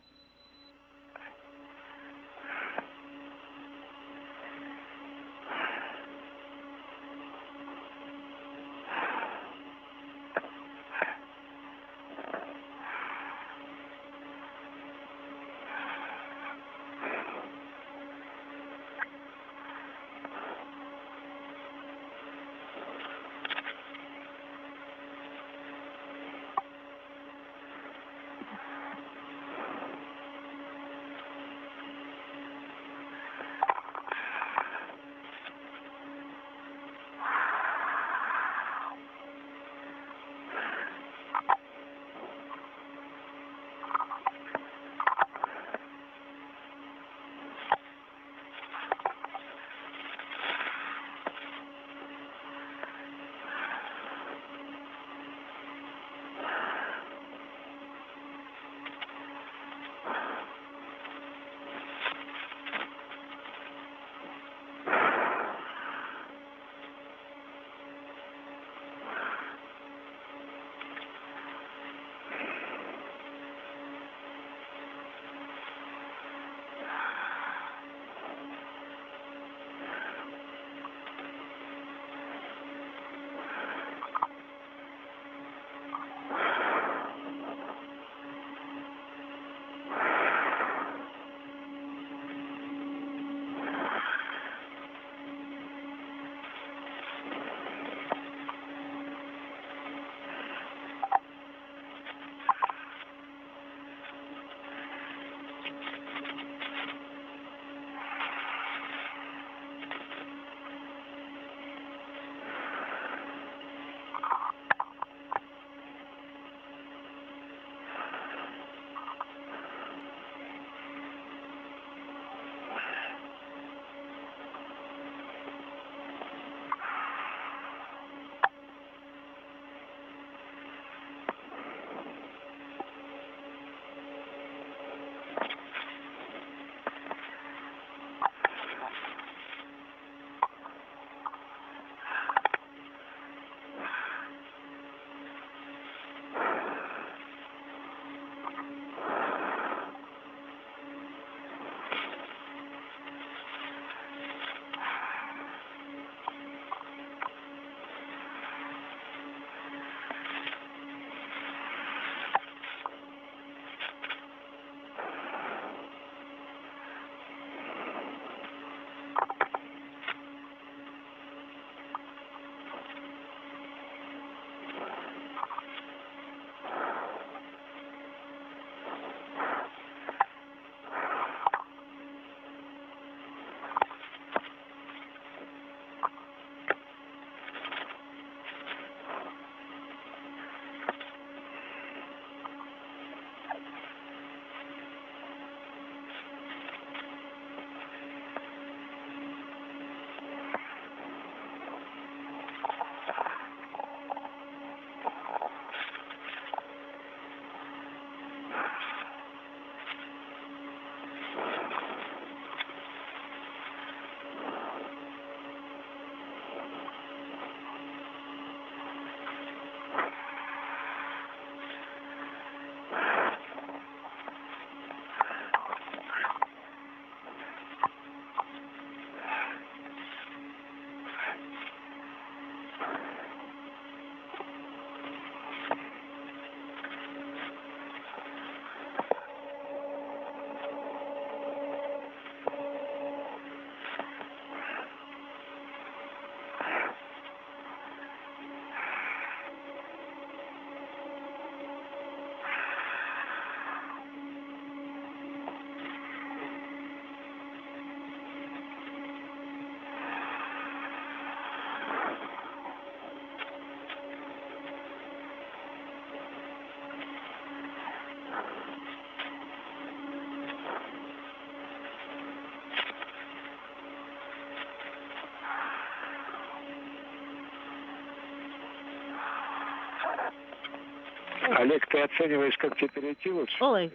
Олег, ты оцениваешь, как тебе перейти лучше? Oleg,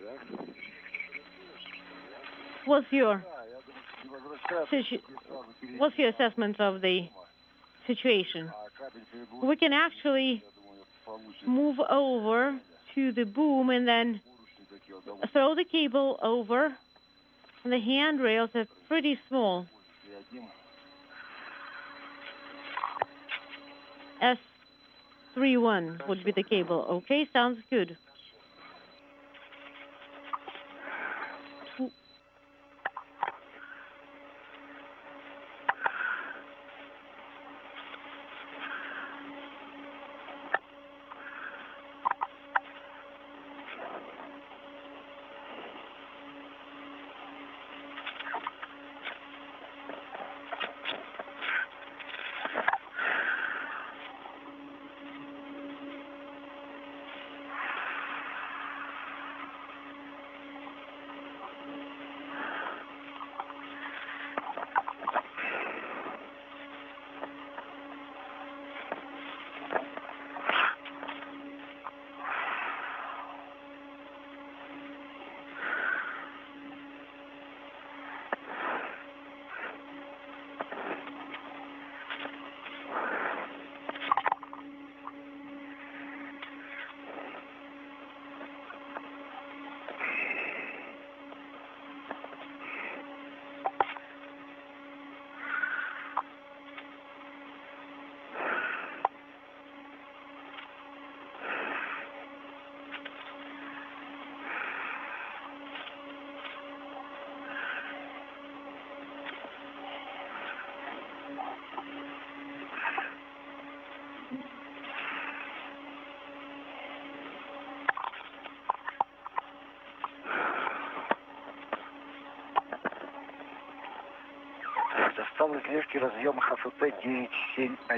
what's your assessment of the situation? We can actually move over to the boom and then throw the cable over. And the handrails are pretty small. S31 would be the cable. Okay, sounds good.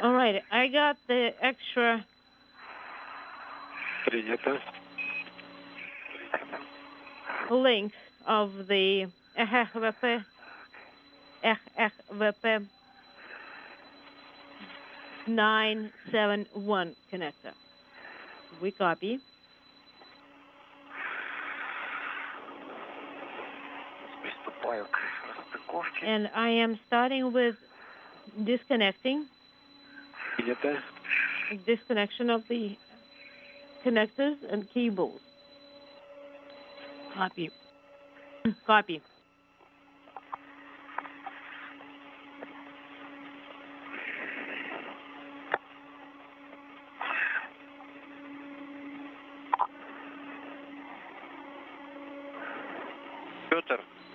All right, I got the extra length of the RVP 971 connector. We copy. And I am starting with disconnecting. Disconnection of the connectors and cables. Copy. Copy.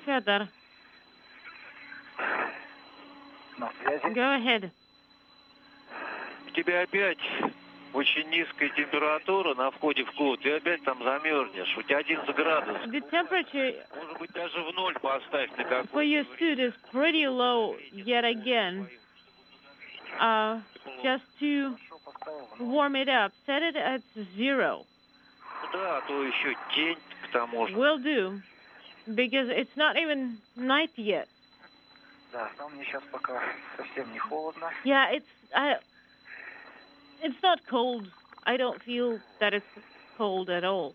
Pyotr. Go ahead. У тебя опять очень низкая температура на входе в код, ты опять там замерзнешь. У тебя 11 градусов. The temperature Может быть, даже в ноль поставь на какой-то. for your suit is pretty low yet again. Just to warm it up, set it at 0. Да, а то еще день к тому же. Will do, because it's not even night yet. Yeah, it's not cold. I don't feel that it's cold at all.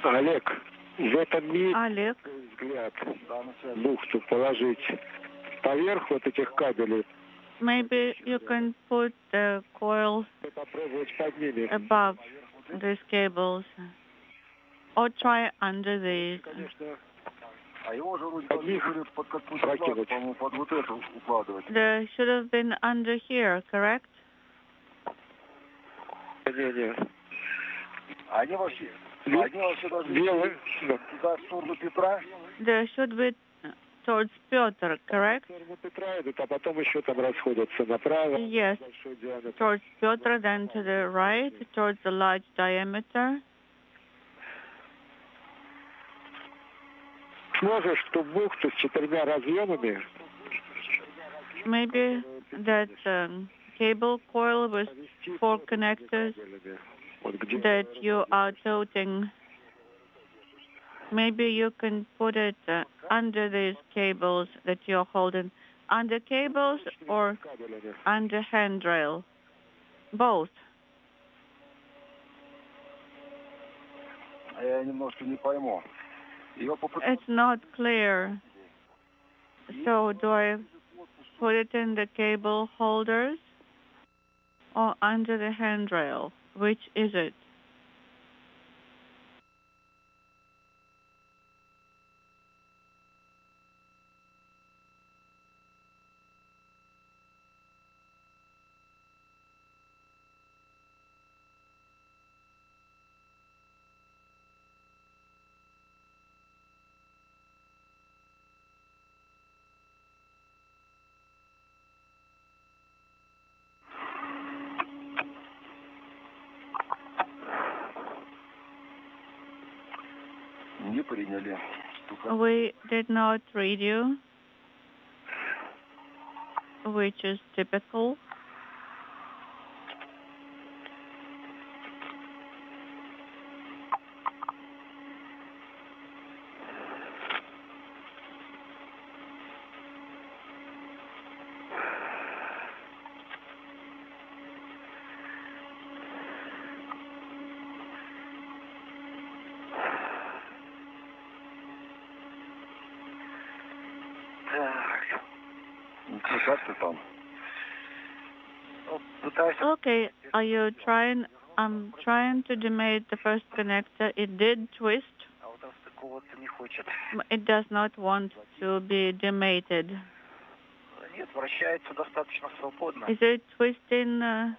Олег, в этом месте Oleg, взгляд бухту положить поверх вот этих кабелей, maybe you can put the coil попробовать под ними. above these cables or try under these. Конечно, А его же вроде Под них под какую-то плату, прокинуть. по-моему, под вот эту укладывать. They should have been under here, correct? Не. Они вообще должны Белый, да. туда, в сторону Петра. They should be towards Pyotr, correct? В сторону Петра идут, а потом еще там расходятся направо. Yes, Большой диаметр. towards Pyotr, then to the right, towards the large diameter. Сможешь ту бухту с 4 разъемами Maybe that cable coil with 4 connectors вот где that you are toting, maybe you can put it under these cables that you're holding. Under cables or кабелями. under handrail? Both. А я немножко не пойму. Ее It's not clear. So do I put it in the cable holders or under the handrail? Which is it? не приняли. We did not read you, which is typical. Как ты там? Пытайся. Okay, are you trying? I'm trying to demate the first connector. It did twist. А вот расстыковываться не хочет. It does not want to be demated. Нет, вращается достаточно свободно. Is it twisting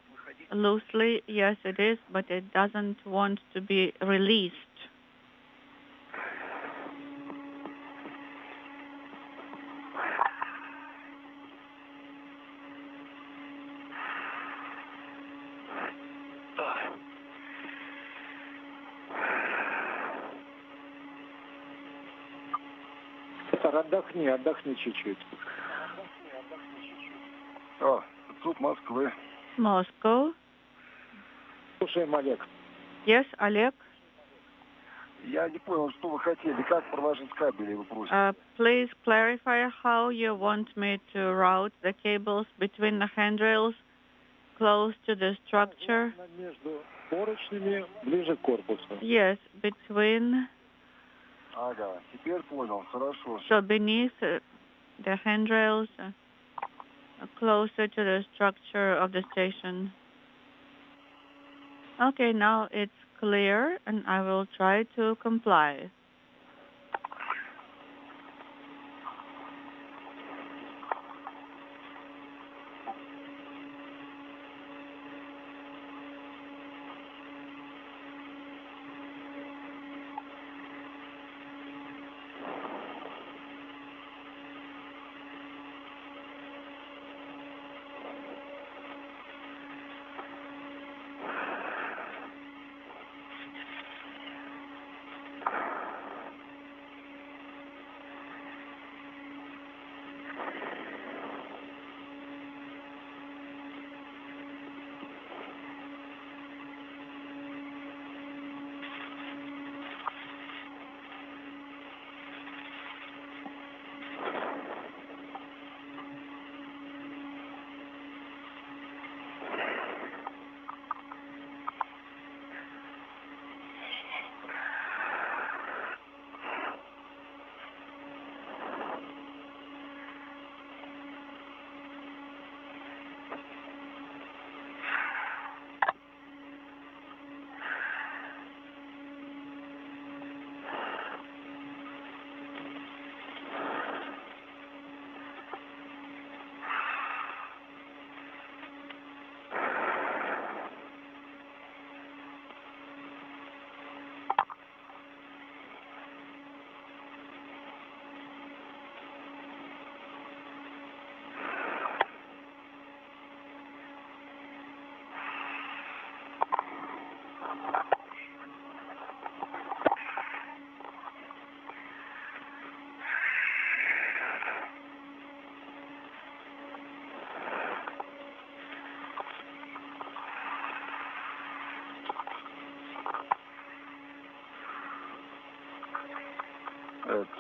loosely? Yes, it is, but it doesn't want to be released. Отдохни чуть-чуть. О, суд Москвы. Moscow. Слушаем, Олег. Yes, Oleg. Я не понял, что вы хотели, как проложить кабели, вы просите. Please clarify how you want me to route the cables between the handrails close to the structure. Между поручнями, ближе к корпусу. Yes, between, Ага, теперь понял, хорошо. so beneath the handrails, closer to the structure of the station. Okay, now it's clear, and I will try to comply.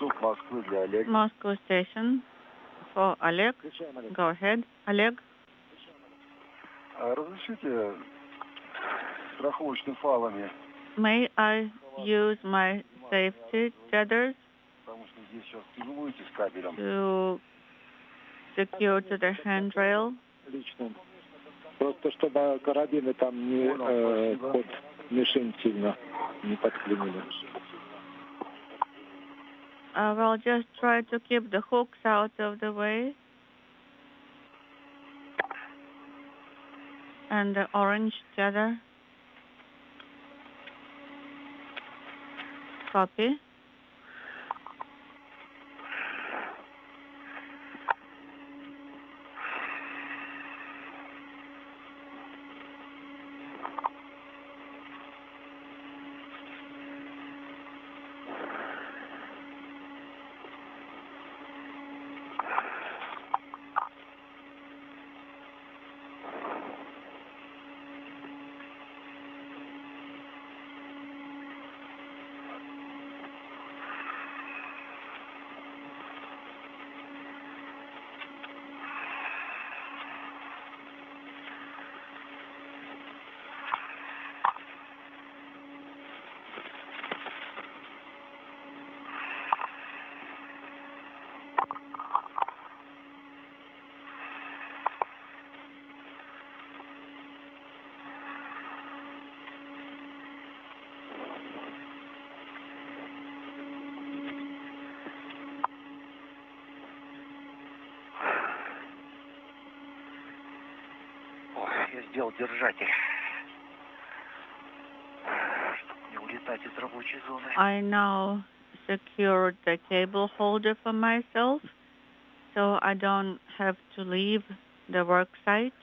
Цуг Москвы для Олега. Moscow station for Oleg. Go ahead, Oleg. Разрешите страховочными фалами, May I use my safety tethers потому что здесь сейчас тяжело идти с кабелем. to secure to the handrail? Лично. Просто чтобы карабины там не под мишень сильно не подклинили. I will just try to keep the hooks out of the way. And the orange tether. Copy. Я сделал держатель, чтобы не улетать из рабочей зоны. I now secured the cable holder for myself, so I don't have to leave the work site.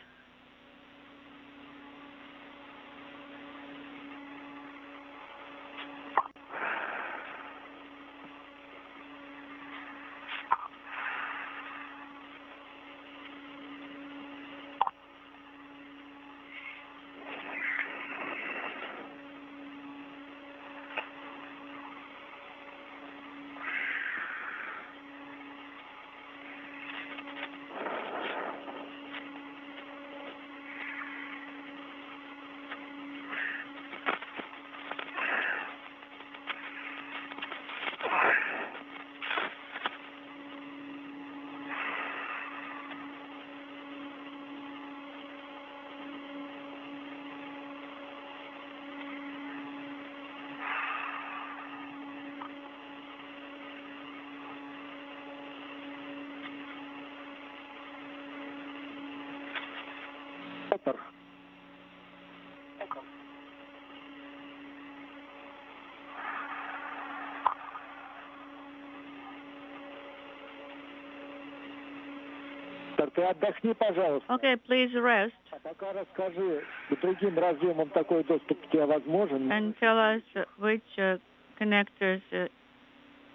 Ты отдохни, пожалуйста. Okay, please rest А пока расскажи, к другим разъемам такой доступ у тебя возможен? and tell us which connectors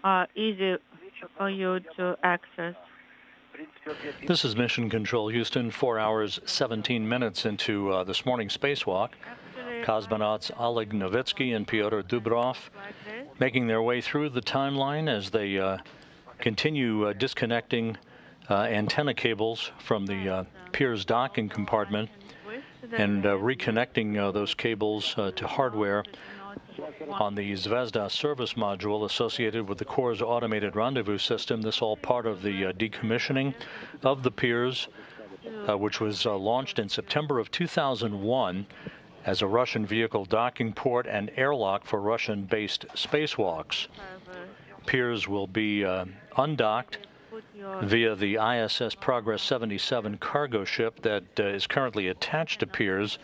are easy for you to access. This is Mission Control Houston, 4 hours, 17 minutes into this morning's spacewalk. Cosmonauts Oleg Novitskiy and Pyotr Dubrov making their way through the timeline as they continue disconnecting antenna cables from the Pirs docking compartment and reconnecting those cables to hardware on the Zvezda service module associated with the Corps' automated rendezvous system. This all part of the decommissioning of the Pirs, which was launched in September of 2001 as a Russian vehicle docking port and airlock for Russian-based spacewalks. Pirs will be undocked via the ISS Progress 77 cargo ship that is currently attached to Pirs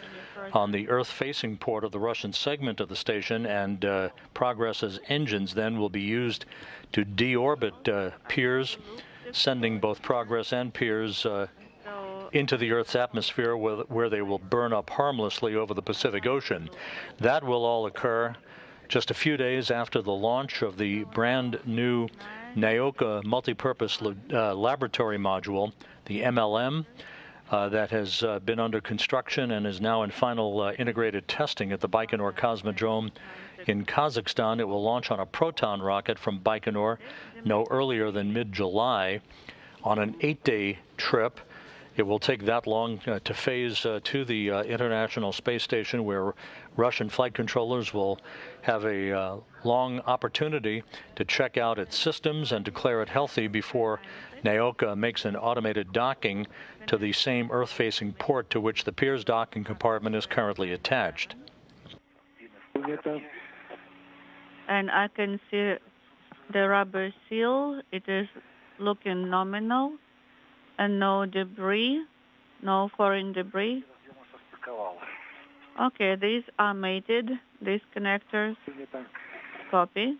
on the Earth-facing port of the Russian segment of the station, and Progress's engines then will be used to deorbit Pirs, sending both Progress and Pirs into the Earth's atmosphere where they will burn up harmlessly over the Pacific Ocean. That will all occur just a few days after the launch of the brand new Naoka multipurpose laboratory module, the MLM, that has been under construction and is now in final integrated testing at the Baikonur Cosmodrome in Kazakhstan. It will launch on a Proton rocket from Baikonur no earlier than mid-July on an 8-day trip. It will take that long to phase to the International Space Station, where Russian flight controllers will have a long opportunity to check out its systems and declare it healthy before Naoka makes an automated docking to the same Earth-facing port to which the Pirs docking compartment is currently attached. And I can see the rubber seal. It is looking nominal. And no debris, no foreign debris. Okay, these are mated, these connectors. Copy.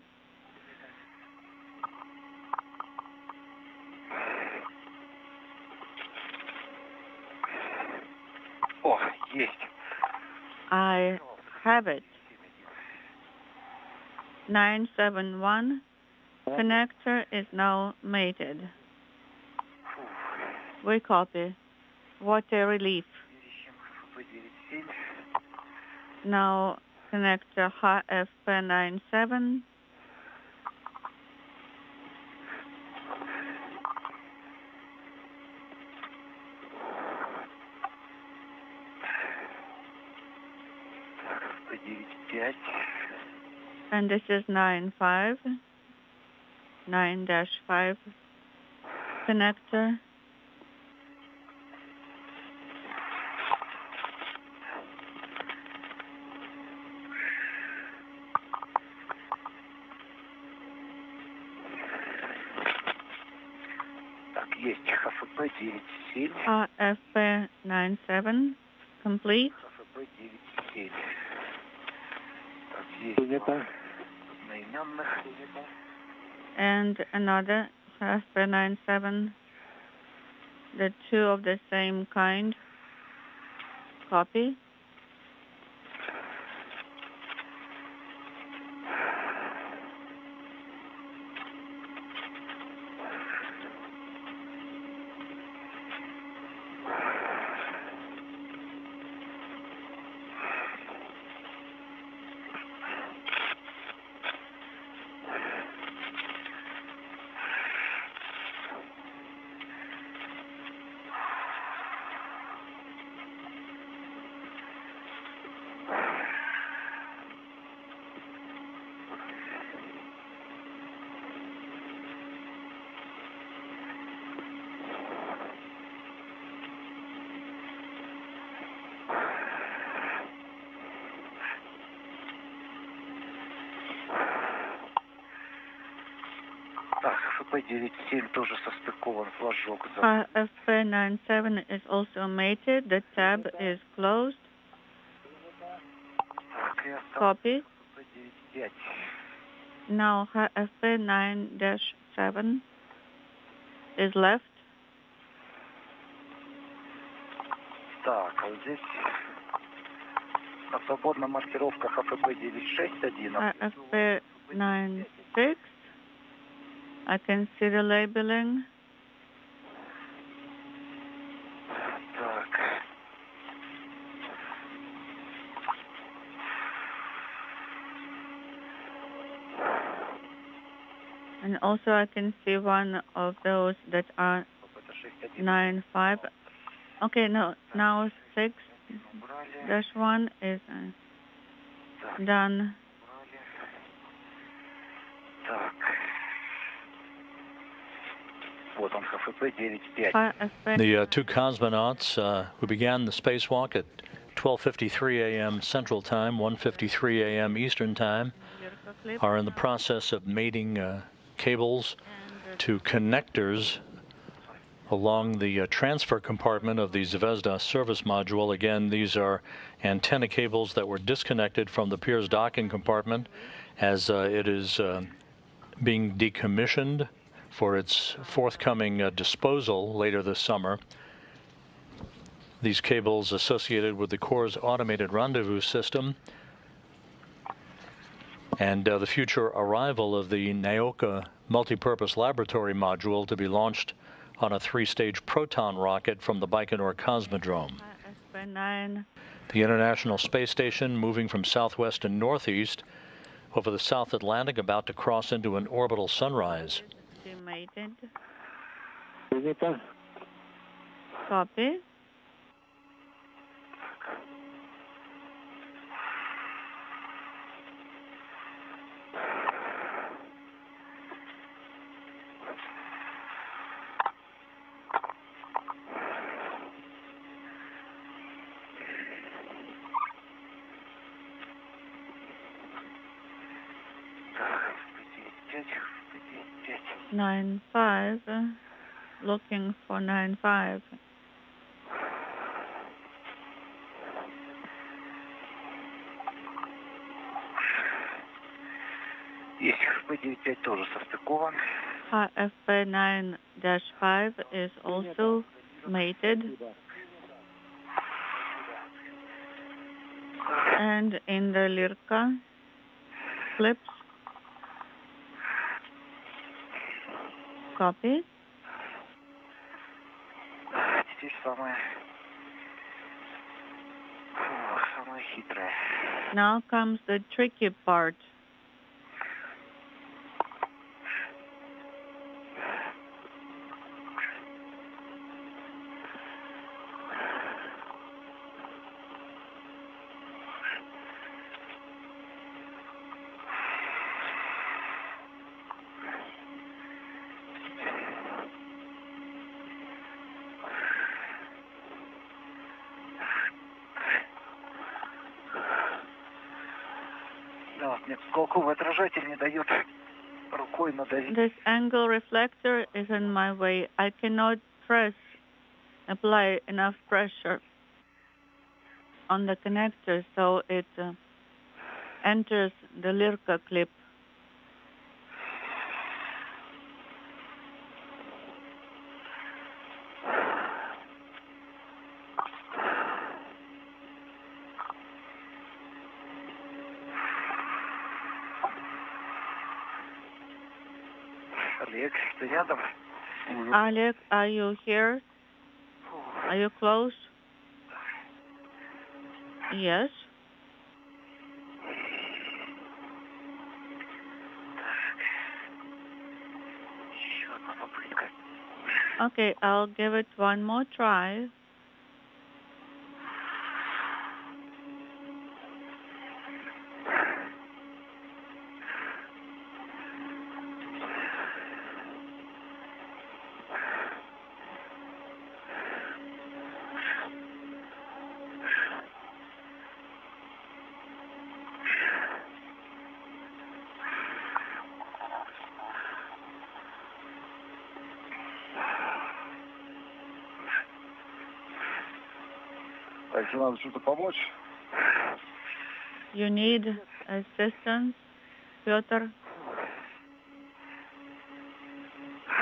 О, есть. I have it. 971 connector is now mated. We copy. Water relief. Now connector HFP97. And this is 9.5, 9-5 connector. Есть ХФП 9.7. HFP 97 complete. ХФП 9.7. Так, здесь два одноименных. And another HFP 97. The two of the same kind. Copy. Так, ХФП 9.7 тоже состыкован флажок. HFP 97 is also mated. The tab is closed. Так, и осталось Copy. ХФП 9.5. Now HFP 9-7 is left. Так, а вот здесь на свободная маркировка ХФП 9.6.1. HFP 9-6. I can see the labeling. Так. And also I can see one of those that are 9-5. Okay, no, now 6-1 is done. Так. Вот он, ХФП 9.5. The two cosmonauts who began the spacewalk at 12:53 a.m. Central Time, 1:53 a.m. Eastern Time, are in the process of mating cables to connectors along the transfer compartment of the Zvezda service module. Again, these are antenna cables that were disconnected from the Pirs docking compartment as it is being decommissioned for its forthcoming disposal later this summer. These cables associated with the Corps' automated rendezvous system and the future arrival of the Naoka multipurpose laboratory module to be launched on a 3-stage Proton rocket from the Baikonur Cosmodrome. SP9. The International Space Station moving from southwest to northeast over the South Atlantic, about to cross into an orbital sunrise. Estimated. Copy. Nine five, looking for 9-5. Есть, FP95 тоже состыкован. FP9-5 is also mated. And in the Lirka clips. Copy. Теперь самое хитрое. Now comes the tricky part. Уголковый отражатель не дает рукой надавить. This angle reflector is in my way. I cannot apply enough pressure on the connector so it enters the Lirka clip. Oleg, ты рядом? Oleg, are you here? Are you close? Yes. Еще одна попытка. Okay, I'll give it one more try. Так, если надо что-то помочь. You need assistance, Pyotr?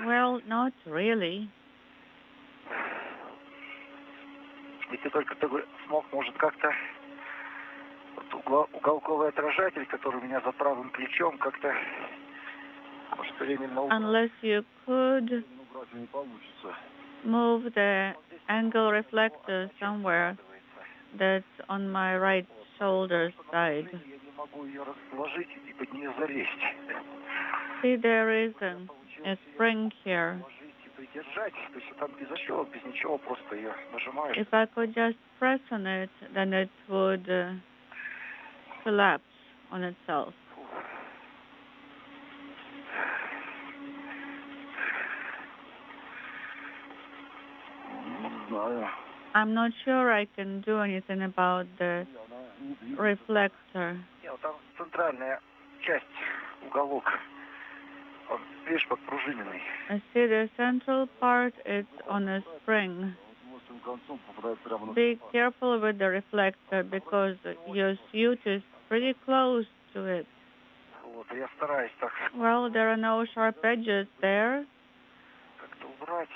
Well, not really. Если только ты смог, может, как-то вот уголковый отражатель, который у меня за правым плечом, как-то, может, временно Unless you could Не получится. move the angle reflector somewhere that's on my right shoulder side. Я не могу ее расположить и под нее залезть. See, there is a spring here. Придержать, то есть там без защелок, без ничего, просто ее нажимаешь. If I could just press on it, then it would collapse on itself. Не знаю. I'm not sure I can do anything about the reflector. Нет, там центральная часть, уголок, он, видишь, подпружиненный. I see the central part, it's on a spring. Острым концом попадает прямо на... Be careful with the reflector because your suit is pretty close to it. Вот, я стараюсь так Well, there are no sharp edges there. как-то убрать.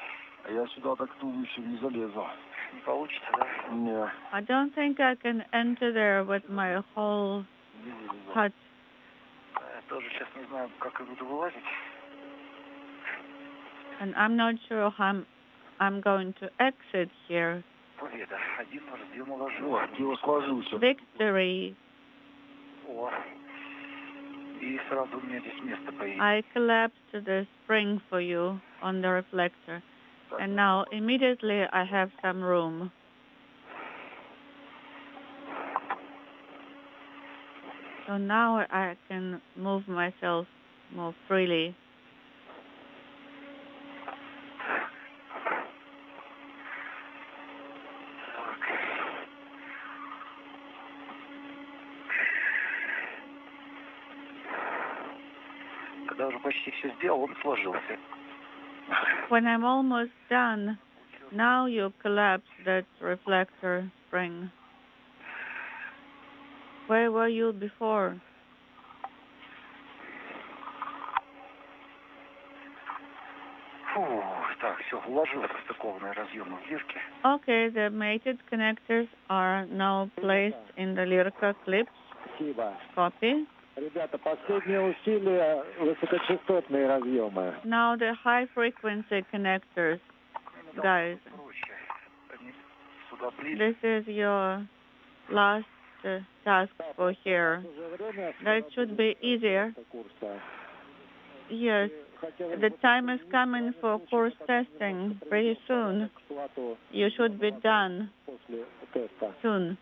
А я сюда так туловищем не залезу. не получится, да? Не. I don't think I can enter there with my whole hut. Я тоже сейчас не знаю, как я буду вылазить. And I'm not sure how I'm going to exit here. Победа. Один разъем уложил. Его сложился. Victory. О. И сразу у меня здесь место появилось. I collapsed the spring for you on the reflector. And now immediately I have some room. So now I can move myself more freely. Когда уже почти все сделал, он сложился. When I'm almost done, now you collapse that reflector spring. Where were you before? Фу, так, все, уложил состыкованные разъемы в дырки. Okay, the mated connectors are now placed in the Lirka clips. Спасибо. Copy. Ребята, последние усилия, высокочастотные разъемы. Now the high frequency connectors, guys. This is your last task for here. That should be easier. Yes, the time is coming for course testing pretty soon. You should be done soon.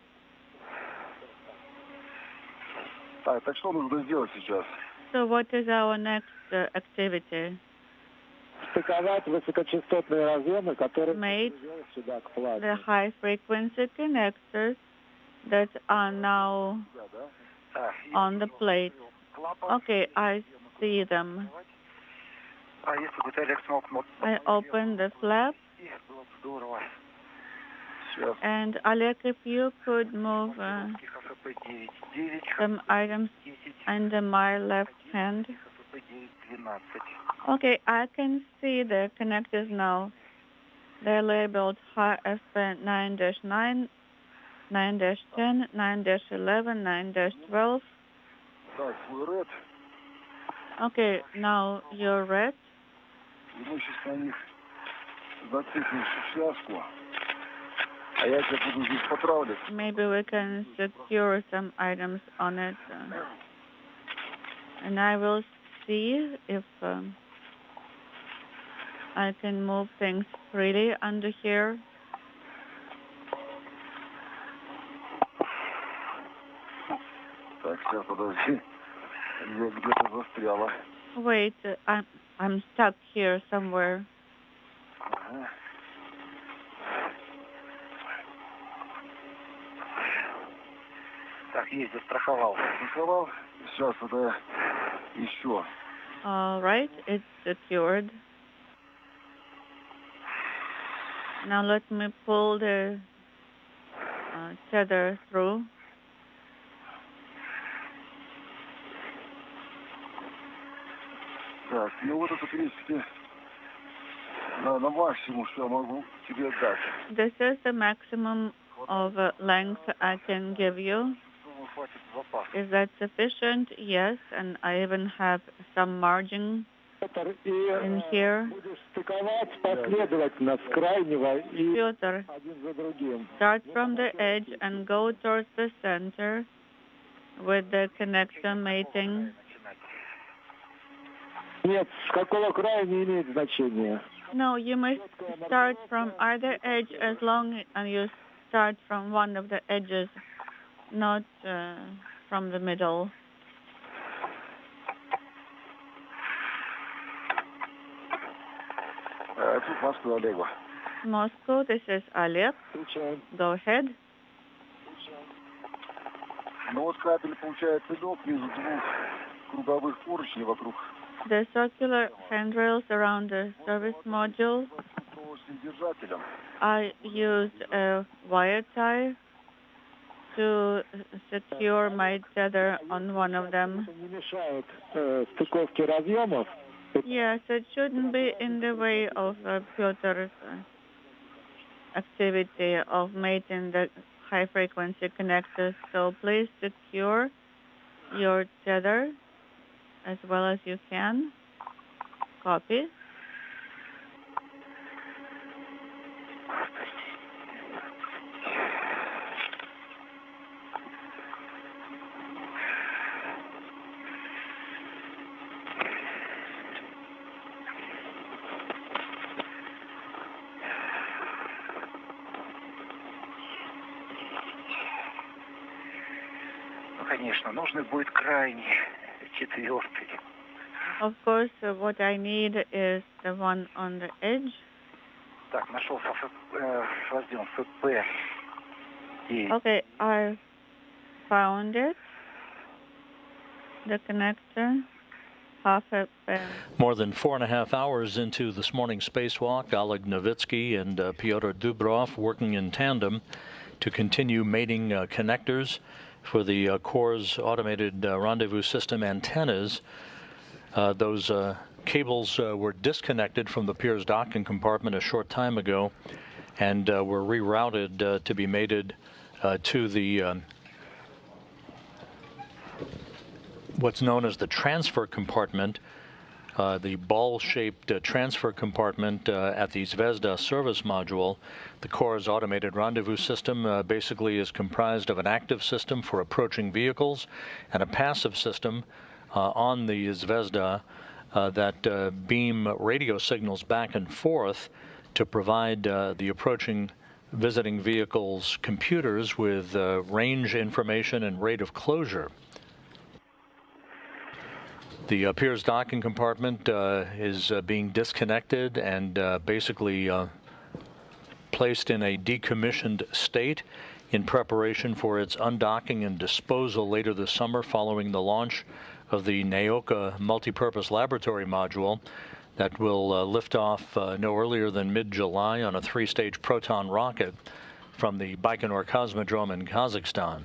Так что нужно сделать сейчас? So what is our next activity? Стыковать высокочастотные разъемы, которые Made сюда к плате. the high frequency connectors that are now on the plate. Okay, I see them. А если бы ты, Олег, смог... I open the flap. Было бы здорово. And Oleg, if you could move some items under my left hand. Okay, I can see the connectors now. They're labeled HFP 9-9, 9-10, 9-11, 9-12. Okay, now you're red. Maybe we can secure some items on it. And I will see if I can move things freely under here. Wait, I'm stuck here somewhere. Так, есть, застраховал. Застраховал. Сейчас это еще. All right, it's secured. Now let me pull the tether through. Так, ну вот это, в принципе, на максимум, что я могу тебе дать. This is the maximum of length I can give you. Is that sufficient? Yes, and I even have some margin in here. Pyotr, start from the edge and go towards the center with the connector mating. Нет, с какого края не имеет значения. No, you must start from either edge as long as you start from one of the edges, not from the middle. Тут Москва, Олега. Moscow, this is Oleg. Go ahead. Ну вот кабель, получается, лег между двух круговых поручней вокруг. The circular handrails around the service module. I used a wire tie to secure my tether on one of them. Yes, it shouldn't be in the way of Pyotr's activity of mating the high-frequency connectors. So please secure your tether as well as you can. Copy. Конечно, нужный будет крайний, четвертый. Of course, what I need is the one on the edge. Так, нашел разъем ФП. Okay, I found it. The connector, half FP. More than 4.5 hours into this morning's spacewalk, Oleg Novitskiy and Pyotr Dubrov working in tandem to continue mating connectors for the core's automated rendezvous system antennas. Those cables were disconnected from the Pirs docking compartment a short time ago and were rerouted to be mated to the what's known as the transfer compartment, the ball-shaped transfer compartment at the Zvezda service module. The core's automated rendezvous system basically is comprised of an active system for approaching vehicles and a passive system on the Zvezda that beam radio signals back and forth to provide the approaching visiting vehicles' computers with range information and rate of closure. The Pirs docking compartment is being disconnected and basically placed in a decommissioned state in preparation for its undocking and disposal later this summer following the launch of the Naoka multipurpose laboratory module that will lift off no earlier than mid-July on a 3-stage Proton rocket from the Baikonur Cosmodrome in Kazakhstan.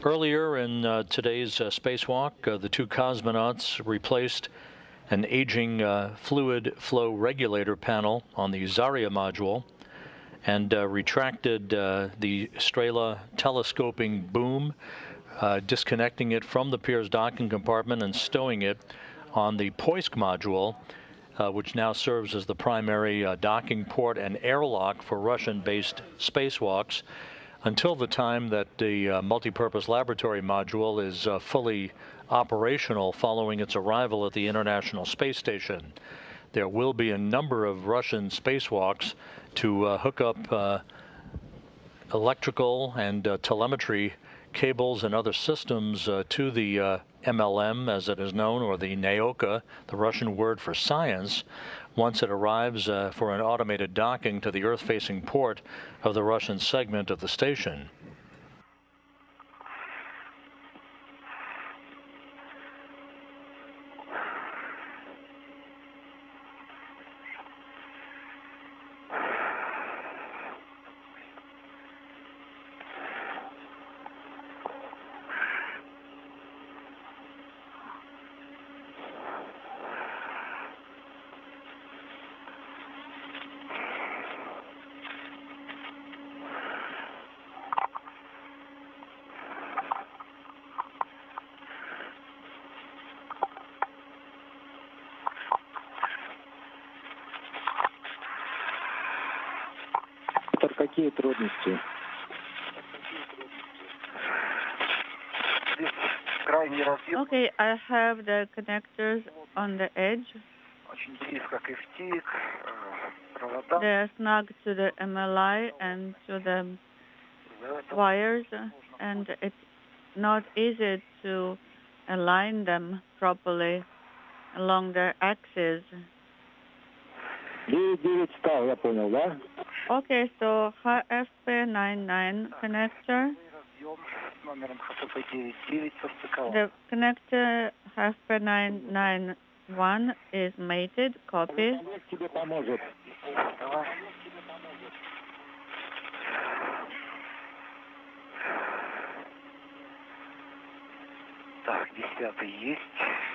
Earlier in today's spacewalk, the two cosmonauts replaced an aging fluid flow regulator panel on the Zarya module and retracted the Strela telescoping boom, disconnecting it from the Pirs docking compartment and stowing it on the Poisk module, which now serves as the primary docking port and airlock for Russian-based spacewalks, until the time that the multipurpose laboratory module is fully operational following its arrival at the International Space Station. There will be a number of Russian spacewalks to hook up electrical and telemetry cables and other systems to the MLM, as it is known, or the Naoka, the Russian word for science, once it arrives for an automated docking to the Earth-facing port of the Russian segment of the station. Какие трудности? Крайний разъем. Okay, I have the connectors on the edge. Очень близко к ИФТИК, провода. They are snug to the MLI and to the wires, and it's not easy to align them properly along their axis. 9 стал, я понял, да? Okay, so HFP99 connector. The connector HFP991 is mated. Copy. Тебе поможет. 10 есть.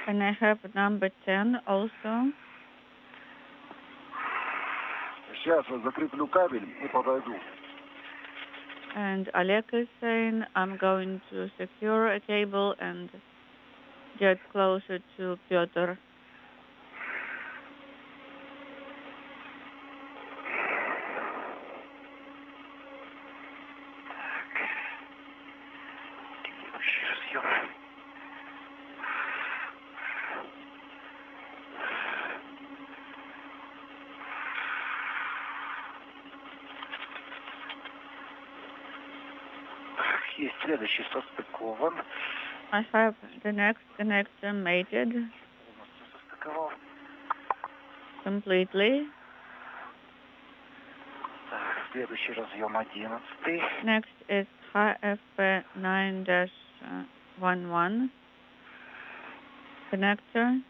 Can I have number 10 also? Сейчас я закреплю кабель и подойду. And Oleg is saying, I'm going to secure a cable and get closer to Pyotr. Есть следующий состыкован. I have the next connector mated Состыковал. completely. Так, следующий разъем 11. Next is HF9-11 connector.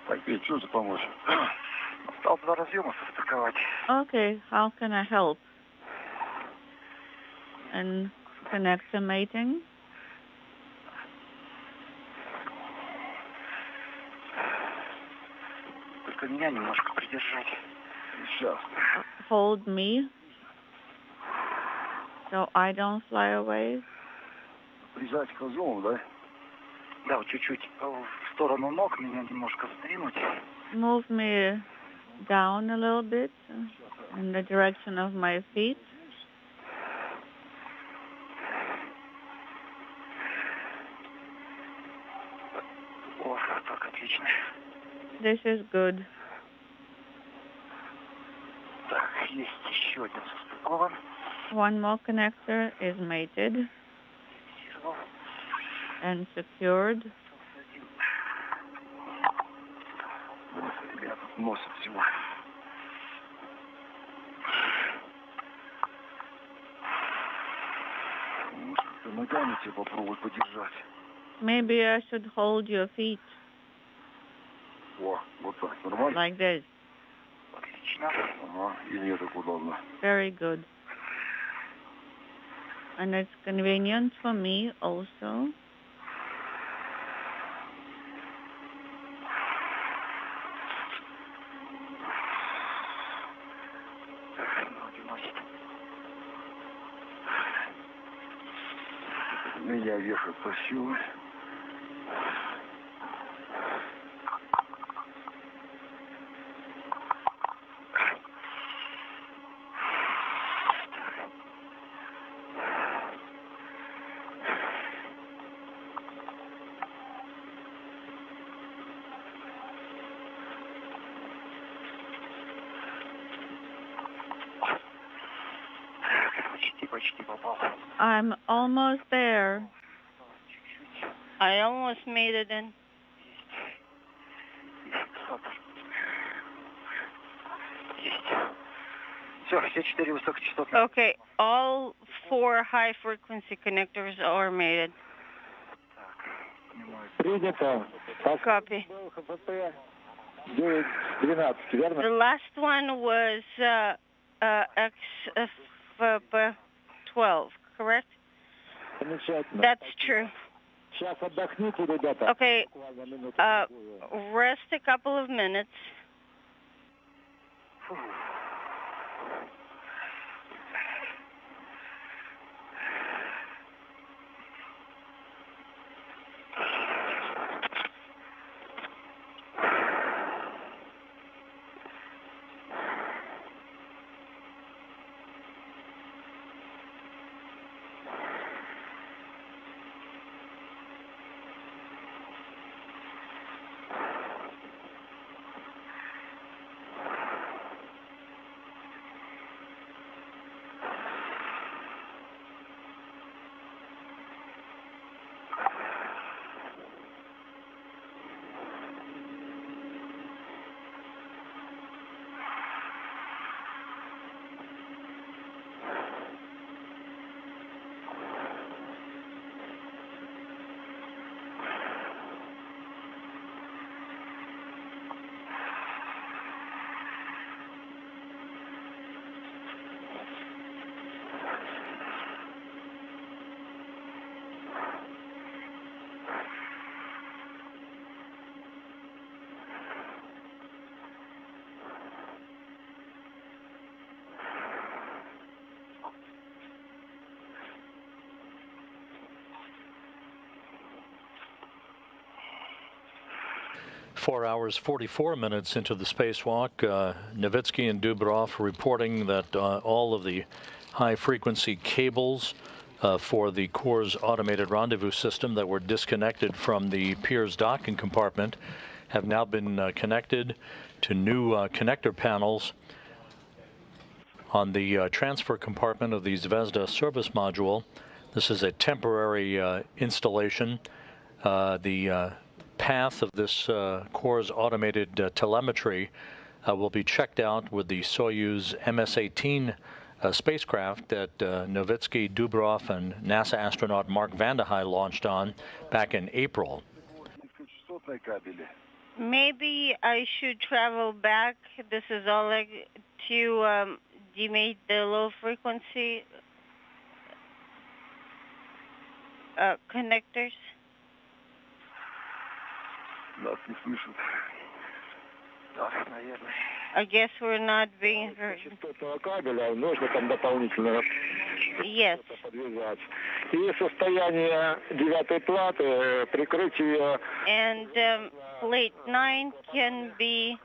Пойти, что за помочь? Стал 2 разъема состыковать. Okay, how can I help? And connector mating. Только меня немножко придержать. Сейчас. Hold me so I don't fly away. Прижать к разъему, да? Да, вот чуть-чуть в сторону ног меня немножко сдвинуть. Move me down a little bit in the direction of my feet. О, так, отлично. This is good. Так, есть еще один состыкован. One more connector is mated and secured. Я тут носит всего. Может, как-то ногами тебе попробовать подержать. Maybe I should hold your feet О, вот так, нормально? like this. Отлично. Ага, и мне так удобно. Very good. And it's convenient for me also. Ноги носит. Меня вешают по силе. Почти попал. I'm almost there. I almost made it in. Есть. Все 4 высокочастотные. Okay, all 4 high frequency connectors are mated. Принято. Copy. ХПП 9-12, верно? The last one was XFP12, correct? Замечательно. That's true. Сейчас отдохните, ребята. Okay, rest a couple of minutes. 4 hours, 44 minutes into the spacewalk, Novitskiy and Dubrov reporting that all of the high-frequency cables for the Corps' automated rendezvous system that were disconnected from the Pirs docking compartment have now been connected to new connector panels on the transfer compartment of the Zvezda service module. This is a temporary installation. The path of this Corps' automated telemetry will be checked out with the Soyuz MS-18 spacecraft that Novitskiy, Dubrov, and NASA astronaut Mark Vande Hei launched on back in April. Maybe I should travel back, this is Oleg, to demate the low frequency connectors. I guess we're not being heard. Yes. And plate 9 can be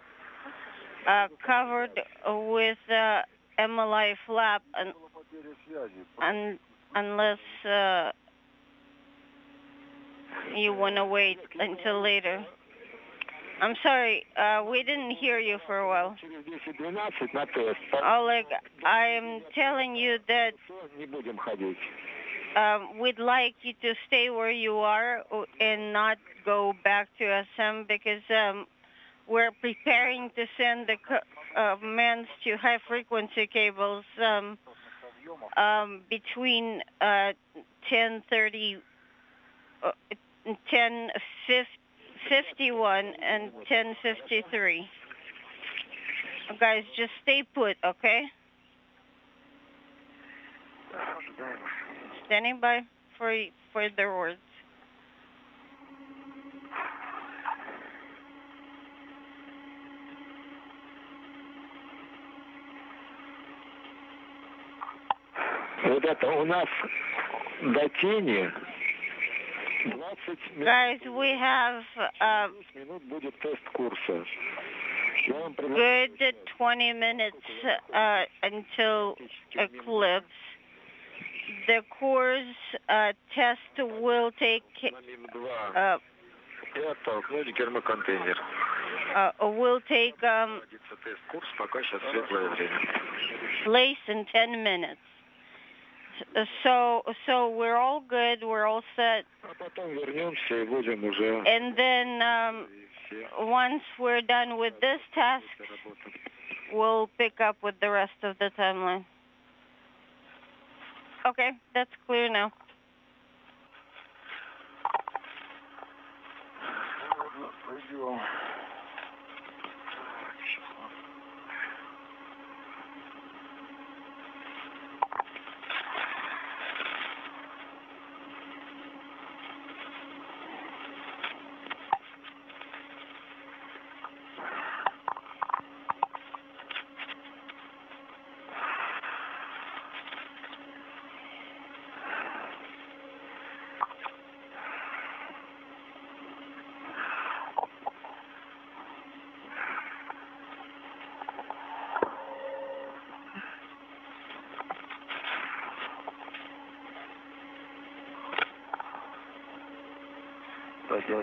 covered with MLI flap unless you want to wait until later. I'm sorry, we didn't hear you for a while. Oleg, I'm telling you that we'd like you to stay where you are and not go back to SM because we're preparing to send the commands to high-frequency cables between 10:51 and 10:53. Guys, just stay put, okay? Standing by for the words. Вот это у нас до тени. Guys, we have good 20 minutes until eclipse. The Corps' test will take place in 10 minutes. So we're all good, we're all set. And then once we're done with this task, we'll pick up with the rest of the timeline. Okay, that's clear now.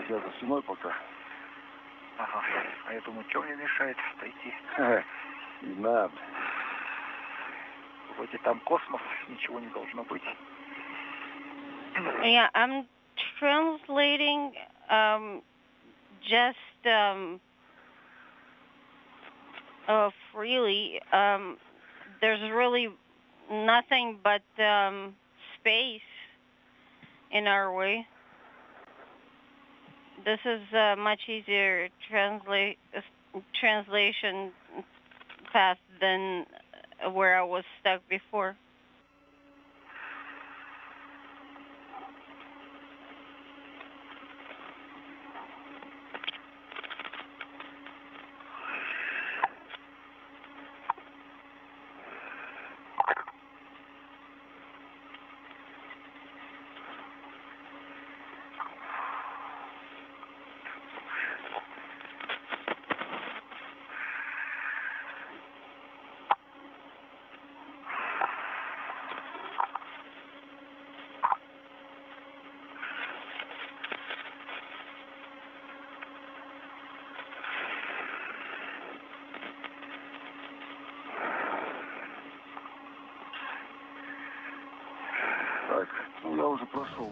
Я за стеной пока. Ага. А я думаю, что мне мешает пойти? Не надо. Вроде там космос, ничего не должно быть. Yeah, I'm translating just freely. There's really nothing but space in our way. This is a much easier translation path than where I was stuck before.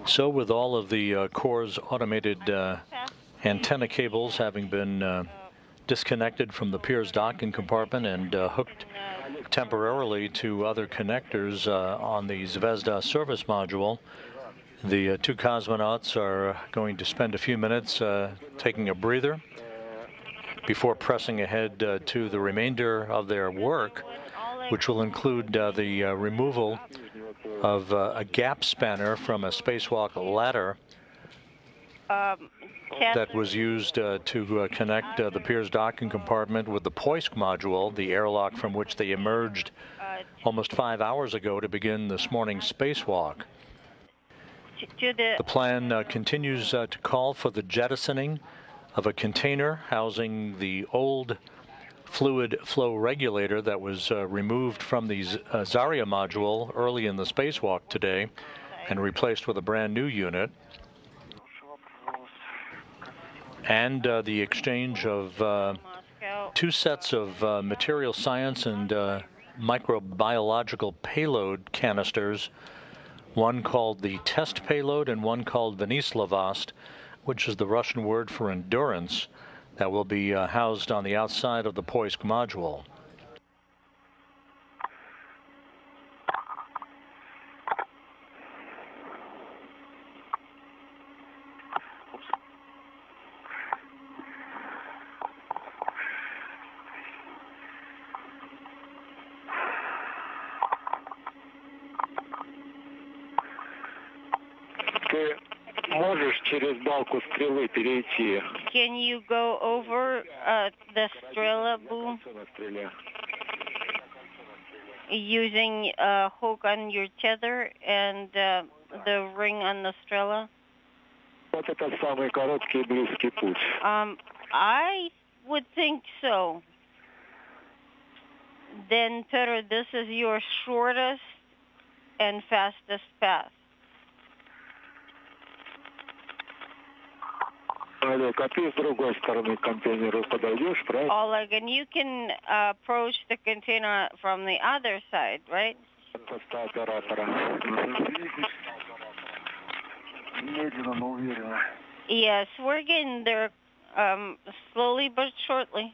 So with all of the Corps' automated antenna cables having been disconnected from the Piers docking compartment and hooked temporarily to other connectors on the Zvezda service module, the two cosmonauts are going to spend a few minutes taking a breather before pressing ahead to the remainder of their work, which will include the removal of a gap spanner from a spacewalk ladder that was used to connect the Piers docking compartment with the Poisk module, the airlock from which they emerged almost 5 hours ago to begin this morning's spacewalk. The plan continues to call for the jettisoning of a container housing the old fluid flow regulator that was removed from the Zarya module early in the spacewalk today and replaced with a brand new unit, and the exchange of two sets of material science and microbiological payload canisters, one called the test payload and one called Venislavost, which is the Russian word for endurance, that will be housed on the outside of the Poisk module. Can you go over the Strela boom using a hook on your tether and the ring on the Strela? I would think so. Then, Pyotr, this is your shortest and fastest path. Oleg, Oleg, and you can approach the container from the other side, right? Yes, we're getting there slowly but shortly.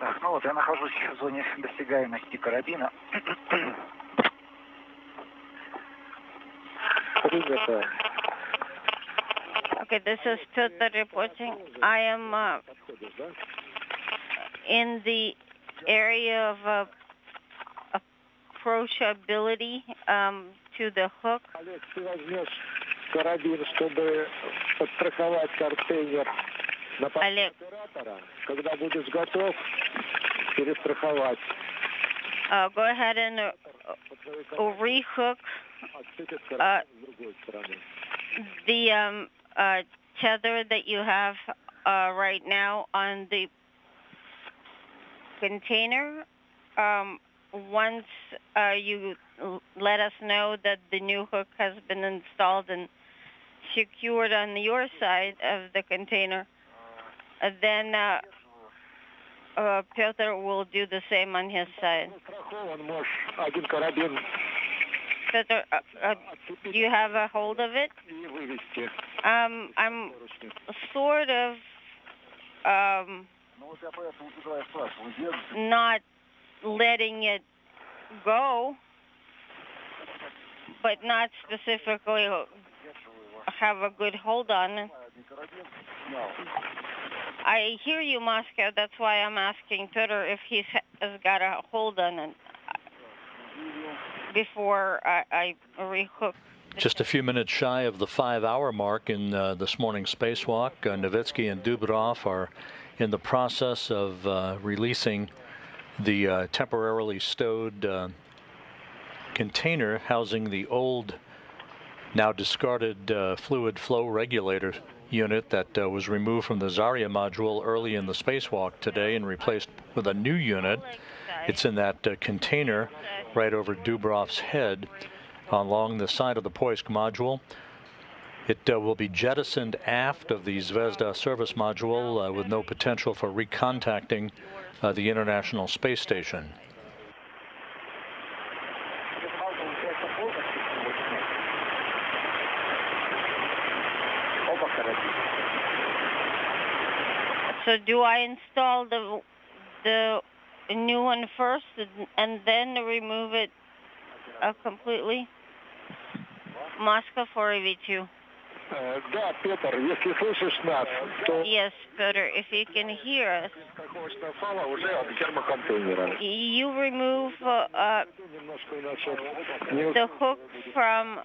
Так, ну вот я нахожусь в зоне досягаемости карабина. Okay, this is Pyotr reporting. I am in the area of approachability to the hook. карабин, чтобы подстраховать контейнер на Олег. оператора. Когда будешь готов, перестраховать. Go ahead and rehook the tether that you have right now on the container. Once you let us know that the new hook has been installed and secured on your side of the container, then Pyotr will do the same on his side. Pyotr, do you have a hold of it? I'm sort of not letting it go, but not specifically have a good hold on it. I hear you, Moscow. That's why I'm asking Pyotr if he has got a hold on it before I rehook. Just a few minutes shy of the 5-hour mark in this morning's spacewalk. Novitskiy and Dubrov are in the process of releasing the temporarily stowed container housing the old, now discarded fluid flow regulator unit that was removed from the Zarya module early in the spacewalk today and replaced with a new unit. It's in that container right over Dubrov's head along the side of the Poisk module. It will be jettisoned aft of the Zvezda service module with no potential for recontacting the International Space Station. So do I install the new one first and then remove it completely? Moscow 4AV2. Да, Петр, если слышишь нас, то... Yes, Pyotr, if you can hear us. You remove the hook from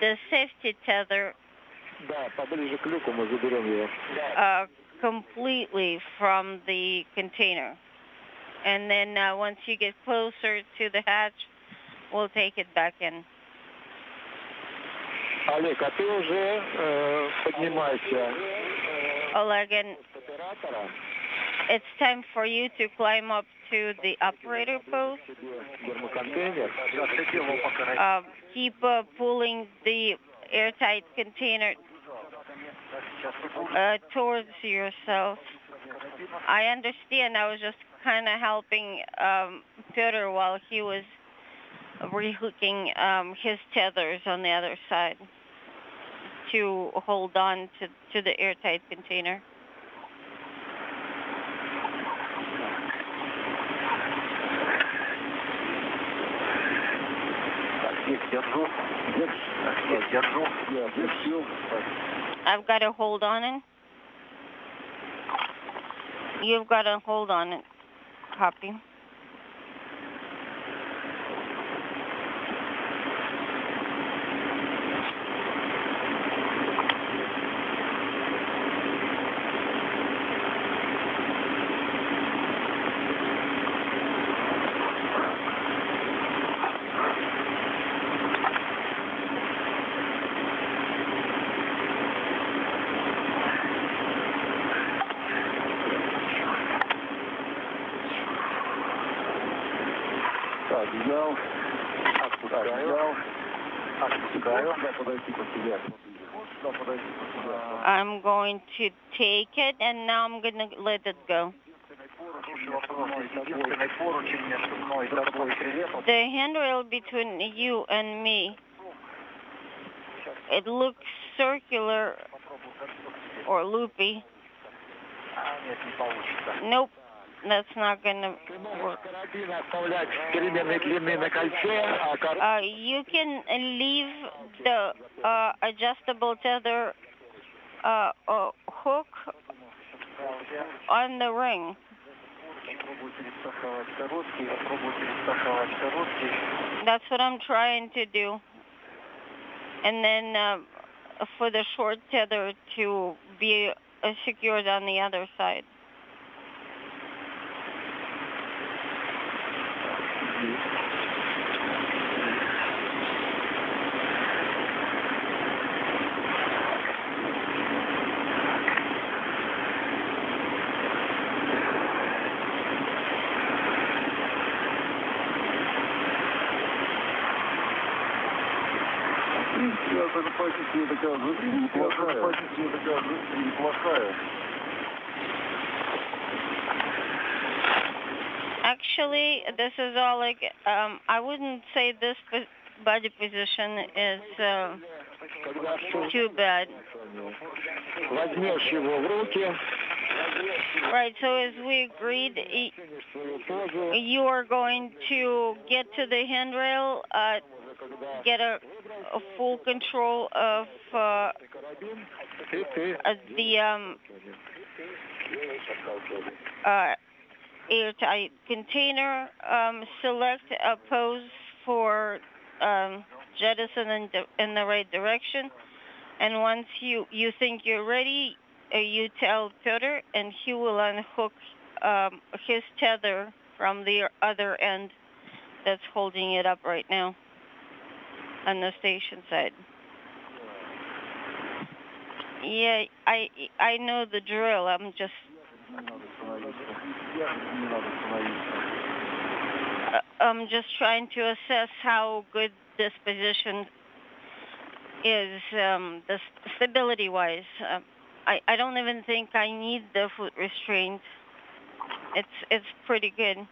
the safety tether completely from the container. And then once you get closer to the hatch, we'll take it back in. Oleg, а ты уже поднимайся. Oleg, and it's time for you to climb up to the operator post. Keep pulling the airtight container towards yourself. I understand. I was just kind of helping Pyotr while he was rehooking his tethers on the other side to hold on to the airtight container. I've got a hold on it. You've got a hold on it. Copy. I'm going to take it, and now I'm going to let it go. The handrail between you and me, it looks circular or loopy. Nope. That's not going to work. You can leave the adjustable tether hook on the ring. That's what I'm trying to do. and then for the short tether to be secured on the other side. Actually, this is Oleg. I wouldn't say this body position is too bad. Right, so as we agreed, you are going to get to the handrail, get a full control of the airtight container, select a pose for jettison in the right direction, and once you think you're ready, you tell Pyotr, and he will unhook his tether from the other end that's holding it up right now on the station side. Yeah, I know the drill. I'm just trying to assess how good this position is, the stability-wise. I don't even think I need the foot restraint. It's pretty good.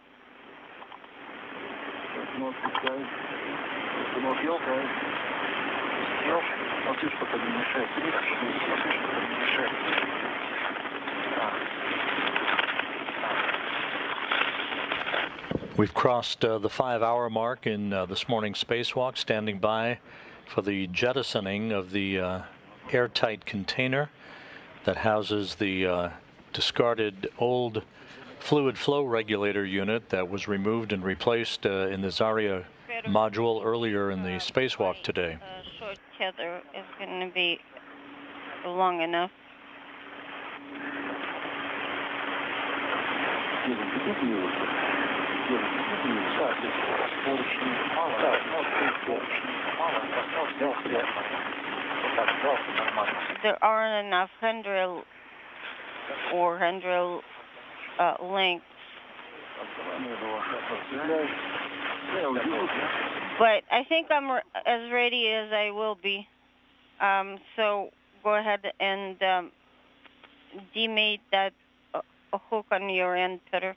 We've crossed the 5-hour mark in this morning's spacewalk, standing by for the jettisoning of the airtight container that houses the discarded old fluid flow regulator unit that was removed and replaced in the Zarya module earlier in the spacewalk today. Short tether is going to be long enough. There aren't enough handrail or handrail lengths. But I think I'm as ready as I will be. So go ahead and demate that hook on your end, Pyotr.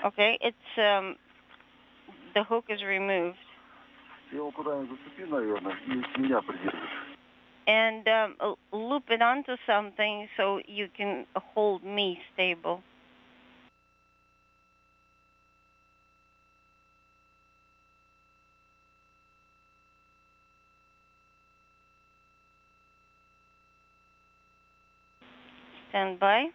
Okay, it's the hook is removed. And loop it onto something so you can hold me stable. Stand by.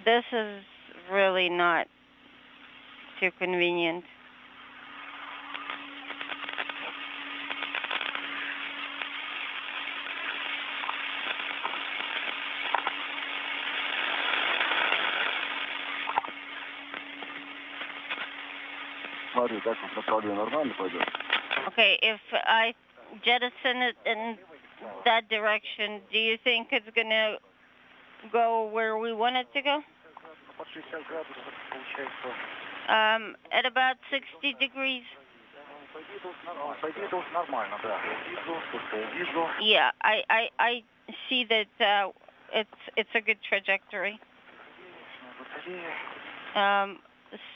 This is really not too convenient. Okay, if I jettison it in that direction, do you think it's going to go where we want it to go? At about 60 degrees. Yeah, I see that it's a good trajectory.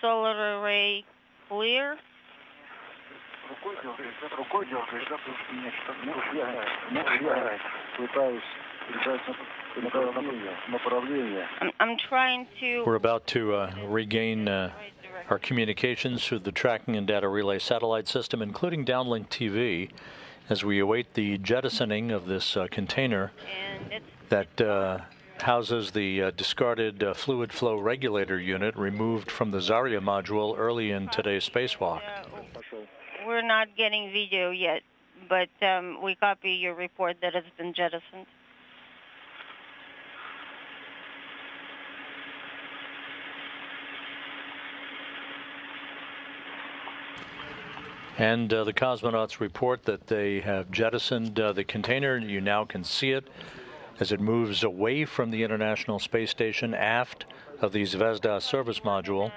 Solar array clear. I'm trying to... We're about to regain our communications through the tracking and data relay satellite system, including downlink TV, as we await the jettisoning of this container that houses the discarded fluid flow regulator unit removed from the Zarya module early in today's spacewalk. We're not getting video yet, but we copy your report that it's been jettisoned. And the cosmonauts report that they have jettisoned the container. You now can see it as it moves away from the International Space Station aft of the Zvezda service module.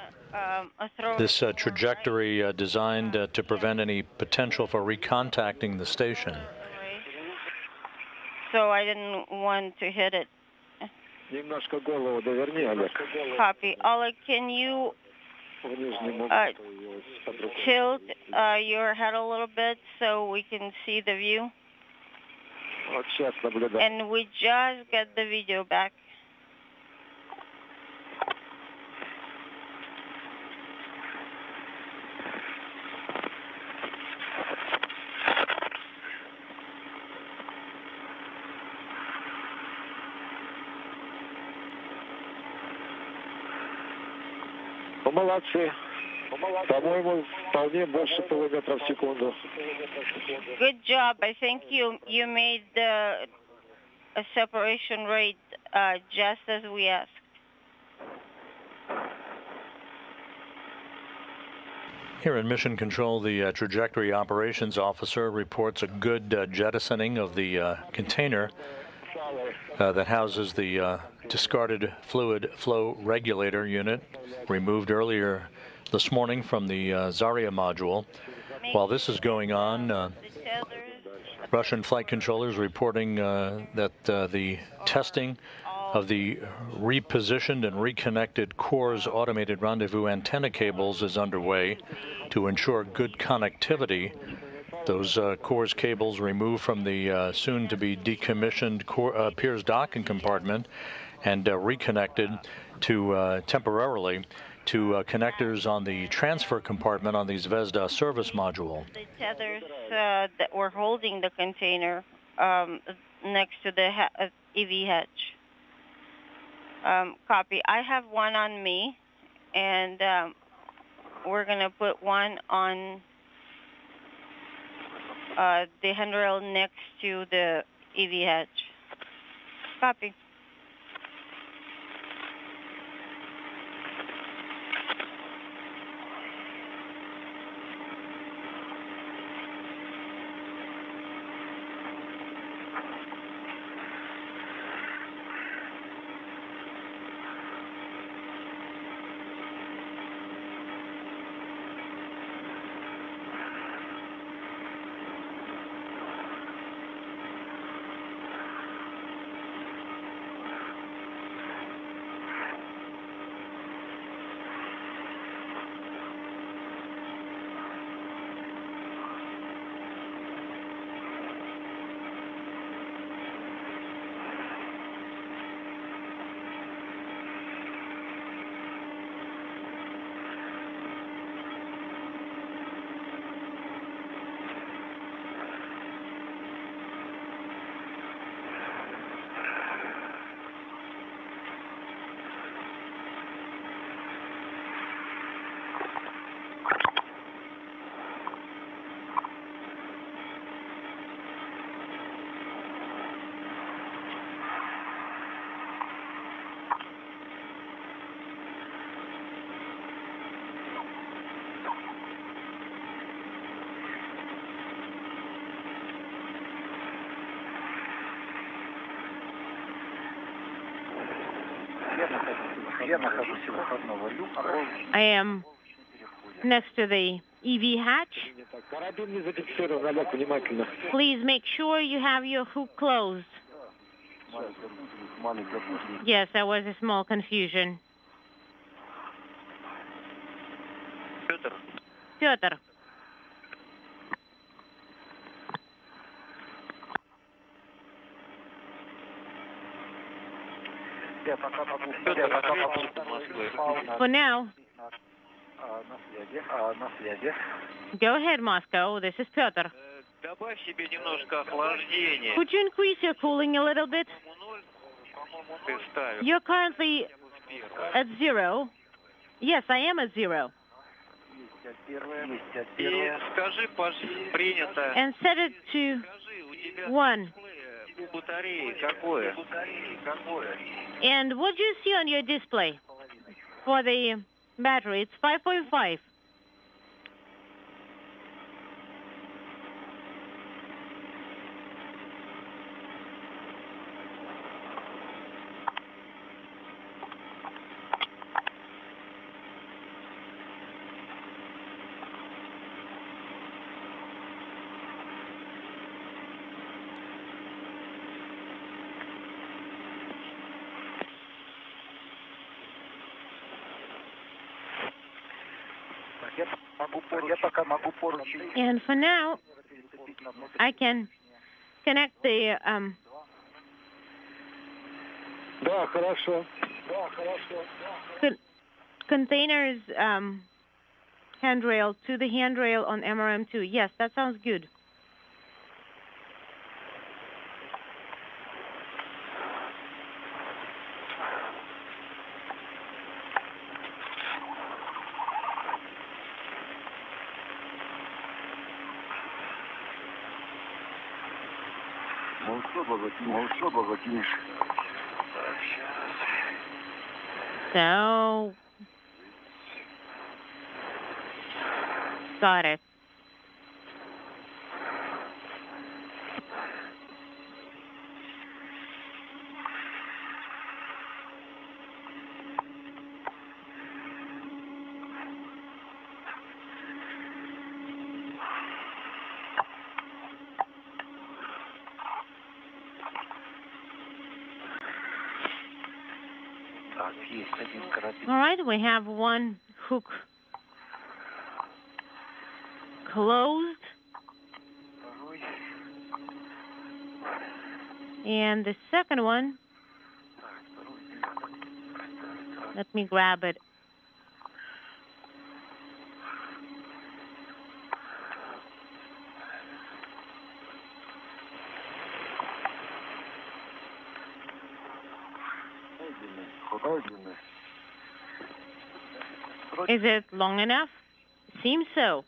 This trajectory designed to prevent any potential for recontacting the station. So I didn't want to hit it. Copy. Oleg, can you tilt your head a little bit so we can see the view? And we just got the video back. Молодцы. По-моему, вполне больше полуметра в секунду. Good job. I think you made a separation rate just as we asked. Here in Mission Control, the Trajectory Operations Officer reports a good jettisoning of the container that houses the discarded fluid flow regulator unit removed earlier this morning from the Zarya module. While this is going on, Russian flight controllers reporting that the testing of the repositioned and reconnected CORS automated rendezvous antenna cables is underway to ensure good connectivity. Those CORS cables removed from the soon-to-be decommissioned Piers docking compartment and reconnected to temporarily to connectors on the transfer compartment on the Zvezda service module. The tethers that were holding the container next to the EV hatch. Copy. I have one on me, and we're going to put one on the handrail next to the EV hatch. Copy. I am next to the EV hatch. Please make sure you have your hook closed. Yes, there was a small confusion. Pyotr. For now, Go ahead, Moscow. This is Pyotr. Добавь себе немножко охлаждения. Could you increase your cooling a little bit? Ты ставишь. You're currently at 0. Yes, I am at 0. И скажи, принято. And set it to Скажи, у тебя 1. батареи какое? And what do you see on your display for the battery? It's 5.5. And for now, I can connect the Да, хорошо. container's handrail to the handrail on MRM2. Yes, that sounds good. So, got it. All right, we have one hook closed. And the second one, let me grab it. Is it long enough? Seems so.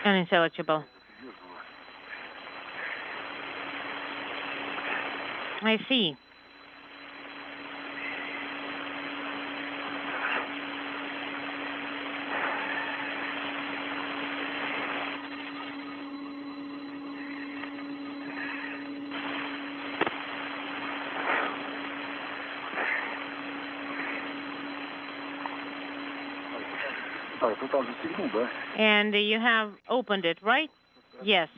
Unintelligible. I see. And you have opened it, right? Yes.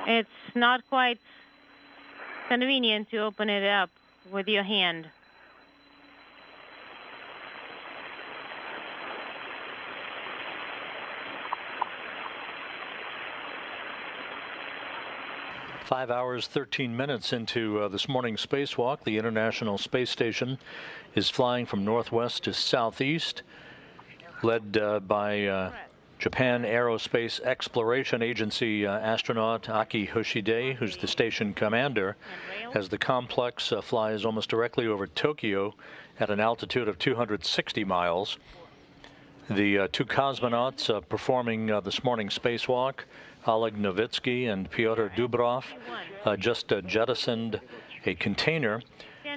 It's not quite convenient to open it up with your hand. Five hours, 13 minutes into this morning's spacewalk. The International Space Station is flying from northwest to southeast, led by Japan Aerospace Exploration Agency astronaut Aki Hoshide, who's the station commander, as the complex flies almost directly over Tokyo at an altitude of 260 miles. The two cosmonauts performing this morning's spacewalk, Oleg Novitskiy and Pyotr Dubrov, just jettisoned a container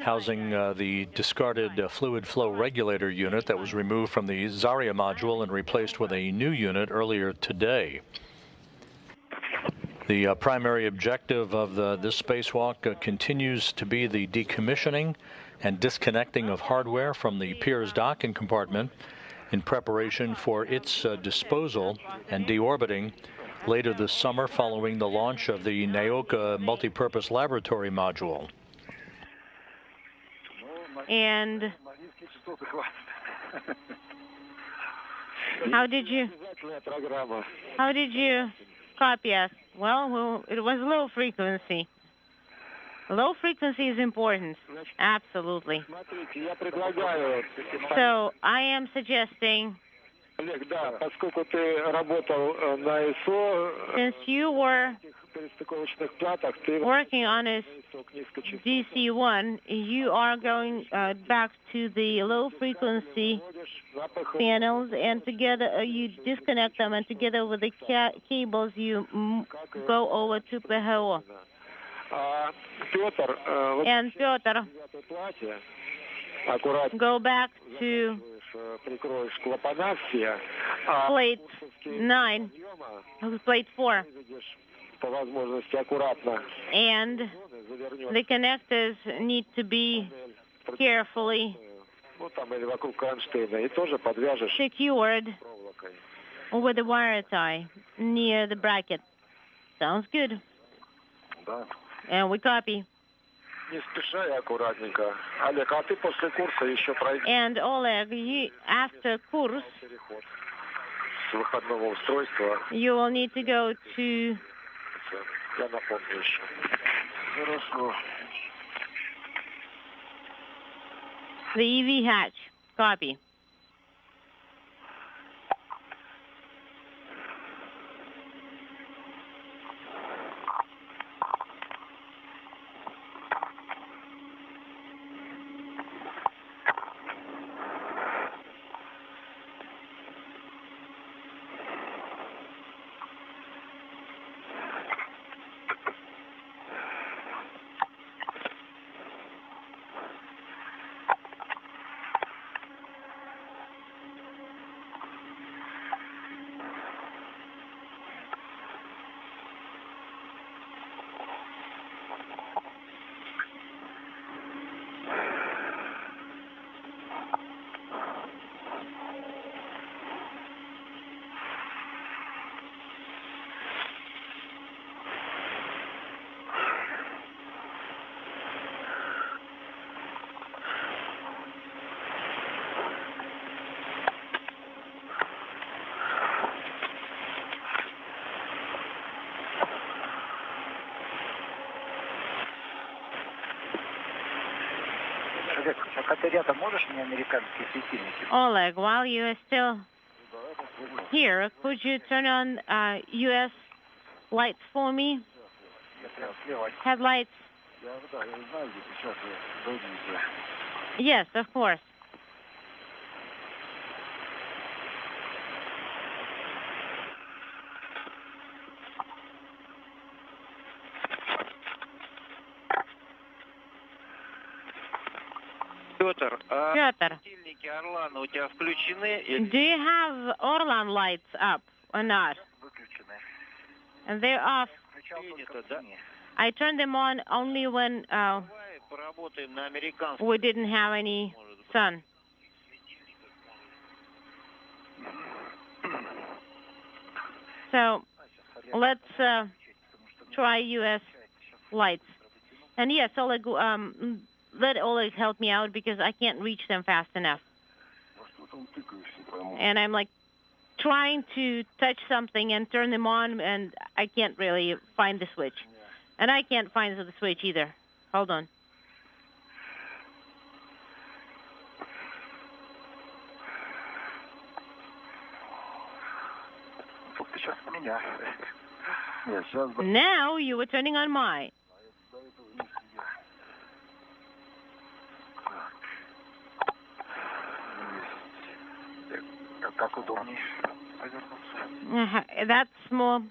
housing the discarded fluid flow regulator unit that was removed from the Zarya module and replaced with a new unit earlier today. The primary objective of this spacewalk continues to be the decommissioning and disconnecting of hardware from the Pirs docking compartment in preparation for its disposal and deorbiting later this summer following the launch of the Nauka multipurpose laboratory module. And how did you copy us? Well, it was low frequency. Low frequency is important, absolutely. So I am suggesting, since you were working on a DC-1, you are going back to the low frequency panels, and together you disconnect them, and together with the cables you go over to PHO. And Pyotr, go back to plate 9, plate 4, and the connectors need to be carefully secured with a wire tie near the bracket. Sounds good. And we copy. And Oleg, after course, you will need to go to the EV hatch. Copy. Oleg, while you are still here, could you turn on U.S. lights for me? Headlights? Yes, of course. Pyotr, Pyotr, do you have Orlan lights up or not? And they're off. I turned them on only when we didn't have any sun. So let's try U.S. lights. And yes, Oleg, let Oleg help me out because I can't reach them fast enough. And I'm like trying to touch something and turn them on, and I can't really find the switch. And I can't find the switch either. Hold on. Now you were turning on mine. That's more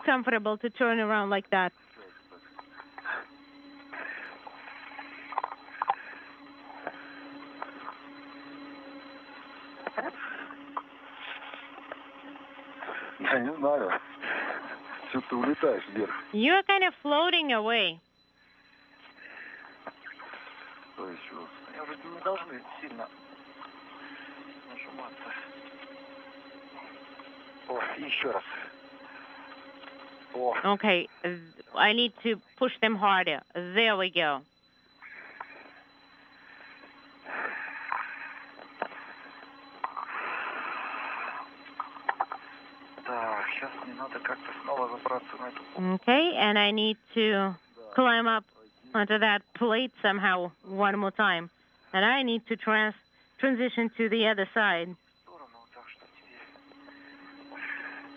comfortable to turn around like that. Что ты улетаешь вверх? You're kind of floating away. Что еще? Они уже не должны сильно нажиматься. О, еще раз. О. Okay, I need to push them harder. There we go. Так, сейчас мне надо как-то снова забраться на эту... Okay, and I need to climb up onto that plate somehow one more time. And I need to transition to the other side. сторону, так что тебе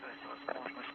дать возможность.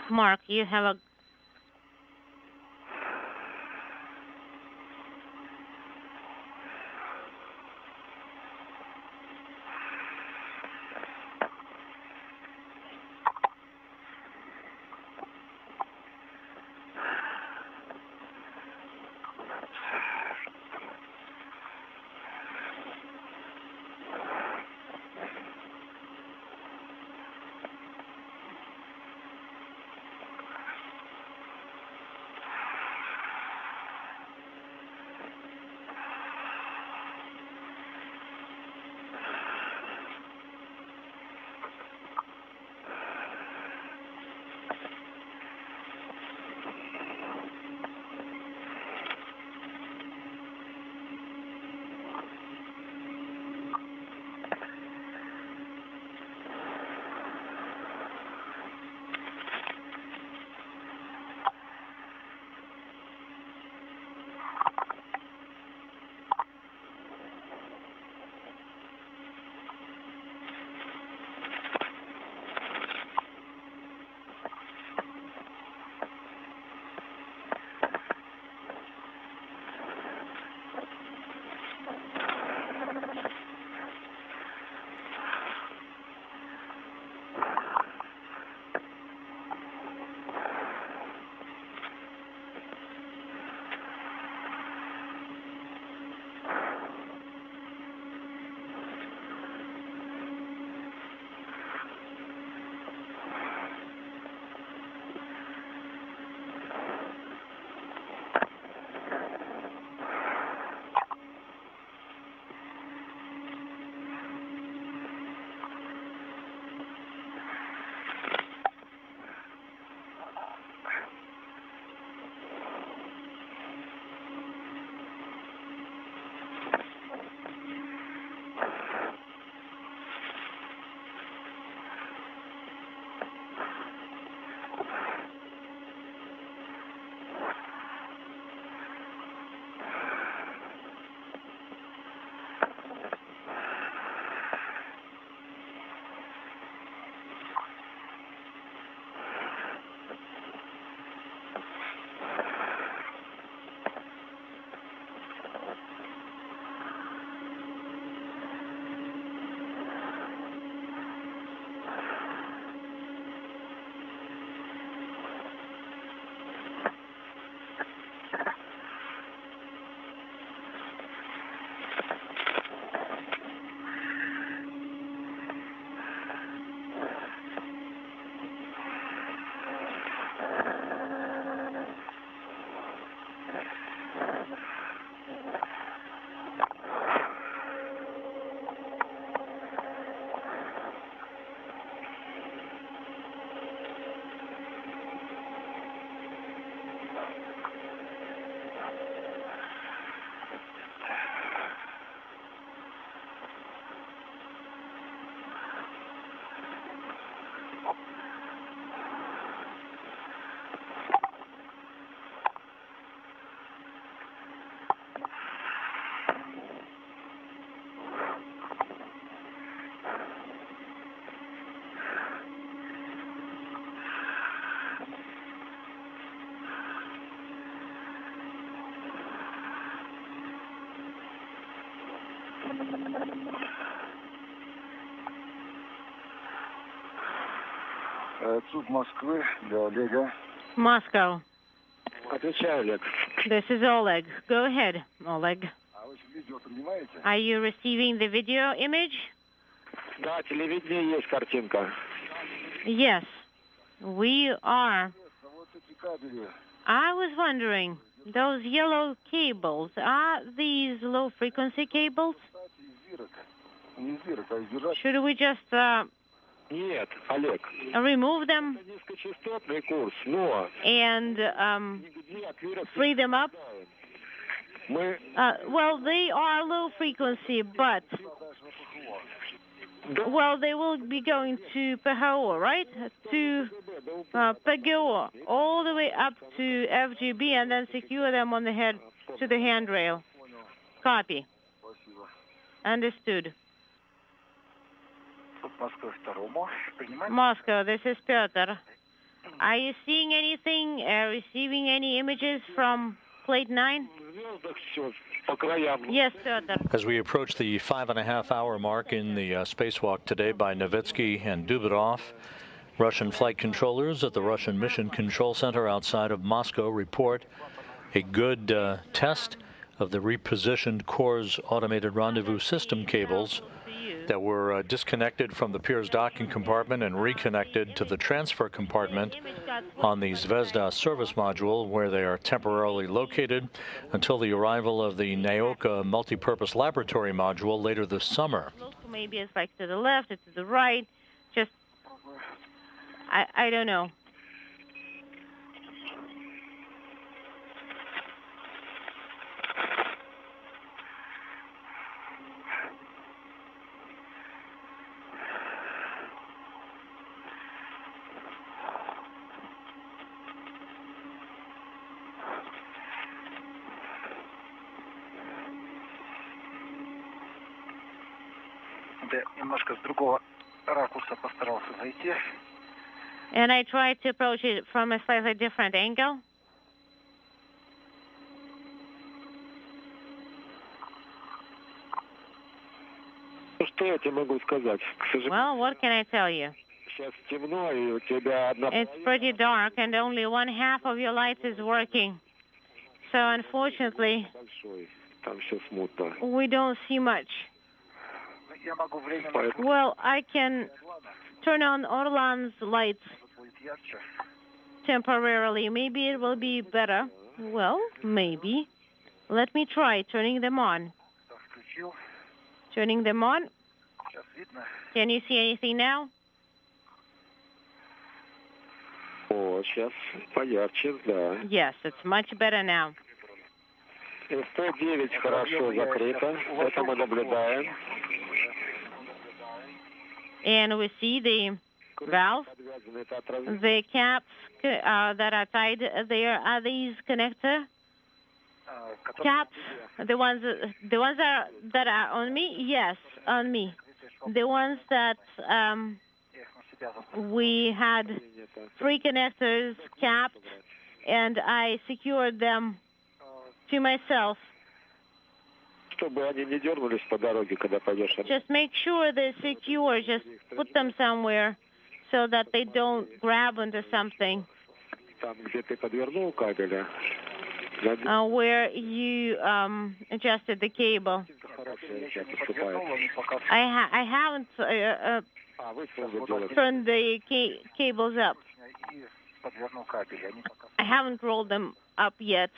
Mark, you have a... Суд Москвы для Олега. Moscow. Отвечаю, Олег. This is Oleg. Go ahead, Oleg. А вы видео принимаете? Are you receiving the video image? Да, телевидение есть картинка. Yes, we are. Вот эти кабели. I was wondering, those yellow cables, are these low-frequency cables? Не из дырок, а из держателя. Should we just Нет, Олег. remove them Это низкочастотный курс, но and нигде от вирусов free them up? мы... Well, they are low-frequency, but, well, they will be going to PHO, right? To PGO, all the way up to FGB, and then secure them on the head to the handrail. Copy. Understood. Moscow, this is Pyotr. Are you seeing anything, receiving any images from plate 9? Yes, Pyotr. As we approach the 5.5-hour mark in the spacewalk today by Novitskiy and Dubrov, Russian flight controllers at the Russian Mission Control Center outside of Moscow report a good test of the repositioned Core's automated rendezvous system cables that were disconnected from the Pirs docking compartment and reconnected to the transfer compartment on the Zvezda service module, where they are temporarily located until the arrival of the Naoka multipurpose laboratory module later this summer. Maybe it's like to the left, or to the right. Just, I don't know. Немножко с другого ракурса постарался зайти. And I tried to approach it from a slightly different angle. Что я тебе могу сказать? К сожалению, Well, what can I tell you? сейчас темно, и у тебя одна It's pretty dark, and only one half of your light is working. So, unfortunately, большой. Там все смутно. we don't see much. Я могу временно Well, I can turn on Orlan's lights будет ярче. temporarily. Maybe it will be better. Well, maybe. Let me try turning them on. Так, включил. Turning them on. Сейчас видно. Can you see anything now? О, сейчас поярче, да. Yes, it's much better now. 109 хорошо закрыто. Это мы наблюдаем. And we see the valve, the caps that are tied there. Are these connector caps? The ones that are on me? Yes, on me. The ones that we had 3 connectors capped, and I secured them to myself. Чтобы они не дернулись по дороге, когда пойдешь. Just make sure they're secure. Just put them somewhere so that they don't grab onto something. Там, где ты подвернул кабеля. Where you adjusted the cable. I haven't turned the cables up. I haven't rolled them up yet.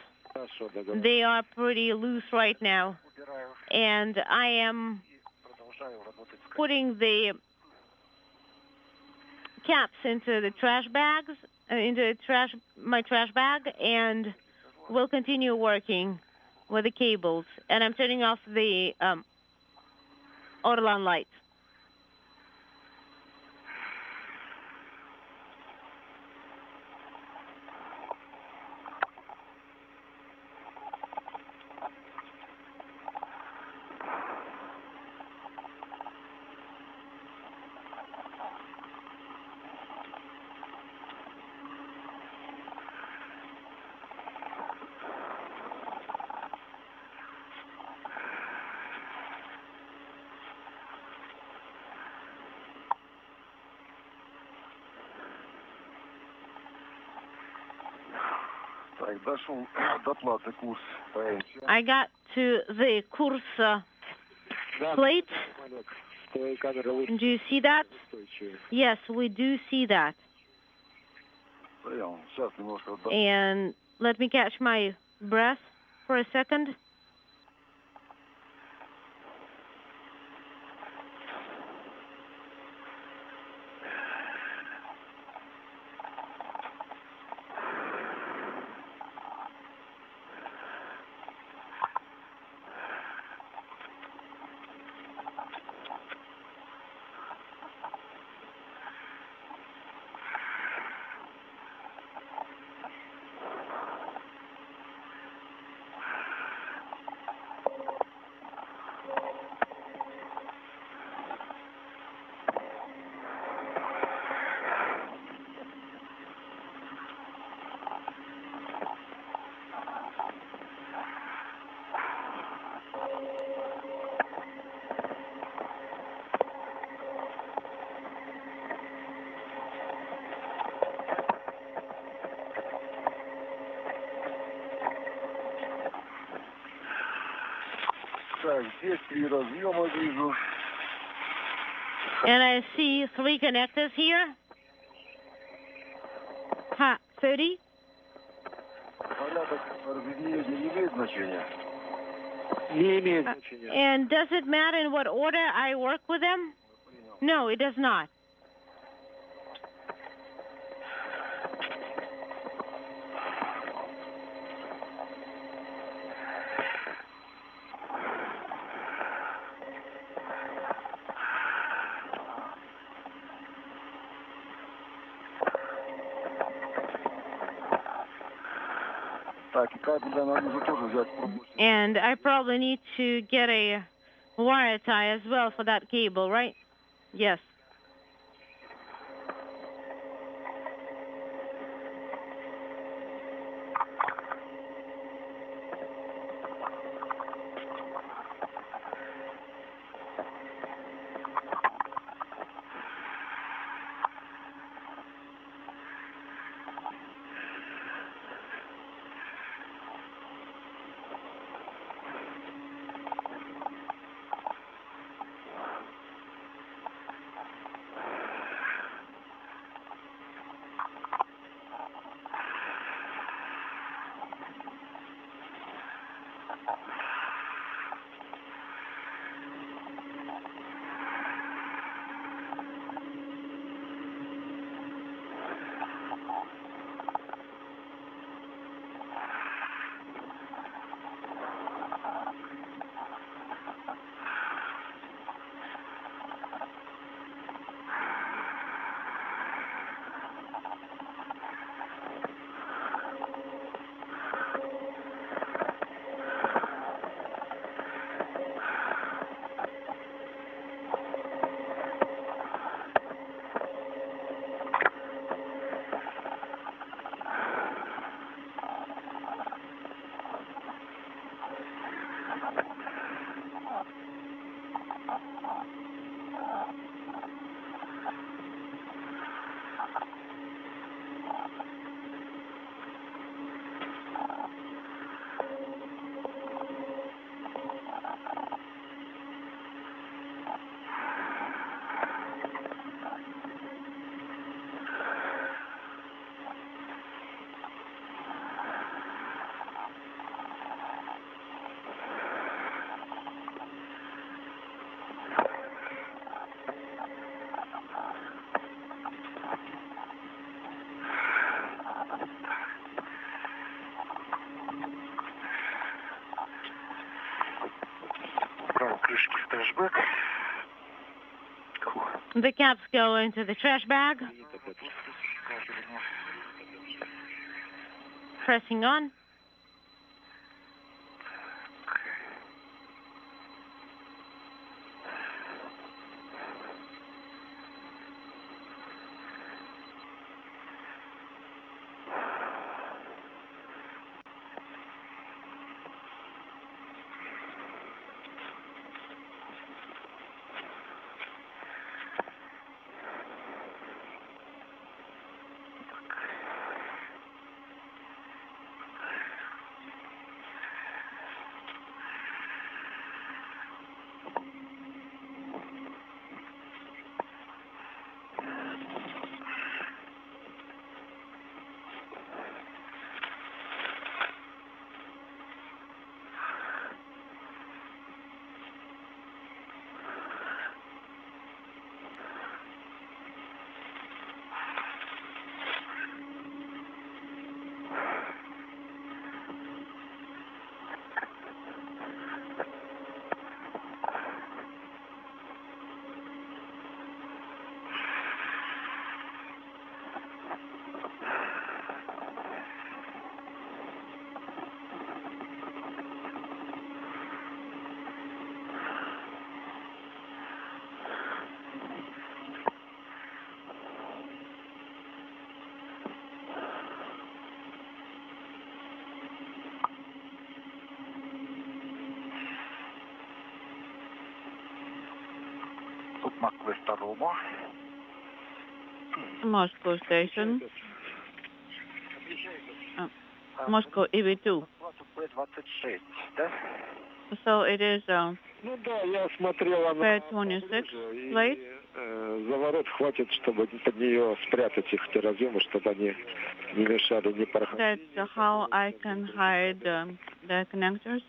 They are pretty loose right now. And I am putting the caps into the trash bags, my trash bag, and we'll continue working with the cables. And I'm turning off the Orlan light. I got to the course plate. Do you see that? Yes, we do see that. And let me catch my breath for a second. And I see 3 connectors here. 30. And does it matter in what order I work with them? No, it does not. And I probably need to get a wire tie as well for that cable, right? Yes. The caps go into the trash bag. Pressing on. Moscow station. Moscow EV2. So it is P26 plate. Заворот хватит, чтобы под нее спрятать их терразюмы, чтобы они не мешали, не проходили. That's how I can hide the connectors.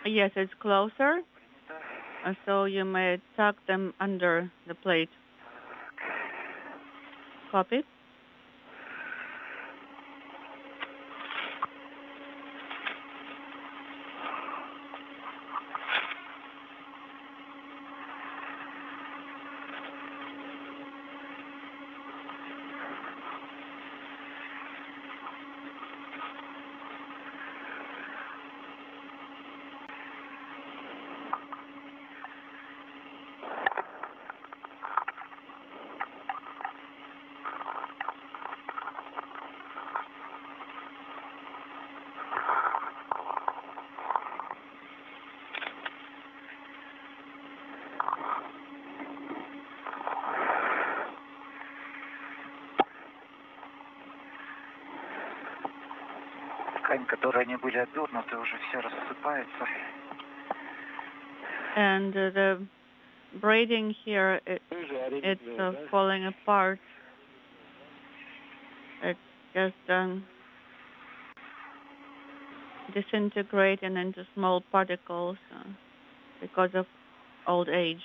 Yes, it's closer. So you may tuck them under the plate. Copy. Ткань, которой они были обернуты, уже все рассыпается. And the braiding here, it's falling apart. It's just disintegrating into small particles because of old age.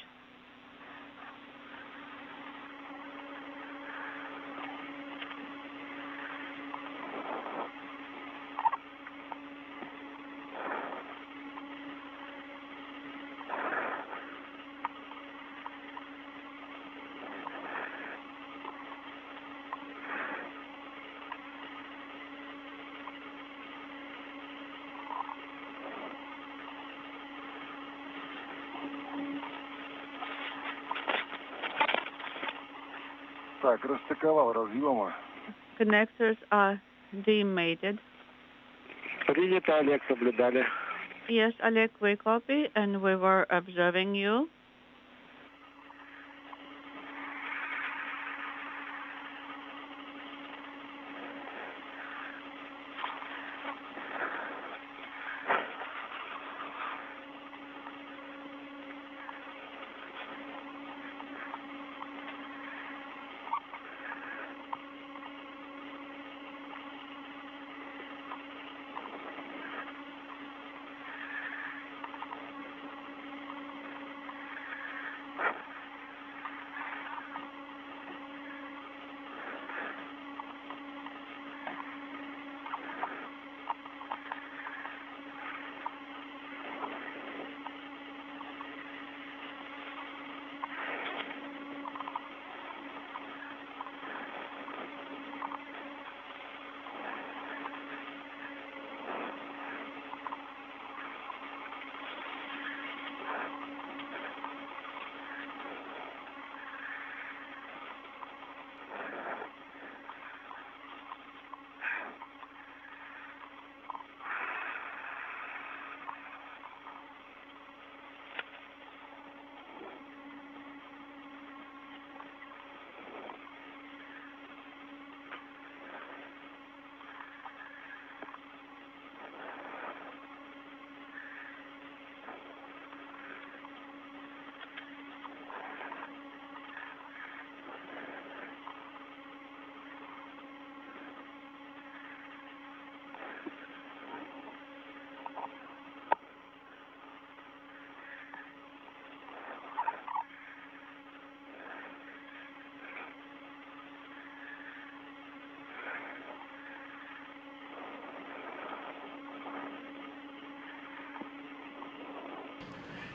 Так, расстыковал разъемы. Connectors are demated. Принято, Олег, соблюдали. Yes, Oleg, we copy, and we were observing you.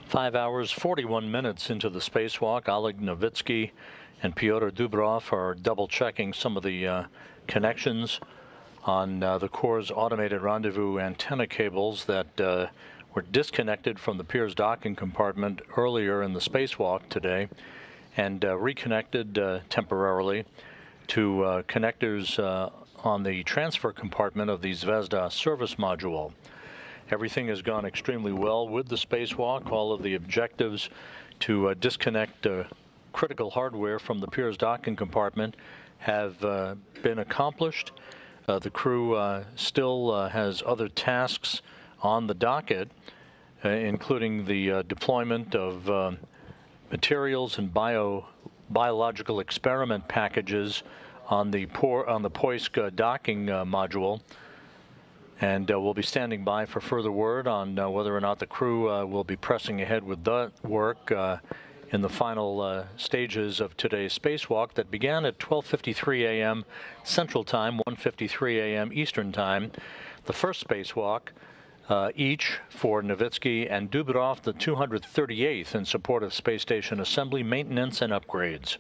5 hours, 41 minutes into the spacewalk. Oleg Novitskiy and Pyotr Dubrov are double-checking some of the connections on the Corps' automated rendezvous antenna cables that were disconnected from the Pirs docking compartment earlier in the spacewalk today and reconnected temporarily to connectors on the transfer compartment of the Zvezda service module. Everything has gone extremely well with the spacewalk. All of the objectives to disconnect critical hardware from the Pirs docking compartment have been accomplished. The crew still has other tasks on the docket, including the deployment of materials and biological experiment packages on the Poisk docking module. And we'll be standing by for further word on whether or not the crew will be pressing ahead with that work in the final stages of today's spacewalk that began at 12:53 a.m. Central Time, 1:53 a.m. Eastern Time. The first spacewalk, each for Novitskiy and Dubrov, the 238th in support of space station assembly, maintenance, and upgrades.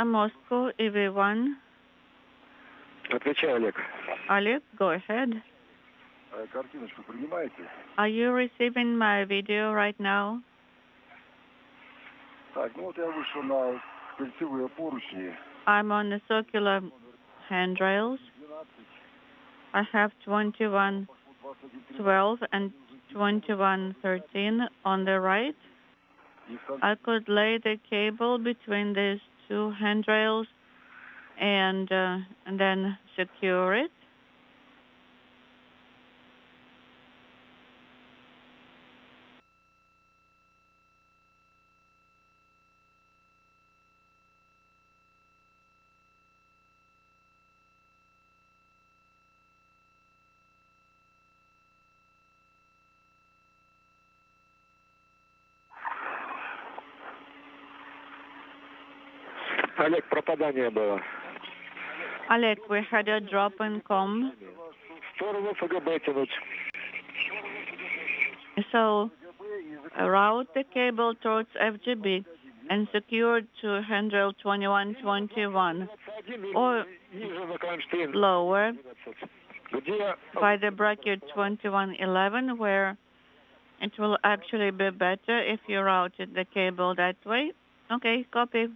Moscow, everyone. Отвечай, Олег. Oleg, go ahead. Картиночку принимаете? Are you receiving my video right now? Так, ну вот я вышел на кольцевые поручни. I'm on the circular handrails. I have 2112 and 2113 on the right. I could lay the cable between these two handrails and then secure it. Олег, пропадание было. Oleg, we had a drop in comm. В сторону ФГБ тянуть. So route the cable towards FGB and secured to handle 2121 or lower by the bracket 2111, where it will actually be better if you routed the cable that way. Okay, copy.